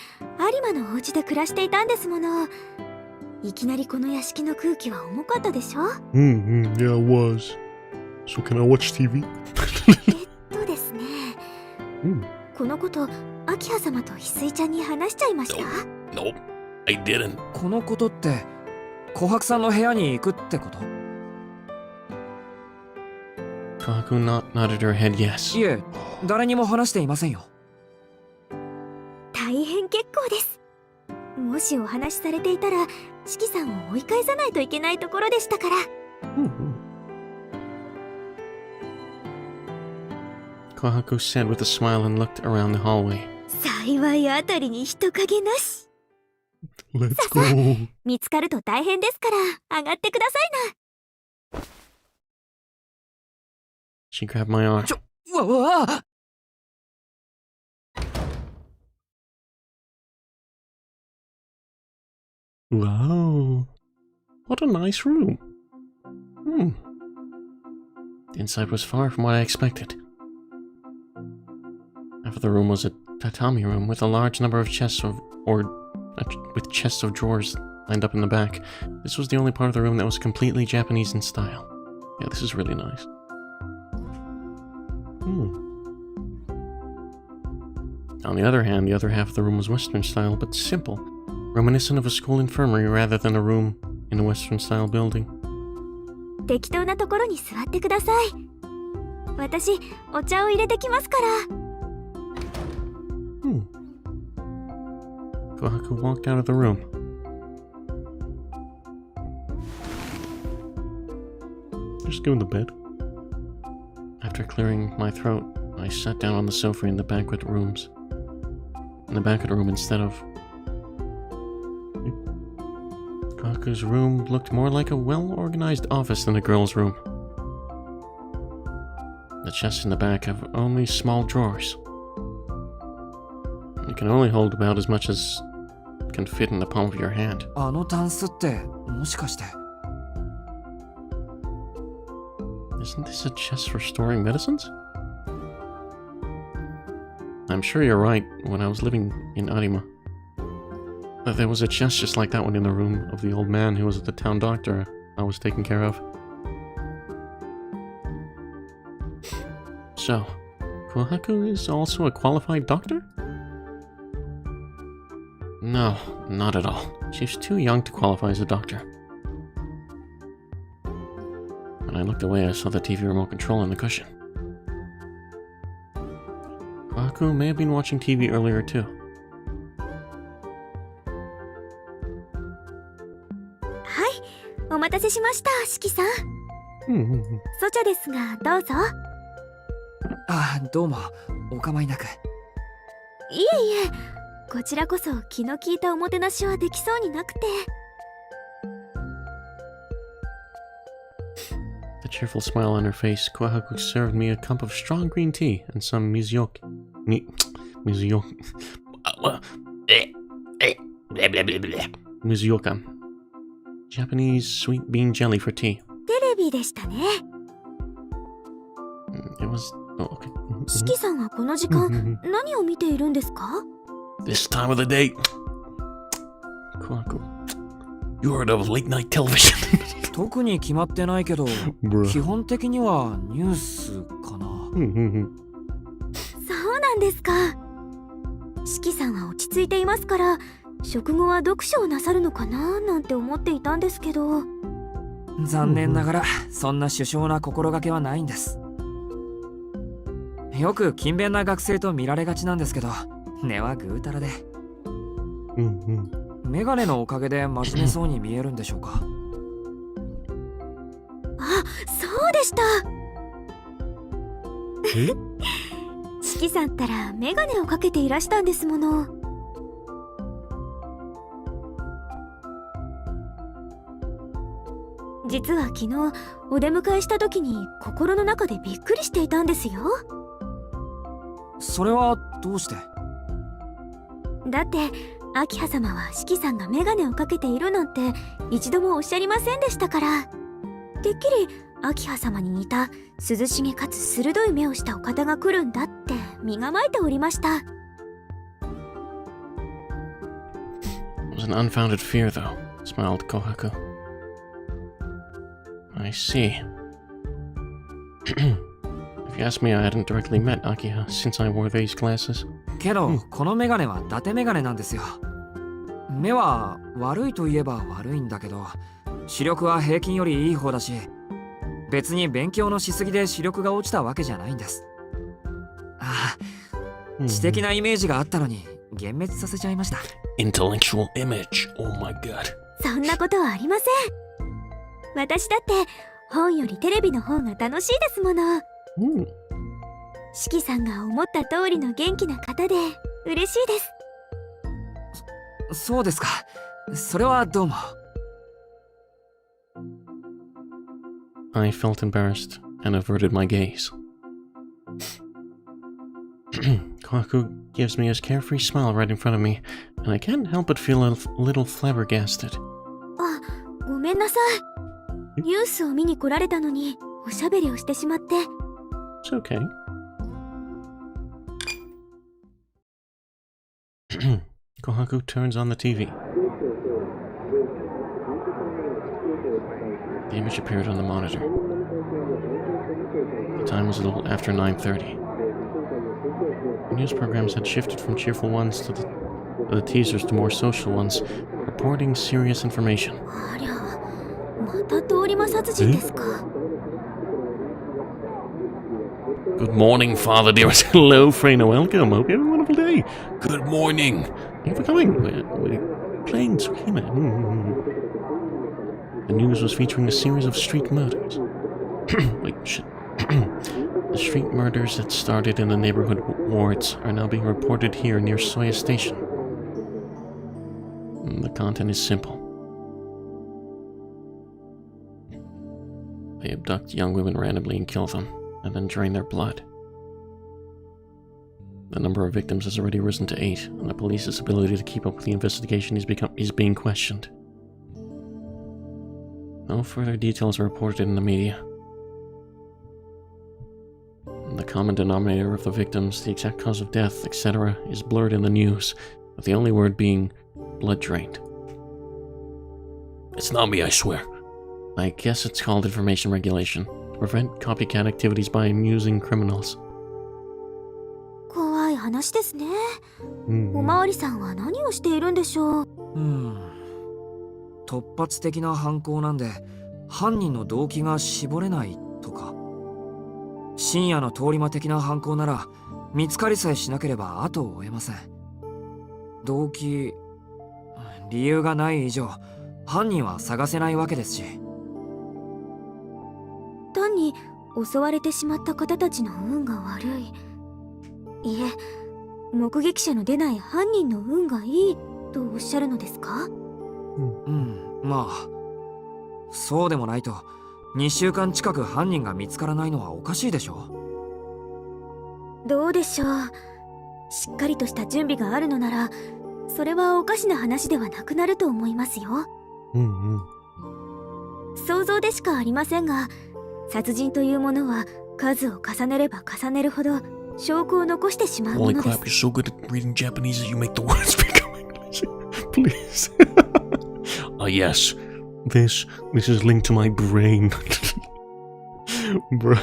馬のお家で暮らしていたんですもの。いきなりこの屋敷の空気は重かったでしょ？ Yeah, it was. So can I watch TV? ですね。このこと、明葉様と翡翠ちゃんに話しちゃいました？ Nope, I didn't. このことって、琥珀さんの部屋に行くってこと？ Kohaku nodded her head yes. いえ、誰にも話していませんよ。大変結構です。もしお話しされていたら、四季さんを追い返さないといけないところでしたから。Kohaku said with a smile and looked around the hallway. 幸いあたりに人影なし。 Let's go. 見つかると大変ですから、上がってくださいな。 She grabbed my arm. うわ Wow. What a nice room. The inside was far from what I expected. Half of the room was a tatami room with a large number of chests with chests of drawers lined up in the back. This was the only part of the room that was completely Japanese in style. Yeah, this is really nice. On the other hand, the other half of the room was Western style, but simple, reminiscent of a school infirmary rather than a room in a Western style building. 適当なところに座ってください。私、お茶を入れてきますから。Kohaku walked out of the room. Just go in the bed. After clearing my throat, I sat down on the sofa in the banquet rooms. In the banquet room instead of... Kohaku's room looked more like a well-organized office than a girl's room. The chests in the back have only small drawers. You can only hold about as much as can fit in the palm of your hand. あのタンスってもしかして。 Isn't this a chest for storing medicines? I'm sure you're right. When I was living in Arima, there was a chest just like that one in the room of the old man who was the town doctor I was taking care of. So, Kohaku is also a qualified doctor? No, not at all. She's too young to qualify as a doctor. When I looked away, I saw the TV remote control in the cushion. Kohaku may have been watching TV earlier too. はい、お待たせしました、四季さん。ソチャですが、どうぞ。あ、どうも、お構いなく。いえいえ、こちらこそ気の利いたおもてなしはできそうになくて。With a cheerful smile on her face, Kohaku served me a cup of strong green tea and some Muziokan. Japanese sweet bean jelly for tea. テレビでしたね。It was... Oh, okay. 四季さんはこの時間、何を見ているんですか？ This time of the day, Kohaku. you heard of late night television? 特に決まってないけど、 Bruh. 基本的にはニュースかな。そうなんですか。四季さんは落ち着いていますから、食後は読書をなさるのかななんて思っていたんですけど。残念ながら、そんな殊勝な心がけはないんです。よく勤勉な学生と見られがちなんですけど、根はぐうたらで。メガネのおかげで真面目そうに見えるんでしょうか。あ、そうでした。四季さんったらメガネをかけていらしたんですもの。実は昨日お出迎えした時に心の中でびっくりしていたんですよ。それはどうして？だって明葉様は四季さんがメガネをかけているなんて一度もおっしゃりませんでしたから、てっきり明葉様に似た涼しげかつ鋭い目をしたお方が来るんだって身構えておりました。 It was an unfounded fear, though, smiled Kohaku. I see. If you ask me, I hadn't directly met Akiha since I wore these glasses. けど、このメガネは伊達メガネなんですよ。目は悪いといえば悪いんだけど、視力は平均よりいい方だし、別に勉強のしすぎで視力が落ちたわけじゃないんです。ああ、知的なイメージがあったのに幻滅させちゃいました。 Intellectual image. Oh my god. そんなことはありません。私だって本よりテレビの方が楽しいですもの。四季さんが思った通りの元気な方で嬉しいです。そうですか。それはどうも。I felt embarrassed and averted my gaze. Kohaku gives me his carefree smile right in front of me, and I can't help but feel a little flabbergasted. あ、ごめんなさい。ニュースを見に来られたのにおしゃべりをしてしまって。 It's okay. Kohaku turns on the TV. The image appeared on the monitor. The time was a little after 9:30. The news programs had shifted from cheerful ones to the teasers to more social ones, reporting serious information. ありゃ、また通り魔殺人ですか。 Good morning, Father dearest. Hello, Freyno. Welcome. Hope you have a wonderful day. Good morning. Thank you for coming. We're playing Tsukihime. The news was featuring a series of street murders. Wait, shit. The street murders that started in the neighborhood wards are now being reported here near Soya Station. The content is simple. They abduct young women randomly and kill them, and then drain their blood. The number of victims has already risen to 8, and the police's ability to keep up with the investigation is being questioned. No further details are reported in the media. The common denominator of the victims, the exact cause of death, etc., is blurred in the news, with the only word being blood drained. It's not me, I swear. I guess it's called information regulation, to prevent copycat activities by amusing criminals. 怖い話ですね。おまわりさんは何をしているんでしょう。突発的な犯行なんで犯人の動機が絞れないとか。深夜の通り魔的な犯行なら見つかりさえしなければ後を追えません。動機、理由がない以上犯人は探せないわけですし。単に襲われてしまった方たちの運が悪い、いえ、目撃者の出ない犯人の運がいいとおっしゃるのですか？まあそうでもないと2週間近く犯人が見つからないのはおかしいでしょ。どうでしょう。しっかりとした準備があるのなら、それはおかしな話ではなくなると思いますよ。想像でしかありませんが、殺人というものは数を重ねれば重ねるほど証拠を残してしまうも Holy ので crap, す。 you're so good at reading Japanese that you make the words become English. Please. Yes. This is linked to my brain. Bruh.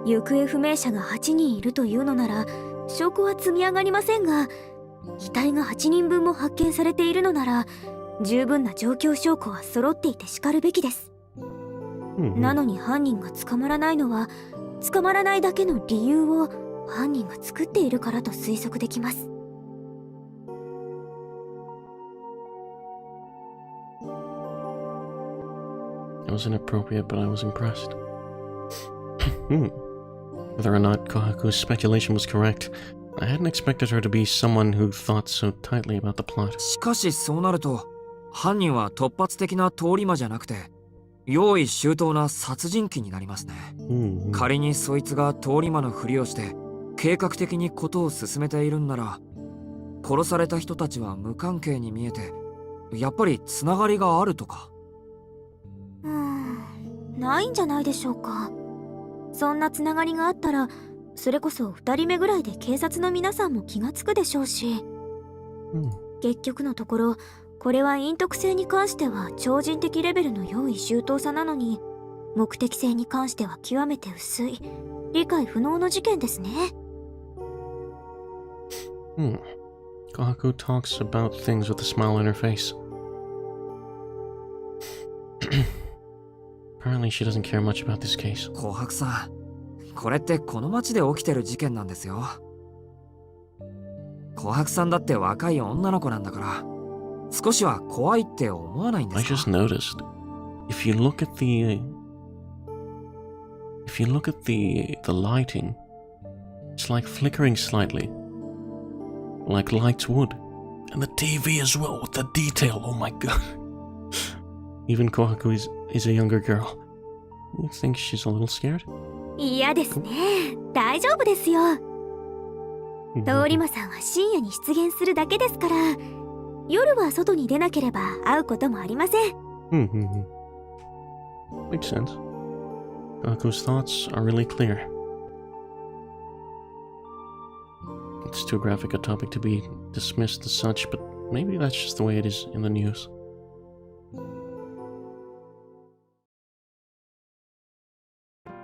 行方不明者が8人いるというのなら、証拠は積み上がりませんが、遺体が8人分も発見されているのなら、十分な状況証拠は揃っていてしかるべきです。なのに犯人が捕まらないのは、捕まらないだけの理由を犯人が作っているからと推測できます。It was inappropriate, but I was impressed. Whether or not Kohaku's speculation was correct, I hadn't expected her to be someone who thought so tightly about the plot. しかしそうなると犯人は突発的な通り魔じゃなくて用意周到な殺人鬼になりますね。仮にそいつが通り魔のふりをして計画的にことを進めているんなら、殺された人たちは無関係に見えてやっぱりつながりがあるとか。ないんじゃないでしょうか。そんなつながりがあったら、それこそ2人目ぐらいで警察の皆さんも気がつくでしょうし、結局のところこれは陰徳性に関しては超人的レベルの用意周到さなのに、目的性に関しては極めて薄い理解不能の事件ですね。Kohaku talks about things with a smile on her face. Apparently she doesn't care much about this case. 琥珀さん、これってこの町で起きてる事件なんですよ。琥珀さんだって若い女の子なんだから、少しは怖いって思わないんですか？ I just noticed. If you look at the lighting, it's like flickering slightly, like lights would, and the TV as well with the detail. Oh my god! Even Kohaku is a younger girl. You think she's a little scared? 嫌ですね。大丈夫ですよ。通り魔さんは深夜に出現するだけですから、夜は外に出なければ会うこともありません。Makes sense. Kohaku's thoughts are really clear. It's too graphic a topic to be dismissed as such, but maybe that's just the way it is in the news.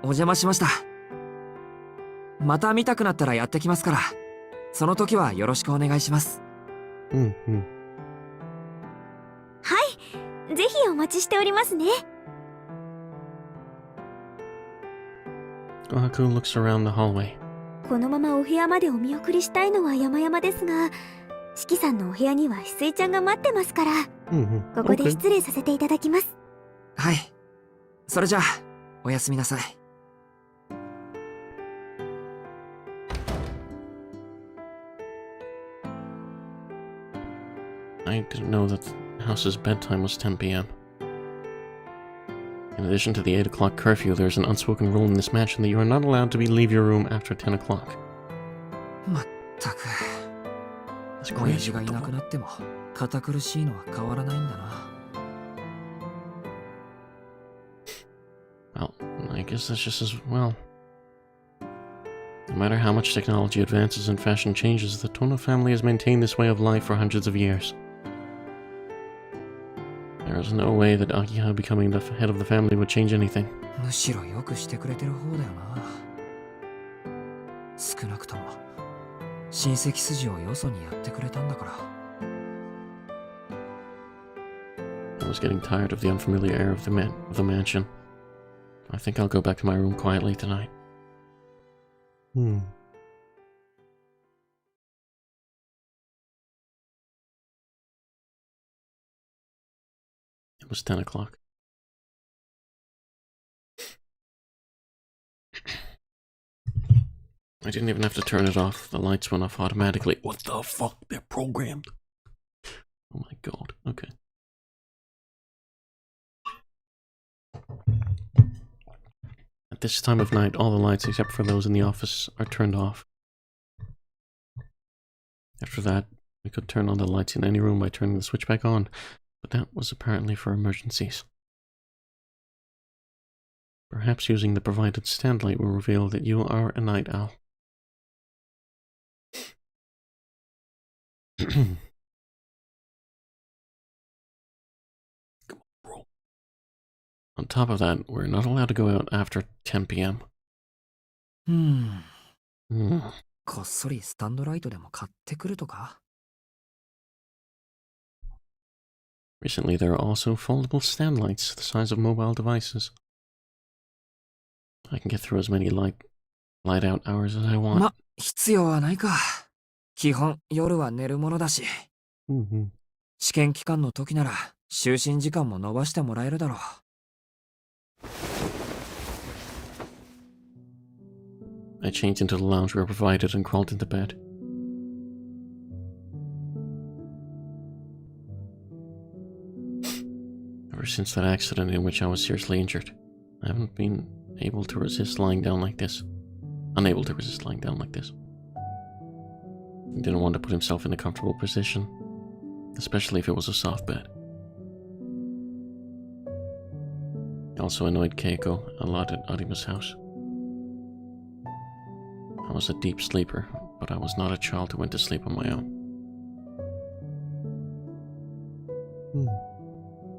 お邪魔しました。また見たくなったらやってきますから、その時はよろしくお願いします。はい、ぜひお待ちしておりますね。Kohaku looks around the hallway. このままお部屋までお見送りしたいのは山々ですが、四季さんのお部屋には翡翠ちゃんが待ってますから、ここで失礼させていただきます。はい、それじゃあおやすみなさい。I didn't know that the house's bedtime was 10 p.m. In addition to the 8 o'clock curfew, there's an unspoken rule in this mansion that you are not allowed to leave your room after 10 o'clock. まったく、 That's 親父 crazy. がいなくなっても堅苦しいのは変わらないんだな。Well, I guess that's just as well. No matter how much technology advances and fashion changes, the Tono family has maintained this way of life for hundreds of years. There is no way that Akiha becoming the head of the family would change anything. むしろよくしてくれてる方だよな。少なくとも親戚筋をよそにやってくれたんだから。I was getting tired of the unfamiliar air of the mansion. I think I'll go back to my room quietly tonight. Hmm. It was 10 o'clock. I didn't even have to turn it off. The lights went off automatically. What the fuck? They're programmed. Oh my god. Okay. At this time of night, all the lights except for those in the office are turned off. After that, we could turn on the lights in any room by turning the switch back on, but that was apparently for emergencies. Perhaps using the provided stand light will reveal that you are a night owl. On top of that, we're not allowed to go out after 10 p.m. こっそりスタンドライトでも買ってくるとか Recently, there are also foldable stand lights the size of mobile devices. I can get through as many light out hours as I want. ま、必要はないか。基本、夜は寝るものだし。試験期間の時なら、就寝時間も伸ばしてもらえるだろう。I changed into the lounge we were provided and crawled into bed. Ever since that accident in which I was seriously injured, I haven't been able to resist lying down like this. Unable to resist lying down like this. He didn't want to put himself in a comfortable position, especially if it was a soft bed. It also annoyed Keiko a lot at Arima's house. I was a deep sleeper, but I was not a child who went to sleep on my own.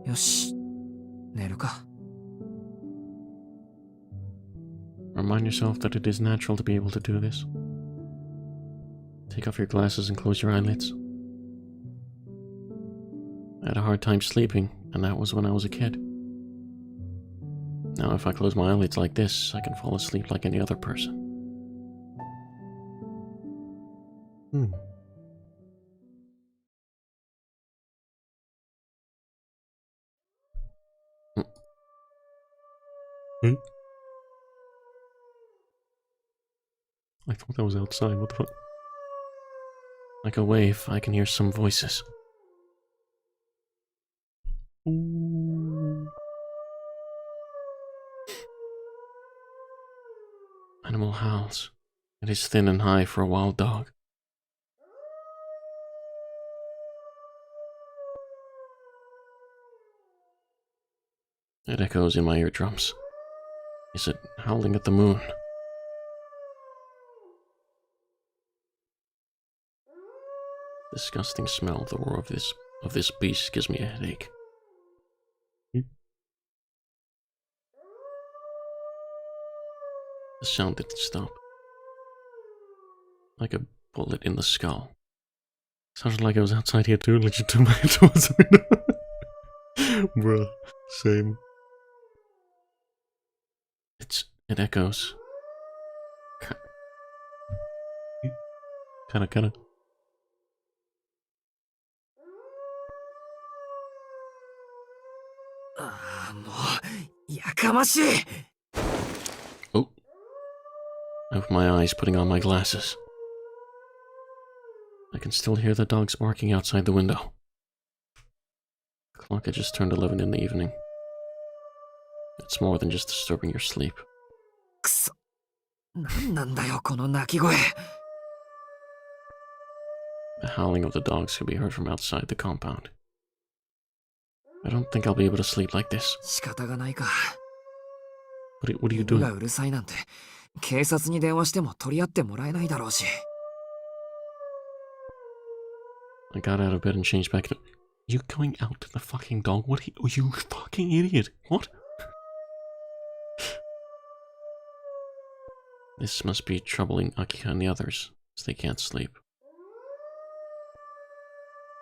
よし、寝るか。Remind yourself that it is natural to be able to do this. Take off your glasses and close your eyelids. I had a hard time sleeping, and that was when I was a kid. Now if I close my eyelids like this, I can fall asleep like any other person. I thought that was outside. What the fuck? Like a wave, I can hear some voices. Animal howls. It is thin and high for a wild dog. It echoes in my eardrums. Is it howling at the moon? Disgusting smell of the roar of this beast gives me a headache. The sound didn't stop. Like a bullet in the skull. Sounded like I was outside here too, like you took my head towards me. Bruh, same. It echoes. Kinda. ああ、もう、やかましい Oh. I open my eyes, putting on my glasses. I can still hear the dogs barking outside the window. The clock had just turned 11 in the evening. It's more than just disturbing your sleep. くそ。なんなんだよ、この鳴き声 The howling of the dogs could be heard from outside the compound. I don't think I'll be able to sleep like this. 仕方がないか。What are you 犬が doing? うるさいなんて、警察に電話しても取り合ってもらえないだろうし。I got out of bed and changed back into... You going out to the fucking dog? What are you fucking idiot? What? This must be troubling Akira and the others, as they can't sleep.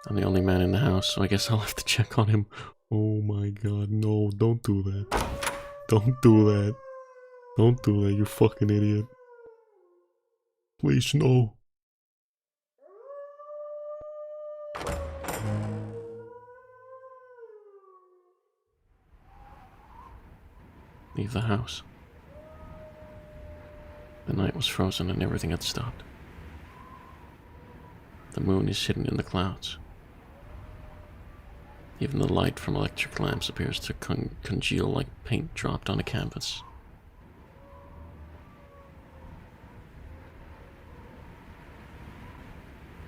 I'm the only man in the house, so I guess I'll have to check on him Oh my god, no, don't do that. Don't do that. Don't do that, you fucking idiot. Please, no. Leave the house. The night was frozen and everything had stopped. The moon is hidden in the clouds. Even the light from electric lamps appears to congeal like paint dropped on a canvas.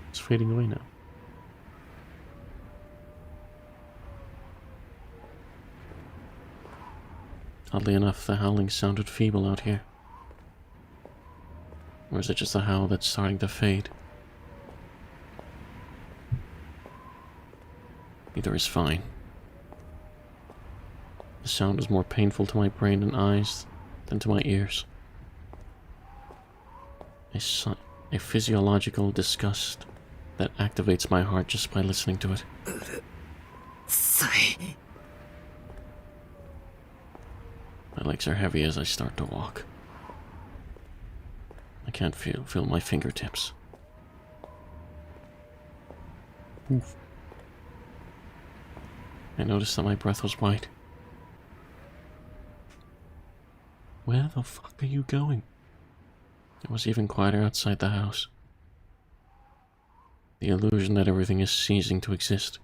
It's fading away now. Oddly enough, the howling sounded feeble out here. Or is it just a howl that's starting to fade? Either is fine. The sound is more painful to my brain and eyes than to my ears. A physiological disgust that activates my heart just by listening to it. My legs are heavy as I start to walk. I can't feel my fingertips. Oof. I noticed that my breath was white. Where the fuck are you going? It was even quieter outside the house. The illusion that everything is ceasing to exist.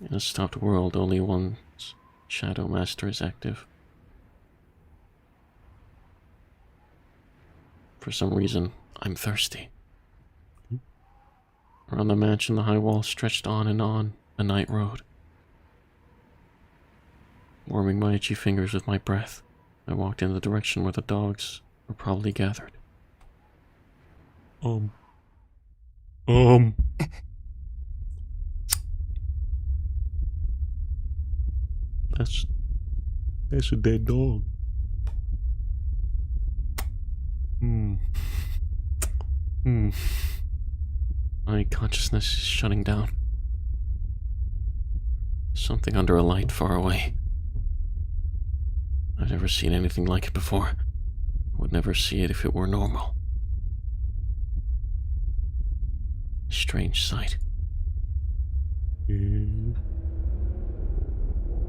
In a stopped world, only one's shadow master is active. For some reason, I'm thirsty. Around the mansion, the high wall stretched on and on, a night road. Warming my itchy fingers with my breath, I walked in the direction where the dogs were probably gathered. That's a dead dog. My consciousness is shutting down. Something under a light far away. I've never seen anything like it before. I would never see it if it were normal. A strange sight. Yeah.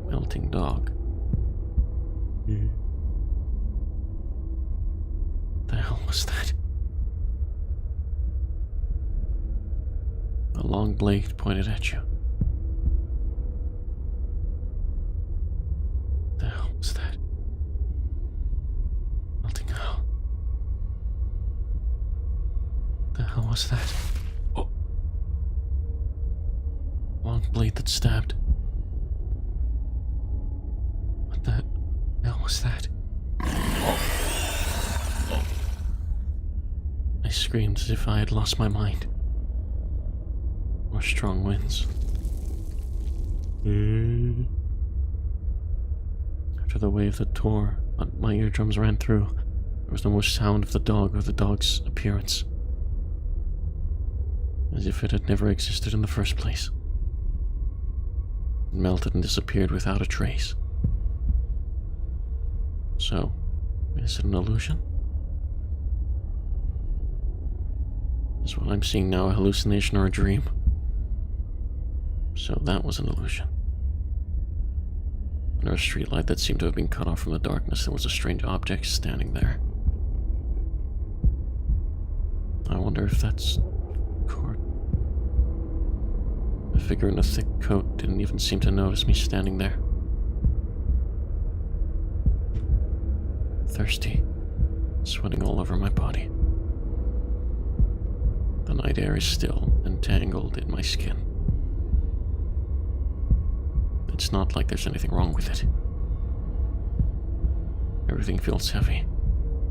Melting dog. Yeah. The hell was that? A long blade pointed at you. The hell was that? Melting hell. The hell was that? Oh. Long blade that stabbed. What the hell was that? I screamed as if I had lost my mind. Or strong winds. Yeah. After the wave that tore, my eardrums ran through. There was no more sound of the dog or the dog's appearance. As if it had never existed in the first place. It melted and disappeared without a trace. So, is it an illusion? Is what I'm seeing now a hallucination or a dream? So that was an illusion. Under a streetlight that seemed to have been cut off from the darkness, there was a strange object standing there. I wonder if that's Court. A figure in a thick coat didn't even seem to notice me standing there. Thirsty, sweating all over my body. The night air is still and tangled in my skin. It's not like there's anything wrong with it. Everything feels heavy,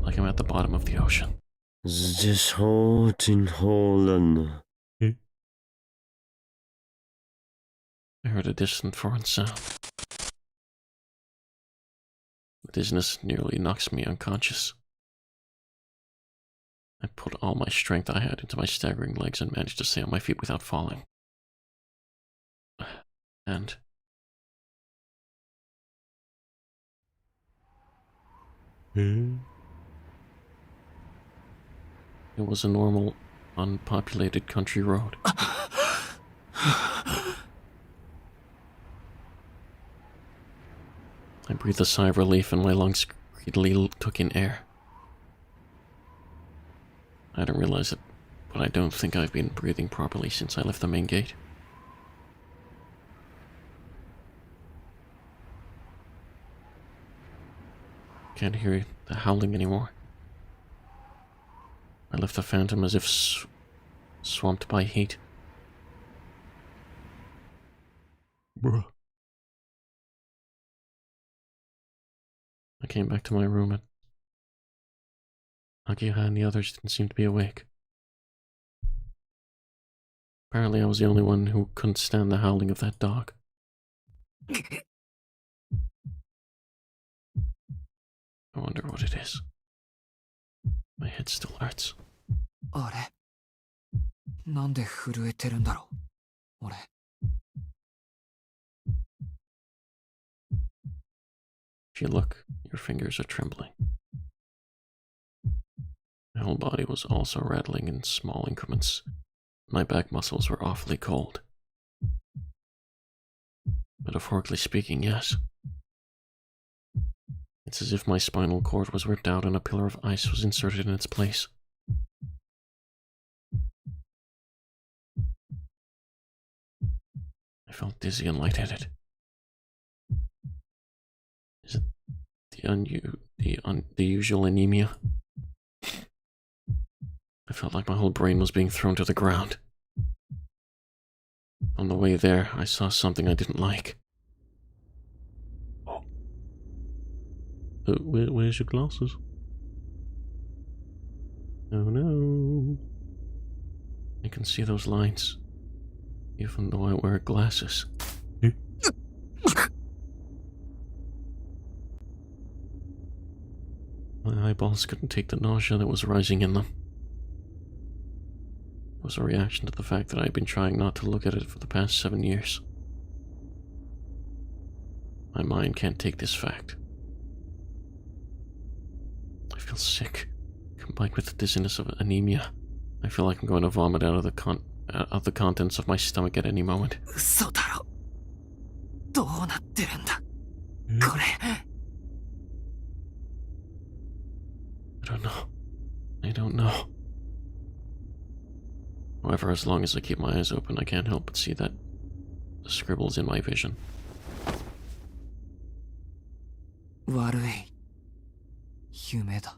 like I'm at the bottom of the ocean. This hot in Holland. I heard a distant foreign sound. The dizziness nearly knocks me unconscious. I put all my strength I had into my staggering legs and managed to stay on my feet without falling. And Eh? it was a normal, unpopulated country road. I breathed a sigh of relief and my lungs greedily took in air. I didn't realize it, but I don't think I've been breathing properly since I left the main gate. Can't hear the howling anymore. I left the phantom as if swamped by heat. Bruh. I came back to my room and Akiha and the others didn't seem to be awake. Apparently I was the only one who couldn't stand the howling of that dog. I wonder what it is. My head still hurts. あれなんで震えてるんだろう俺。If you look, your fingers are trembling. My whole body was also rattling in small increments. My back muscles were awfully cold. Metaphorically speaking, yes. It's as if my spinal cord was ripped out and a pillar of ice was inserted in its place. I felt dizzy and lightheaded. Is it the usual anemia? I felt like my whole brain was being thrown to the ground. On the way there, I saw something I didn't like. Where's your glasses? Oh no. I can see those lines, even though I wear glasses. My eyeballs couldn't take the nausea that was rising in them. It was a reaction to the fact that I'd been trying not to look at it for the past 7 years. My mind can't take this fact. I feel sick, combined with the dizziness of anemia. I feel like I'm going to vomit out of the contents of my stomach at any moment. 嘘だろ。どうなってるんだこれ。I don't know. I don't know. However, as long as I keep my eyes open, I can't help but see that the scribbles in my vision. 悪い夢だ。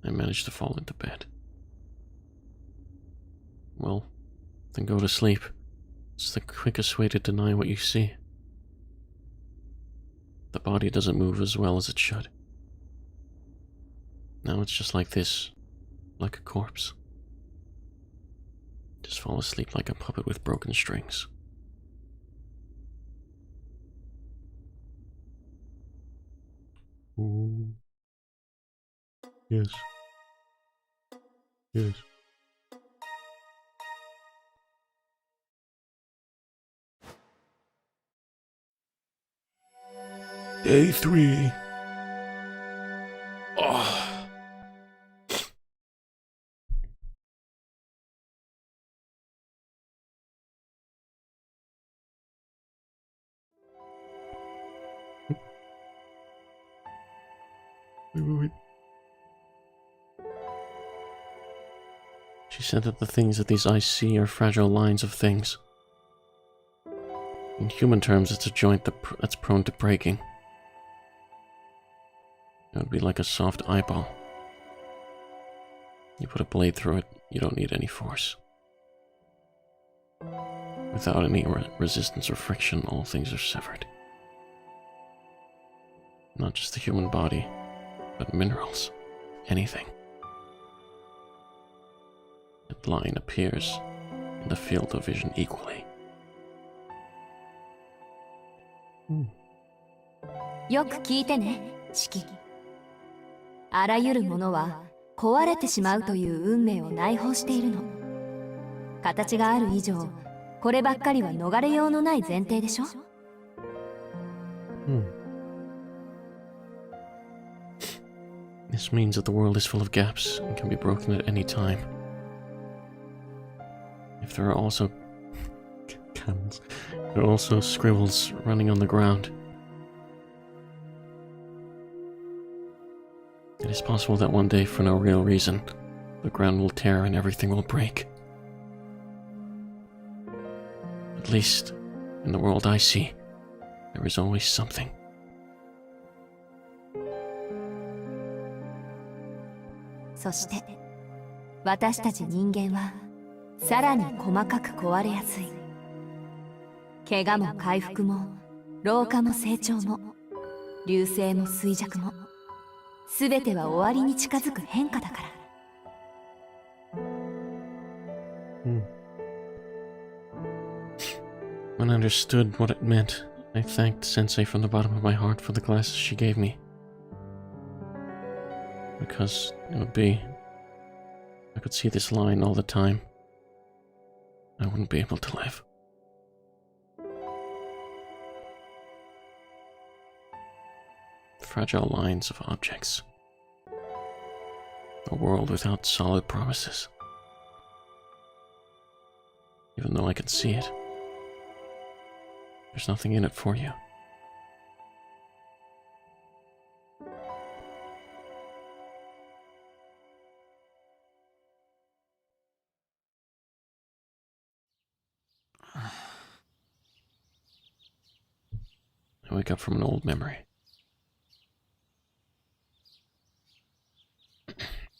I managed to fall into bed. Well, then go to sleep. It's the quickest way to deny what you see. The body doesn't move as well as it should. Now it's just like this, like a corpse. Just fall asleep like a puppet with broken strings. Ooh. Yes. Yes. Day 3. Oh. Wait. She said that the things that these eyes see are fragile lines of things. In human terms, it's a joint that's prone to breaking. It would be like a soft eyeball. You put a blade through it, you don't need any force. Without any resistance or friction, all things are severed. Not just the human body, but minerals, anything. That line appears in the field of vision equally. よく聞いてね、シキ。あらゆるものは壊れてしまうという運命を内包しているの。形がある以上、こればっかりは逃れようのない前提でしょ。This means that the world is full of gaps and can be broken at any time. If there are also cannons, there are also scribbles running on the ground. It is possible that one day, for no real reason, the ground will tear and everything will break. At least, in the world I see, there is always something. そして私たち人間はさらに細かく壊れやすい。怪我も回復も老化も成長も流星も衰弱も全ては終わりに近づく変化だから。When I understood what it meant, I thanked Sensei from the bottom of my heart for the glasses she gave me. Because it would be... I could see this line all the time. I wouldn't be able to live. Fragile lines of objects. A world without solid promises. Even though I can see it, there's nothing in it for you. I wake up from an old memory.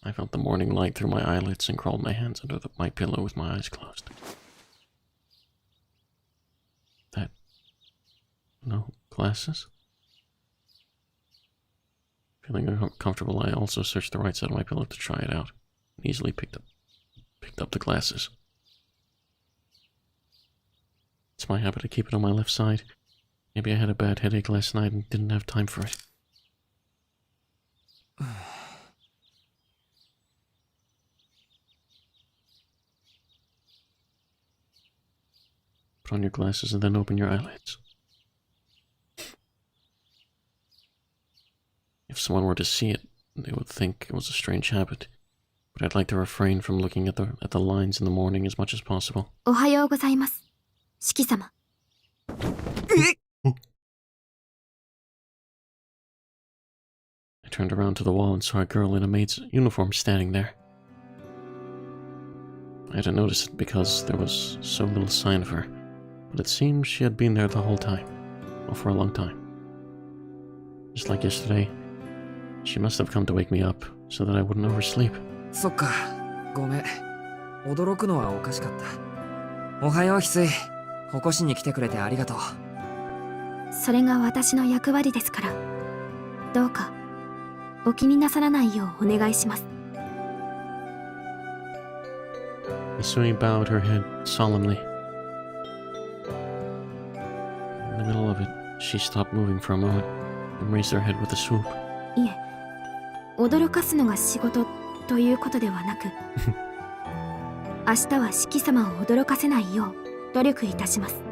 I felt the morning light through my eyelids and crawled my hands under my pillow with my eyes closed. That... no glasses? Feeling uncomfortable, I also searched the right side of my pillow to try it out, and easily picked up the glasses. It's my habit to keep it on my left side. Maybe I had a bad headache last night and didn't have time for it. Put on your glasses and then open your eyelids. If someone were to see it, they would think it was a strange habit. But I'd like to refrain from looking at the lines in the morning as much as possible. おはようございます、四季様。I turned around to the wall and saw a girl in a maid's uniform standing there. I hadn't noticed it because there was so little sign of her, but it seemed she had been there the whole time, or for a long time. Just like yesterday, she must have come to wake me up so that I wouldn't oversleep. そっか、ごめん。驚くのはおかしかった。おはよう、翡翠。起こしに来てくれてありがとう。それが私の役割ですから、どうかお気になさらないようお願いします。Isui bowed her head solemnly. In the middle of it, she stopped moving for a moment and raised her head with a swoop. いえ、驚かすのが仕事ということではなく、明日は四季様を驚かせないよう努力いたします。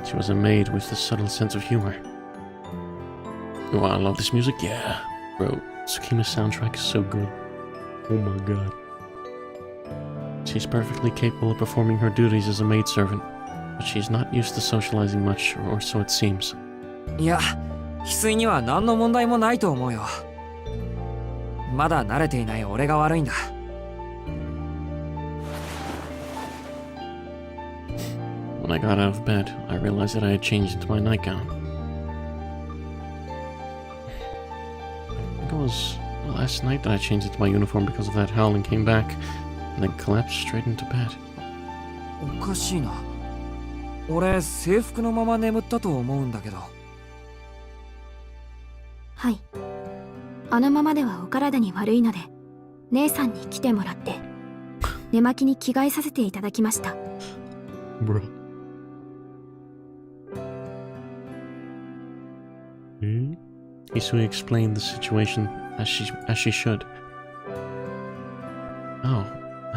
She was a maid with a subtle sense of humor. Oh, I love this music. Yeah, bro. Tsukihime's soundtrack is so good. Oh my god. She's perfectly capable of performing her duties as a maidservant, but she's not used to socializing much, or so it seems. いや、翡翠には何の問題もないと思うよ。まだ慣れていない俺が悪いんだ。When I got out of bed, I realized that I had changed into my nightgown. I think it was last night that I changed into my uniform because of that howl and came back, and then collapsed straight into bed. おかしいな。俺、制服のまま眠ったと思うんだけど。はい。あのままではお体に悪いので、姉さんに来てもらって、寝巻きに着替えさせていただきました。Bro. Isui explained the situation as she should. Oh,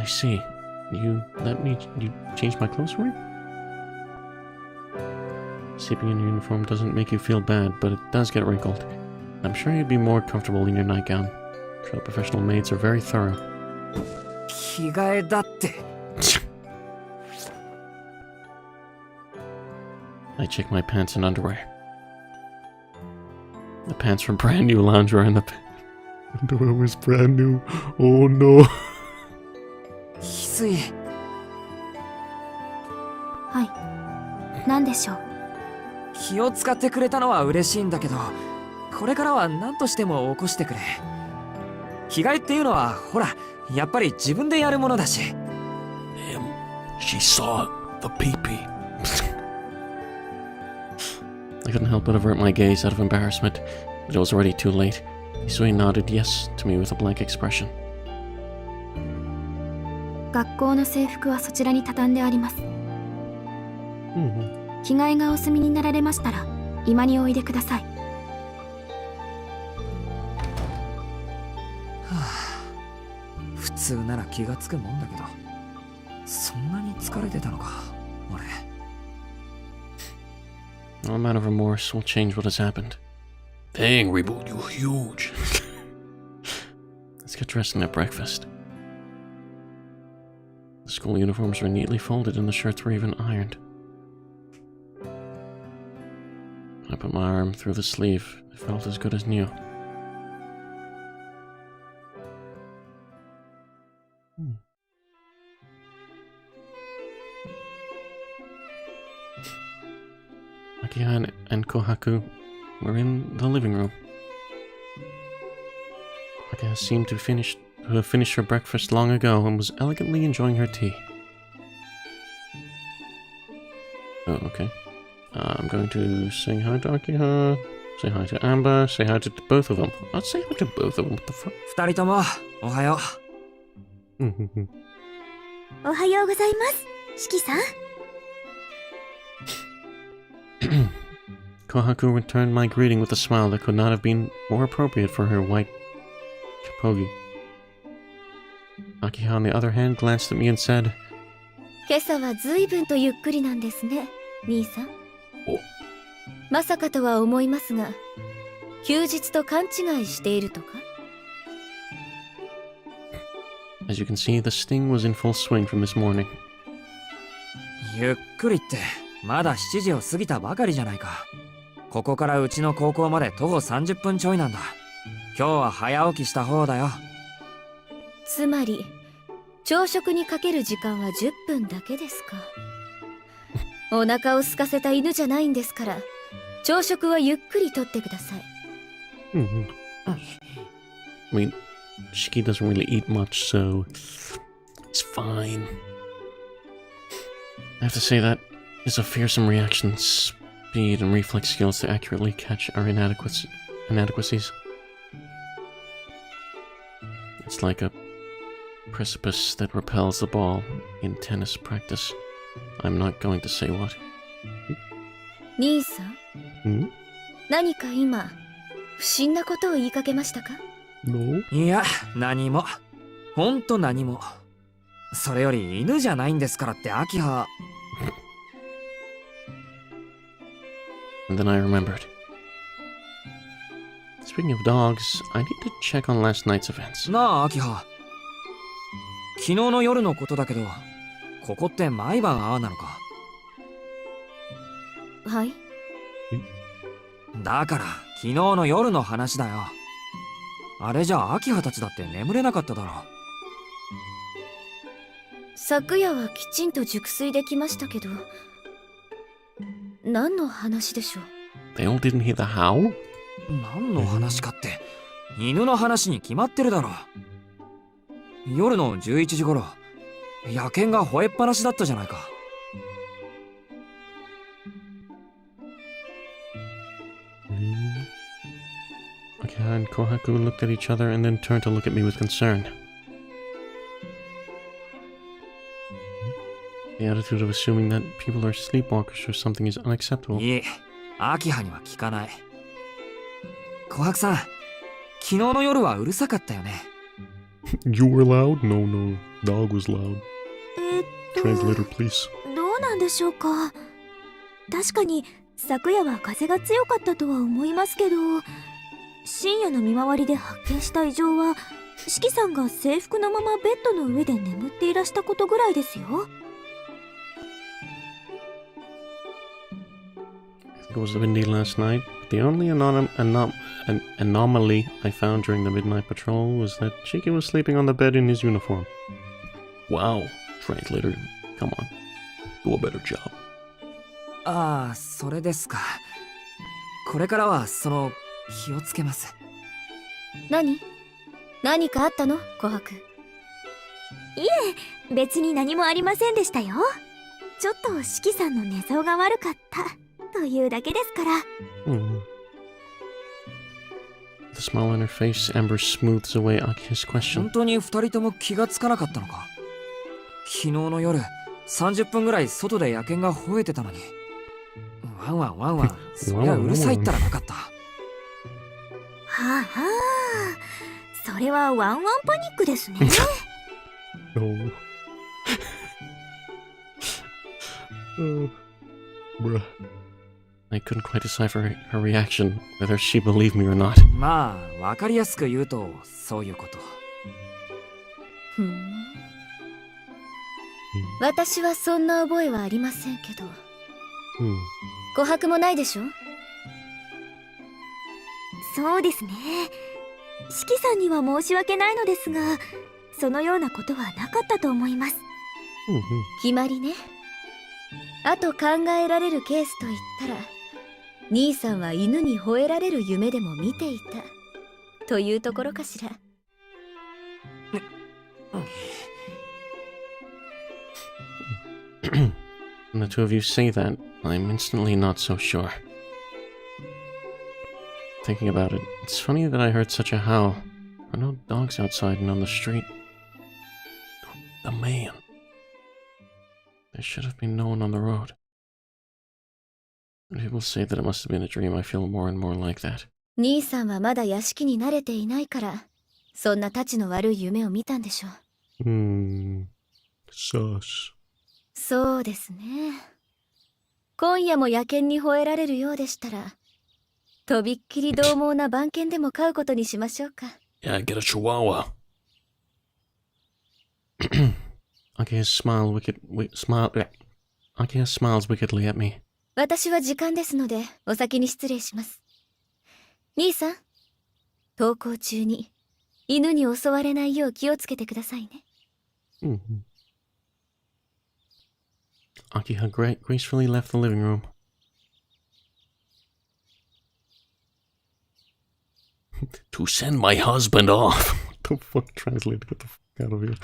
I see. You change my clothes for me? Sleeping in your uniform doesn't make you feel bad, but it does get wrinkled. I'm sure you'd be more comfortable in your nightgown. I'm sure professional maids are very thorough. 着替えだって。I check my pants and underwear. The pants were brand new loungewear and the Underwear was brand new. Oh no. 翡翠。はい。何でしょう。気を使ってくれたのは嬉しいんだけど、これからは何としても起こしてくれ。着替えっていうのはほら、やっぱり自分でやるものだし。Damn, she saw the pee-pee. I couldn't help but avert my gaze out of embarrassment, but it was already too late. Hisui nodded yes to me with a blank expression. 学校の制服はそちらに畳んであります。着替えがお済みになられましたら、今においでください。普通なら気がつくもんだけど、そんなに疲れてたのか、俺。No amount of remorse will change what has happened. Dang, Reboot, you're huge. Let's get dressed and have breakfast. The school uniforms were neatly folded and the shirts were even ironed. I put my arm through the sleeve. It felt as good as new. Akiha and Kohaku were in the living room. Akiha seemed to have finished her breakfast long ago and was elegantly enjoying her tea. Oh, okay. I'm going to say hi to Akiha, say hi to Amber, say hi to both of them. I'll say hi to both of them. What the fuck? 二人とも、おはよう。おはようございます、四季さん。Kohaku returned my greeting with a smile that could not have been more appropriate for her white kapogi. Akiha, on the other hand, glanced at me and said, 今朝は随分とゆっくりなんですね、兄さん。まさかとは思いますが、休日と勘違いしているとか？ As you can see, the sting was in full swing from this morning. ゆっくりって、まだ7時を過ぎたばかりじゃないか。ここからうちの高校まで徒歩30分ちょいなんだ。今日は早起きした方だよ。つまり、朝食にかける時間は10分だけですか。お腹を空かせた犬じゃないんですから、朝食はゆっくりとってください。I mean, Shiki doesn't really eat much, so it's fine. I have to say that is a fearsome reaction. Speed and reflex skills to accurately catch our inadequacies. It's like a precipice that repels the ball in tennis practice. I'm not going to say what. 兄さん、何か今、不審なことを言いかけましたか？ No? いや、何も。ほんと何も。それより犬じゃないんですからって秋葉。And then I remembered. Speaking of dogs, I need to check on last night's events. なあ、秋葉。昨日の夜のことだけど、ここって毎晩ああなのか？はい。だから、昨日の夜の話だよ。あれじゃ秋葉たちだって眠れなかっただろう。昨夜はきちんと熟睡できましたけど、何の話でしょう？ They all didn't hear the howl? 何の話かって、犬の話に決まってるだろう。夜の11時頃、野犬が吠えっぱなしだったじゃないか。Akiha and Kohaku looked at each other and then turned to look at me with concern. The attitude of assuming that people are sleepwalkers or something is unacceptable. いえ、秋葉には聞かない。琥珀さん、昨日の夜はうるさかったよね。You were loud? No, no. Dog was loud. Translator, please. どうなんでしょうか。確かに昨夜は風が強かったとは思いますけど、深夜の見回りで発見した異常は四季さんが制服のままベッドの上で眠っていらしたことぐらいですよ。It was windy last night. The only anomaly I found during the midnight patrol was that Shiki was sleeping on the bed in his uniform. Wow, translator, come on, do a better job. ああ、それですか。これからは気をつけます。何かあったの、琥珀。いえ、別に何もありませんでしたよ。ちょっと四季さんの寝相が悪かったというだけですから。The smile on her face, Amber smooths away Akiha's question. 本当に二人とも気がつかなかったのか。昨日の夜、30分ぐらい外で野犬が吠えてたのに。ワンワンワンワン、そりゃうるさいったらなかった。はあはあ、それはワンワンパニックですね。No. Bruh. I couldn't quite decipher her reaction, whether she believed me or not. まあ、わかりやすく言うと、そういうこと。私はそんな覚えはありませんけど。琥珀もないでしょ。そうですね。四季さんには申し訳ないのですが、そのようなことはなかったと思います。決まりね。あと考えられるケースと言ったら、兄さんは犬に吠えられる夢でも見ていたというところかしら。When the two of you say that, I'm instantly not so sure. Thinking about it, it's funny that I heard such a howl. There are no dogs outside and on the street. The man. There should have been no one on the road. When people say that it must have been a dream, I feel more and more like that. 兄さんはまだ屋敷に慣れていないから、そんなたちの悪い夢を見たんでしょう。Sus. そうですね。今夜も野犬に吠えられるようでしたら、とびっきり獰猛な番犬でも飼うことにしましょうか。Yeah, get a chihuahua. Akiha smiles wickedly at me. 私は時間ですので、お先に失礼します。兄さん、登校中に犬に襲われないよう気をつけてくださいね。Akiha gracefully left the living room. To send my husband off. What the fuck? Translate. Get the fuck out of here.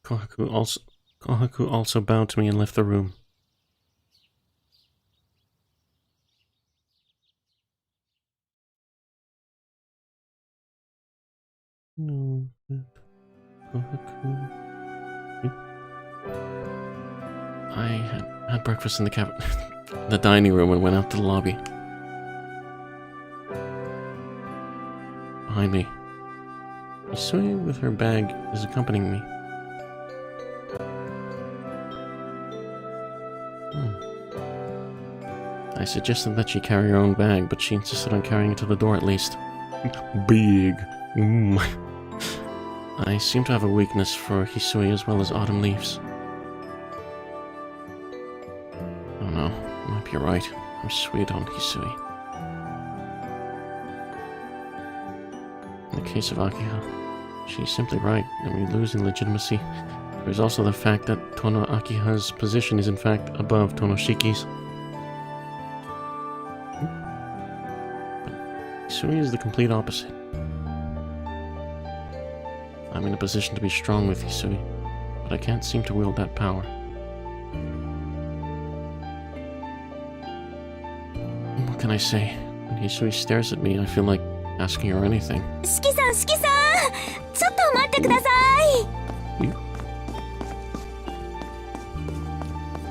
Kohaku also bowed to me and left the room. No, Kohaku. I had breakfast in the dining room and went out to the lobby. Behind me, Isui with her bag is accompanying me. I suggested that she carry her own bag, but she insisted on carrying it to the door at least. Big. I seem to have a weakness for Hisui as well as autumn leaves. Oh no, you might be right. I'm sweet on Hisui. In the case of Akiha, she's simply right, and we lose in legitimacy. There's also the fact that Tono Akiha's position is in fact above Tonoshiki's. Hisui is the complete opposite. I'm in a position to be strong with Hisui, but I can't seem to wield that power. What can I say? When Hisui stares at me, I feel like asking her anything. 四季さん、四季さん、ちょっと待ってください。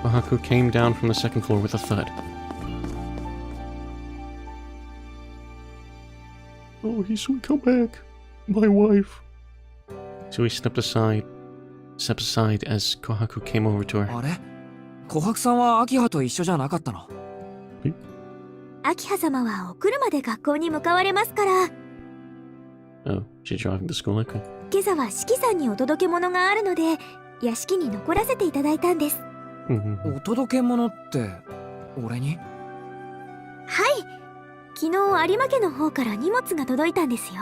Kohaku came down from the second floor with a thud. Oh, Hisui, come back. My wife. So he stepped aside as Kohaku came over to her. あれ琥珀さんは秋葉と一緒じゃなかったの？秋葉様はお車で学校に向かわれますから、 Oh, she's driving to school, okay. 今朝は四季さんにお届け物があるので屋敷に残らせていただいたんです。お届け物って俺に？はい、昨日有馬家の方から荷物が届いたんですよ。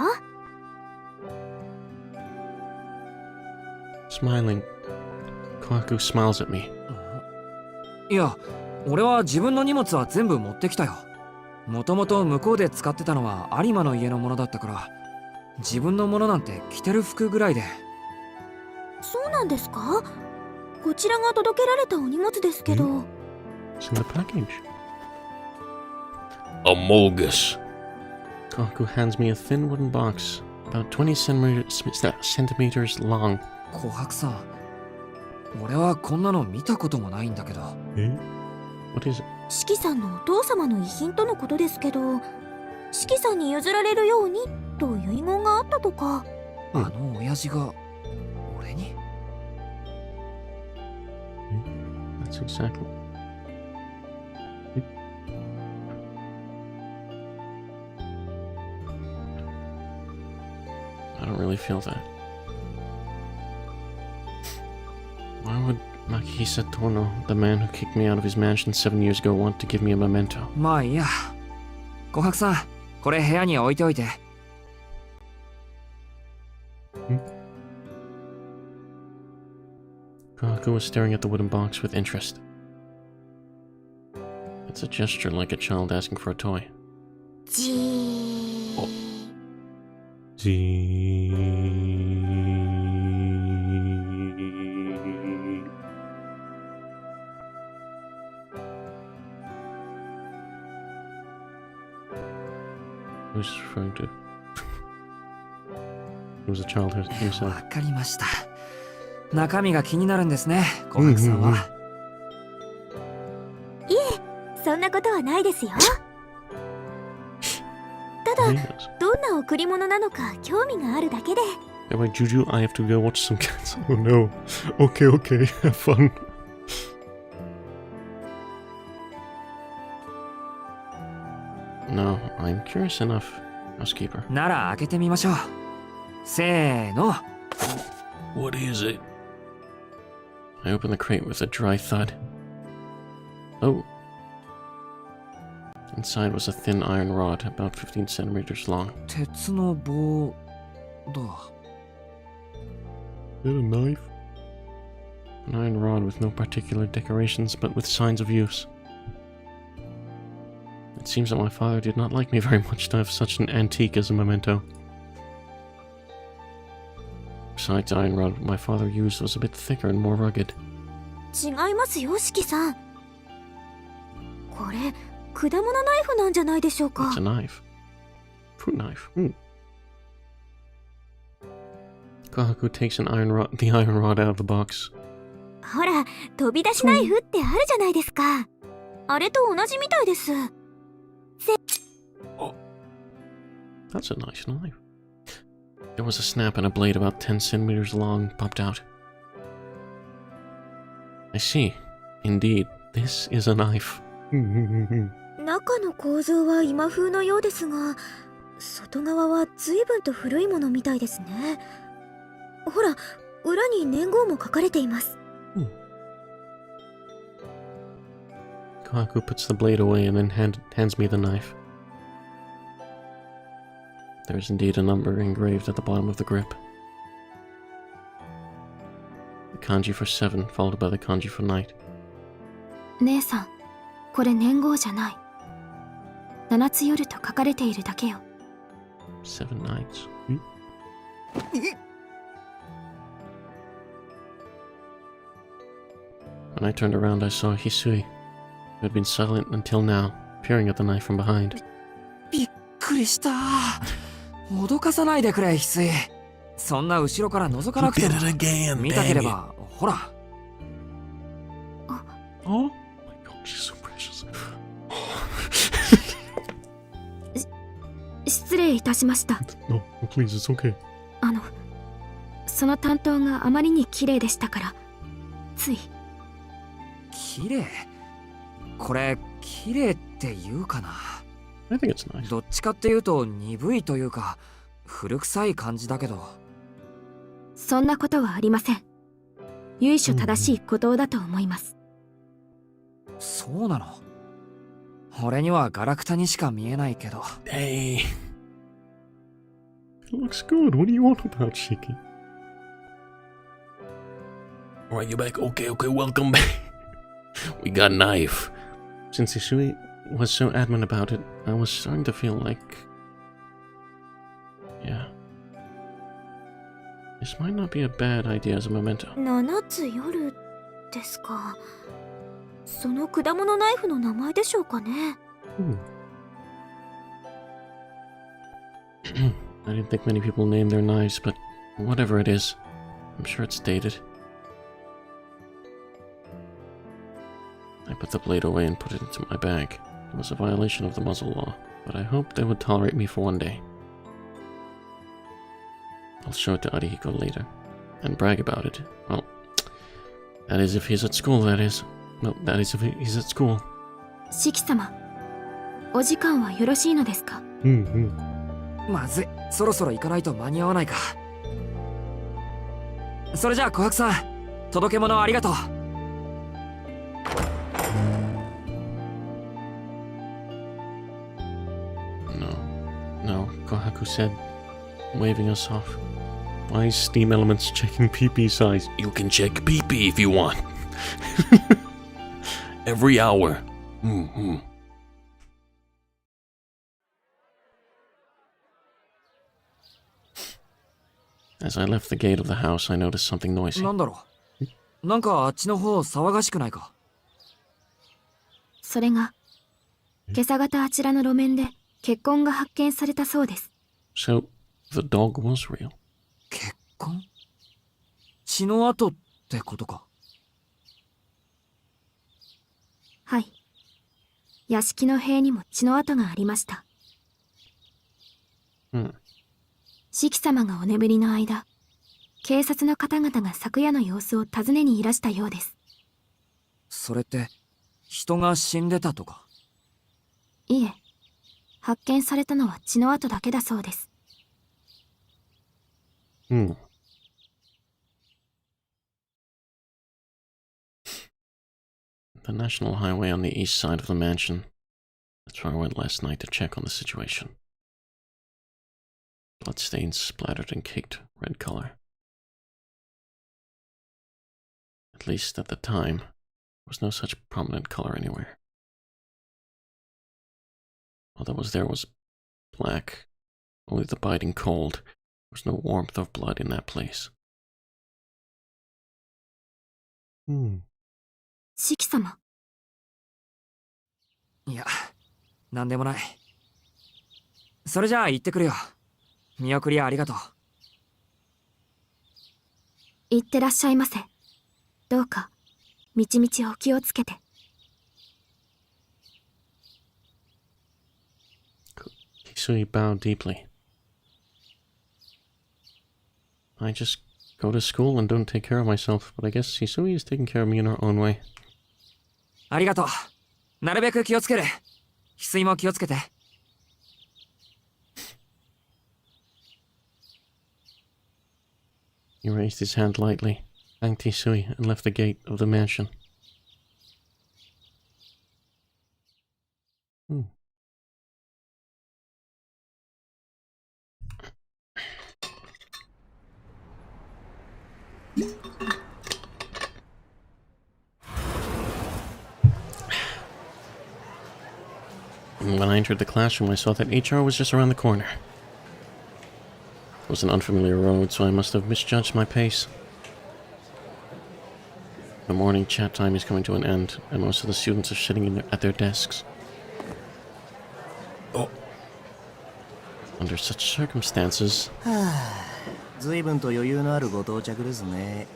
Smiling, Kohaku smiles at me. いや、俺は自分の荷物は全部持ってきたよ。もともと向こうで使ってたのは有馬の家のものだったから、自分のものなんて着てる服ぐらいで。そうなんですか？こちらが届けられたお荷物ですけど。 It's in the package. Amogus. Kohaku hands me a thin wooden box, about 20 centimeters long. 琥珀さん、俺はこんなの見たこともないんだけど。What is it? 四季さんのお父様の遺品とのことですけど、四季さんに譲られるようにと遺言があったとか。あの親父が俺に？ That's exactly. I don't really feel that. Why would Makihisa Tono, the man who kicked me out of his mansion 7 years ago, want to give me a memento? まあいいや。琥珀さん、これ部屋に置いておいて。Kohaku was staring at the wooden box with interest. It's a gesture like a child asking for a toy. じー。Who's referring to? He was a child わ himself. かりました。中身が気になるんですね、琥珀さんは。いえ、そんなことはないですよ。ただ、 Yes. どんな贈り物なのか興味があるだけで。 Yeah, wait, Juju, I have to go watch some cats. Oh no. Okay, okay. Have fun. No, I'm curious enough, housekeeper. なら開けてみましょう。せーの。 What is it? I opened the crate with a dry thud. Oh. Inside was a thin iron rod, about 15 centimeters long. 鉄の棒だ。 Is that a knife? An iron rod with no particular decorations, but with signs of use. It seems that my father did not like me very much to have such an antique as a memento. Besides, the iron rod my father used was a bit thicker and more rugged. 違いますよ、四季さん。これ、果物ナイフなんじゃないでしょうか。 It's a knife. Fruit knife. Kohaku takes the iron rod out of the box. ほら、飛び出しナイフってあるじゃないですか。あれと同じみたいです。 That's a nice knife. There was a snap and a blade about 10 centimeters long popped out. I see. Indeed, this is a knife. 中の構造は今風のようですが、外側は随分と古いものみたいですね。ほら、裏に年号も書かれています。 Kohaku puts the blade away and then hands me the knife. There is indeed a number engraved at the bottom of the grip. The kanji for 7, followed by the kanji for night. 姉さん、これ年号じゃない。七つ夜と書かれているだけよ。 7 nights. When I turned around, I saw Hisui, who had been silent until now, peering at the knife from behind. びっくりした。脅かさないでくれ、翡翠。そんな後ろから覗かなくても Did it again, 見たけ dang れ it. ば、ほら。 Oh my god, she's so precious. 失礼礼いたしました。 No, please, it's okay. その担当があまりに綺麗でしたから、つい。綺麗？これ綺麗って言うかな。 I think it's nice. どっちかっていうと鈍いというか古臭い感じだけど。そんなことはありません。由緒正しい鼓動だと思います。そうなの？俺にはガラクタにしか見えないけど。Hey. It looks good. What do you want about Shiki? Alright, you back? Okay, welcome back. We got a knife. Since Hisui was so adamant about it, I was starting to feel like... Yeah. This might not be a bad idea as a memento. 7つ夜ですか。その果物ナイフの名前でしょうかね。I didn't think many people name their knives, but whatever it is, I'm sure it's dated. I put the blade away and put it into my bag. It was a violation of the muzzle law, but I hoped they would tolerate me for one day. I'll show it to Arihiko later, and brag about it. Well, that is if he's at school, that is. No, that is if he's at school. シキ様、お時間はよろしいのですか？まずい、そろそろ行かないと間に合わないか。それじゃあ琥珀さん、届け物ありがとう。No, Kohaku said, waving us off. Why is Steam Elements checking PP size? You can check PP if you want. Every hour. As I left the gate of the house, I noticed something noisy. なんだろう。なんかあっちの方騒がしくないか。それが、今朝方あちらの路面で血痕が発見されたそうです。So, the dog was real. 血痕？血の跡ってことか。はい。屋敷の塀にも血の跡がありました。シキ様がお眠りの間、警察の方々が昨夜の様子を尋ねにいらしたようです。それって、人が死んでたとか？いえ、発見されたのは血の跡だけだそうです。The national highway on the east side of the mansion. That's where I went last night to check on the situation. Bloodstains splattered and caked red color. At least at the time, there was no such prominent color anywhere. All that was there was black, only the biting cold. There was no warmth of blood in that place. シキ様。いや、なんでもない。それじゃあ行ってくるよ。見送りありがとう。行ってらっしゃいませ。どうか、みちみちお気をつけて。Hisui bowed deeply. I just go to school and don't take care of myself, but I guess Hisui is taking care of me in her own way. ありがとう。なるべく気をつける。翡翠も気をつけて。He raised his hand lightly, thanked Hisui, and left the gate of the mansion. When I entered the classroom, I saw that HR was just around the corner. It was an unfamiliar road, so I must have misjudged my pace. The morning chat time is coming to an end, and most of the students are sitting at their desks. Under such circumstances... 随分と余裕のあるご到着ですね。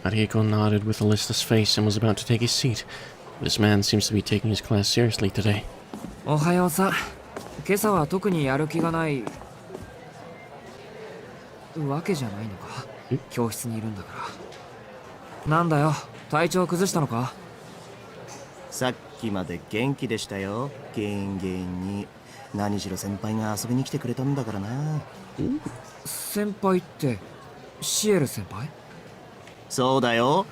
Akihiko nodded with a listless face and was about to take his seat. This man seems to be taking his class seriously today. おはようさん。今朝は特にやる気がないわけじゃないのか。教室にいるんだから。なんだよ、体調崩したのか？さっきまで元気でしたよ、元に。何しろ先輩が遊びに来てくれたんだからな。先輩ってシエル先輩？そうだよ。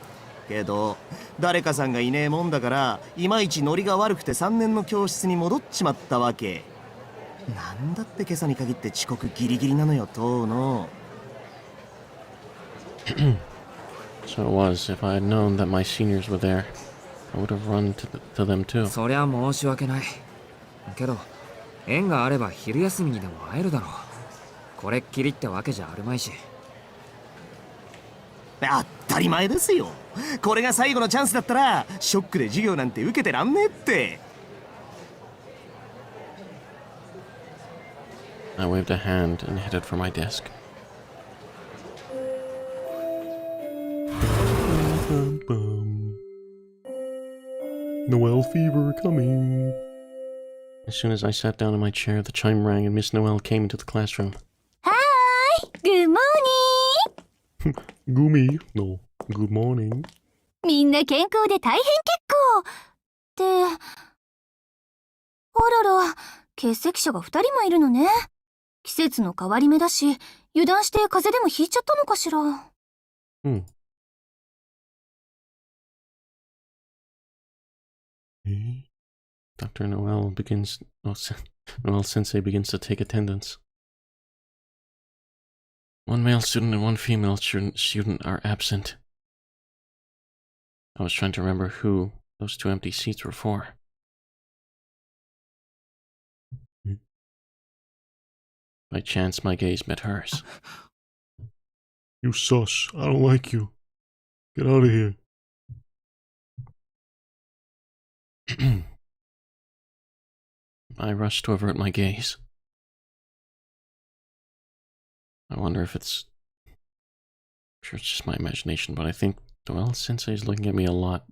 けど誰かさんがいねえもんだからいまいちノリが悪くて3年の教室に戻っちまったわけ。なんだって今朝に限って遅刻ギリギリなのよ、当の。So it was. If I had known that my seniors were there, I would have run to them too. そりゃ申し訳ない。けど縁があれば昼休みにでも会えるだろう。これっきりってわけじゃあるまいし。当たり前ですよ。これが最後のチャンスだったらショックで授業なんて受けてらんねえって。I waved a hand and headed for my desk. Noel fever coming. As soon as I sat down in my chair, the chime rang and Miss Noel came into the classroom. Hi! Good morning! Gumi. No. Good morning. みんな健康で大変結構ってあらら、欠席者が2人もいるのね。季節の変わり目だし、油断して風邪でもひいちゃったのかしら。Dr. Noel begins... Noel Sensei begins to take attendance. One male student and one female student are absent. I was trying to remember who those two empty seats were for. By chance, my gaze met hers. You sus. I don't like you. Get out of here. I rushed to avert my gaze. I wonder if it's... I'm sure it's just my imagination, but I think Noel Sensei is looking at me a lot.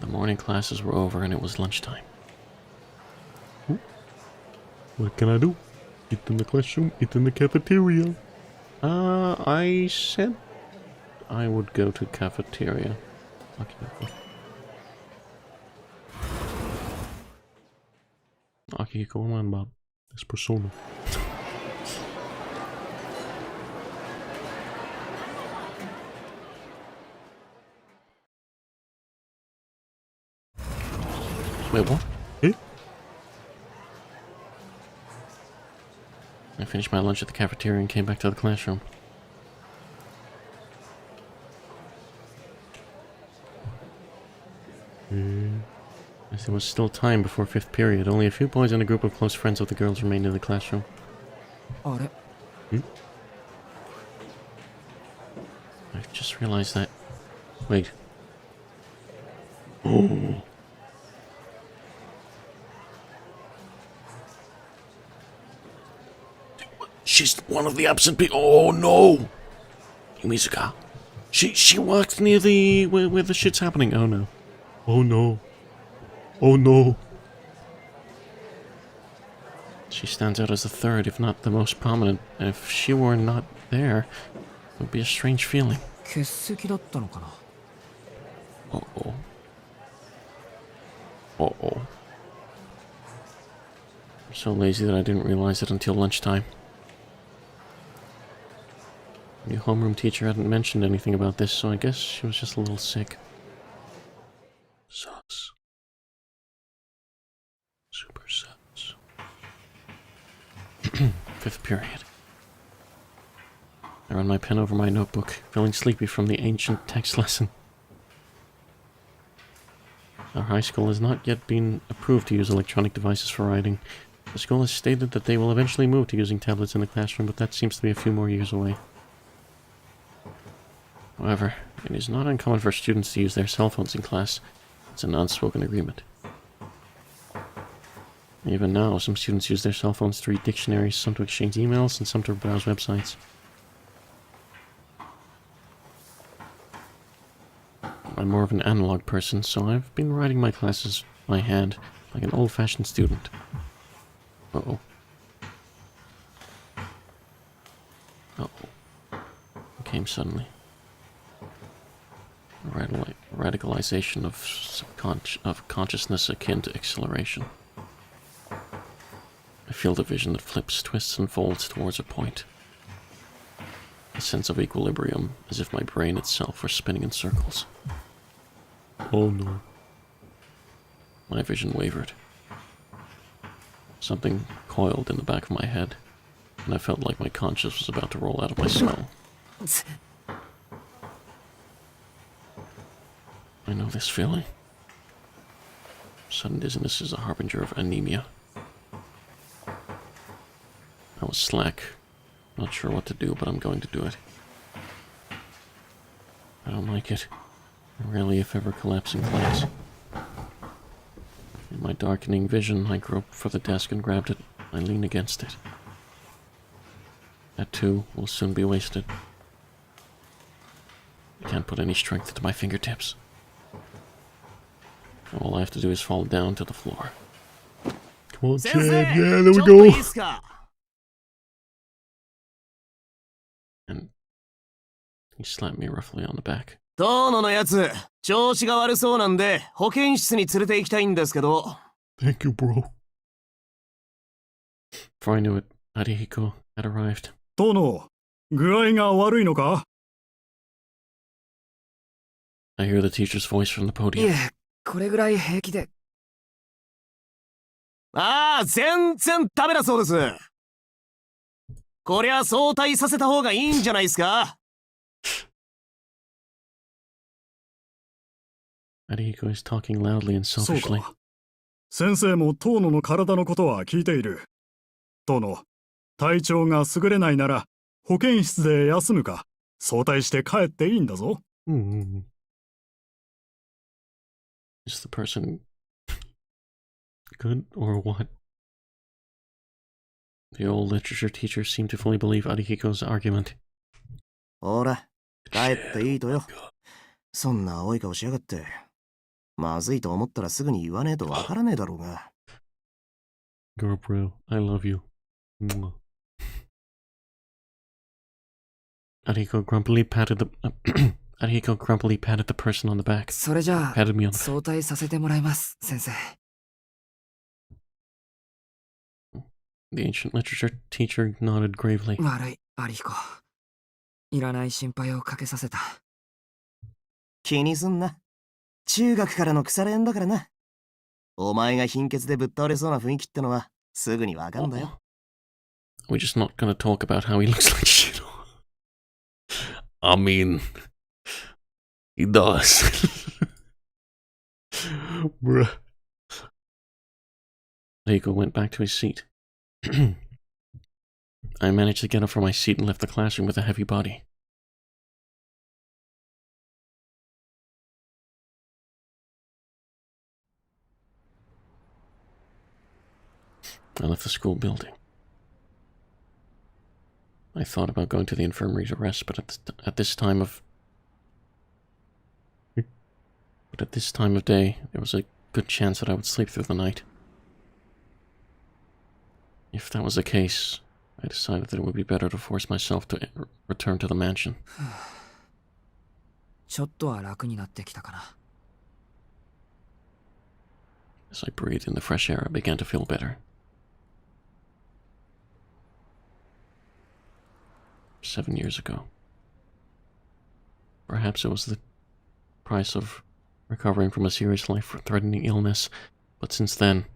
The morning classes were over and it was lunchtime. What can I do? Eat in the classroom, eat in the cafeteria. I said I would go to cafeteria. Okay, go on, Bob. This persona. Wait, what? Eh? I finished my lunch at the cafeteria and came back to the classroom. As there was still time before 5th period, only a few boys and a group of close friends of the girls remained in the classroom. I just realized that... Wait. Oh. She's one of the absent people. Oh no! Yumizuka. She walked near the... where the shit's happening. Oh no. Oh no. Oh no. She stands out as the third, if not the most prominent. And if she were not there, it would be a strange feeling. 欠席だったのかな。Uh-oh. Uh-oh. I'm so lazy that I didn't realize it until lunchtime. The homeroom teacher hadn't mentioned anything about this, so I guess she was just a little sick. Sus. Super sus. 5th period. I run my pen over my notebook, feeling sleepy from the ancient text lesson. Our high school has not yet been approved to use electronic devices for writing. The school has stated that they will eventually move to using tablets in the classroom, but that seems to be a few more years away. However, it is not uncommon for students to use their cell phones in class. It's an unspoken agreement. Even now, some students use their cell phones to read dictionaries, some to exchange emails, and some to browse websites. I'm more of an analog person, so I've been writing my classes by hand, like an old-fashioned student. Uh-oh. Uh-oh. It came suddenly. Radicalization of consciousness akin to acceleration. I feel the vision that flips, twists, and folds towards a point. A sense of equilibrium, as if my brain itself were spinning in circles. Oh no. My vision wavered. Something coiled in the back of my head, and I felt like my conscience was about to roll out of my skull. I know this feeling. Sudden dizziness is a harbinger of anemia. I was slack. Not sure what to do, but I'm going to do it. I don't like it. I rarely, if ever, collapse in class. In my darkening vision, I groped for the desk and grabbed it. I leaned against it. That too will soon be wasted. I can't put any strength into my fingertips. All I have to do is fall down to the floor. Come on, Chad. Yeah, there we go. And he slapped me roughly on the back. 遠野のやつ、調子が悪そうなんで、保健室に連れて行きたいんですけど。Thank you, bro. Before I knew it, Arihiko had arrived. 殿、具合が悪いのか？ I hear the teacher's voice from the い podium. え、これぐらい平気で。ああ、全然ダメだそうです。こりゃ早退させた方がいいんじゃないですか？ Arihiko is talking loudly and そう selfishly. か。先生も遠野の体のことは聞いている。殿、体調が優れないなら保健室で休むか、早退して帰っていいんだぞ。Mm. Is the person good or what? The old literature teacher seemed to fully believe Arihiko's argument. ほら、帰っていいとよ。そんな青い顔しやがって。まずいと思ったらすぐに言わねえとわからねえだろうが。Girl, bro, I love you. Mwah. Arihiko grumpily patted the person on the back. それじゃあ、 Patted me on the back. 早退させてもらいます、先生。The ancient literature teacher nodded gravely. 悪い、アリヒコ。いらない心配をかけさせた。気にすんな。中学からの腐れ縁だからな。お前が貧血でぶっ倒れそうな雰囲気ってのはすぐにわかんだよ。We're just not gonna talk about how he looks like shit. I mean, he does. Bruh. Arihiko went back to his seat. I managed to get up from my seat and left the classroom with a heavy body. I left the school building. I thought about going to the infirmary to rest, but at this time of day, there was a good chance that I would sleep through the night. If that was the case, I decided that it would be better to force myself to return to the mansion. ちょっとは楽になってきたかな。As I breathed in the fresh air, I began to feel better. 7 years ago. Perhaps it was the price of recovering from a serious life-threatening illness, but since then,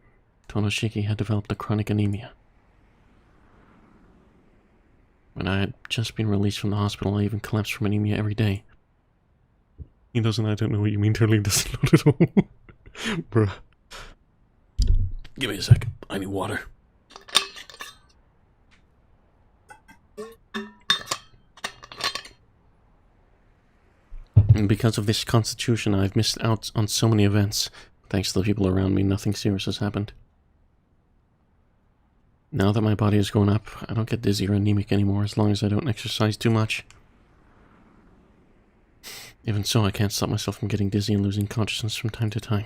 Tonoshiki had developed a chronic anemia. When I had just been released from the hospital, I even collapsed from anemia every day. He doesn't, I don't know what you mean, totally doesn't know at all. Bruh. Give me a sec. I need water. And because of this constitution, I've missed out on so many events. Thanks to the people around me, nothing serious has happened. Now that my body has grown up, I don't get dizzy or anemic anymore as long as I don't exercise too much. Even so, I can't stop myself from getting dizzy and losing consciousness from time to time.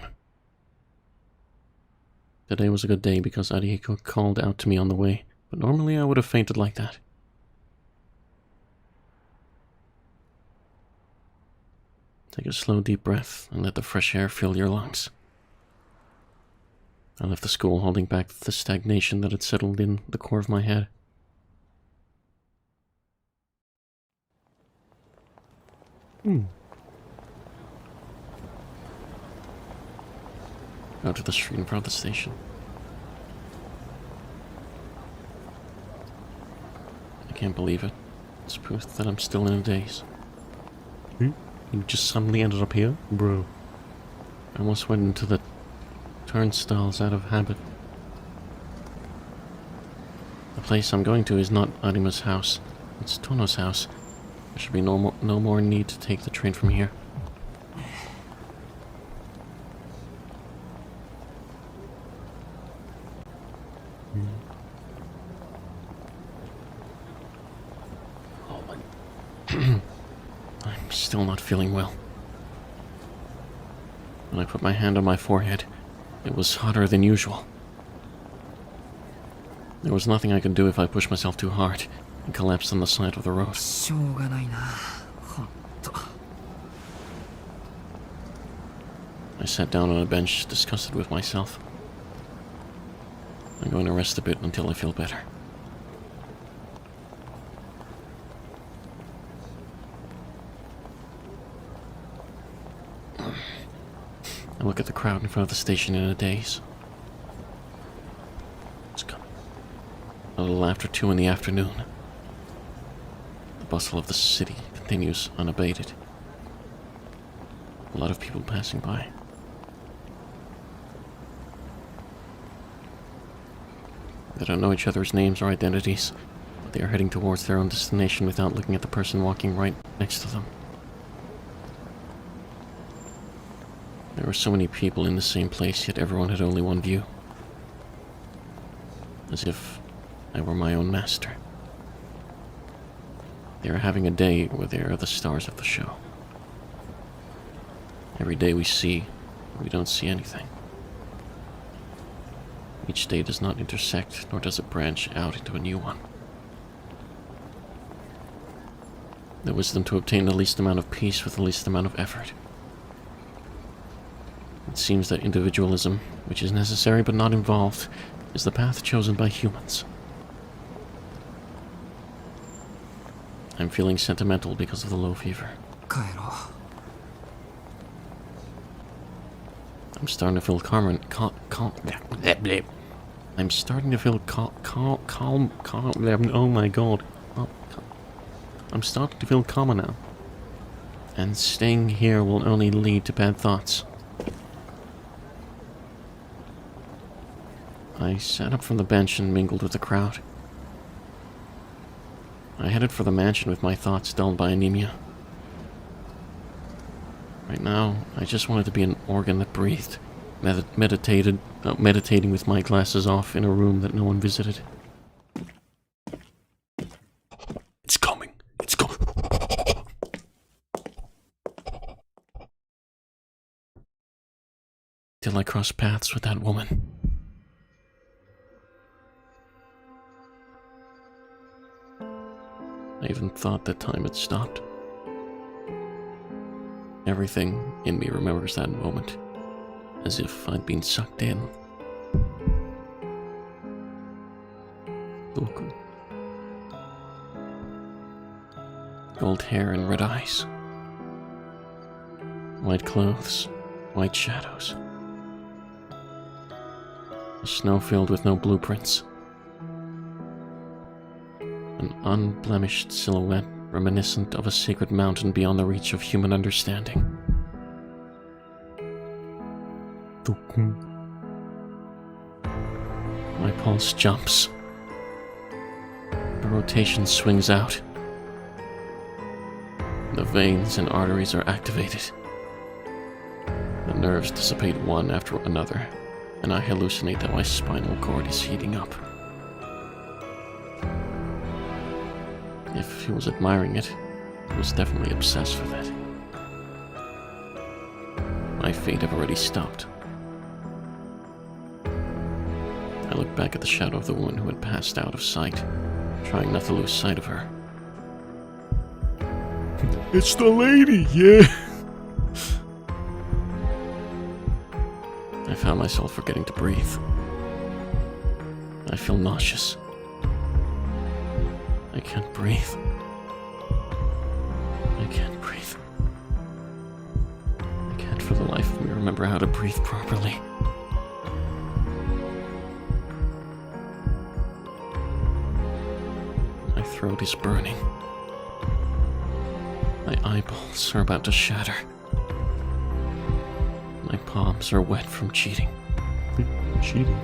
Today was a good day because Arcueid called out to me on the way, but normally I would have fainted like that. Take a slow, deep breath and let the fresh air fill your lungs. I left the school holding back the stagnation that had settled in the core of my head. Go to the street in front of the station. I can't believe it. It's proof that I'm still in a daze. You just suddenly ended up here? Bro. I almost went into the turnstiles out of habit. The place I'm going to is not Arima's house. It's Tono's house. There should be no more need to take the train from here. I'm still not feeling well. When I put my hand on my forehead, it was hotter than usual. There was nothing I could do if I pushed myself too hard and collapsed on the side of the road. I sat down on a bench, disgusted with myself. I'm going to rest a bit until I feel better. I look at the crowd in front of the station in a daze. It's coming. A little after 2 in the afternoon. The bustle of the city continues unabated. A lot of people passing by. They don't know each other's names or identities, but they are heading towards their own destination without looking at the person walking right next to them. There were so many people in the same place, yet everyone had only one view. As if I were my own master. They are having a day where they are the stars of the show. Every day we don't see anything. Each day does not intersect, nor does it branch out into a new one. The wisdom to obtain the least amount of peace with the least amount of effort. It seems that individualism, which is necessary but not involved, is the path chosen by humans. I'm feeling sentimental because of the low fever. I'm starting to feel calm. I'm starting to feel calm. Oh my god. I'm starting to feel calmer now. And staying here will only lead to bad thoughts. I sat up from the bench and mingled with the crowd. I headed for the mansion with my thoughts dulled by anemia. Right now, I just wanted to be an organ that breathed, meditating with my glasses off in a room that no one visited. It's coming. It's coming. Till I crossed paths with that woman. I even thought that time had stopped. Everything in me remembers that moment, as if I'd been sucked in. Goku. Gold hair and red eyes. White clothes, white shadows. A snowfield with no blueprints. An unblemished silhouette reminiscent of a sacred mountain beyond the reach of human understanding. My pulse jumps. The rotation swings out. The veins and arteries are activated. The nerves dissipate one after another, and I hallucinate that my spinal cord is heating up. If he was admiring it, he was definitely obsessed with it. My feet have already stopped. I look back at the shadow of the woman who had passed out of sight, trying not to lose sight of her. It's the lady, yeah. I found myself forgetting to breathe. I feel nauseous. I can't breathe. I can't breathe. I can't for the life of me remember how to breathe properly. My throat is burning. My eyeballs are about to shatter. My palms are wet from cheating. Cheating.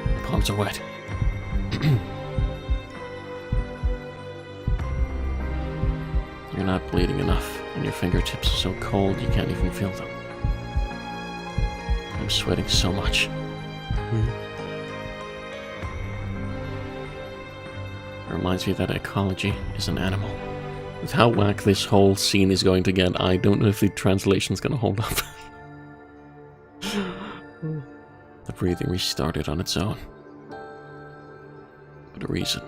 My palms are wet. You're not bleeding enough, and your fingertips are so cold you can't even feel them. I'm sweating so much. It reminds me that ecology is an animal. With how whack this whole scene is going to get, I don't know if the translation's gonna hold up. The breathing restarted on its own. For a reason.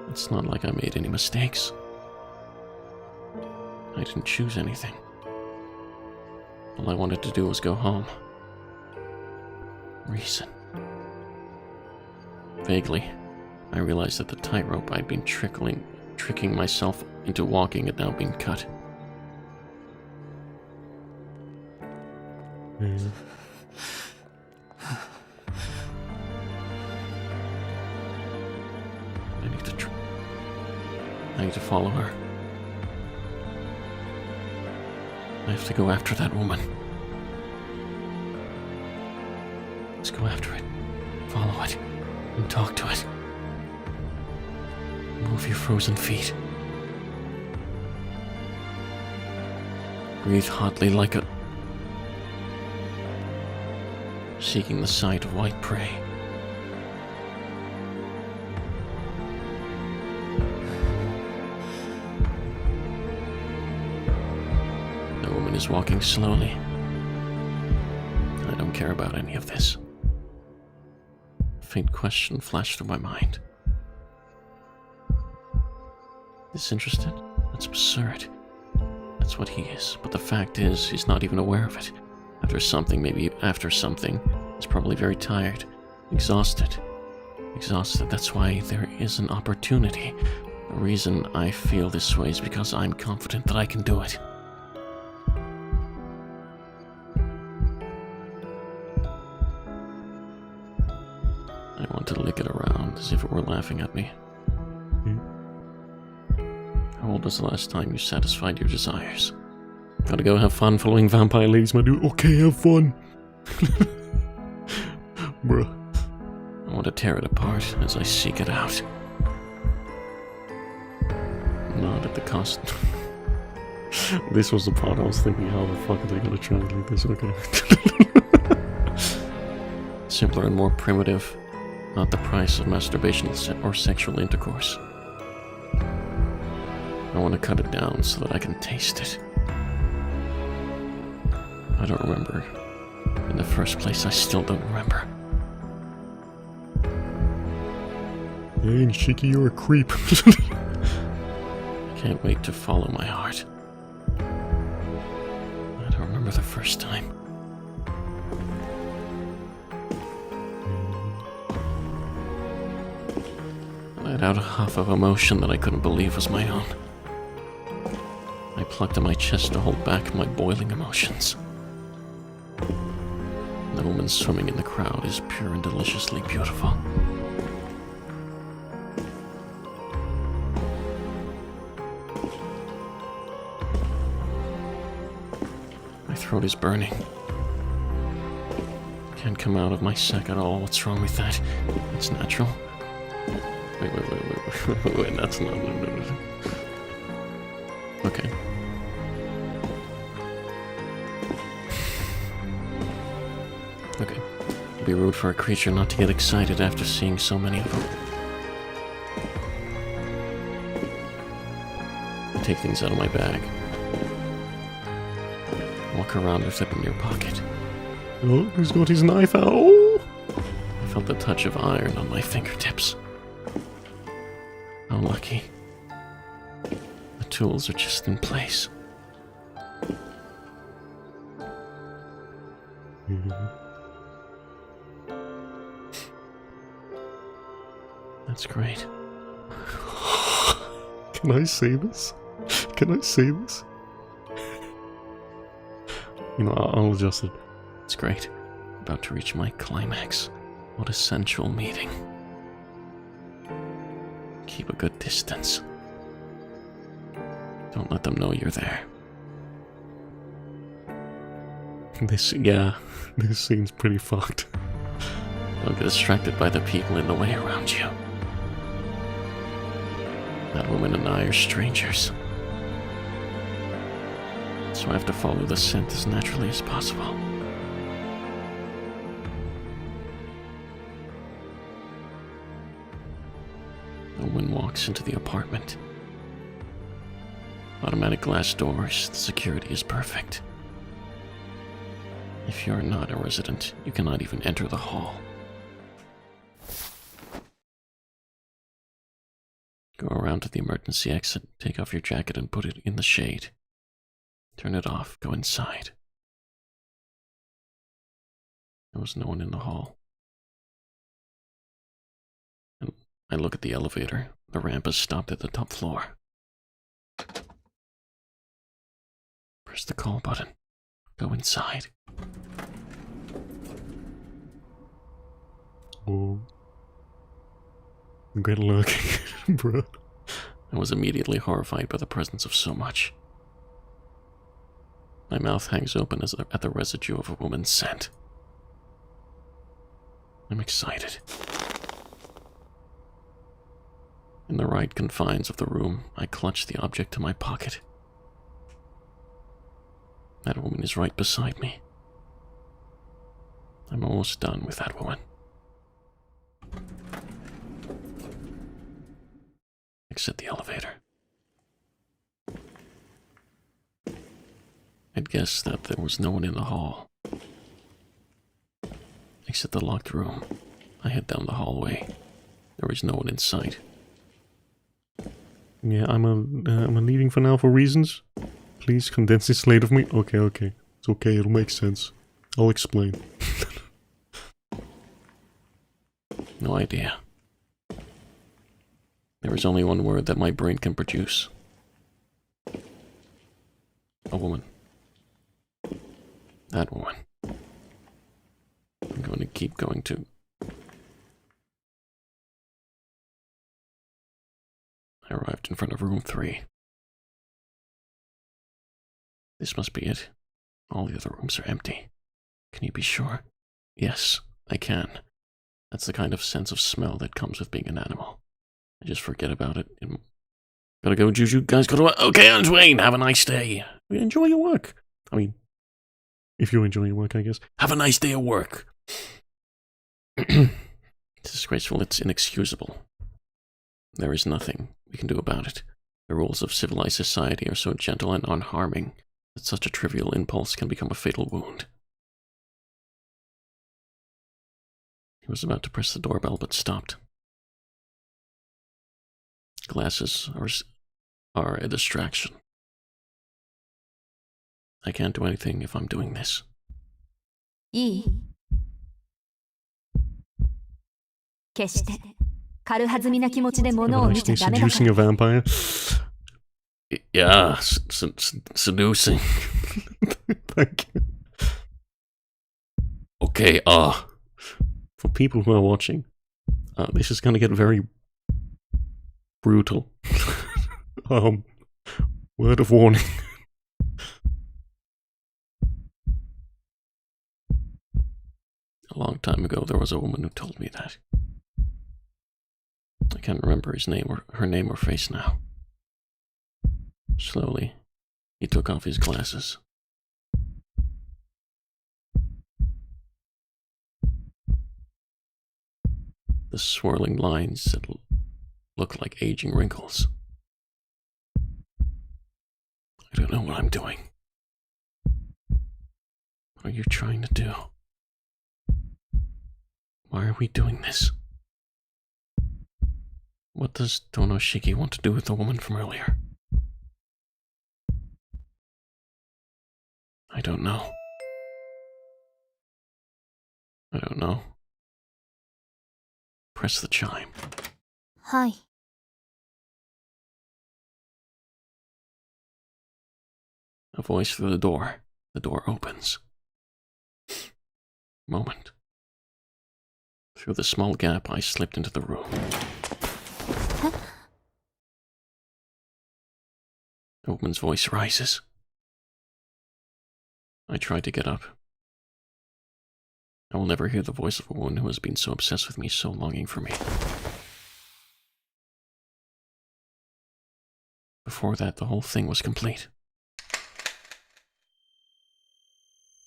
It's not like I made any mistakes. I didn't choose anything. All I wanted to do was go home. Reason. Vaguely, I realized that the tightrope I'd been tricking myself into walking had now been cut. I need to follow her. I have to go after that woman. Let's go after it. Follow it. And talk to it. Move your frozen feet. Breathe hotly like a... seeking the sight of white prey. The woman is walking slowly. I don't care about any of this. A faint question flashed through my mind. Disinterested? That's absurd. That's what he is, but the fact is, he's not even aware of it. After something, he's probably very tired, exhausted. Exhausted, that's why there is an opportunity. The reason I feel this way is because I'm confident that I can do it. I want to lick it around as if it were laughing at me. How old was the last time you satisfied your desires? Gotta go have fun following vampire ladies, my dude. Okay, have fun. Bruh. I want to tear it apart as I seek it out. Not at the cost. This was the part I was thinking, how the fuck are they gonna translate this? Okay. Simpler and more primitive. Not the price of masturbation or sexual intercourse. I want to cut it down so that I can taste it. I don't remember. In the first place, I still don't remember. Dang, Shiki, you're a creep. I can't wait to follow my heart. I don't remember the first time. I let out a huff of emotion that I couldn't believe was my own. I plucked at my chest to hold back my boiling emotions. The woman swimming in the crowd is pure and deliciously beautiful. My throat is burning. Can't come out of my sack at all. What's wrong with that? It's natural. Wait, that's not... Okay. Okay. It'd be rude for a creature not to get excited after seeing so many of them. Take things out of my bag. Walk around with it in your pocket. Oh, he's got his knife out. Oh. I felt the touch of iron on my fingertips. How lucky. The tools are just in place. That's great. Can I say this? Can I say this? You know, I'll adjust it. It's great. About to reach my climax. What a sensual meeting. Keep a good distance. Don't let them know you're there. This scene's pretty fucked. Don't get distracted by the people in the way around you. That woman and I are strangers. So I have to follow the scent as naturally as possible. The woman walks into the apartment. Automatic glass doors, the security is perfect. If you're not a resident, you cannot even enter the hall. Go around to the emergency exit, take off your jacket and put it in the shade. Turn it off, go inside. There was no one in the hall. And I look at the elevator. The ramp is stopped at the top floor. Press the call button. Go inside. Oh. Good luck, bro. I was immediately horrified by the presence of so much. My mouth hangs open at the residue of a woman's scent. I'm excited. In the right confines of the room, I clutch the object to my pocket. That woman is right beside me. I'm almost done with that woman. Exit the elevator. I'd guess that there was no one in the hall. Exit the locked room. I head down the hallway. There is no one in sight. Yeah, I'm leaving for now for reasons. Please condense this slate of me. Okay. It's okay, it'll make sense. I'll explain. No idea. There is only one word that my brain can produce. A woman. That woman. I'm going to keep going to... I arrived in front of room 3. This must be it. All the other rooms are empty. Can you be sure? Yes, I can. That's the kind of sense of smell that comes with being an animal. I just forget about it. Gotta go, Juju. Guys, gotta work. Okay, Antoine, have a nice day. Enjoy your work. I mean, if you enjoy your work, I guess. Have a nice day of work. It's disgraceful. It's inexcusable. There is nothing we can do about it. The rules of civilized society are so gentle and unharming that such a trivial impulse can become a fatal wound. He was about to press the doorbell, but stopped. Glasses are a distraction. I can't do anything if I'm doing this. いい？決して軽はずみな気持ちで物を見ちゃダメだから。Seducing a vampire? Yeah, seducing. Thank you. Okay, for people who are watching, this is gonna get very brutal. Word of warning. A long time ago, there was a woman who told me that. I can't remember his name or her name or face now. Slowly, he took off his glasses. The swirling lines that look like aging wrinkles. I don't know what I'm doing. What are you trying to do? Why are we doing this? What does Tonoshiki want to do with the woman from earlier? I don't know. I don't know. Press the chime. はい。 A voice through the door. The door opens. Moment. Through the small gap, I slipped into the room. A woman's voice rises. I try to get up. I will never hear the voice of a woman who has been so obsessed with me, so longing for me. Before that, the whole thing was complete.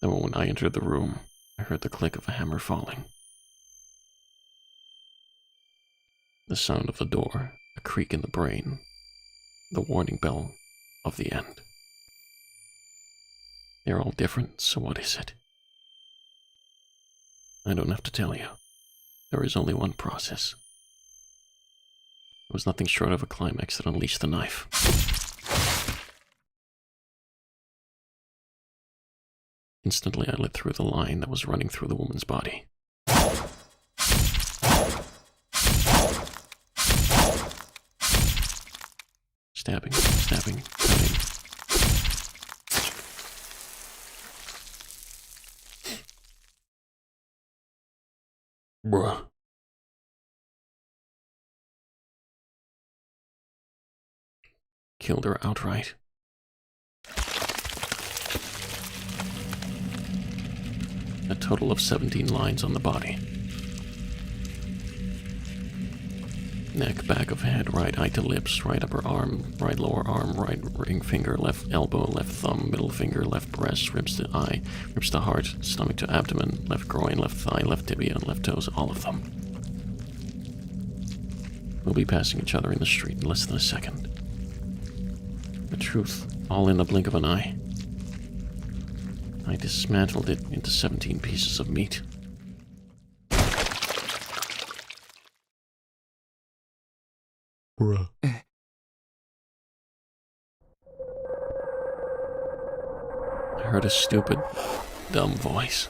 The moment I entered the room, I heard the click of a hammer falling. The sound of the door, a creak in the brain, the warning bell of the end. They're all different, so what is it? I don't have to tell you. There is only one process. It was nothing short of a climax that unleashed the knife. Instantly, I lit through the line that was running through the woman's body. Stabbing, stabbing, cutting. Bruh. Killed her outright. A total of 17 lines on the body. Neck, back of head, right eye to lips, right upper arm, right lower arm, right ring finger, left elbow, left thumb, middle finger, left breast, ribs to eye, ribs to heart, stomach to abdomen, left groin, left thigh, left tibia, left toes, all of them. We'll be passing each other in the street in less than a second. The truth, all in the blink of an eye. I dismantled it into 17 pieces of meat. Bruh. I heard a stupid, dumb voice.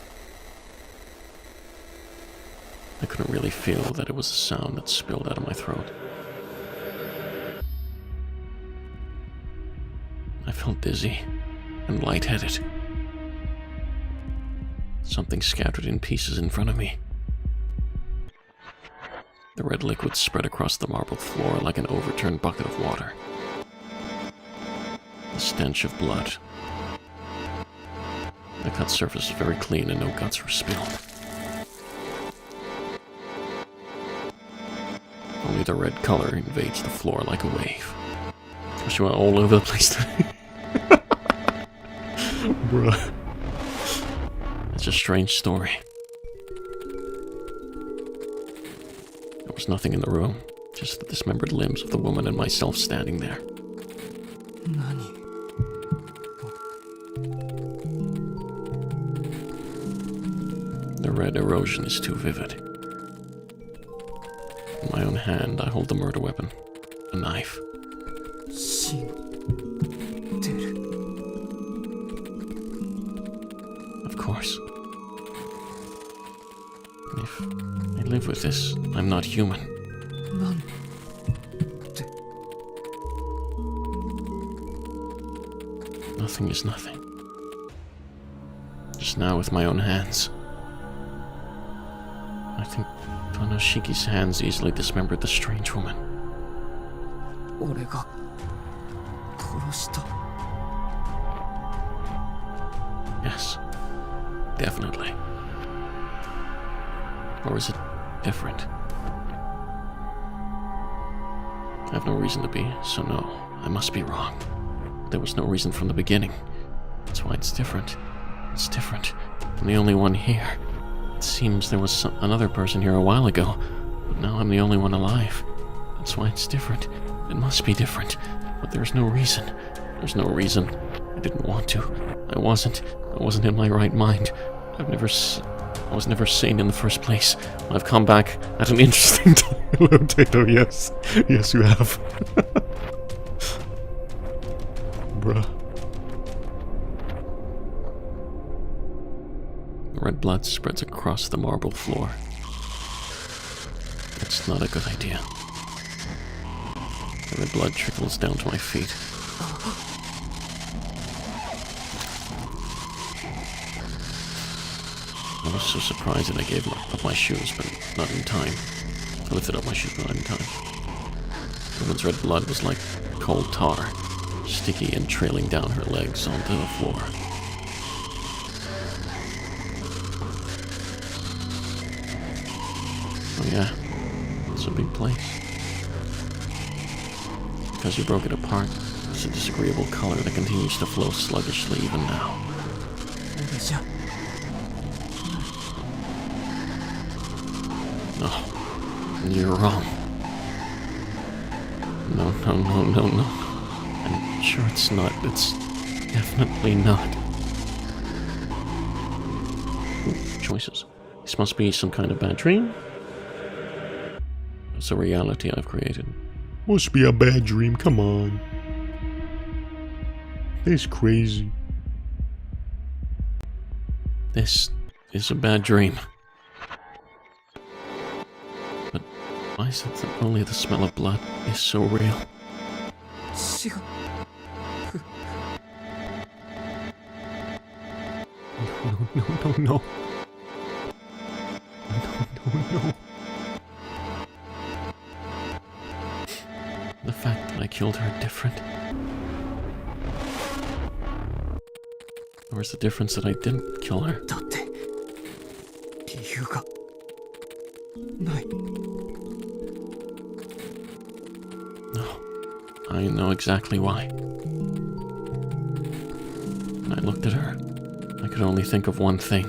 I couldn't really feel that it was a sound that spilled out of my throat. I felt dizzy and lightheaded. Something scattered in pieces in front of me. The red liquid spread across the marble floor like an overturned bucket of water. The stench of blood. The cut surface was very clean and no guts were spilled. Only the red color invades the floor like a wave. She went all over the place today. Bruh. It's a strange story. There was nothing in the room, just the dismembered limbs of the woman and myself standing there. The red erosion is too vivid. In my own hand, I hold the murder weapon, a knife. Of course. If I live with this, I'm not human. Nothing is nothing. Just now with my own hands. I think Tonoshiki's hands easily dismembered the strange woman. Yes, definitely. Or is it different? I have no reason to be, so no, I must be wrong. There was no reason from the beginning. That's why it's different. It's different. I'm the only one here. It seems there was another person here a while ago, but now I'm the only one alive. That's why it's different. It must be different. But there's no reason. There's no reason. I didn't want to. I wasn't in my right mind. I was never sane in the first place. I've come back at an interesting time. Hello, Tato, yes. Yes, you have. Bruh. Red blood spreads across the marble floor. It's not a good idea. The red blood trickles down to my feet. I was so surprised that I gave up my shoes, but not in time. I lifted up my shoes, but not in time. The woman's red blood was like cold tar, sticky and trailing down her legs onto the floor. Oh yeah, it's a big place. Because you broke it apart, it's a disagreeable color that continues to flow sluggishly even now. No, you're wrong. No. I'm sure it's not. It's definitely not. Ooh, choices. This must be some kind of bad dream. It's a reality I've created. Must be a bad dream, come on. That's crazy. This is a bad dream. But why is it that only the smell of blood is so real? No. No. The fact that I killed her different? Or is the difference that I didn't kill her? No. I know exactly why. When I looked at her, I could only think of one thing.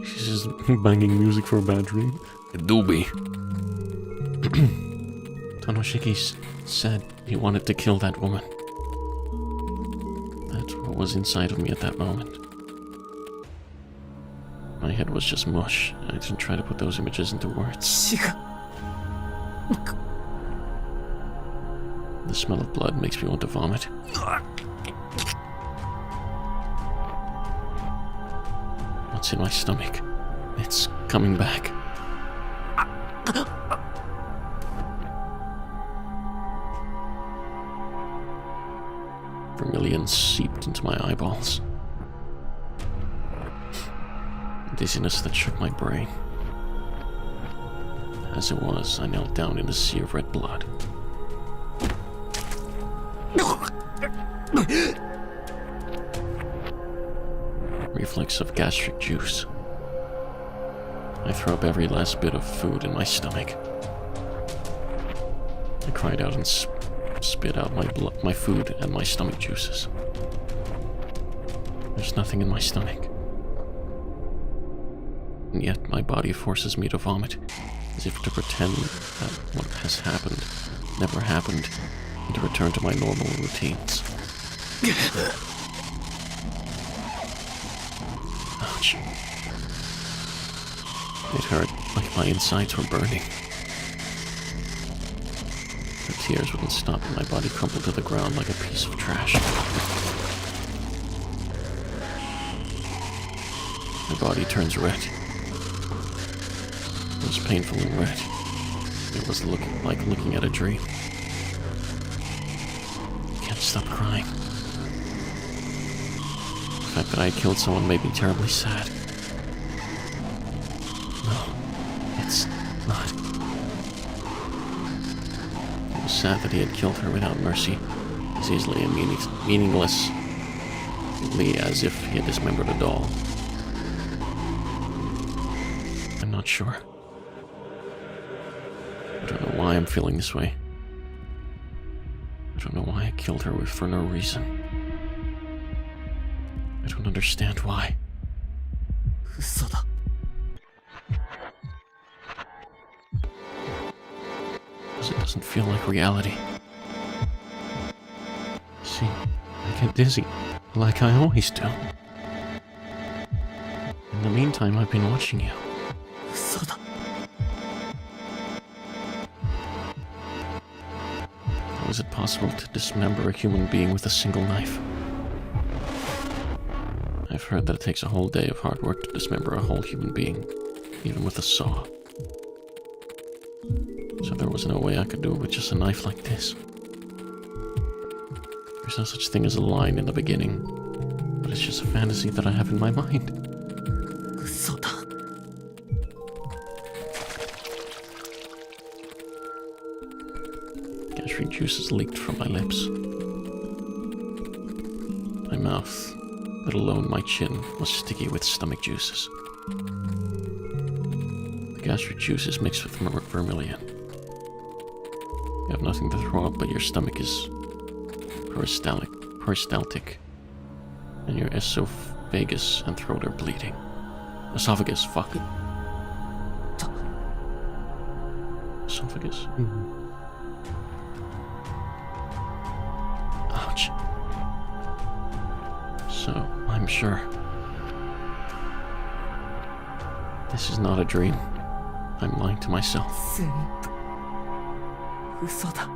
She's just banging music for a bad dream. It do be. Tonoshiki said he wanted to kill that woman. That's what was inside of me at that moment. My head was just mush. I didn't try to put those images into words. The smell of blood makes me want to vomit. What's in my stomach? It's coming back. Vermilion seeped into my eyeballs. Dizziness that shook my brain. As it was, I knelt down in a sea of red blood. Reflex of gastric juice. I threw up every last bit of food in my stomach. I cried out and spit out my food and my stomach juices. There's nothing in my stomach. And yet my body forces me to vomit, as if to pretend that what has happened never happened, and to return to my normal routines. Ouch. It hurt like my insides were burning. The tears wouldn't stop and my body crumpled to the ground like a piece of trash. My body turns red. It was painful and red. It was like looking at a dream. I can't stop crying. The fact that I killed someone made me terribly sad. No, it's not. It was sad that he had killed her without mercy, as easily and meaninglessly as if he had dismembered a doll. I'm not sure. I don't know why I'm feeling this way. I don't know why I killed her for no reason. I don't understand why. 嘘だ。 Because it doesn't feel like reality. See, I get dizzy, like I always do. In the meantime, I've been watching you. 嘘だ。 How is it possible to dismember a human being with a single knife? I've heard that it takes a whole day of hard work to dismember a whole human being, even with a saw. So there was no way I could do it with just a knife like this. There's no such thing as a line in the beginning, but it's just a fantasy that I have in my mind. 嘘だ。 Gastric juices leaked from my lips. My mouth, let alone my chin, was sticky with stomach juices. The gastric juices mixed with vermilion. You have nothing to throw up, but your stomach is peristaltic, and your esophagus and throat are bleeding. Esophagus, fuck. Esophagus. Ouch. So, I'm sure. This is not a dream. I'm lying to myself. 全部嘘だ。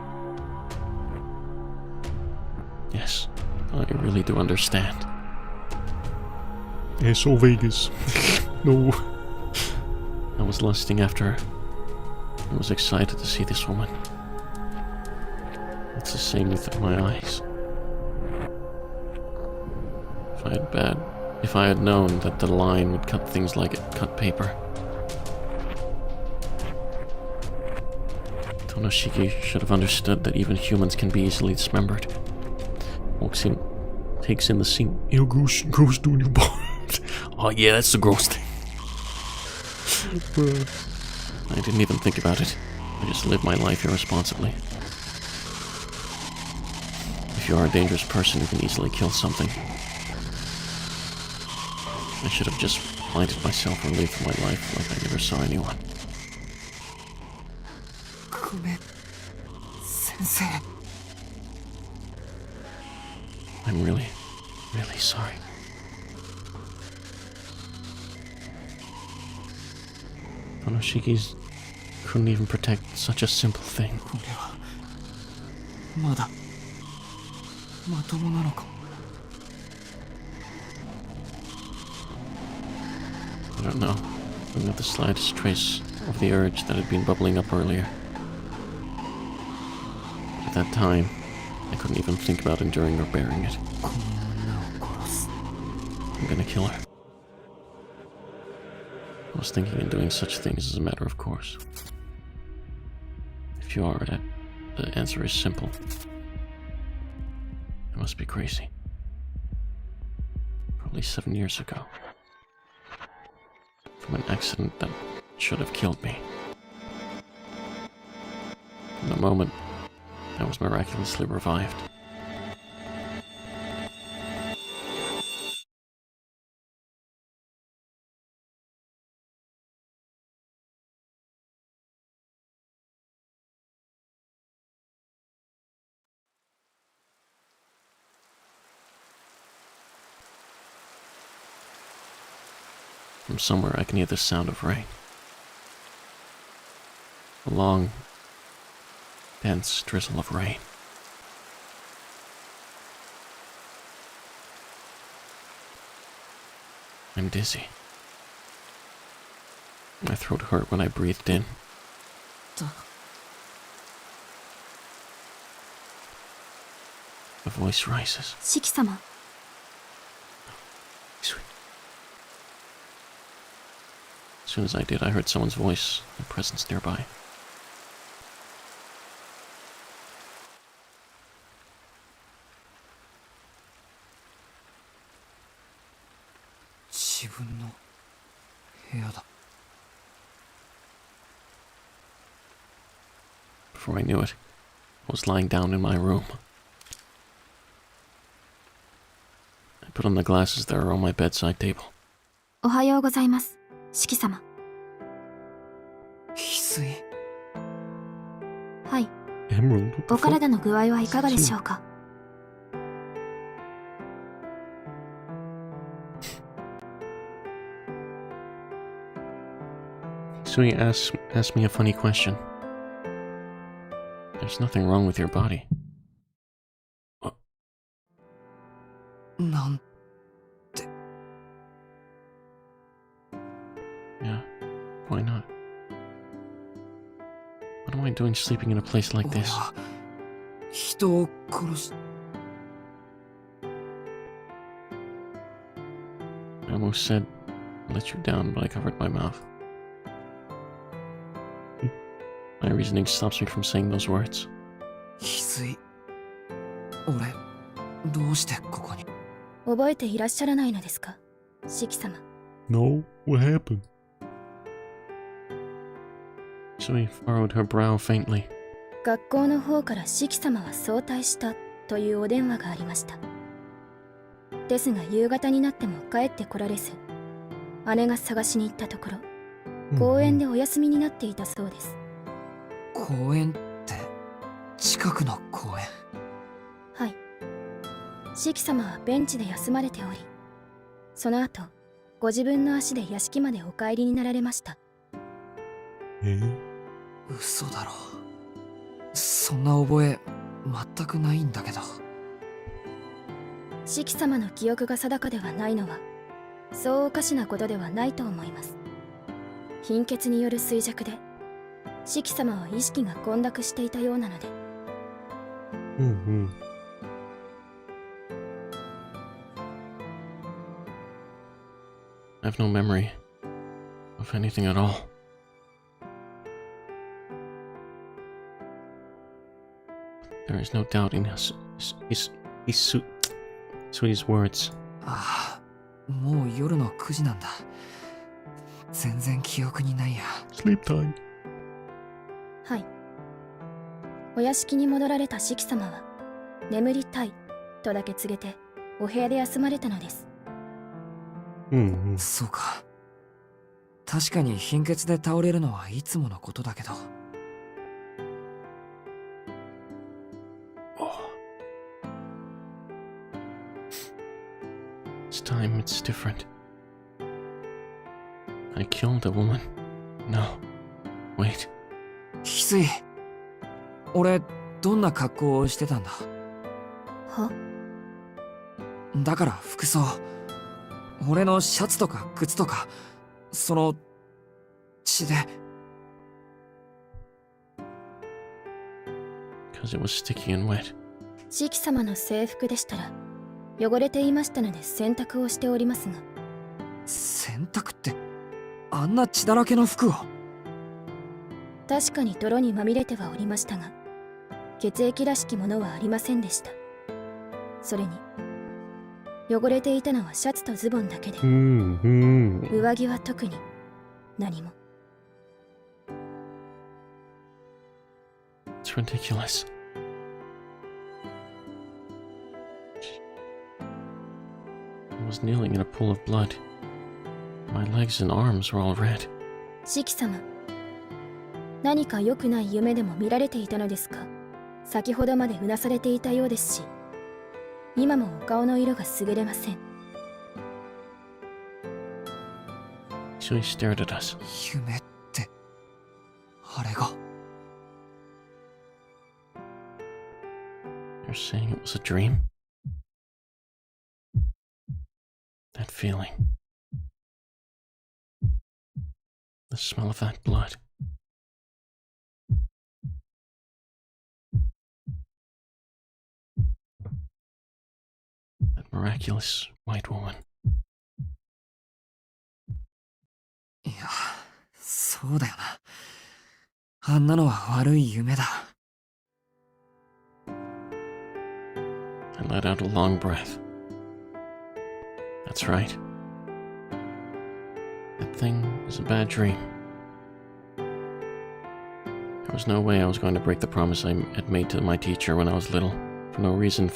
Yes, I really do understand. Asshole Vegas. No. I was lusting after her. I was excited to see this woman. It's the same with my eyes. If I had known that the line would cut things like it cut paper. Tonoshiki should have understood that even humans can be easily dismembered. Takes in the scene. Ew, gross doing your part. Oh yeah, that's the gross thing. I didn't even think about it. I just lived my life irresponsibly. If you are a dangerous person, you can easily kill something. I should have just blinded myself and lived my life like I never saw anyone. ごめん、先生。 I'm really, really sorry. Tonoshiki's couldn't even protect such a simple thing. 俺はまだまともなのか。 I don't know. Not the slightest trace of the urge that had been bubbling up earlier. But at that time, I couldn't even think about enduring or bearing it. この女を殺す。 I'm gonna kill her. I was thinking and doing such things as a matter of course. If you are, the answer is simple. I must be crazy. Probably 7 years ago. From an accident that should have killed me. In the moment, I was miraculously revived. From somewhere I can hear the sound of rain. A long, dense drizzle of rain. I'm dizzy. My throat hurt when I breathed in. The voice rises. 四季様。 Sweet. As soon as I did, I heard someone's voice, a presence nearby. Before I knew it, I was lying down in my room. I put on the glasses that are on my bedside table. おはようございます、四季様。翡翠。はい。 Emerald? What the お fuck? 体の具合はいかがでしょうか。 Sui asked me a funny question. There's nothing wrong with your body. なん Yeah, why not? What am I doing sleeping in a place like 俺 this? は人を殺し I almost said, let you down, but I covered my mouth. My reasoning stops me from saying those words. 翡翠。俺どうしてここに。覚えていらっしゃらないのですか、四季様。 No? What happened? Sui furrowed her brow faintly. 学校の方から四季様は早退したというお電話がありました。ですが夕方になっても帰ってこられず、姉が探しに行ったところ、公園でお休みになっていたそうです。公園って近くの公園。はい。四季様はベンチで休まれており、その後ご自分の足で屋敷までお帰りになられました。嘘だろ。そんな覚え全くないんだけど。四季様の記憶が定かではないのはそうおかしなことではないと思います。貧血による衰弱で四季様は意識が混濁していたようなので。I have no memory of anything at all. There is no doubting Sui's words. ああ、もう夜の9時なんだ。全然記憶にないや。 Sleep time. はい。お屋敷に戻られた四季様は眠りたいとだけ告げてお部屋で休まれたのです。そうか。確かに貧血で倒れるのはいつものことだけど。This time it's different. I killed a woman. No. Wait. 翡翠。俺どんな格好をしてたんだ。は？だから服装。俺のシャツとか靴とか、その血で。 Because it was sticky and wet. 四季様の制服でしたら汚れていましたので洗濯をしておりますが。洗濯ってあんな血だらけの服を。確かに泥にまみれてはおりましたが血液らしきものはありませんでした。それに汚れていたのはシャツとズボンだけで、上着は特に何も。 It's ridiculous. I was kneeling in a pool of blood. My legs and arms were all red. 四季様、何か良くない夢でも見られていたのですか。先ほどまでうなされていたようですし、今もお顔の色が優れません。 Sui stared at us. 夢って、あれが。 You're saying it was a dream? That feeling. The smell of that blood. That miraculous white woman. いや、そうだよな。あんなのは悪い夢だ。 I let out a long breath. That's right. That thing is a bad dream. I was no way I was going to break the promise I had made to my teacher when I was little. For no reason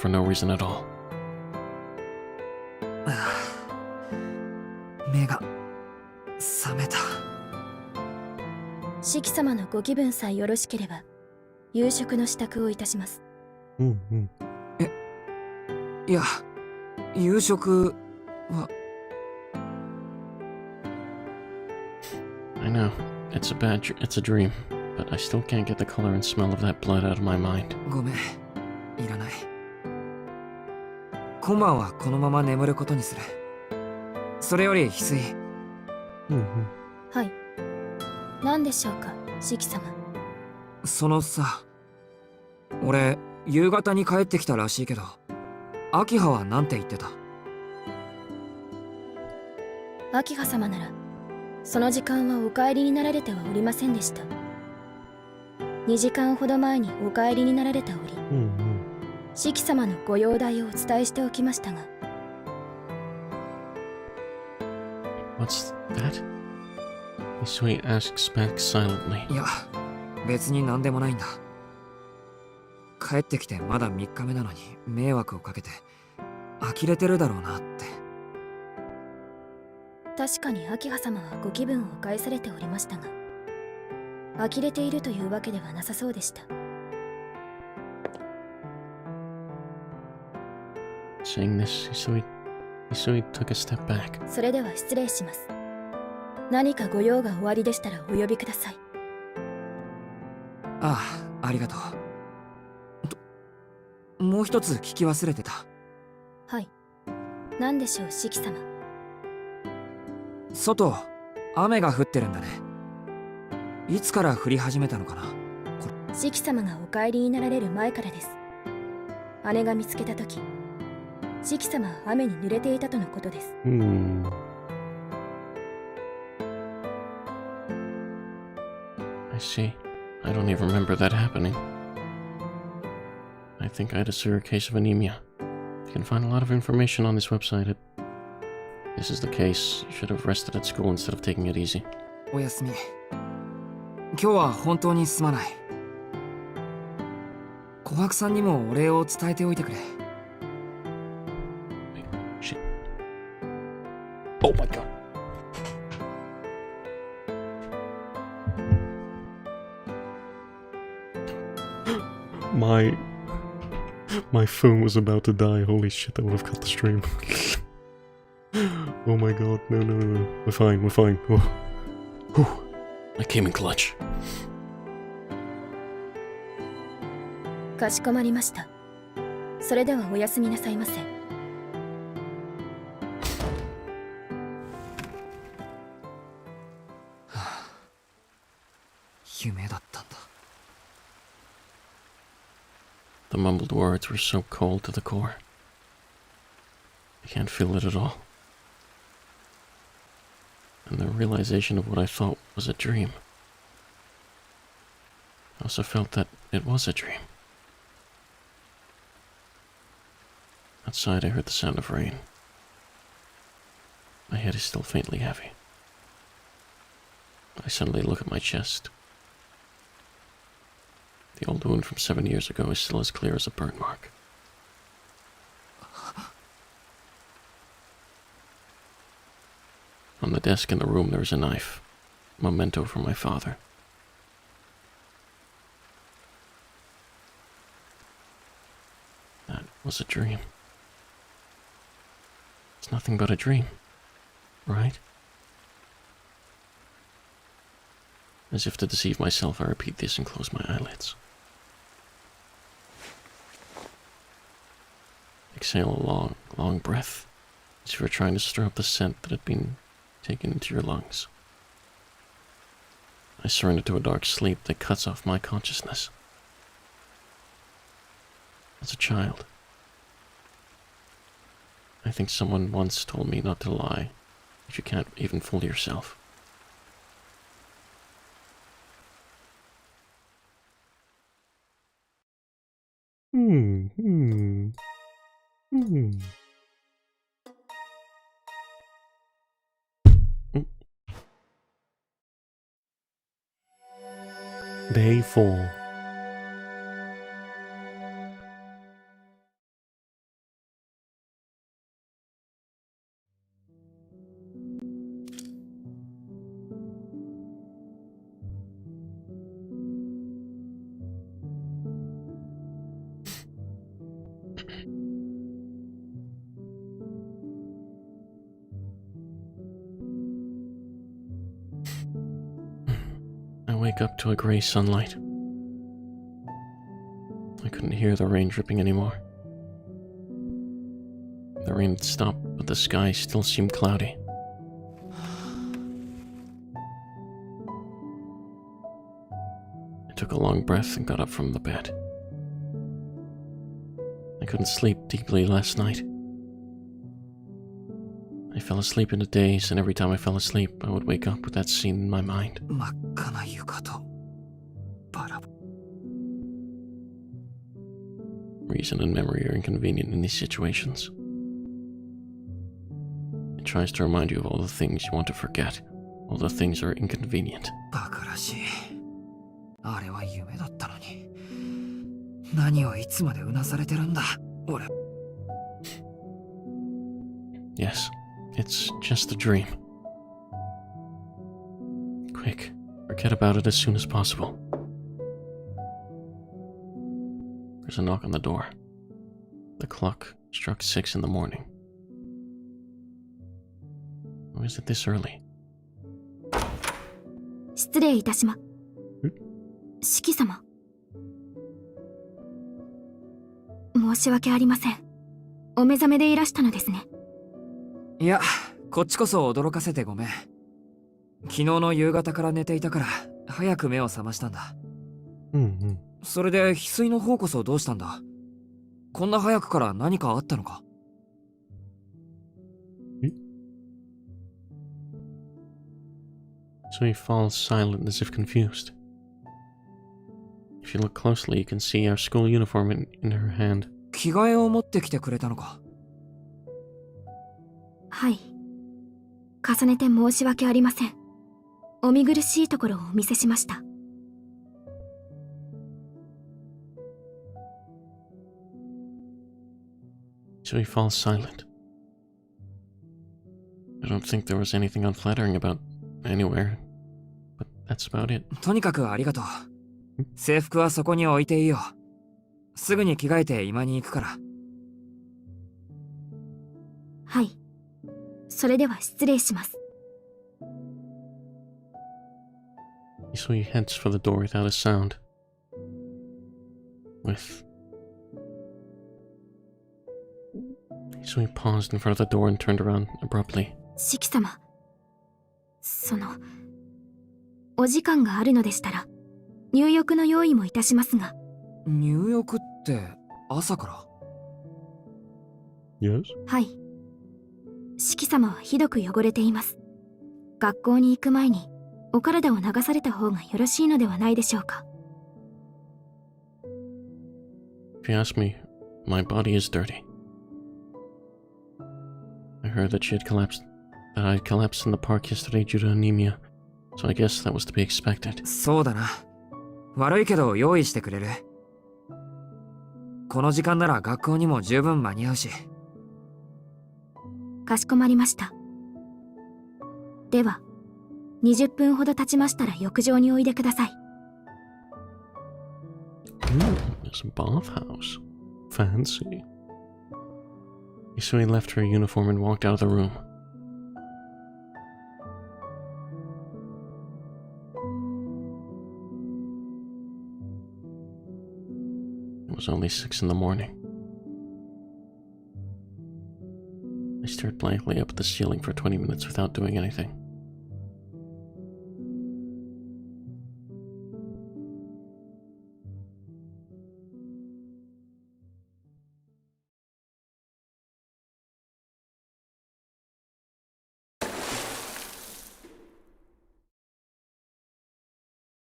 at all. 目が覚めた。四季様のご気分さえよろしければ夕食の支度をいたします。いや、夕食は。I know, it's a dream, but I still can't get the color and smell of that blood out of my mind. ごめん、いらない。今晩はこのまま眠ることにする。それより翡翠。はい。何でしょうか、四季様。そのさ、俺夕方に帰ってきたらしいけど、秋葉はなんて言ってた？秋葉様ならその時間はお帰りになられてはおりませんでした。2時間ほど前にお帰りになられており、四季様のご容体をお伝えしておきましたが。What's that? Isui asks back silently. いや、別に何でもないんだ。帰ってきてまだ3日目なのに迷惑をかけて呆れてるだろうなって。確かに秋葉様はご気分を害されておりましたが、呆れているというわけではなさそうでした。Saying this, Isui took a step back. それでは失礼します。何かご用がおありでしたらお呼びください。ああ、ありがとう。もう一つ聞き忘れてた。はい。何でしょう、四季様。外、雨が降ってるんだね。いつから降り始めたのかな。四季様がお帰りになられる前からです。姉が見つけたとき、四季様は雨に濡れていたとのことです。I see. I don't even remember that happening. I think I had a severe case of anemia. You can find a lot of information on this website. This is the case. You should have rested at school instead of taking it easy. おやすみ。今日は本当にすまない。琥珀さんにもお礼を伝えておいてくれ。Shit. Oh my god. My phone was about to die. Holy shit, that would have cut the stream. Oh my god, no. We're fine. Oh. Whew. I came in clutch. かしこまりました。それではおやすみなさいませ。夢だったんだ。The mumbled words were so cold to the core. I can't feel it at all. And the realization of what I thought was a dream. I also felt that it was a dream. Outside I heard the sound of rain. My head is still faintly heavy. I suddenly look at my chest. The old wound from 7 years ago is still as clear as a burn mark. On the desk in the room there is a knife, a memento from my father. That was a dream. It's nothing but a dream, right? As if to deceive myself, I repeat this and close my eyelids. Exhale a long breath, as if you're trying to stir up the scent that had been taken into your lungs. I surrender to a dark sleep that cuts off my consciousness. As a child, I think someone once told me not to lie if you can't even fool yourself. Day 4. I wake up to a grey sunlight. I couldn't hear the rain dripping anymore. The rain had stopped, but the sky still seemed cloudy. I took a long breath and got up from the bed. I couldn't sleep deeply last night. I fell asleep in a daze, and every time I fell asleep, I would wake up with that scene in my mind. 真っ赤な床とバラ。 Reason and memory are inconvenient in these situations. It tries to remind you of all the things you want to forget, all the things that are inconvenient. バカらしい。あれは夢だったのに。何をいつまでうなされてるんだ、俺。Yes, it's just a dream. Quick, forget about it as soon as possible. There's a knock on the door. The clock struck 6 in the morning. Why is it this early? 失礼いたしま。四季様。申し訳ありません。お目覚めでいらしたのですね。いや、こっちこそ驚かせてごめん。昨日の夕方から寝ていたから早く目を覚ましたんだ。それで翡翠の方こそどうしたんだ。こんな早くから何かあったのか。So he falls silent as if confused. If you look closely, you can see our school uniform in her hand. 着替えを持ってきてくれたのか。はい。重ねて申し訳ありません。お見苦しいところをお見せしました。So he falls silent. I don't think there was anything unflattering about anywhere, but that's about it. とにかくありがとう。制服はそこに置いていいよ。すぐに着替えて居間に行くから。はい。それでは失礼します。So he heads for the door without a sound. So he paused in front of the door and turned around abruptly. 四季様。お時間があるのでしたら、入浴の用意もいたしますが。入浴って朝から？ Yes? はい。四季様はひどく汚れています。学校に行く前にお体を流された方がよろしいのではないでしょうか。If you ask me, my body is dirty. I heard that I had collapsed in the park yesterday due to anemia, so I guess that was to be expected. そうだな。悪いけど用意してくれる？この時間なら学校にも十分間に合うし。かしこまりました。では、20分ほど経ちましたら浴場においでください。There's a bathhouse. Fancy. So he left her uniform and walked out of the room. It was only 6 in the morning. I stared blankly up at the ceiling for 20 minutes without doing anything.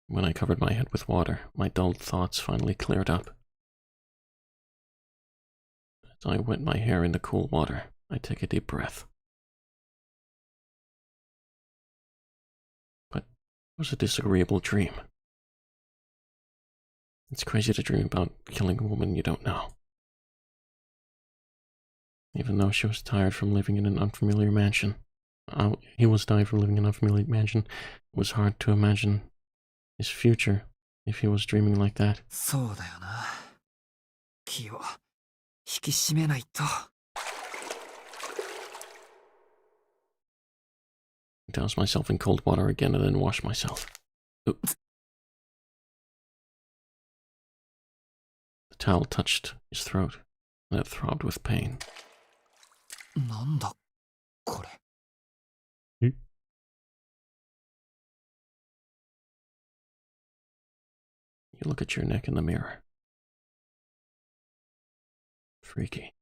When I covered my head with water, my dulled thoughts finally cleared up. As I wet my hair in the cool water, I take a deep breath. But it was a disagreeable dream. It's crazy to dream about killing a woman you don't know. Even though she was tired from living in an unfamiliar mansion. He was tired from living in an unfamiliar mansion. It was hard to imagine his future if he was dreaming like that. そうだよな。気を引き締めないと。Douse myself in cold water again and then wash myself. Oops. The towel touched his throat, and it throbbed with pain. なんだこれ。You look at your neck in the mirror. Freaky.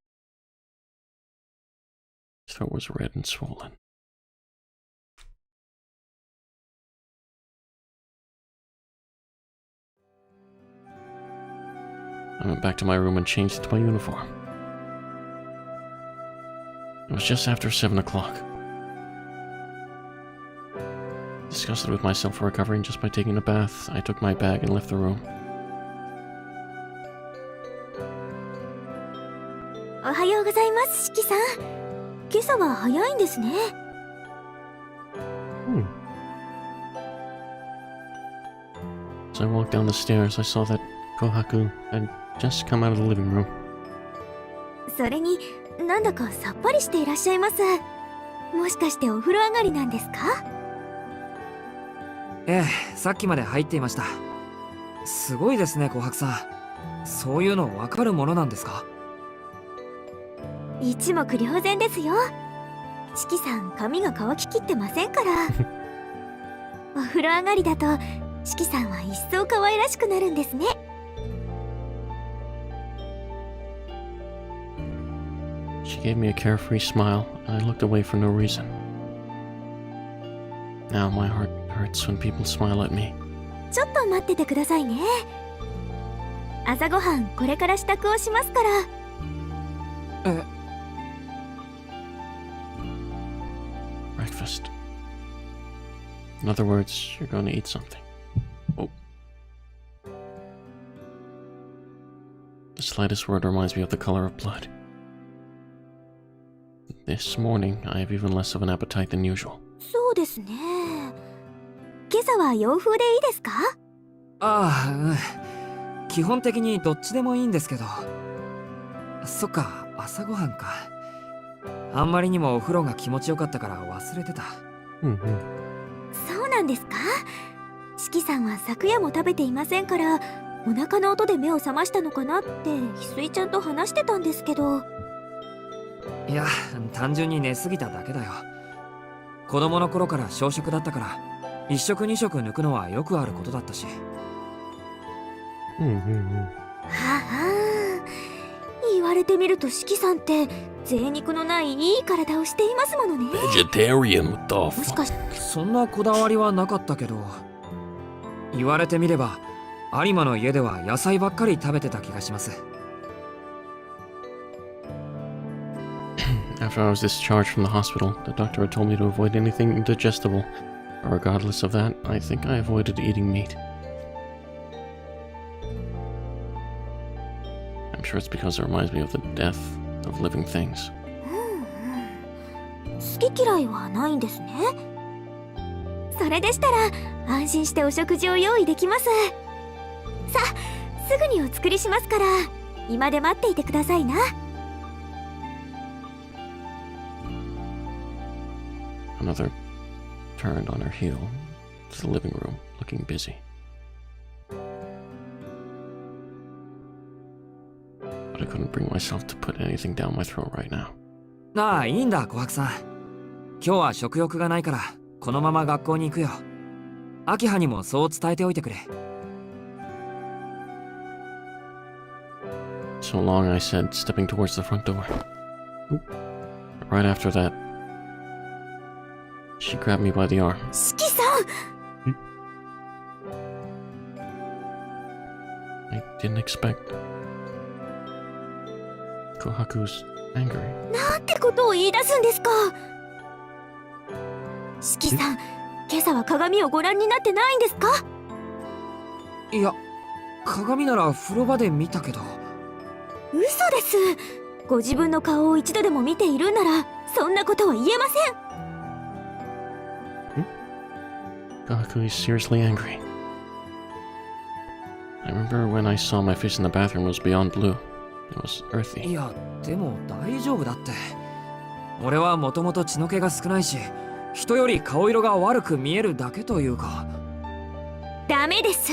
His throat was red and swollen. I went back to my room and changed into my uniform. It was just after 7 o'clock. Disgusted with myself for recovering just by taking a bath, I took my bag and left the room. おはようございます、四季さん。今朝は早いんですね。As I walked down the stairs, I saw that Kohaku had just come out of the living room. それになんだかさっぱりしていらっしゃいます。もしかしてお風呂上がりなんですか？ええ、さっきまで入っていました。すごいですね、琥珀さん。そういうの分かるものなんですか？一目瞭然ですよ。四季さん、髪が乾ききってませんから。お風呂上がりだと四季さんは一層可愛らしくなるんですね。She gave me a carefree smile, and I looked away for no reason. Now my heart hurts when people smile at me. ちょっと待っててくださいね。朝ごはんこれから支度をしますから。Breakfast. In other words, you're going to eat something. Oh. The slightest word reminds me of the color of blood. This morning, I have even less of an appetite than usual. そうですね。今朝は洋風でいいですか？ああ、基本的にどっちでもいいんですけど。そっか、朝ごはんか。あんまりにもお風呂が気持ちよかったから忘れてた。そうなんですか？四季さんは昨夜も食べていませんから、お腹の音で目を覚ましたのかなって翡翠ちゃんと話してたんですけど。いや、単純に寝すぎただけだよ。子供の頃から小食だったから、1食2食抜くのはよくあることだったし。はは言われてみると四季さんって贅肉のないいい体をしていますものね。Vegetarian, what the もし fuck? かして。そんなこだわりはなかったけど、言われてみれば有馬の家では野菜ばっかり食べてた気がします。After I was discharged from the hospital, the doctor had told me to avoid anything indigestible. But regardless of that, I think I avoided eating meat. I'm sure it's because it reminds me of the death of living things. 好き嫌いはないんですね。それでしたら安心してお食事を用意できます。さあ、すぐにお作りしますから、居間で待っていてくださいな。Another turned on her heel to the living room, looking busy. But I couldn't bring myself to put anything down my throat right now. ああ、いいんだ、琥珀さん。今日は食欲がないから、このまま学校に行くよ。明葉にもそう伝えておいてくれ。So long, I said, stepping towards the front door. Oop. Right after that, she grabbed me by the arm. 四季さん、I didn't expect Kohaku's angry. なんてことを言い出すんですか。四季さん、今朝は鏡をご覧になってないんですか？いや、鏡なら風呂場で見たけど。嘘です。ご自分の顔を一度でも見ているならそんなことは言えません。 Gaku is seriously angry. I remember when I saw my face in the bathroom was beyond blue. It was い earthy. やでも大丈夫だって。俺はもともと血の気が少ないし、人より顔色が悪く見えるだけというか。ダメです。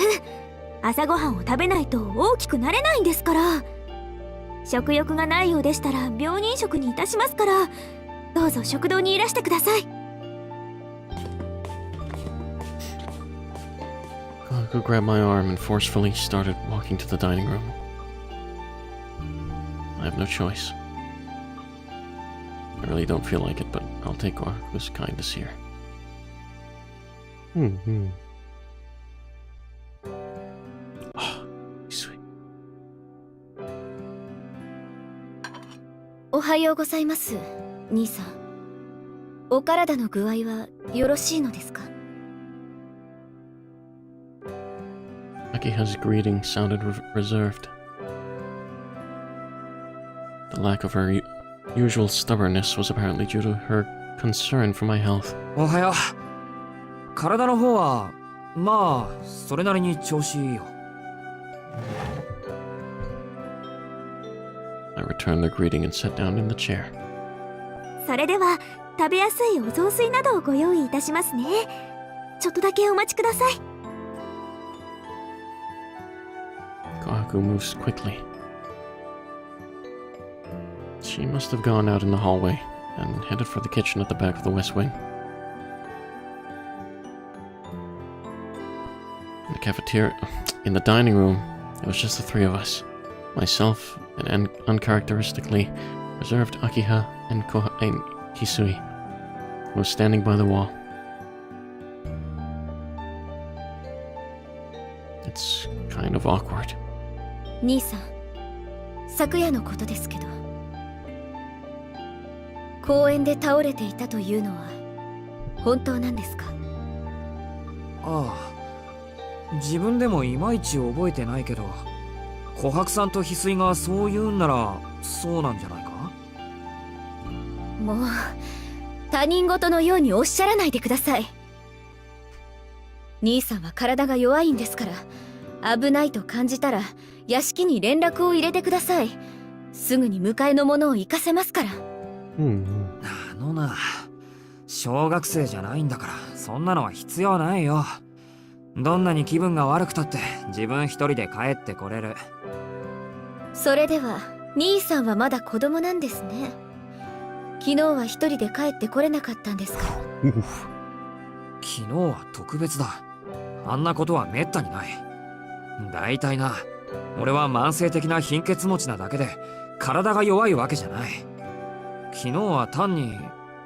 朝ごはんを食べないと大きくなれないんですから。食欲がないようでしたら病人食にいたしますから、どうぞ食堂にいらしてください。Gaku grabbed my arm and forcefully started walking to the dining room. I have no choice. I really don't feel like it, but I'll take Gaku's kindness here. Sweet. おはようございます、兄さん。お体の具合はよろしいのですか？ Akiha's greeting sounded reserved. The lack of her usual stubbornness was apparently due to her concern for my health. おはよう。体の方はまあそれなりに調子いいよ。I returned the greeting and sat down in the chair. それでは食べやすいお雑炊などをご用意いたしますね。ちょっとだけお待ちください。Gaku moves quickly. She must have gone out in the hallway and headed for the kitchen at the back of the west wing. In the cafeteria, in the dining room, it was just the three of us. Myself, and uncharacteristically reserved Akiha and Hisui, who was standing by the wall. It's kind of awkward. 兄さん、昨夜のことですけど、公園で倒れていたというのは本当なんですか？ああ、自分でもいまいち覚えてないけど、琥珀さんと翡翠がそう言うんならそうなんじゃないか？もう他人事のようにおっしゃらないでください。兄さんは体が弱いんですから、危ないと感じたら屋敷に連絡を入れてください。すぐに迎えの者を行かせますから。あのな、小学生じゃないんだからそんなのは必要ないよ。どんなに気分が悪くたって自分一人で帰ってこれる。それでは兄さんはまだ子供なんですね。昨日は一人で帰ってこれなかったんですから。昨日は特別だ。あんなことはめったにない。だいたいな、俺は慢性的な貧血持ちなだけで体が弱いわけじゃない。昨日は単に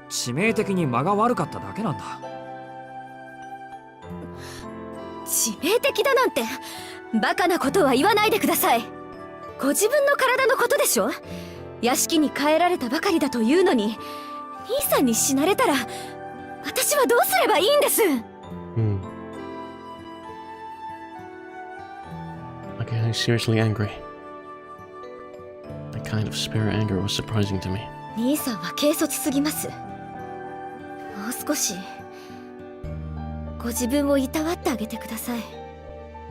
致命的に間が悪かっただけなんだ。致命的だなんてバカなことは言わないでください。ご自分の体のことでしょ。屋敷に帰られたばかりだというのに、兄さんに死なれたら私はどうすればいいんです。Again, I'm seriously angry. The kind of spirit anger was surprising to me. 兄さんは軽率すぎます。もう少しご自分をいたわってあげてください。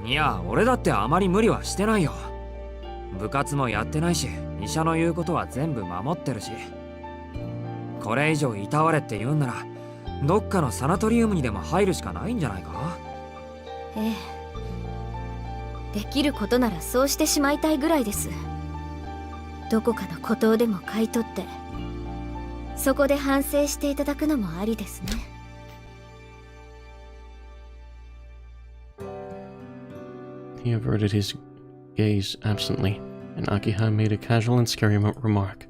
いや、俺だってあまり無理はしてないよ。部活もやってないし、医者の言うことは全部守ってるし。これ以上いたわれって言うんなら、どっかのサナトリウムにでも入るしかないんじゃないか？ええ、できることならそうしてしまいたいぐらいです。どこかの孤島でも買い取って、そこで反省していただくのもありですね。He averted his gaze absently, and Akiha made a casual and scary remark.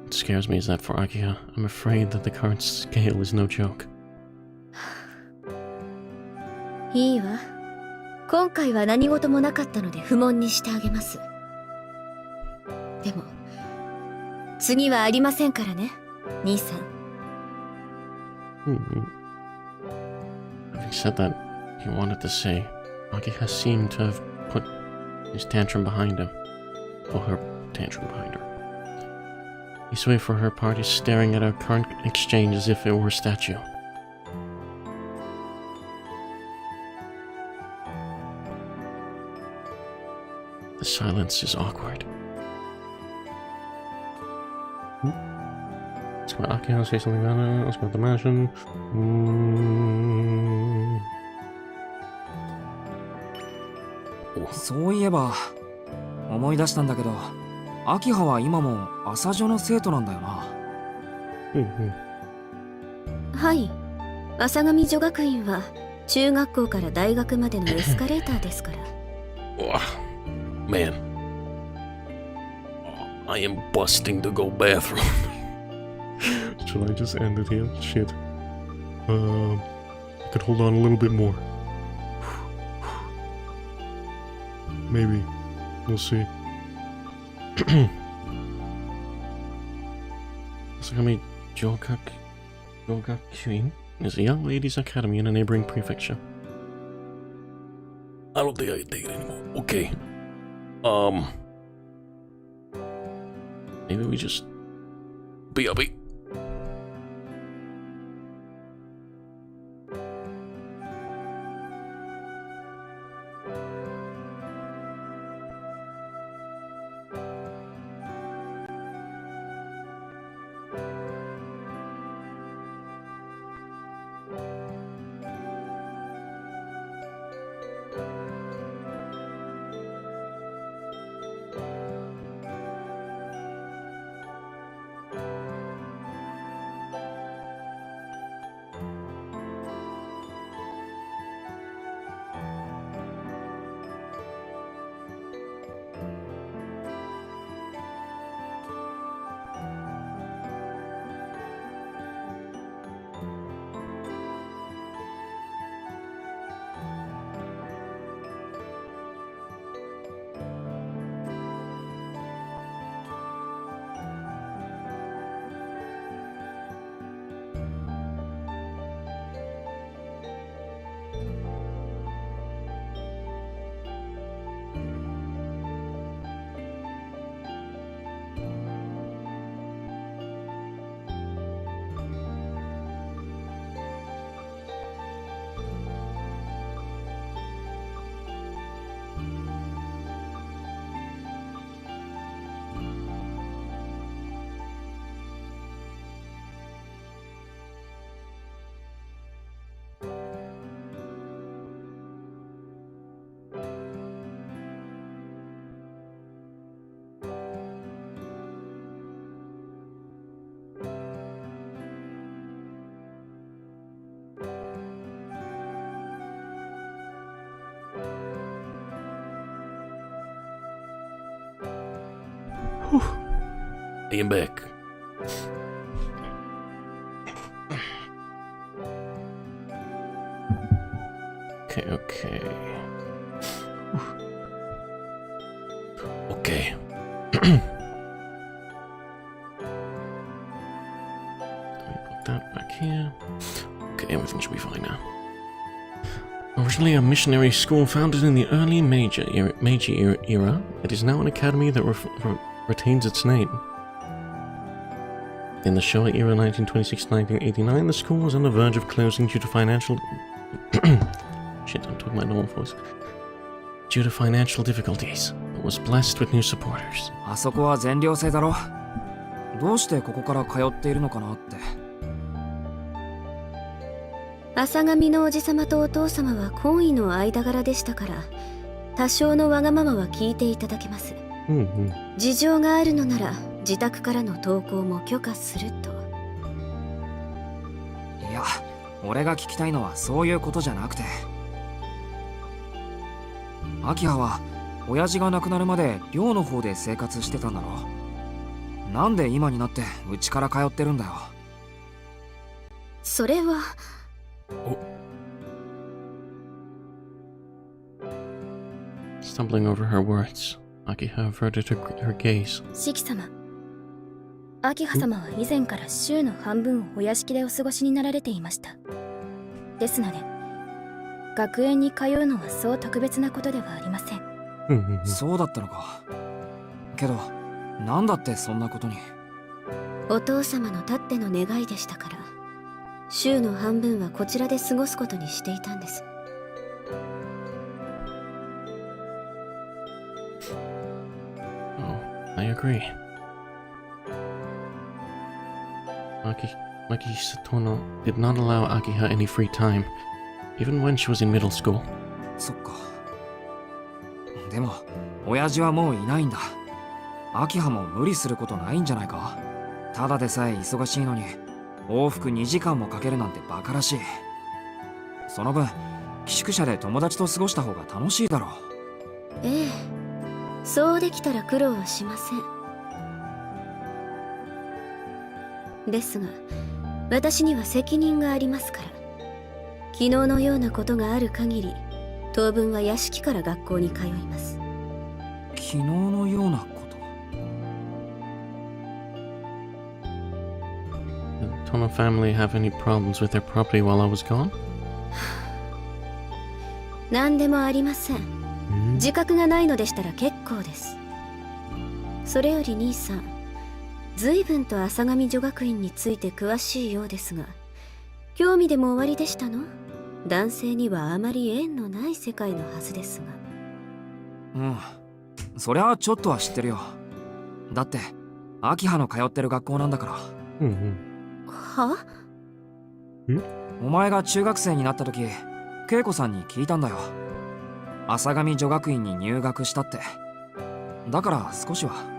What scares me is that for Akiha, I'm afraid that the current scale is no joke. いいわ。今回は何事もなかったので不問にしてあげます。でも次はありませんからね、兄さん。Having said that, he wanted to say, Akiha seemed to have put his tantrum behind him. Or her tantrum behind her. Isue, for her part, is staring at our current exchange as if it were a statue. The silence is awkward. Ask about Akiha, say something about it, ask about the mansion. Mm. そういえば思い出したんだけど、秋葉は今も朝女の生徒なんだよな。はい、朝上女学院は中学校から大学までのエスカレーターですから。Man, I am busting to go bathroom. Should I just end it here? Shit. I could hold on a little bit more. Maybe. We'll see. Asagami Jogakuin is a young ladies' academy in a neighboring prefecture. I don't think I can take it anymore. Okay. Maybe we just... BRB. I am back. Okay. Okay. Let me put that back here. Okay, everything should be fine now. Originally a missionary school founded in the early Meiji era, it is now an academy that retains its name. In the Showa era 1926-1989, the school was on the verge of closing due to financial... Shit, I'm talking my normal voice. Due to financial difficulties, but was blessed with new supporters. あそこは全寮制だろ。どうしてここから通っているのかなって。朝上のおじさまとお父様は懇意の間柄でしたから、多少のわがままは聞いていただけます。事情があるのなら自宅からの登校も許可すると。いや、俺が聞きたいのはそういうことじゃなくて、秋葉は親父が亡くなるまで寮の方で生活してたんだろ。なんで今になってうちから通ってるんだよ。それは。Stumbling over her words, Akiha averted her gaze. 四季様、秋葉様は以前から週の半分をお屋敷でお過ごしになられていました。ですので、学園に通うのはそう特別なことではありません。そうだったのか。けどなんだってそんなことに。お父様のたっての願いでしたから、週の半分はこちらで過ごすことにしていたんです。Oh, I agree. Maki Satono did not allow Akiha any free time, even when she was in middle school. そっか。でも親父はもういないんだ。秋葉も無理することないんじゃないか。ただでさえ忙しいのに往復2時間もかけるなんてバカらしい。その分寄宿舎で友達と過ごした方が楽しいだろう。ええ、そうできたら苦労はしません。ですが私には責任がありますから、昨日のようなことがある限り当分は屋敷から学校に通います。昨日のようなこと。Did Tono family have any problems with their property while I was gone? 何でもありません。自覚がないのでしたら結構です。それより兄さん、随分と浅上女学院について詳しいようですが、興味でもおありでしたの？男性にはあまり縁のない世界のはずですが。うん、そりゃちょっとは知ってるよ。だって秋葉の通ってる学校なんだから。は？お前が中学生になった時、恵子さんに聞いたんだよ。浅上女学院に入学したって。だから少しは。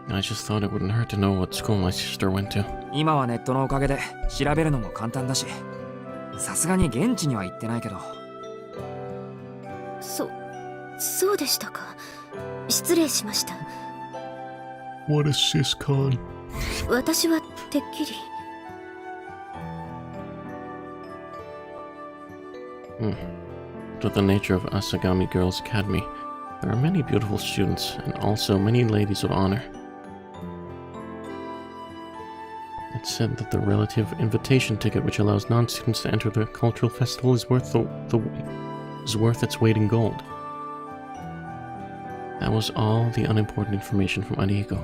I just thought it wouldn't hurt to know what school my sister went to. 今はネットのおかげで調べるのも簡単だし、さすがに現地には行ってないけど。そうでしたか。失礼しました。What a siscon. 私はてっきり。With the nature of Asagami Girls Academy, there are many beautiful students and also many ladies of honor. It's said that the relative invitation ticket, which allows non-students to enter the cultural festival, is worth its weight in gold. That was all the unimportant information from Ariko.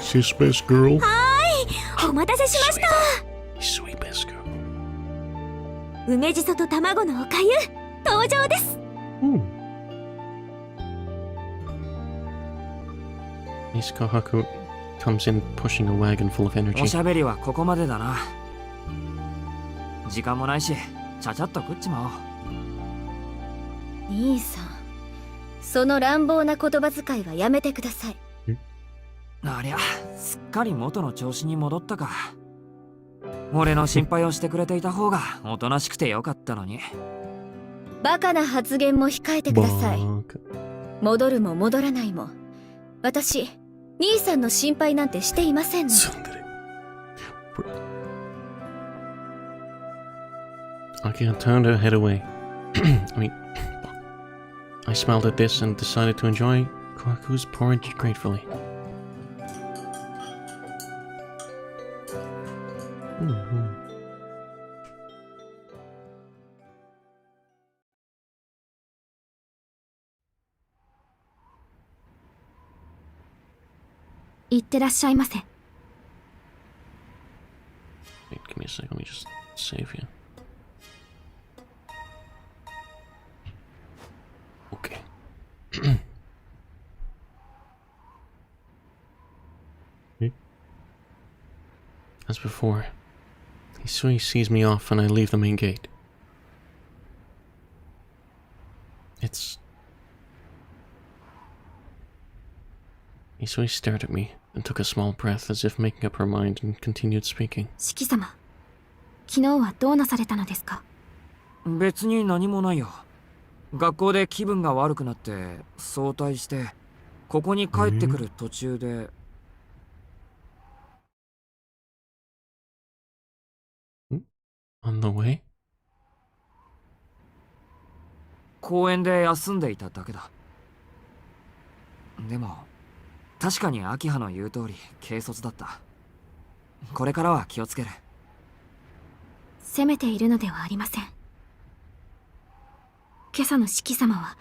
Sis best girl. お待たせしました。 Sweet best girl. 梅じそと卵のおかゆ登場です。Nisukahaku comes in pushing a wagon full of お energy. しゃべりはここまでだな。時間もないし、ちゃちゃっと食っちまおう。兄さん、その乱暴な言葉遣いはやめてください。ありゃ、すっかり元の調子に戻ったか。俺の心配をしてくれていた方がおとなしくてよかったのに。バカな発言も控えてください。 Baka. 戻るも戻らないも、私兄さんの心配なんてしていませんの。 Akira turned her head away. I smiled at this and decided to enjoy Kohaku's porridge gratefully. Wait, いってらっしゃいませ。 Wait, give me a sec. Let me just save you. Okay. As before, Hisui sees me off and I leave the main gate. Hisui stared at me and took a small breath as if making up her mind and continued speaking. 四季様、昨日はどうなされたのですか？別に何もないよ。学校で気分が悪くなって早退してここに帰ってくる途中で。On the way? 公園で休んでいただけだ。でも確かに秋葉の言う通り軽率だった。これからは気をつける。責めているのではありません。今朝の四季様は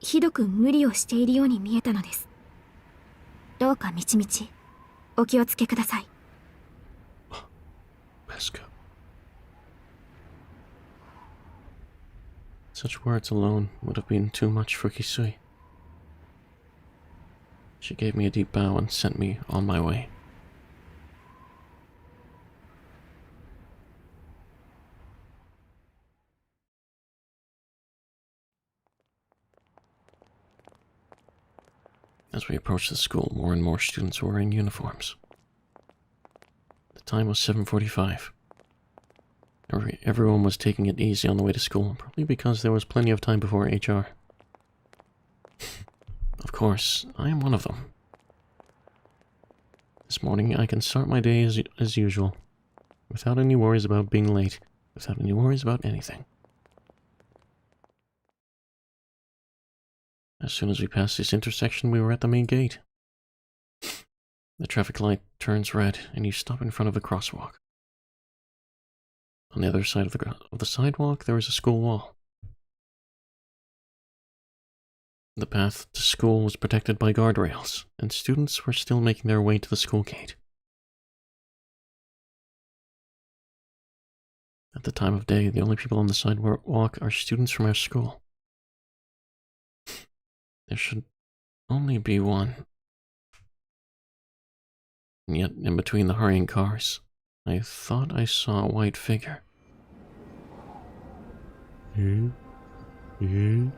ひどく無理をしているように見えたのです。どうかみちみちお気をつけください。Pesco. Such words alone would have been too much for Kisui. She gave me a deep bow and sent me on my way. As we approached the school, more and more students were wearing uniforms. The time was 7:45. Everyone was taking it easy on the way to school, probably because there was plenty of time before HR. Of course, I am one of them. This morning, I can start my day as usual, without any worries about being late, without any worries about anything. As soon as we passed this intersection, we were at the main gate. The traffic light turns red, and you stop in front of a crosswalk. On the other side of the sidewalk, there is a school wall. The path to school was protected by guardrails, and students were still making their way to the school gate. At the time of day, the only people on the sidewalk are students from our school. There should only be one. And yet, in between the hurrying cars, I thought I saw a white figure. Yeah? Yeah?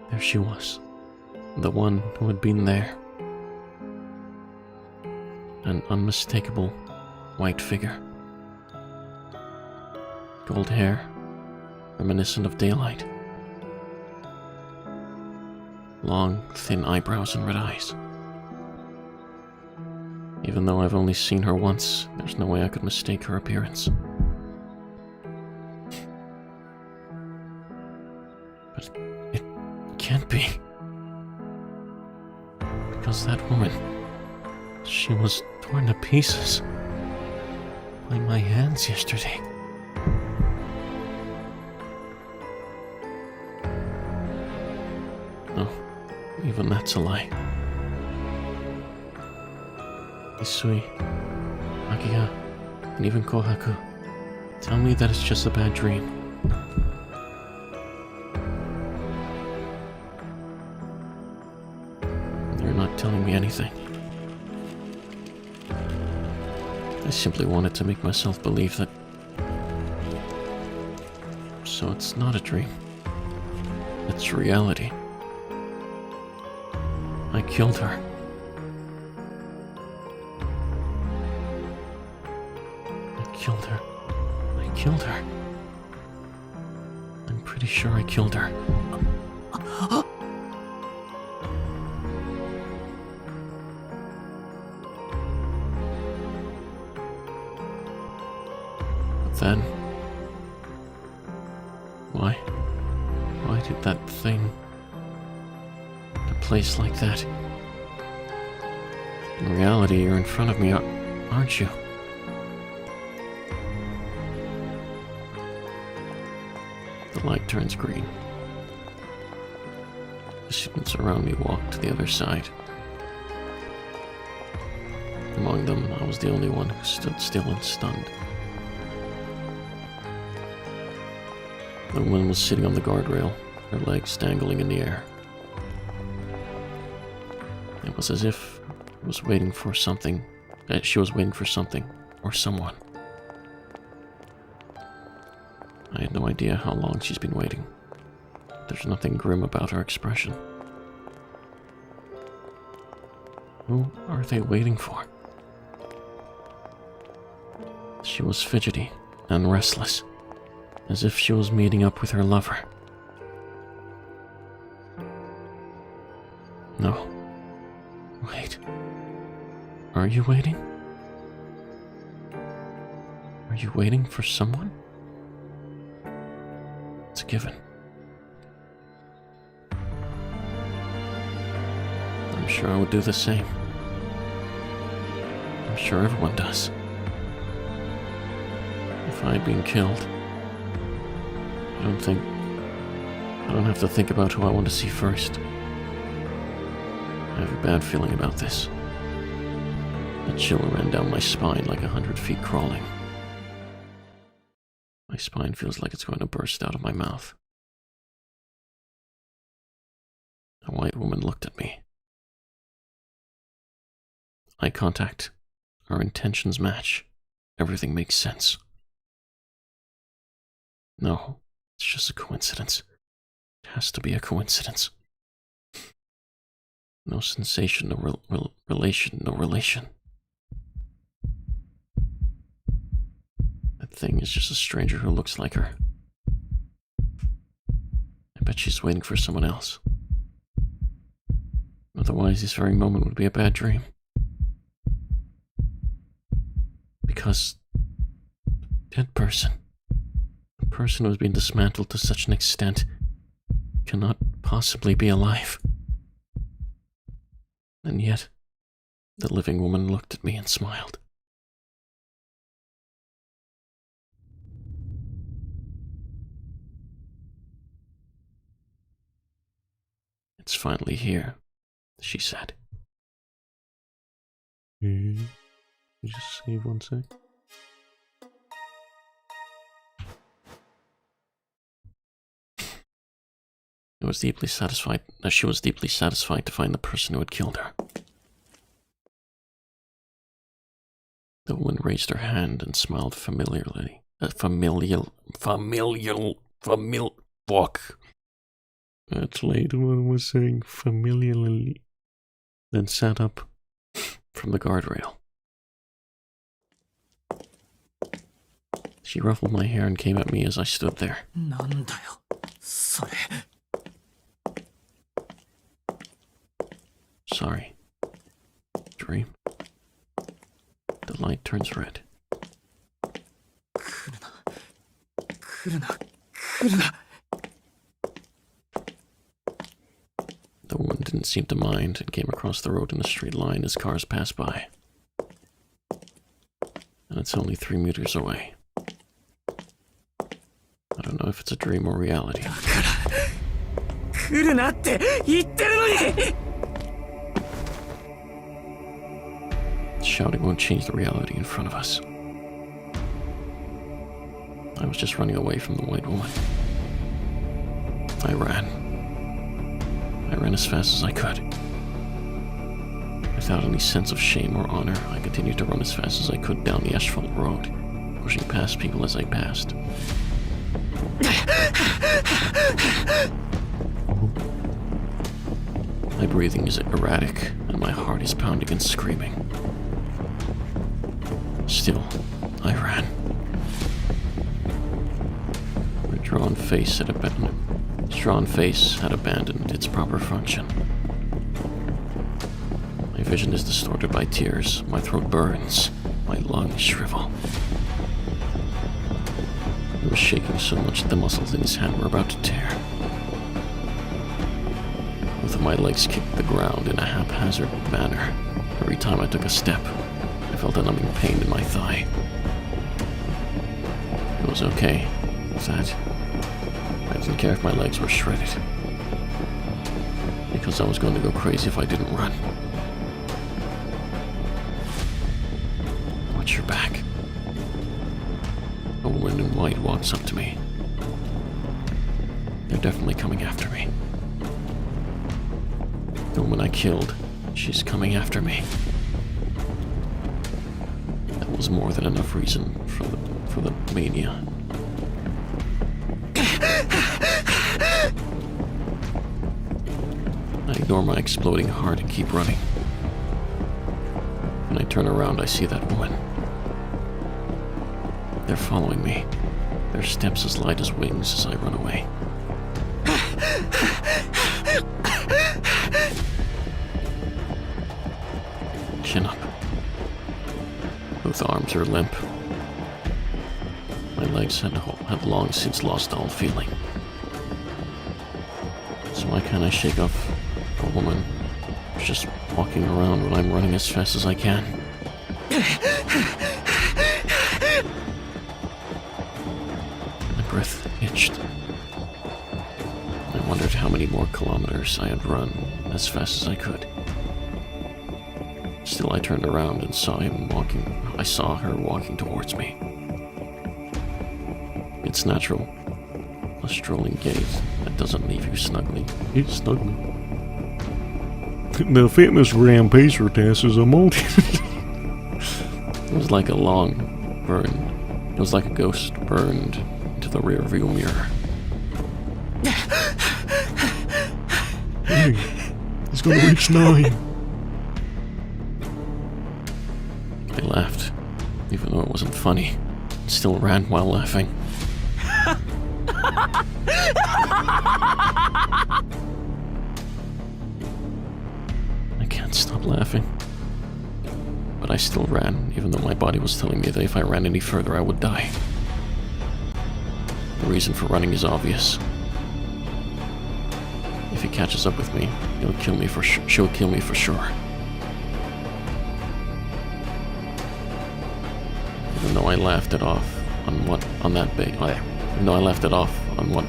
There she was, the one who had been there. An unmistakable white figure. Gold hair, reminiscent of daylight. Long, thin eyebrows and red eyes. Even though I've only seen her once, there's no way I could mistake her appearance. But it can't be. Because that woman, she was torn to pieces by my hands yesterday. No, even that's a lie. Isui, Akiya, and even Kohaku tell me that it's just a bad dream. They're not telling me anything. I simply wanted to make myself believe that. So it's not a dream. It's reality. I killed her. I killed her. I'm pretty sure I killed her. But then, why did that thing, a place like that? In reality, you're in front of me, aren't you? The light turns green. The students around me walk to the other side. Among them, I was the only one who stood still and stunned. The woman was sitting on the guardrail, her legs dangling in the air. It was as if she was waiting for something or someone. I had no idea how long she's been waiting. There's nothing grim about her expression. Who are they waiting for? She was fidgety and restless, as if she was meeting up with her lover. No. Wait. Are you waiting? Are you waiting for someone? It's a given. I'm sure I would do the same. I'm sure everyone does. If I had been killed, I don't have to think about who I want to see first. I have a bad feeling about this. A chill ran down my spine like 100 feet crawling. My spine feels like it's going to burst out of my mouth. A white woman looked at me. Eye contact. Our intentions match. Everything makes sense. No, it's just a coincidence. It has to be a coincidence. No sensation, no relation, no relation. That thing is just a stranger who looks like her. I bet she's waiting for someone else. Otherwise, this very moment would be a bad dream. Because dead person, a person who has been dismantled to such an extent, cannot possibly be alive. And yet, the living woman looked at me and smiled. It's finally here, she said. Just save 1 sec. She was deeply satisfied to find the person who had killed her. The woman raised her hand and smiled familiarly. Fuck. That's later what I was saying, familiarly. Then sat up from the guardrail. She ruffled my hair and came at me as I stood there. なんだよ、それ。Sorry. Dream. The light turns red. 来るな、来るな、来るな。The woman didn't seem to mind and came across the road in a straight line as cars passed by. And it's only 3 meters away. I don't know if it's a dream or reality. だから、来るなって言ってるのに。Shouting won't change the reality in front of us. I was just running away from the white woman. I ran as fast as I could. Without any sense of shame or honor, I continued to run as fast as I could down the asphalt road, pushing past people as I passed. My breathing is erratic, and my heart is pounding and screaming. Still, I ran. My drawn face had abandoned its proper function. My vision is distorted by tears, my throat burns, my lungs shrivel. He was shaking so much that the muscles in his hand were about to tear. Both of my legs kicked the ground in a haphazard manner. Every time I took a step, I felt a numbing pain in my thigh. It was okay with that. I didn't care if my legs were shredded, because I was going to go crazy if I didn't run. Watch your back. A woman in white walks up to me. They're definitely coming after me. The woman I killed, she's coming after me. That was more than enough reason for the mania. I ignore my exploding heart and keep running. When I turn around, I see that woman. They're following me, their steps as light as wings as I run away. Chin up. Both arms are limp. My legs have long since lost all feeling. So why can't I shake off a woman Just walking around when I'm running as fast as I can. My breath itched. I wondered how many more kilometers I had run as fast as I could. Still, I turned around and saw him walking. I saw her walking towards me. It's natural. A strolling gait that doesn't leave you snuggling. It's snuggling. The fitness gram pacer test is a multi. It was like a long burn. It was like a ghost burned into the rearview mirror. Hey, he's gonna reach 9. I laughed, even though it wasn't funny. I still ran while laughing. I can't stop laughing. But I still ran, even though my body was telling me that if I ran any further, I would die. The reason for running is obvious. If he catches up with me, she'll kill me for sure. Even though I laughed it off on what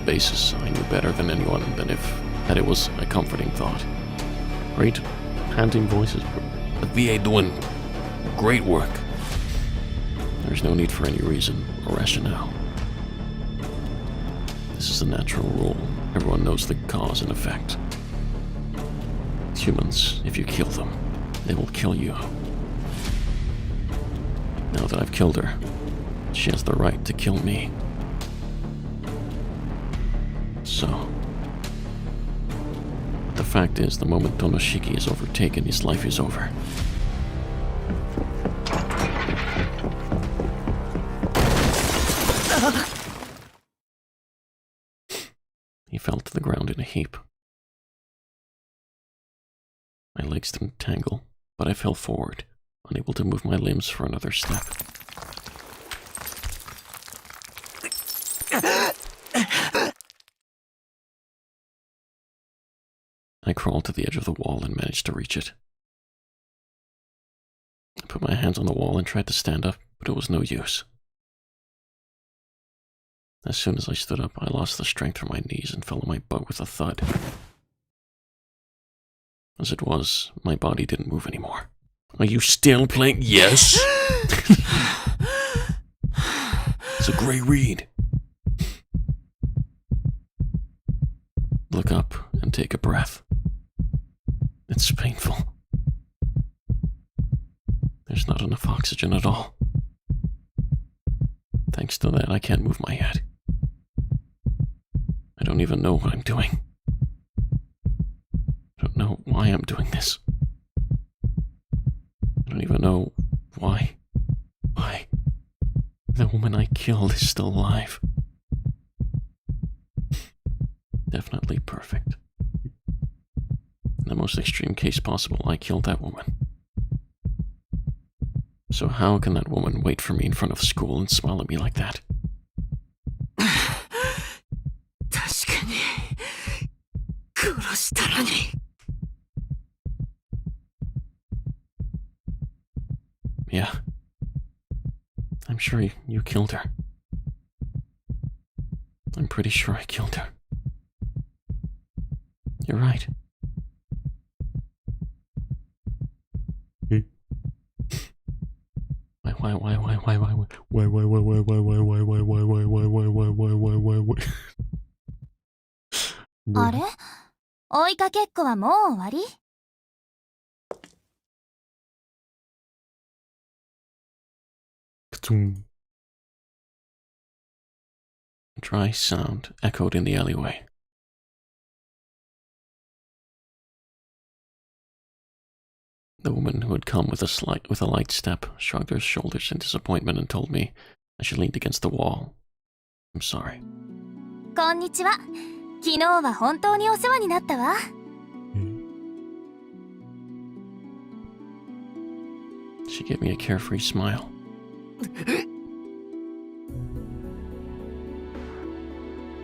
basis, I knew better than anyone that it was a comforting thought. Great, panting voices. The VA doing great work. There's no need for any reason or rationale. This is a natural rule. Everyone knows the cause and effect. Humans, if you kill them, they will kill you. Now that I've killed her, she has the right to kill me. So, the fact is, the moment Tonoshiki is overtaken, his life is over. He fell to the ground in a heap. My legs didn't tangle, but I fell forward, unable to move my limbs for another step. I crawled to the edge of the wall and managed to reach it. I put my hands on the wall and tried to stand up, but it was no use. As soon as I stood up, I lost the strength from my knees and fell on my butt with a thud. As it was, my body didn't move anymore. Are you still playing? Yes. It's a great read. Look up and take a breath. It's painful. There's not enough oxygen at all. Thanks to that, I can't move my head. I don't even know what I'm doing. I don't know why I'm doing this. I don't even know why the woman I killed is still alive. Definitely perfect. In the most extreme case possible, I killed that woman. So how can that woman wait for me in front of school and smile at me like that? Yeah. I'm sure you killed her. I'm pretty sure I killed her. You're right. Why? あれ追いかけっこはもう終わり A dry sound echoed in the alleyway. The woman who had come with a light step shrugged her shoulders in disappointment and told me as she leaned against the wall. I'm sorry. こんにちは。昨日は本当にお世話になったわ。She gave me a carefree smile.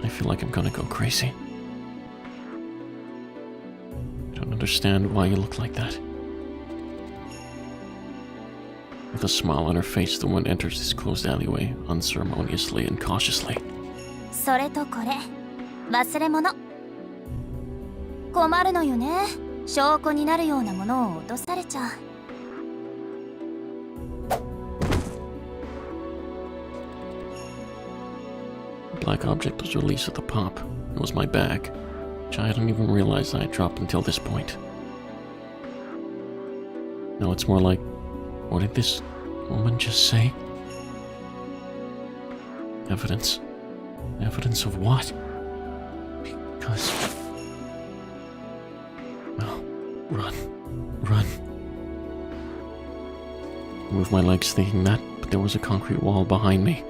I feel like I'm gonna go crazy. I don't understand why you look like that. With a smile on her face, the woman enters this closed alleyway, unceremoniously and cautiously. それとこれ忘れ物。困るのよね。証拠になるようなものを落とされちゃう。A black object was released at the pop. It was my bag, which I hadn't even realized I had dropped until this point. No, it's more like, what did this woman just say? Evidence. Evidence of what? Because... Well, run. Run. I moved my legs thinking that, but there was a concrete wall behind me,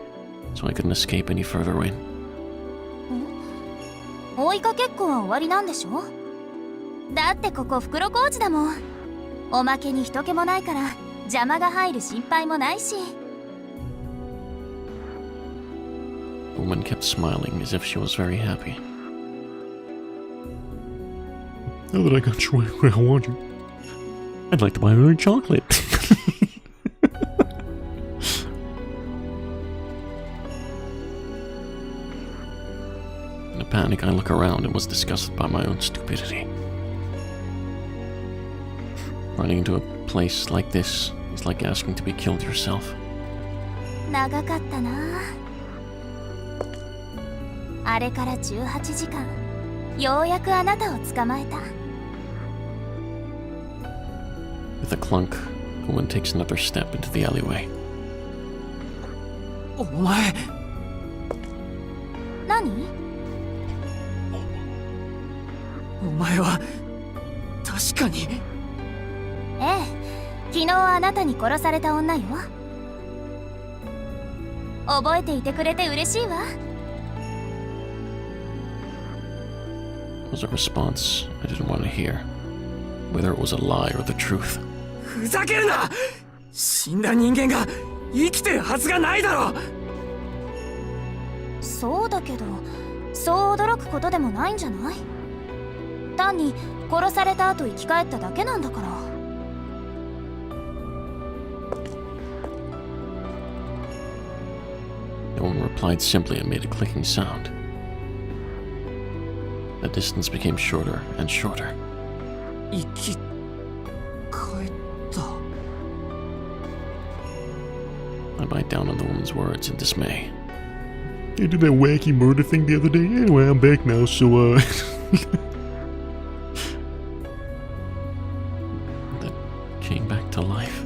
so I couldn't escape any further in. 追いかけっこは終わりなんでしょ？だってここ袋小路だもん。おまけに人気もないから邪魔が入る心配もないし。 The woman kept smiling as if she was very happy. Now that I got you where I want you, I'd like to buy another chocolate. In a panic, I look around and was disgusted by my own stupidity. Running into a place like this is like asking to be killed yourself. 長かったな。あれから18時間、ようやくあなたを捕まえた。With a clunk, the woman takes another step into the alleyway. お前。何？お前は確かに。ええ、昨日あなたに殺された女よ。覚えていてくれて嬉しいわ。It was a response I didn't want to hear, whether it was a lie or the truth. ふざけるな！死んだ人間が生きてるはずがないだろう。そうだけど、そう驚くことでもないんじゃない？単に殺された後生き返っただけなんだから。No one replied simply and made a clicking sound. The distance became shorter and shorter. 生き返った。I bite down on the woman's words in dismay. I did that wacky murder thing the other day. Anyway, I'm back now, so That came back to life.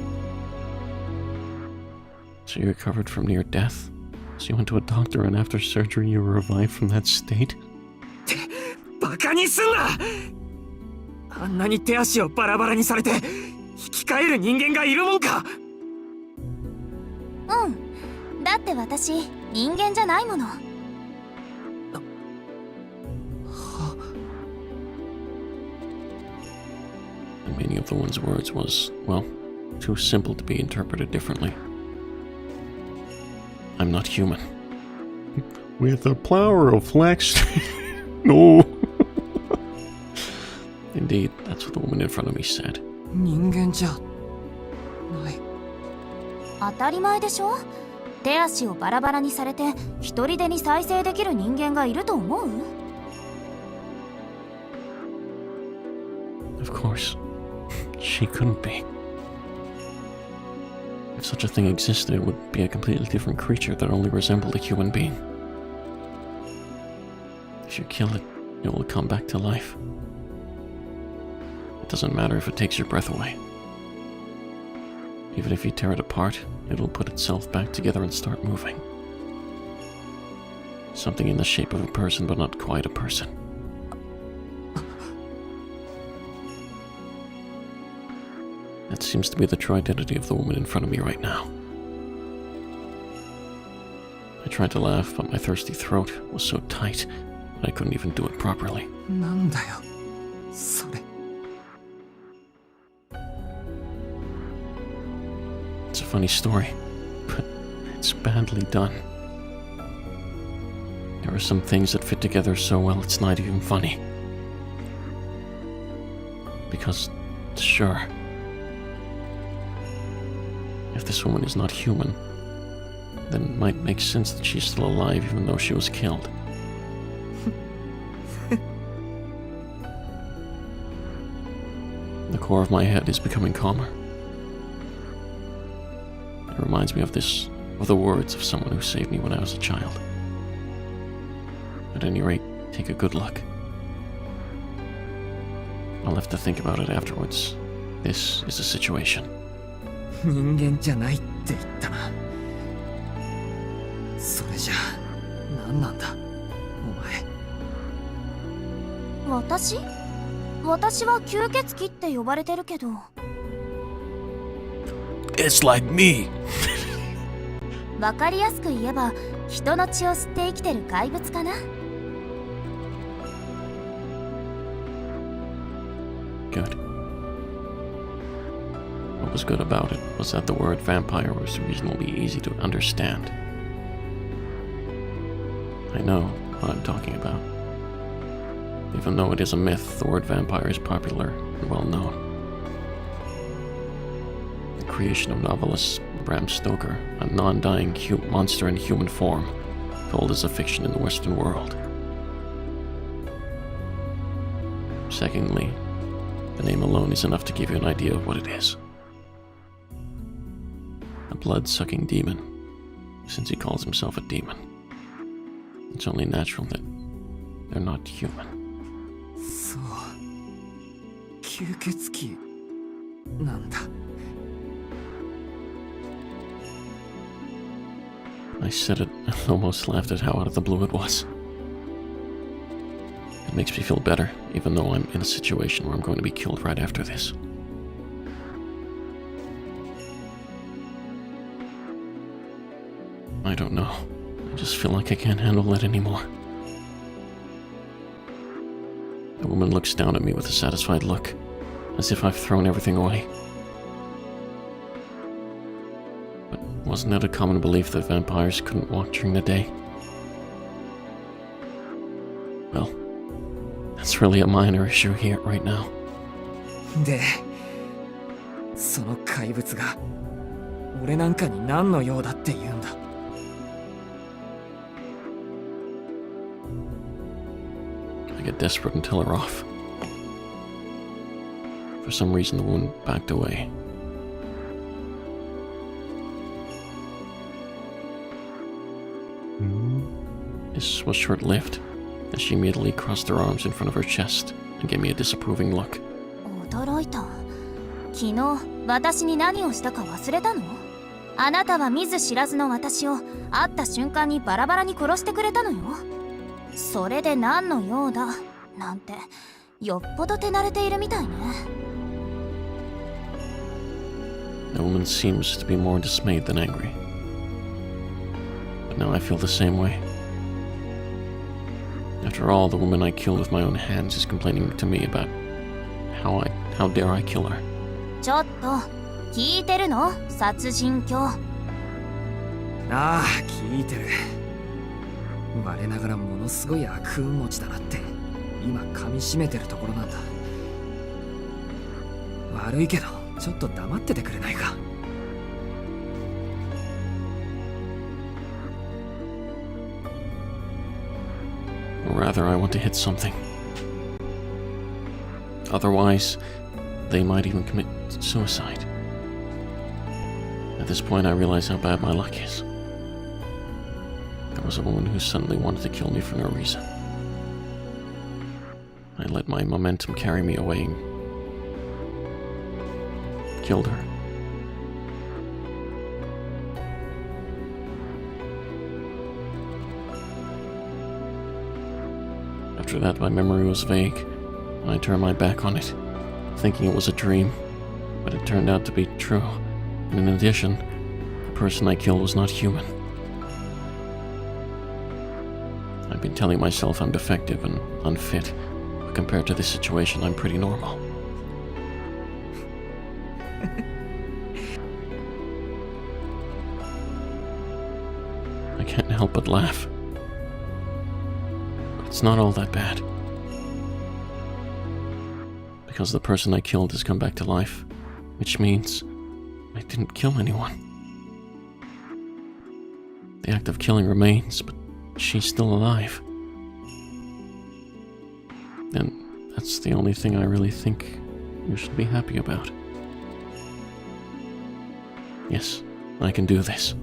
So you recovered from near death? So you went to a doctor and after surgery you were revived from that state? バカにすんな！あんなに手足をバラバラにされて生き返る人間がいるもんか。うん。だって私人間じゃないもの。The meaning of the woman's words was, well, too simple to be interpreted differently. I'm not human. with a plow of flax. No. Indeed, that's what the woman in front of me said. 人間じゃない。当たり前でしょ？手足をバラバラにされて一人でに再生できる人間がいると思う？ Of course. She couldn't be. If such a thing existed, it would be a completely different creature that only resembled a human being. If you kill it, it will come back to life. It doesn't matter if it takes your breath away. Even if you tear it apart, it will put itself back together and start moving. Something in the shape of a person, but not quite a person. That seems to be the true identity of the woman in front of me right now. I tried to laugh, but my thirsty throat was so tight that I couldn't even do it properly. なんだよ、それ。It's a funny story, but it's badly done. There are some things that fit together so well it's not even funny. because, sure, if this woman is not human, then it might make sense that she's still alive even though she was killed. The core of my head is becoming calmer. It reminds me of the words of someone who saved me when I was a child. At any rate, take a good look. I'll have to think about it afterwards. This is a situation. 人間じゃないって言ったな。それじゃあ何なんだお前。私は吸血鬼って呼ばれてるけど。It's like me. わかりやすく言えば人の血を吸って生きてる怪物かな。Good. What was good about it was that the word vampire was reasonably easy to understand. I know what I'm talking about. Even though it is a myth, the word vampire is popular and well known. The creation of novelist Bram Stoker, a non-dying monster in human form, told as a fiction in the Western world. Secondly, the name alone is enough to give you an idea of what it is. A blood-sucking demon, since he calls himself a demon. It's only natural that they're not human. そう吸血鬼なんだ。I said it and almost laughed at how out of the blue it was. It makes me feel better, even though I'm in a situation where I'm going to be killed right after this. I don't know. I just feel like I can't handle it anymore. The woman looks down at me with a satisfied look, as if I've thrown everything away. But wasn't it a common belief that vampires couldn't walk during the day? Well, that's really a minor issue here right now. で、その怪物が俺なんかに何の用だって言うんだ。I get desperate and tell her off. For some reason, the woman backed away. This was short-lived, as she immediately crossed her arms in front of her chest and gave me a disapproving look. 驚いた。昨日私に何をしたか忘れたの？あなたは見ず知らずの私を会った瞬間にバラバラに殺してくれたのよ。それで何の用だなんてよっぽど手慣れているみたいね。The woman seems to be more dismayed than angry. But now I feel the same way. After all, the woman I killed with my own hands is complaining to me about how dare I kill her. ちょっと聞いてるの？殺人狂。ああ、聞いてる。我ながらものすごい悪運持ちだなって今噛み締めてるところなんだ。悪いけどちょっと黙っててくれないか。Or rather, I want to hit something. Otherwise, they might even commit suicide. At this point, I realize how bad my luck is. There was a woman who suddenly wanted to kill me for no reason. I let my momentum carry me away and killed her. After that, my memory was vague, and I turned my back on it, thinking it was a dream, but it turned out to be true. And in addition, the person I killed was not human. I've been telling myself I'm defective and unfit, but compared to this situation, I'm pretty normal. I can't help but laugh. It's not all that bad. because the person I killed has come back to life, which means I didn't kill anyone. The act of killing remains, but she's still alive. And that's the only thing I really think you should be happy about. Yes, I can do this.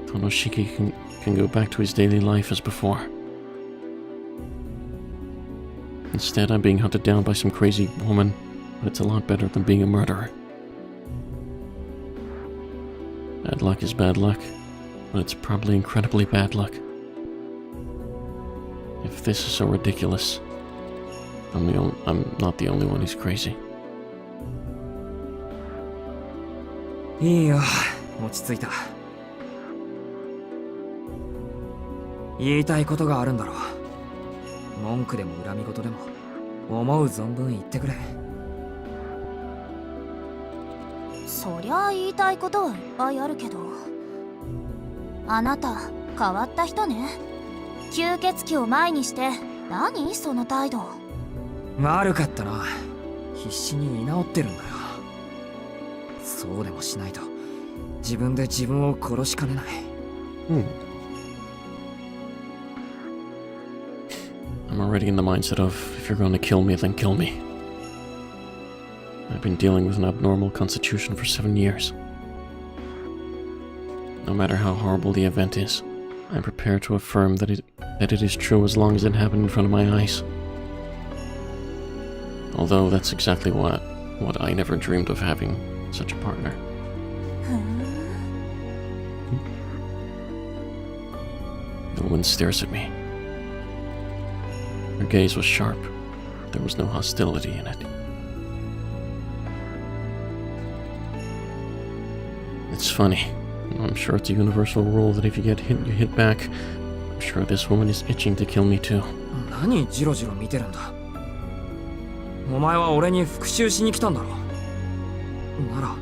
Tonoshiki can go back to his daily life as before. Instead, I'm being hunted down by some crazy woman, but it's a lot better than being a murderer. Bad luck is bad luck, but it's probably incredibly bad luck. If this is so ridiculous, I'm not the only one who's crazy. いいよ、落ち着いた。言いたいことがあるんだろう。文句でも恨み事でも思う存分言ってくれ。そりゃあ言いたいことはいっぱいあるけど、あなた変わった人ね。吸血鬼を前にして何その態度。悪かったな。必死に居直ってるんだよ。そうでもしないと自分で自分を殺しかねない。I'm already in the mindset of, if you're going to kill me, then kill me. I've been dealing with an abnormal constitution for 7 years. No matter how horrible the event is, I'm prepared to affirm that it is true as long as it happened in front of my eyes. Although that's exactly what I never dreamed of having such a partner. The woman stares at me. Her gaze was sharp. There was no hostility in it. It's funny. I'm sure it's a universal rule that if you get hit, you hit back. I'm sure this woman is itching to kill me too. 何ジロジロ見てるんだ。お前は俺に復讐しに来たんだろ。なら。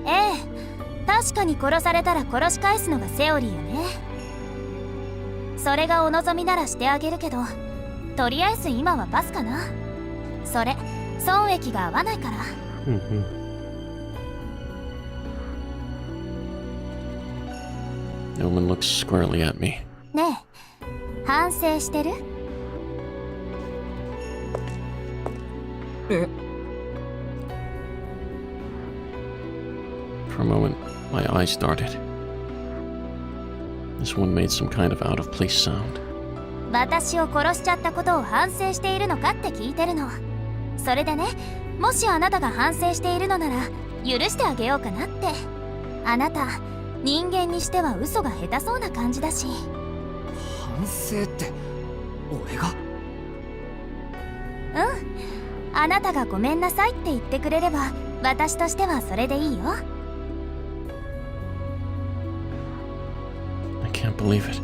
ええ、確かに殺されたら殺し返すのがセオリーよね。それがお望みならしてあげるけど、とりあえず今はパスかな。それ損益が合わないから。The woman looks squarely at me. ねえ、反省してる？え？ For a moment, my eyes darted. This one made some kind of out-of-place sound. 私を殺しちゃったことを反省しているのかって聞いてるの。それでね、もしあなたが反省しているのなら許してあげようかなって。あなた人間にしては嘘が下手そうな感じだし。反省って俺が？うん、あなたがごめんなさいって言ってくれれば私としてはそれでいいよ。I can't believe it.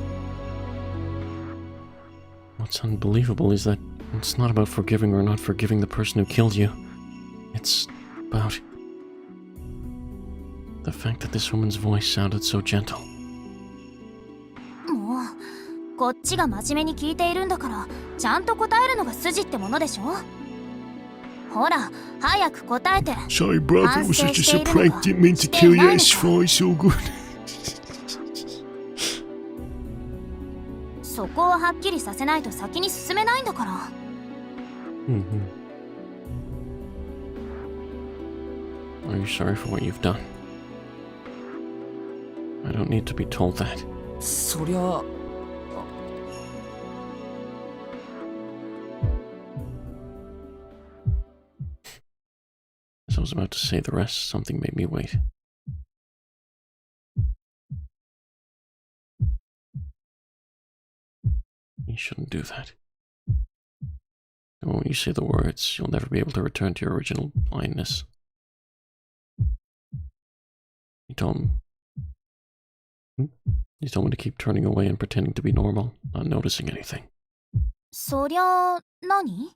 What's unbelievable is that it's not about forgiving or not forgiving the person who killed you. It's about the fact that this woman's voice sounded so gentle. もうこっちが真面目に聞いているんだからちゃんと答えるのが筋ってものでしょ。ほら早く答えて。 Sorry, brother, it was just a prank. Didn't mean to kill you. It's fine, it's all good. そこをはっきりさせないと先に進めないんだから。Are you sorry for what you've done? I don't need to be told that. そりゃ。As I was about to say the rest, something made me wait. You shouldn't do that. And when you say the words, you'll never be able to return to your original blindness. You told me to keep turning away and pretending to be normal, not noticing anything. そりゃ何？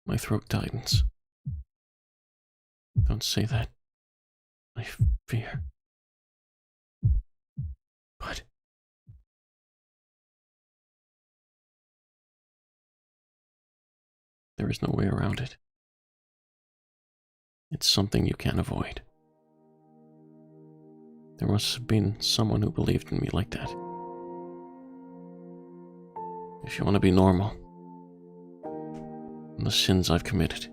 My throat tightens. Don't say that. I fear. There is no way around it. It's something you can't avoid. There must have been someone who believed in me like that. If you want to be normal, and the sins I've committed,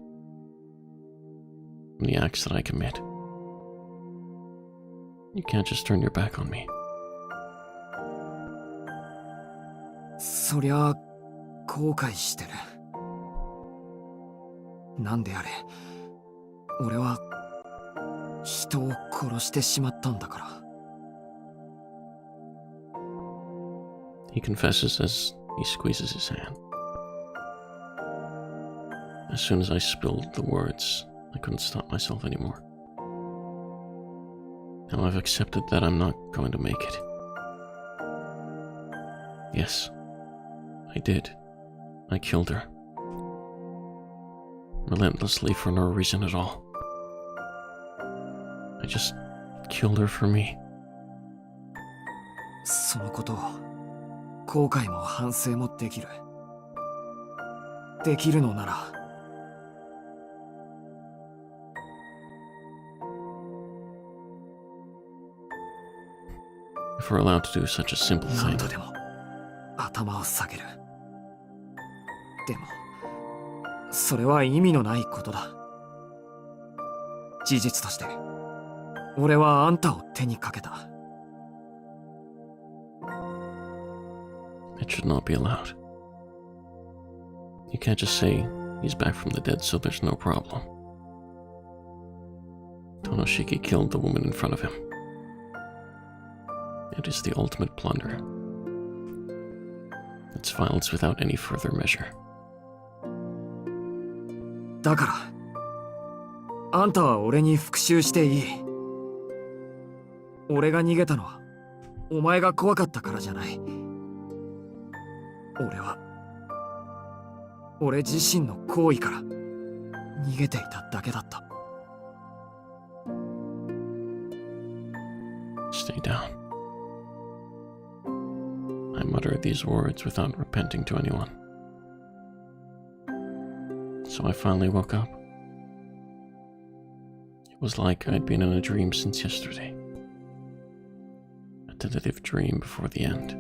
and the acts that I commit, you can't just turn your back on me. そりゃ後悔してる。なんであれ、俺は人を殺してしまったんだから。He confesses as he squeezes his hand. As soon as I spilled the words, I couldn't stop myself anymore. Now I've accepted that I'm not going to make it. Yes, I did. I killed her. Relentlessly for no reason at all. I just killed her for me. そのことを後悔も反省もできる。できるのなら。If we're allowed to do such a simple 何 thing. 度でも頭を下げる。でもそれは意味のないことだ。事実として俺はあんたを手にかけた。It should not be allowed. You can't just say he's back from the dead, so there's no problem. Tonoshiki killed the woman in front of him. It is the ultimate plunder. It's violence without any further measure. だからあんたは俺に復讐していい。俺が逃げたのはお前が怖かったからじゃない。俺は俺自身の行為から逃げていただけだった。Stay down. I muttered these words without repenting to anyone. So I finally woke up. It was like I'd been in a dream since yesterday. A tentative dream before the end.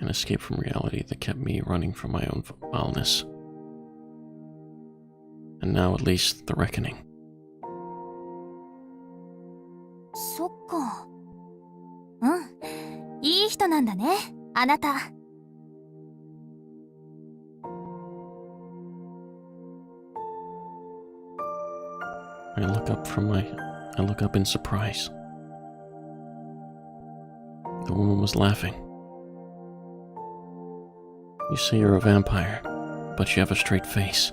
An escape from reality that kept me running from my own foulness. And now at least the reckoning. そっか。うん。いい人なんだね、あなた。I look up in surprise. The woman was laughing. You say you're a vampire, but you have a straight face,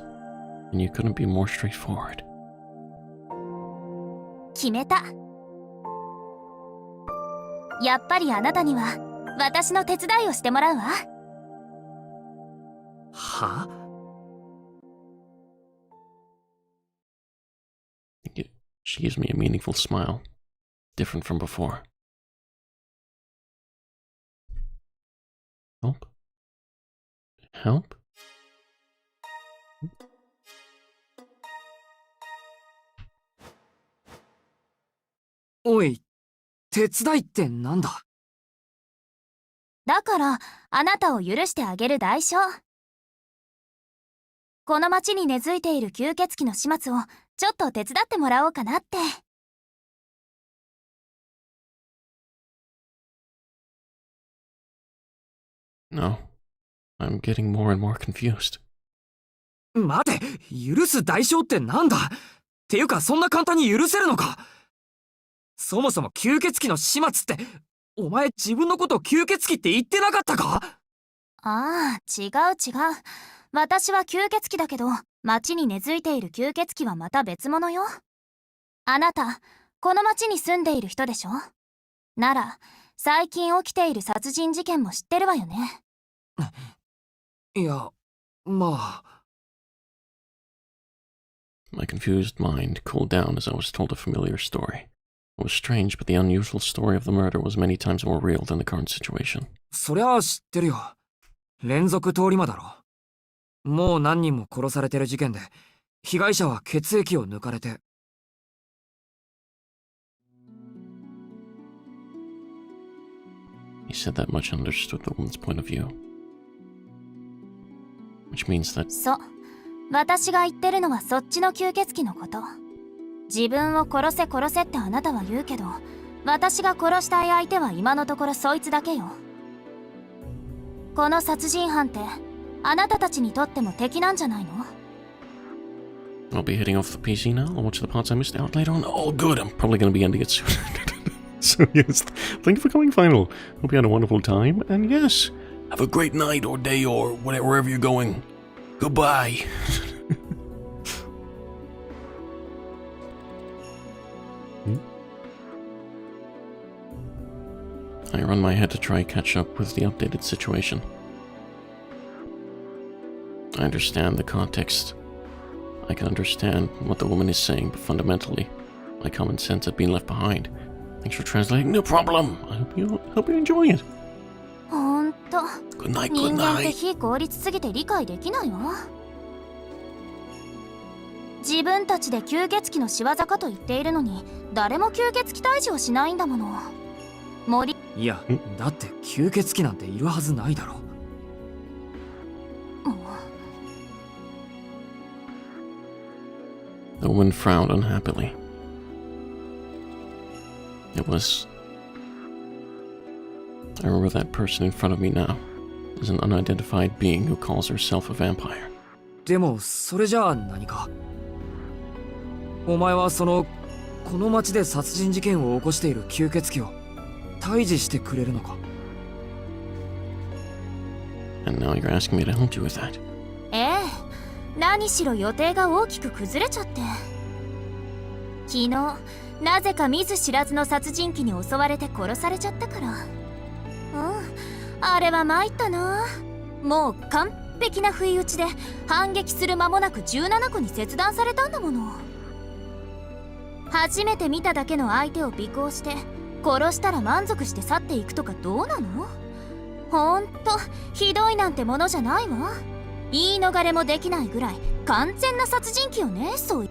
and you couldn't be more straightforward. 決めた。やっぱりあなたには私の手伝いをしてもらうわ。は？ She gives me a meaningful smile, different from before. Help? Help? おい、手伝いってなんだ？だからあなたを許してあげる代償。この町に根付いている吸血鬼の始末をちょっと手伝ってもらおうかなって。No. I'm getting more and more confused. 待て、許す代償ってなんだ？っていうかそんな簡単に許せるのか？そもそも吸血鬼の始末って、お前自分のこと吸血鬼って言ってなかったか？ああ、違う違う。私は吸血鬼だけど、町に根付いている吸血鬼はまた別物よ。あなた、この町に住んでいる人でしょ？なら、最近起きている殺人事件も知ってるわよね。いや、まあ。My confused mind cooled down as I was told a familiar story. It was strange, but the unusual story of the murder was many times more real than the current situation. そりゃあ知ってるよ。連続通り魔だろ。もう何人も殺されてる事件で、被害者は血液を抜かれて。He said that much understood the woman's point of view. Which means that... そう。私が言ってるのはそっちの吸血鬼のこと。自分を殺せ殺せってあなたは言うけど、私が殺したい相手は今のところそいつだけよ。この殺人犯ってあなたたちにとっても敵なんじゃないの？ I'll be heading off the PC now. I'll watch the parts I missed out later on. Oh, good. I'm probably going to be ending it soon. So, yes, thank you for coming, Final. Hope you had a wonderful time. And yes, Have a great night or day or wherever you're going. Goodbye. I run my head to try catch up with the updated situation. I understand the context. I can understand what the woman is saying, but fundamentally, my common sense had been left behind. Thanks for translating. No problem. I hope you enjoy it. ほんと。 Good night, 人 good 間って night. 非効率すぎて理解できないわ。自分たちで吸血鬼の仕業かと言っているのに、誰も吸血鬼退治をしないんだもの。森。いや、だって吸血鬼なんているはずないだろ。The woman frowned unhappily. It was... I remember that person in front of me now is an unidentified being who calls herself a vampire. でもそれじゃあ何か。お前はこの町で殺人事件を起こしている吸血鬼を退治してくれるのか。 And now you're asking me to help you with that. ええ、何しろ予定が大きく崩れちゃって。昨日なぜか見ず知らずの殺人鬼に襲われて殺されちゃったから。あれは参ったな。もう完璧な不意打ちで反撃する間もなく17個に切断されたんだもの。初めて見ただけの相手を尾行して殺したら満足して去っていくとかどうなの？ほんとひどいなんてものじゃないわ。言い逃れもできないぐらい完全な殺人鬼よね。そう。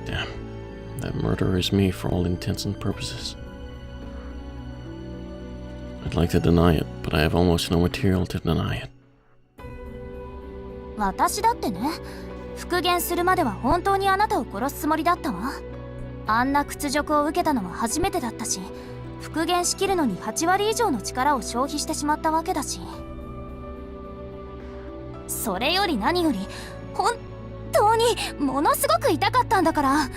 Damn. That murderer is me for all intents and purposes. I'd like to deny it, but I have almost no material to deny it. 私だってね、復元するまでは本当にあなたを殺すつもりだったわ。あんな屈辱を受けたのは初めてだったし、復元しきるのに8割以上の力を消費してしまったわけだし。それより何より本当にものすごく痛かったんだから。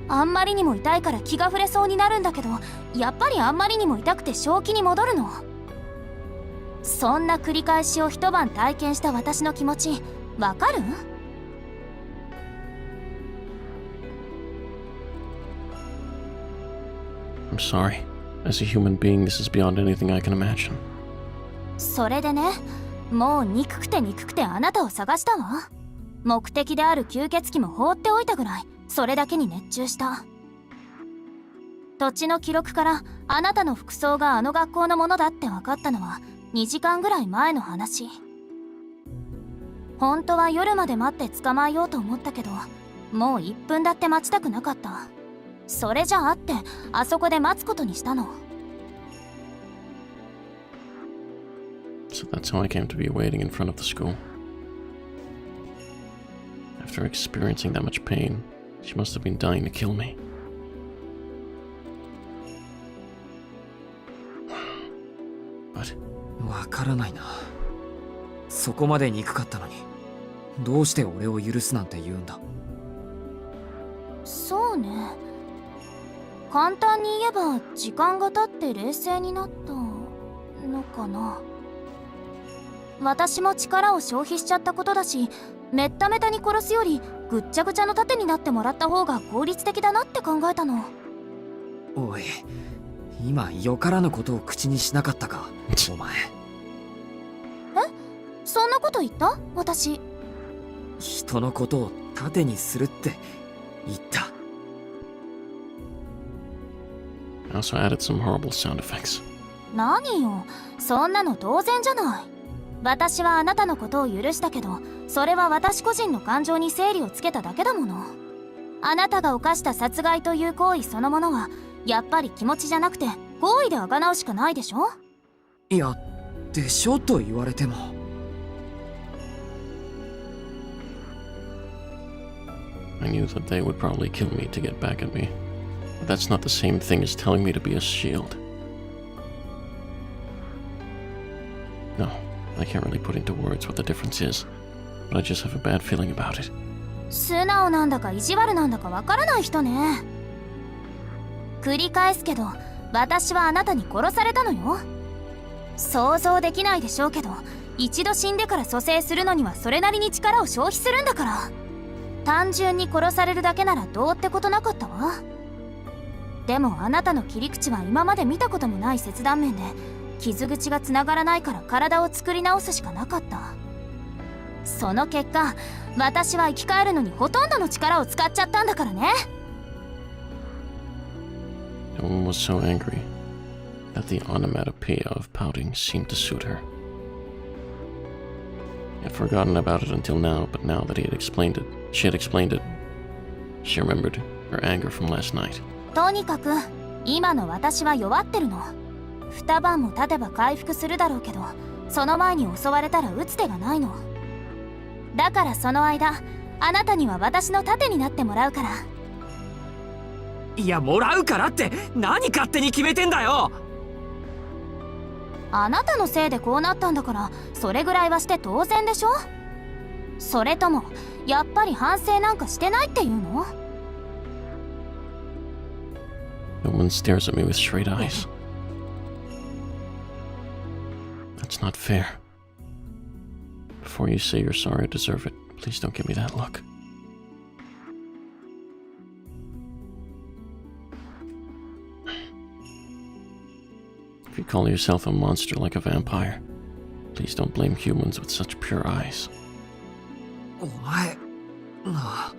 あんまりにも痛いから気が触れそうになるんだけど、やっぱりあんまりにも痛くて正気に戻るの。そんな繰り返しを一晩体験した私の気持ちわかる？ I'm sorry. As a human being, this is beyond anything I can imagine. それでね、もう憎くて憎くてあなたを探したわ。目的である吸血鬼も放っておいたぐらい、それだけに熱中した。土地の記録からあなたの服装があの学校のものだって分かったのは2時間ぐらい前の話。本当は夜まで待って捕まえようと思ったけど、もう1分だって待ちたくなかった。それじゃあってあそこで待つことにしたの。 So that's how I came to be waiting in front of the school. After experiencing that much pain, she must have been dying to kill me. But わからないな。そこまで憎かったのに、どうして俺を許すなんて言うんだ。そうね。簡単に言えば時間が経って冷静になったのかな。私も力を消費しちゃったことだし、めっためたに殺すよりぐっちゃぐちゃの盾になってもらった方が効率的だなって考えたの。おい、今よからぬことを口にしなかったか、お前。そんなこと言った？私。人のことを盾にするって言った。 I also added some horrible sound effects. 何よ、そんなの当然じゃない。私はあなたのことを許したけど、それは私個人の感情に整理をつけただけだもの。あなたが犯した殺害という行為そのものはやっぱり気持ちじゃなくて行為であがなうしかないでしょ。いや、でしょと言われても。I knew that they would probably kill me to get back at me. But that's not the same thing as telling me to be a shield. No, I can't really put into words what the difference is, but I just have a bad feeling about it. 素直なんだか意地悪なんだかわからない人ね。繰り返すけど、私はあなたに殺されたのよ。想像できないでしょうけど、一度死んでから蘇生するのにはそれなりに力を消費するんだから。単純に殺されるだけならどうってことなかったわ。でもあなたの切り口は今まで見たこともない切断面で、傷口がつながらないから体を作り直すしかなかった。その結果、私は生き返るのにほとんどの力を使っちゃったんだからね。The woman was so angry that the onomatopoeia of pouting seemed to suit her. I had forgotten about it until now, but now that she had explained it, she remembered her anger from last night. とにかく今の私は弱ってるの。2晩も経てば回復するだろうけど、その前に襲われたら打つ手がないの。だからその間、あなたには私の盾になってもらうから。いや、もらうからって何勝手に決めてんだよ。あなたのせいでこうなったんだから、それぐらいはして当然でしょ。それともやっぱり反省なんかしてないっていうの？ The woman stares at me with straight eyes. That's not fair. Before you say you're sorry, I deserve it. Please don't give me that look. If you call yourself a monster like a vampire, please don't blame humans with such pure eyes. お前な。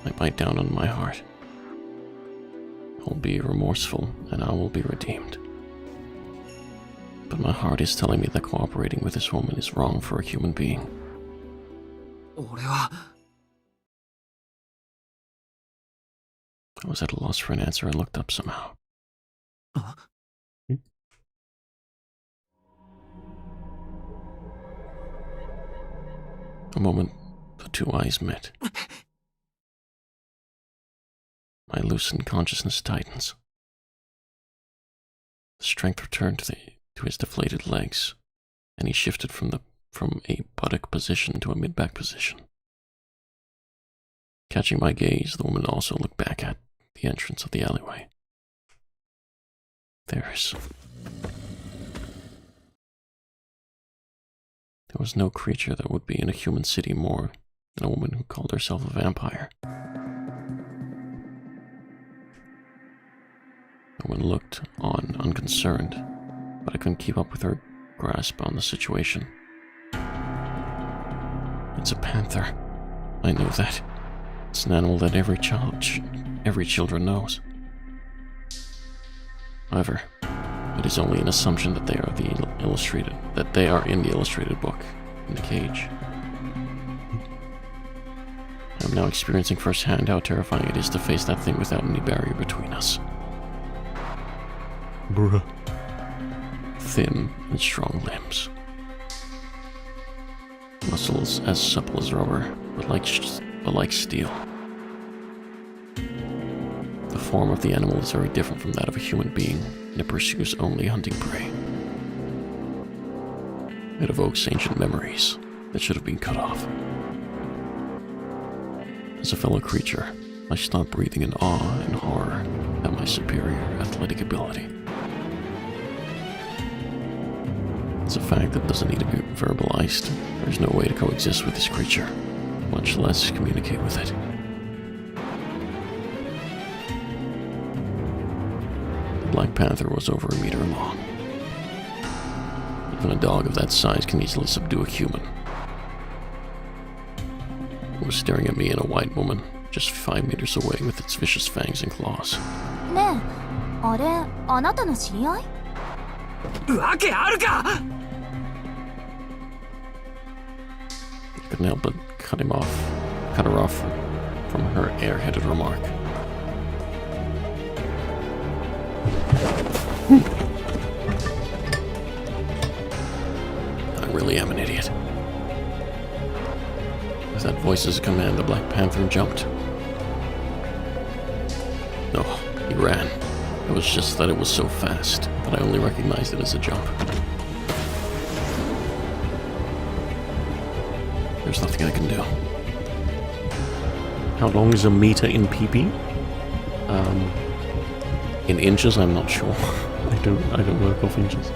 I bite down on my heart. I'll be remorseful, and I will be redeemed. But my heart is telling me that cooperating with this woman is wrong for a human being. 俺は I was at a loss for an answer and looked up somehow. A moment, the two eyes met. My loosened consciousness tightens. The strength returned to his deflated legs, and he shifted from a buttock position to a mid-back position. Catching my gaze, the woman also looked back at the entrance of the alleyway. There was no creature that would be in a human city more than a woman who called herself a vampire. The woman looked on, unconcerned, but I couldn't keep up with her grasp on the situation. It's a panther. I know that. It's an animal that every children knows. However, it is only an assumption that they are in the illustrated book, in the cage. I am now experiencing firsthand how terrifying it is to face that thing without any barrier between us. Bruh. Thin and strong limbs. Muscles as supple as rubber, but like steel. The form of the animal is very different from that of a human being, and it pursues only hunting prey. It evokes ancient memories that should have been cut off. As a fellow creature, I stopped breathing in awe and horror at my superior athletic ability. It's a fact that doesn't need to be verbalized. There's no way to coexist with this creature, much less communicate with it. The Black Panther was over a meter long. Even a dog of that size can easily subdue a human. It was staring at me and a white woman, just 5 meters away with its vicious fangs and claws. ねえ、あれ、あなたの知り合い？わけあるか！ Couldn't help but cut her off from her airheaded remark. I really am an idiot. With that voice's command, the Black Panther jumped. No, he ran. It was just that it was so fast that I only recognized it as a jump. There's nothing I can do. How long is a meter in PP? In inches, I'm not sure. I don't work off inches.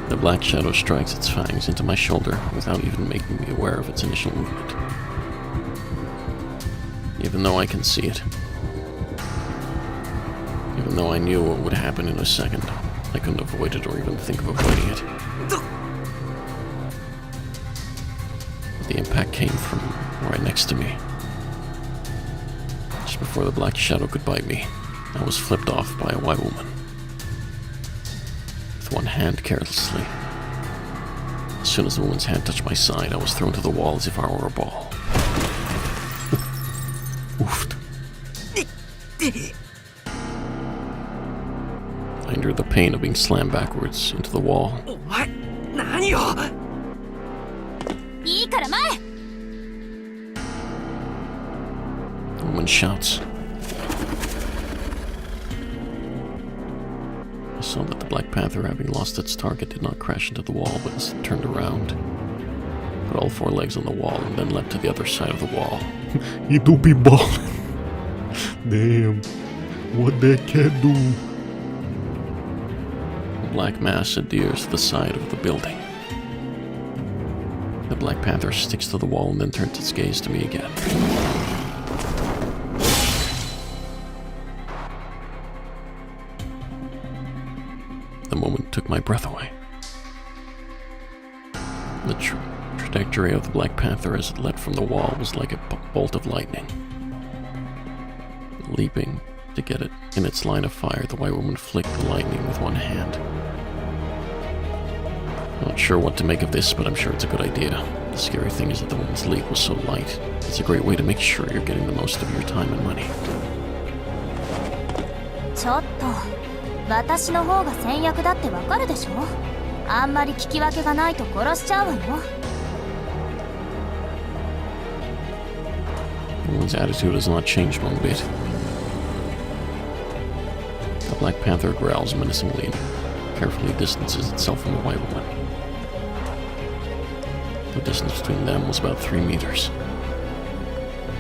The black shadow strikes its fangs into my shoulder without even making me aware of its initial movement. Even though I can see it. Even though I knew what would happen in a second, I couldn't avoid it or even think of avoiding it. The impact came from right next to me. Just before the black shadow could bite me, I was flipped off by a white woman. With one hand carelessly. As soon as the woman's hand touched my side, I was thrown to the wall as if I were a ball. Oofed. I endured the pain of being slammed backwards into the wall. お前、何を！いいから前！ The woman shouts. I saw that the Black Panther, having lost its target, did not crash into the wall, but instead turned around, put all four legs on the wall, and then leapt to the other side of the wall. He do be ballin'. Damn. What that cat do? The black mass adheres to the side of the building. The Black Panther sticks to the wall and then turns its gaze to me again. The moment took my breath away. The trajectory of the Black Panther as it leapt from the wall was like a bolt of lightning. Leaping to get it in its line of fire, the white woman flicked the lightning with one hand. Not sure what to make of this, but I'm sure it's a good idea. The scary thing is that the woman's leap was so light. It's a great way to make sure you're getting the most of your time and money. ちょっと、私の方が先約だってわかるでしょ？あんまり聞き分けがないと殺しちゃうわよ。 The woman's attitude has not changed one bit. The Black Panther growls menacingly and carefully distances itself from the white woman. The distance between them was about 3 meters.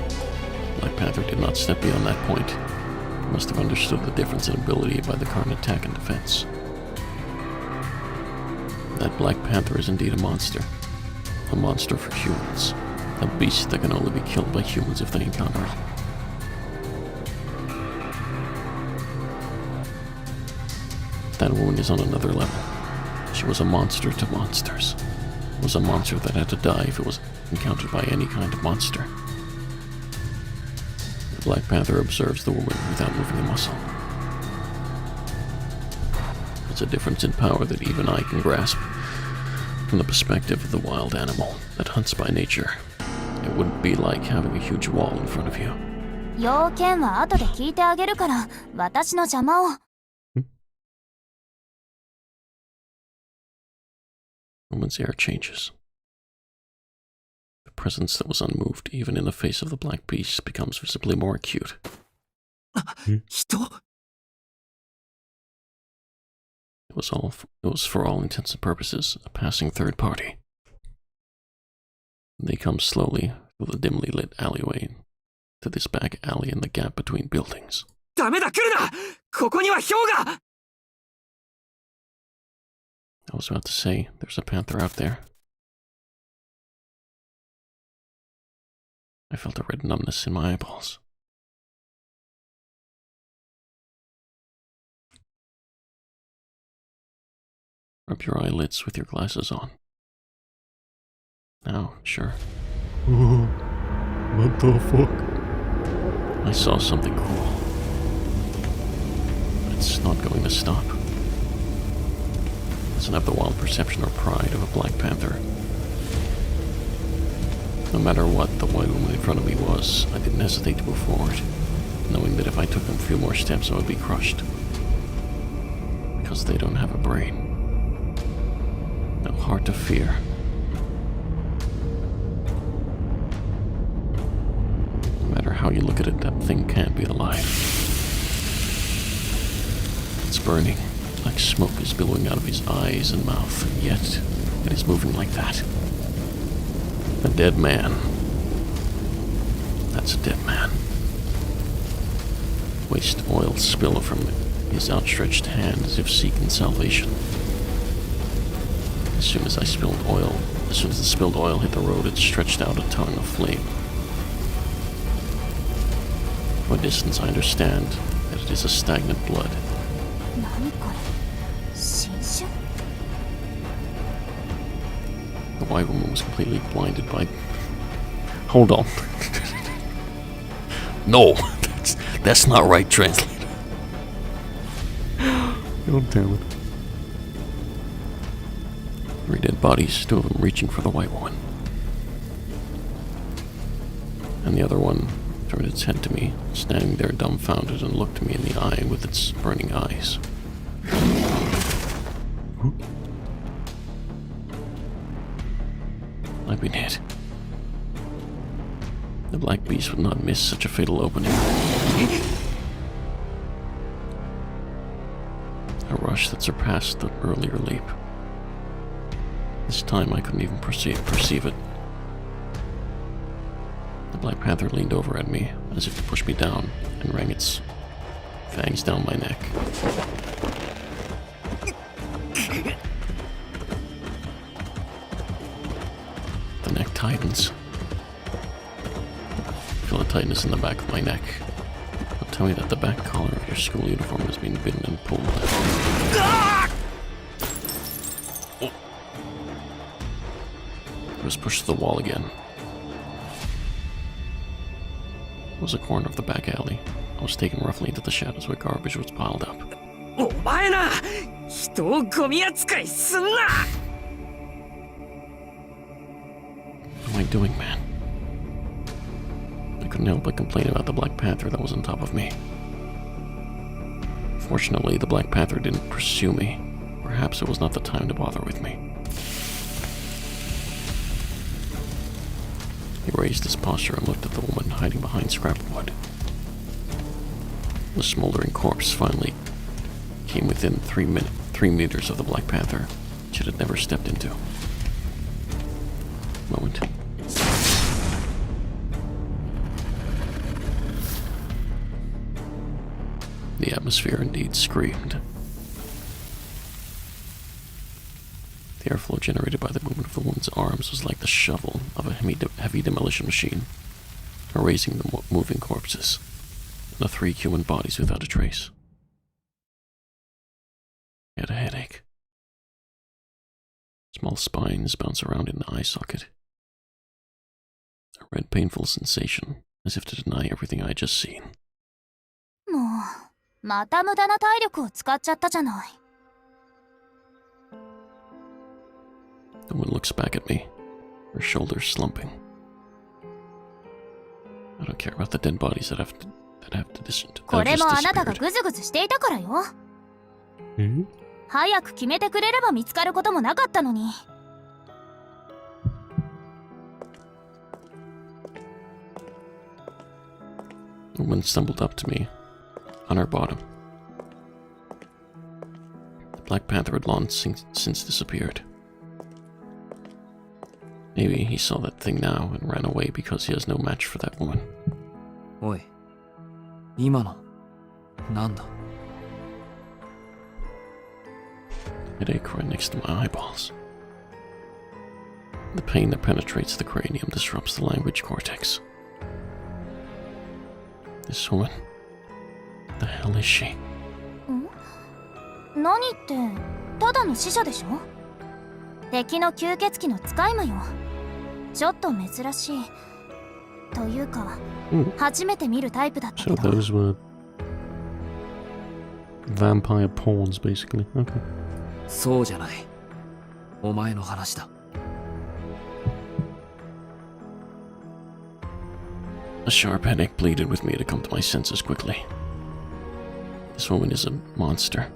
The Black Panther did not step beyond that point. He must have understood the difference in ability by the current attack and defense. That Black Panther is indeed a monster. A monster for humans. A beast that can only be killed by humans if they encounter it. That woman is on another level. She was a monster to monsters. It was a monster that had to die if it was encountered by any kind of monster. The Black Panther observes the woman without moving a muscle. It's a difference in power that even I can grasp. From the perspective of the wild animal that hunts by nature, it wouldn't be like having a huge wall in front of you. 要件は後で聞いてあげるから、私の邪魔を。The woman's air changes. The presence that was unmoved, even in the face of the black beast, becomes visibly more acute. 人？ It was for all intents and purposes a passing third party. They come slowly through the dimly lit alleyway to this back alley in the gap between buildings. ダメだ、来るな！ここには氷が！ I was about to say, there's a panther out there. I felt a red numbness in my eyeballs. Rub your eyelids with your glasses on. Now, sure. Oh, what the fuck? I saw something cool. it's not going to stop. Doesn't have the wild perception or pride of a Black Panther. No matter what the white woman in front of me was, I didn't hesitate to move forward, knowing that if I took them a few more steps I would be crushed. Because they don't have a brain. No heart to fear. No matter how you look at it, that thing can't be alive. It's burning. Like smoke is billowing out of his eyes and mouth, and yet it is moving like that. A dead man. That's a dead man. Waste oil spill from his outstretched hand as if seeking salvation. As soon as the spilled oil hit the road, it stretched out a tongue of flame. From a distance, I understand that it is a stagnant blood. The white woman was completely blinded by... Hold on. No, that's not right, translator. God damn it. 3 dead bodies, 2 of them reaching for the white woman. And the other one turned its head to me, standing there dumbfounded, and looked me in the eye with its burning eyes. I've been hit. The Black Beast would not miss such a fatal opening. A rush that surpassed the earlier leap. This time I couldn't even perceive it. The Black Panther leaned over at me, as if to push me down, and rang its fangs down my neck. The neck tightens. I feel a tightness in the back of my neck. Don't tell me that the back collar of your school uniform has been bitten and pulled. I was pushed to the wall again. It was a corner of the back alley. I was taken roughly into the shadows where garbage was piled up. What am I doing, man? I couldn't help but complain about the Black Panther that was on top of me. Fortunately, the Black Panther didn't pursue me. Perhaps it was not the time to bother with me. He raised his posture and looked at the woman hiding behind scrap wood. The smoldering corpse finally came within 3 meters of the Black Panther, which it had never stepped into. Moment. The atmosphere indeed screamed. The airflow generated by the movement of the woman's arms was like the shovel of a heavy demolition machine, erasing the moving corpses, and the 3 human bodies without a trace. I had a headache. Small spines bounce around in the eye socket. A red painful sensation, as if to deny everything I had just seen. もう、また無駄な体力を使っちゃったじゃない。The woman looks back at me, her shoulders slumping. I don't care about the dead bodies that have just これもあなたが disappeared. グズグズしていたからよ。Hmm? 早く決めてくれれば見つかることもなかったのに。The woman stumbled up to me, on her bottom. The Black Panther had long since disappeared. Maybe he saw that thing now and ran away because he has no match for that woman. おい、今の、なんだ？ Headache right next to my eyeballs. The pain that penetrates the cranium disrupts the language cortex. This woman, what the hell is she? 何ってただの死者でしょ。敵の吸血鬼の使い魔よ。ちょっと珍しいというか、初めて見るタイプだったけ So ど。 those were vampire pawns, basically. Okay. そうじゃない。お前の話だ。A sharp headache pleaded with me to come to my senses quickly. This woman is a monster.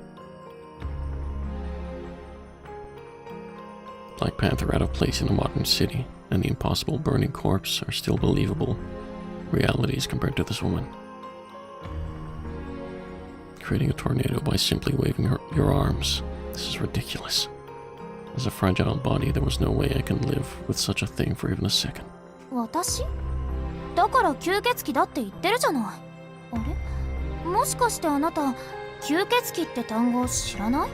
Black Panther out of place in a modern city, and the impossible burning corpse are still believable realities compared to this woman. Creating a tornado by simply waving your arms. This is ridiculous. As a fragile body, there was no way I can live with such a thing for even a second. 私だから吸血鬼だって言ってるじゃない。あれもしかしてあなた吸血鬼って単語知らない？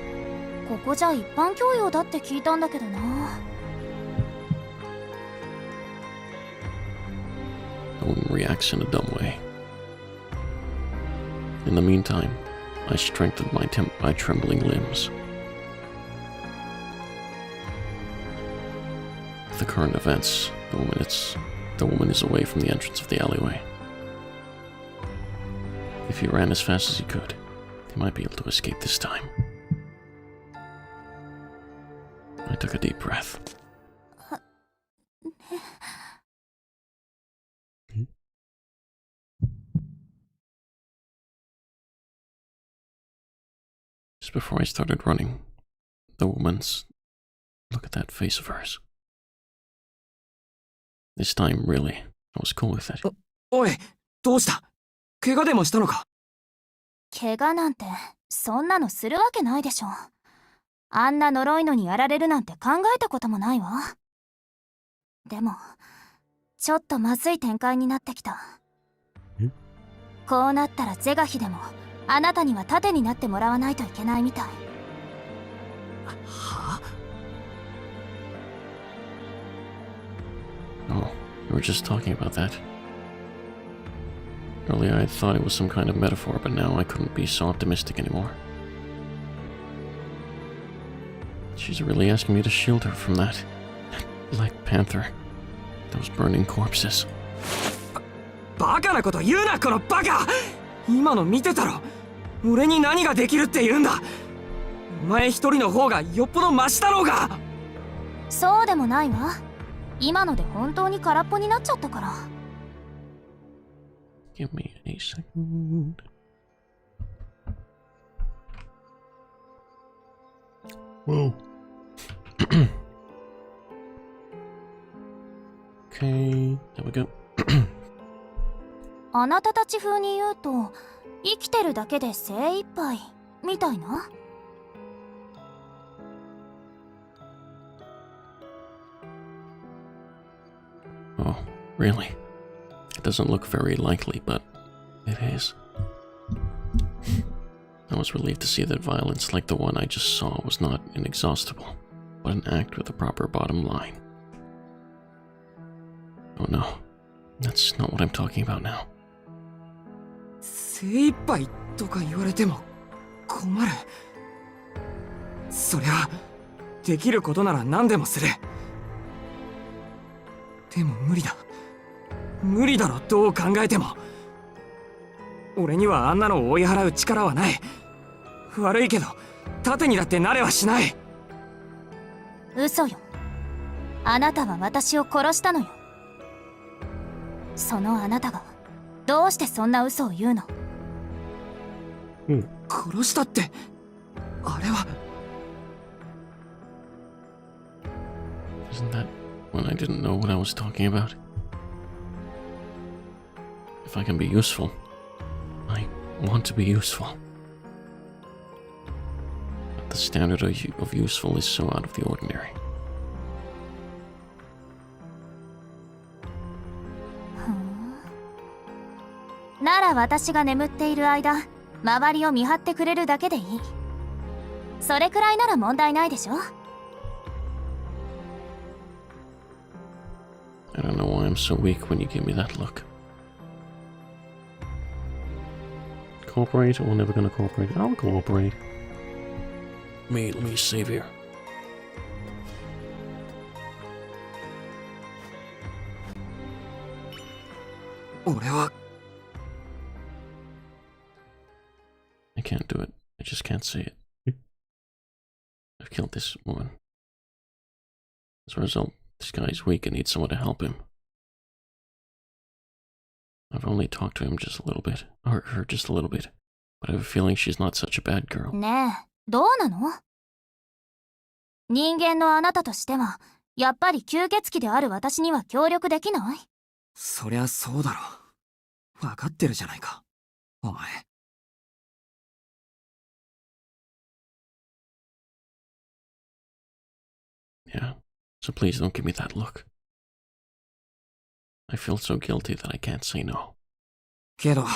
ここじゃ一般教養だって聞いたんだけどな。The woman reacts in a dumb way. In the meantime, I strengthened my trembling limbs. With the current events, the woman is away from the entrance of the alleyway. If he ran as fast as he could, he might be able to escape this time. I took a deep breath. Just before I started running, the woman's... Look at that face of hers. This time, really, I was cool with it. おい、どうした？怪我でもしたのか？怪我なんてそんなのするわけないでしょ。あんな呪いのにやられるなんて考えたこともないわ。でもちょっとまずい展開になってきた。こうなったら是が非でもあなたには盾になってもらわないといけないみたい。は？ Oh, we were just talking about that. Earlier I thought it was some kind of metaphor, but now I couldn't be so optimistic anymore. She's really asking me to shield her from that Black Panther. Those burning corpses. バカなこと言うな、このバカ！今の見てたろ。俺に何ができるって言うんだ。お前一人の方がよっぽどマシだろうが。そうでもないわ。今ので本当に空っぽになっちゃったから。Give me a second. Whoa. Okay, there we go. あなたたち風に言うと生きてるだけで精一杯みたいな。Oh, really? It doesn't look very likely, but it is. I was relieved to see that violence like the one I just saw was not inexhaustible, but an act with a proper bottom line. Oh no, that's not what I'm talking about now. 精一杯とか言われても困る。そりゃできることなら何でもする。でも無理だ。無理だろ、どう考えても。俺にはあんなのを追い払う力はない。悪いけど盾にだってなれはしない。嘘よ。あなたは私を殺したのよ。そのあなたがどうしてそんな嘘を言うの？殺したってあれは。 Isn't that when I didn't know what I was talking about? If I can be useful, I want to be useful. But the standard of useful is so out of the ordinary. なら私が眠っている間、周りを見張ってくれるだけでいい。それくらいなら問題ないでしょ。I don't know why I'm so weak when you give me that look. Cooperate or never gonna cooperate? I'll cooperate. Let me save here. 俺は I can't do it. I just can't say it. I've killed this woman. As a result, this guy's weak and needs someone to help him. I've only talked to him just a little bit, or her just a little bit, but I have a feeling she's not such a bad girl. ねえ、どうなの？人間のあなたとしては、やっぱり吸血鬼である私には協力できない？そりゃそうだろ。わかってるじゃないか、お前。Yeah, so please don't give me that look. I feel so guilty that I can't say no. けど、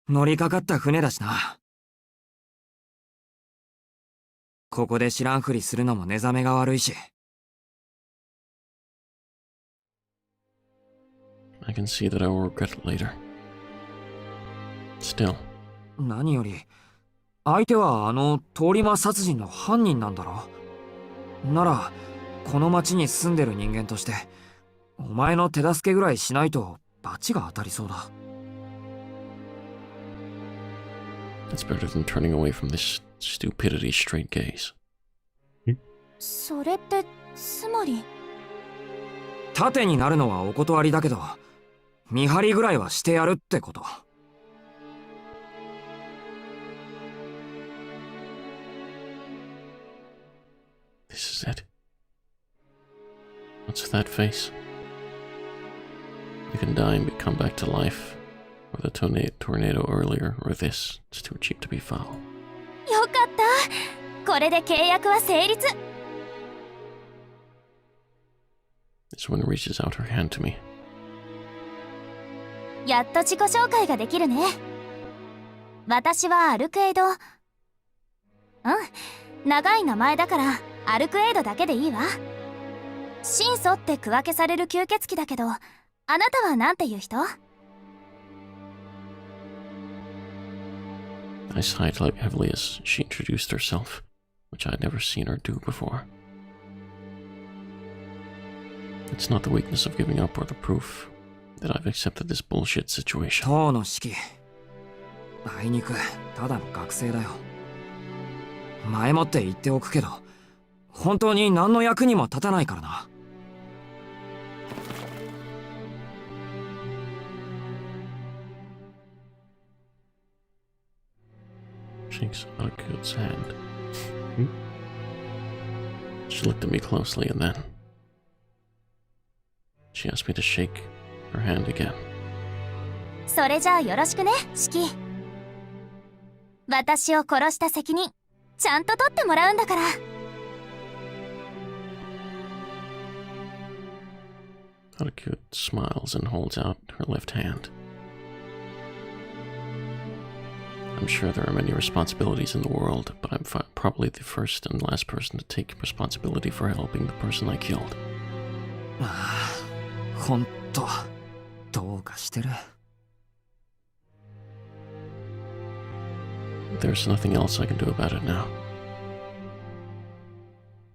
乗りかかった船だしな。ここで知らんふりするのも寝覚めが悪いし。I can see that I will regret it later. Still. 何より、相手はあの通り魔殺人の犯人なんだろ。なら、この町に住んでる人間として、お前の手助けぐらいしないと罰が当たりそうだ。It's better than turning away from this stupidity straight gaze. それってつまり盾になるのはお断りだけど、見張りぐらいはしてやるってこと。This is it. What's with that face? You can die and come back to life, or the tornado earlier, or this. It's too cheap to be foul. よかった。これで契約は成立。This one reaches out her hand to me. やっと自己紹介ができるね。私はアルクエイド。長い名前だからアルクエイドだけでいいわ。神祖って区分けされる吸血鬼だけど、あなたはなんていう人？ I sighed heavily as she introduced herself, which I had never seen her do before. It's not the weakness of giving up or the proof that I've accepted this bullshit situation. 当の指揮。あいにくただの学生だよ。前もって言っておくけど、本当に何の役にも立たないからな。Shakes Arcueid's hand. She looked at me closely and then she asked me to shake her hand again. それじゃあよろしくね、シキ。私を殺した責任、ちゃんと取ってもらうんだから。Arcueid smiles and holds out her left hand. I'm sure there are many responsibilities in the world, but I'm probably the first and last person to take responsibility for helping the person I killed. ああ、ほんと、どうかしてる。There's nothing else I can do about it now.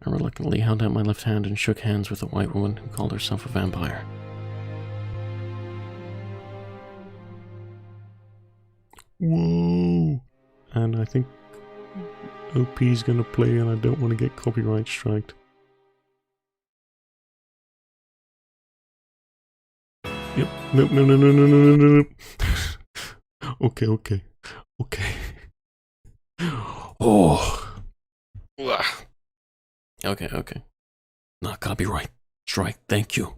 I reluctantly held out my left hand and shook hands with a white woman who called herself a vampire. Whoa! And I think OP's gonna play and I don't want to get copyright striked. Yep. Nope, no. Okay. Oh. Okay. Not copyright strike. Thank you.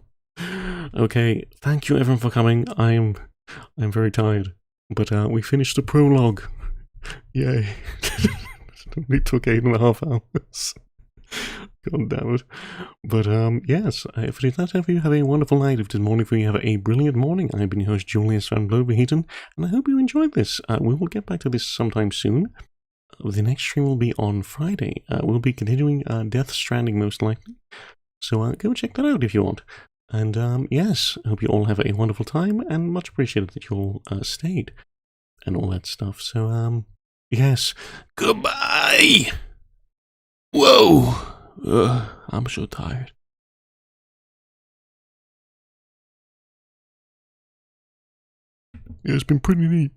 Okay, thank you everyone for coming. I'm very tired. But we finished the prologue. Yay. It only took 8.5 hours. God damn it. But yes, if it is not for you, have a wonderful night. If it is morning for you, have a brilliant morning. I've been your host Julius van Bloverheaton, and I hope you enjoyed this. We will get back to this sometime soon. The next stream will be on Friday. We'll be continuing Death Stranding most likely. So go check that out if you want. And yes, I hope you all have a wonderful time, and much appreciated that you all stayed and all that stuff. So yes, Goodbye! Whoa! I'm so tired. Yeah, it's been pretty neat.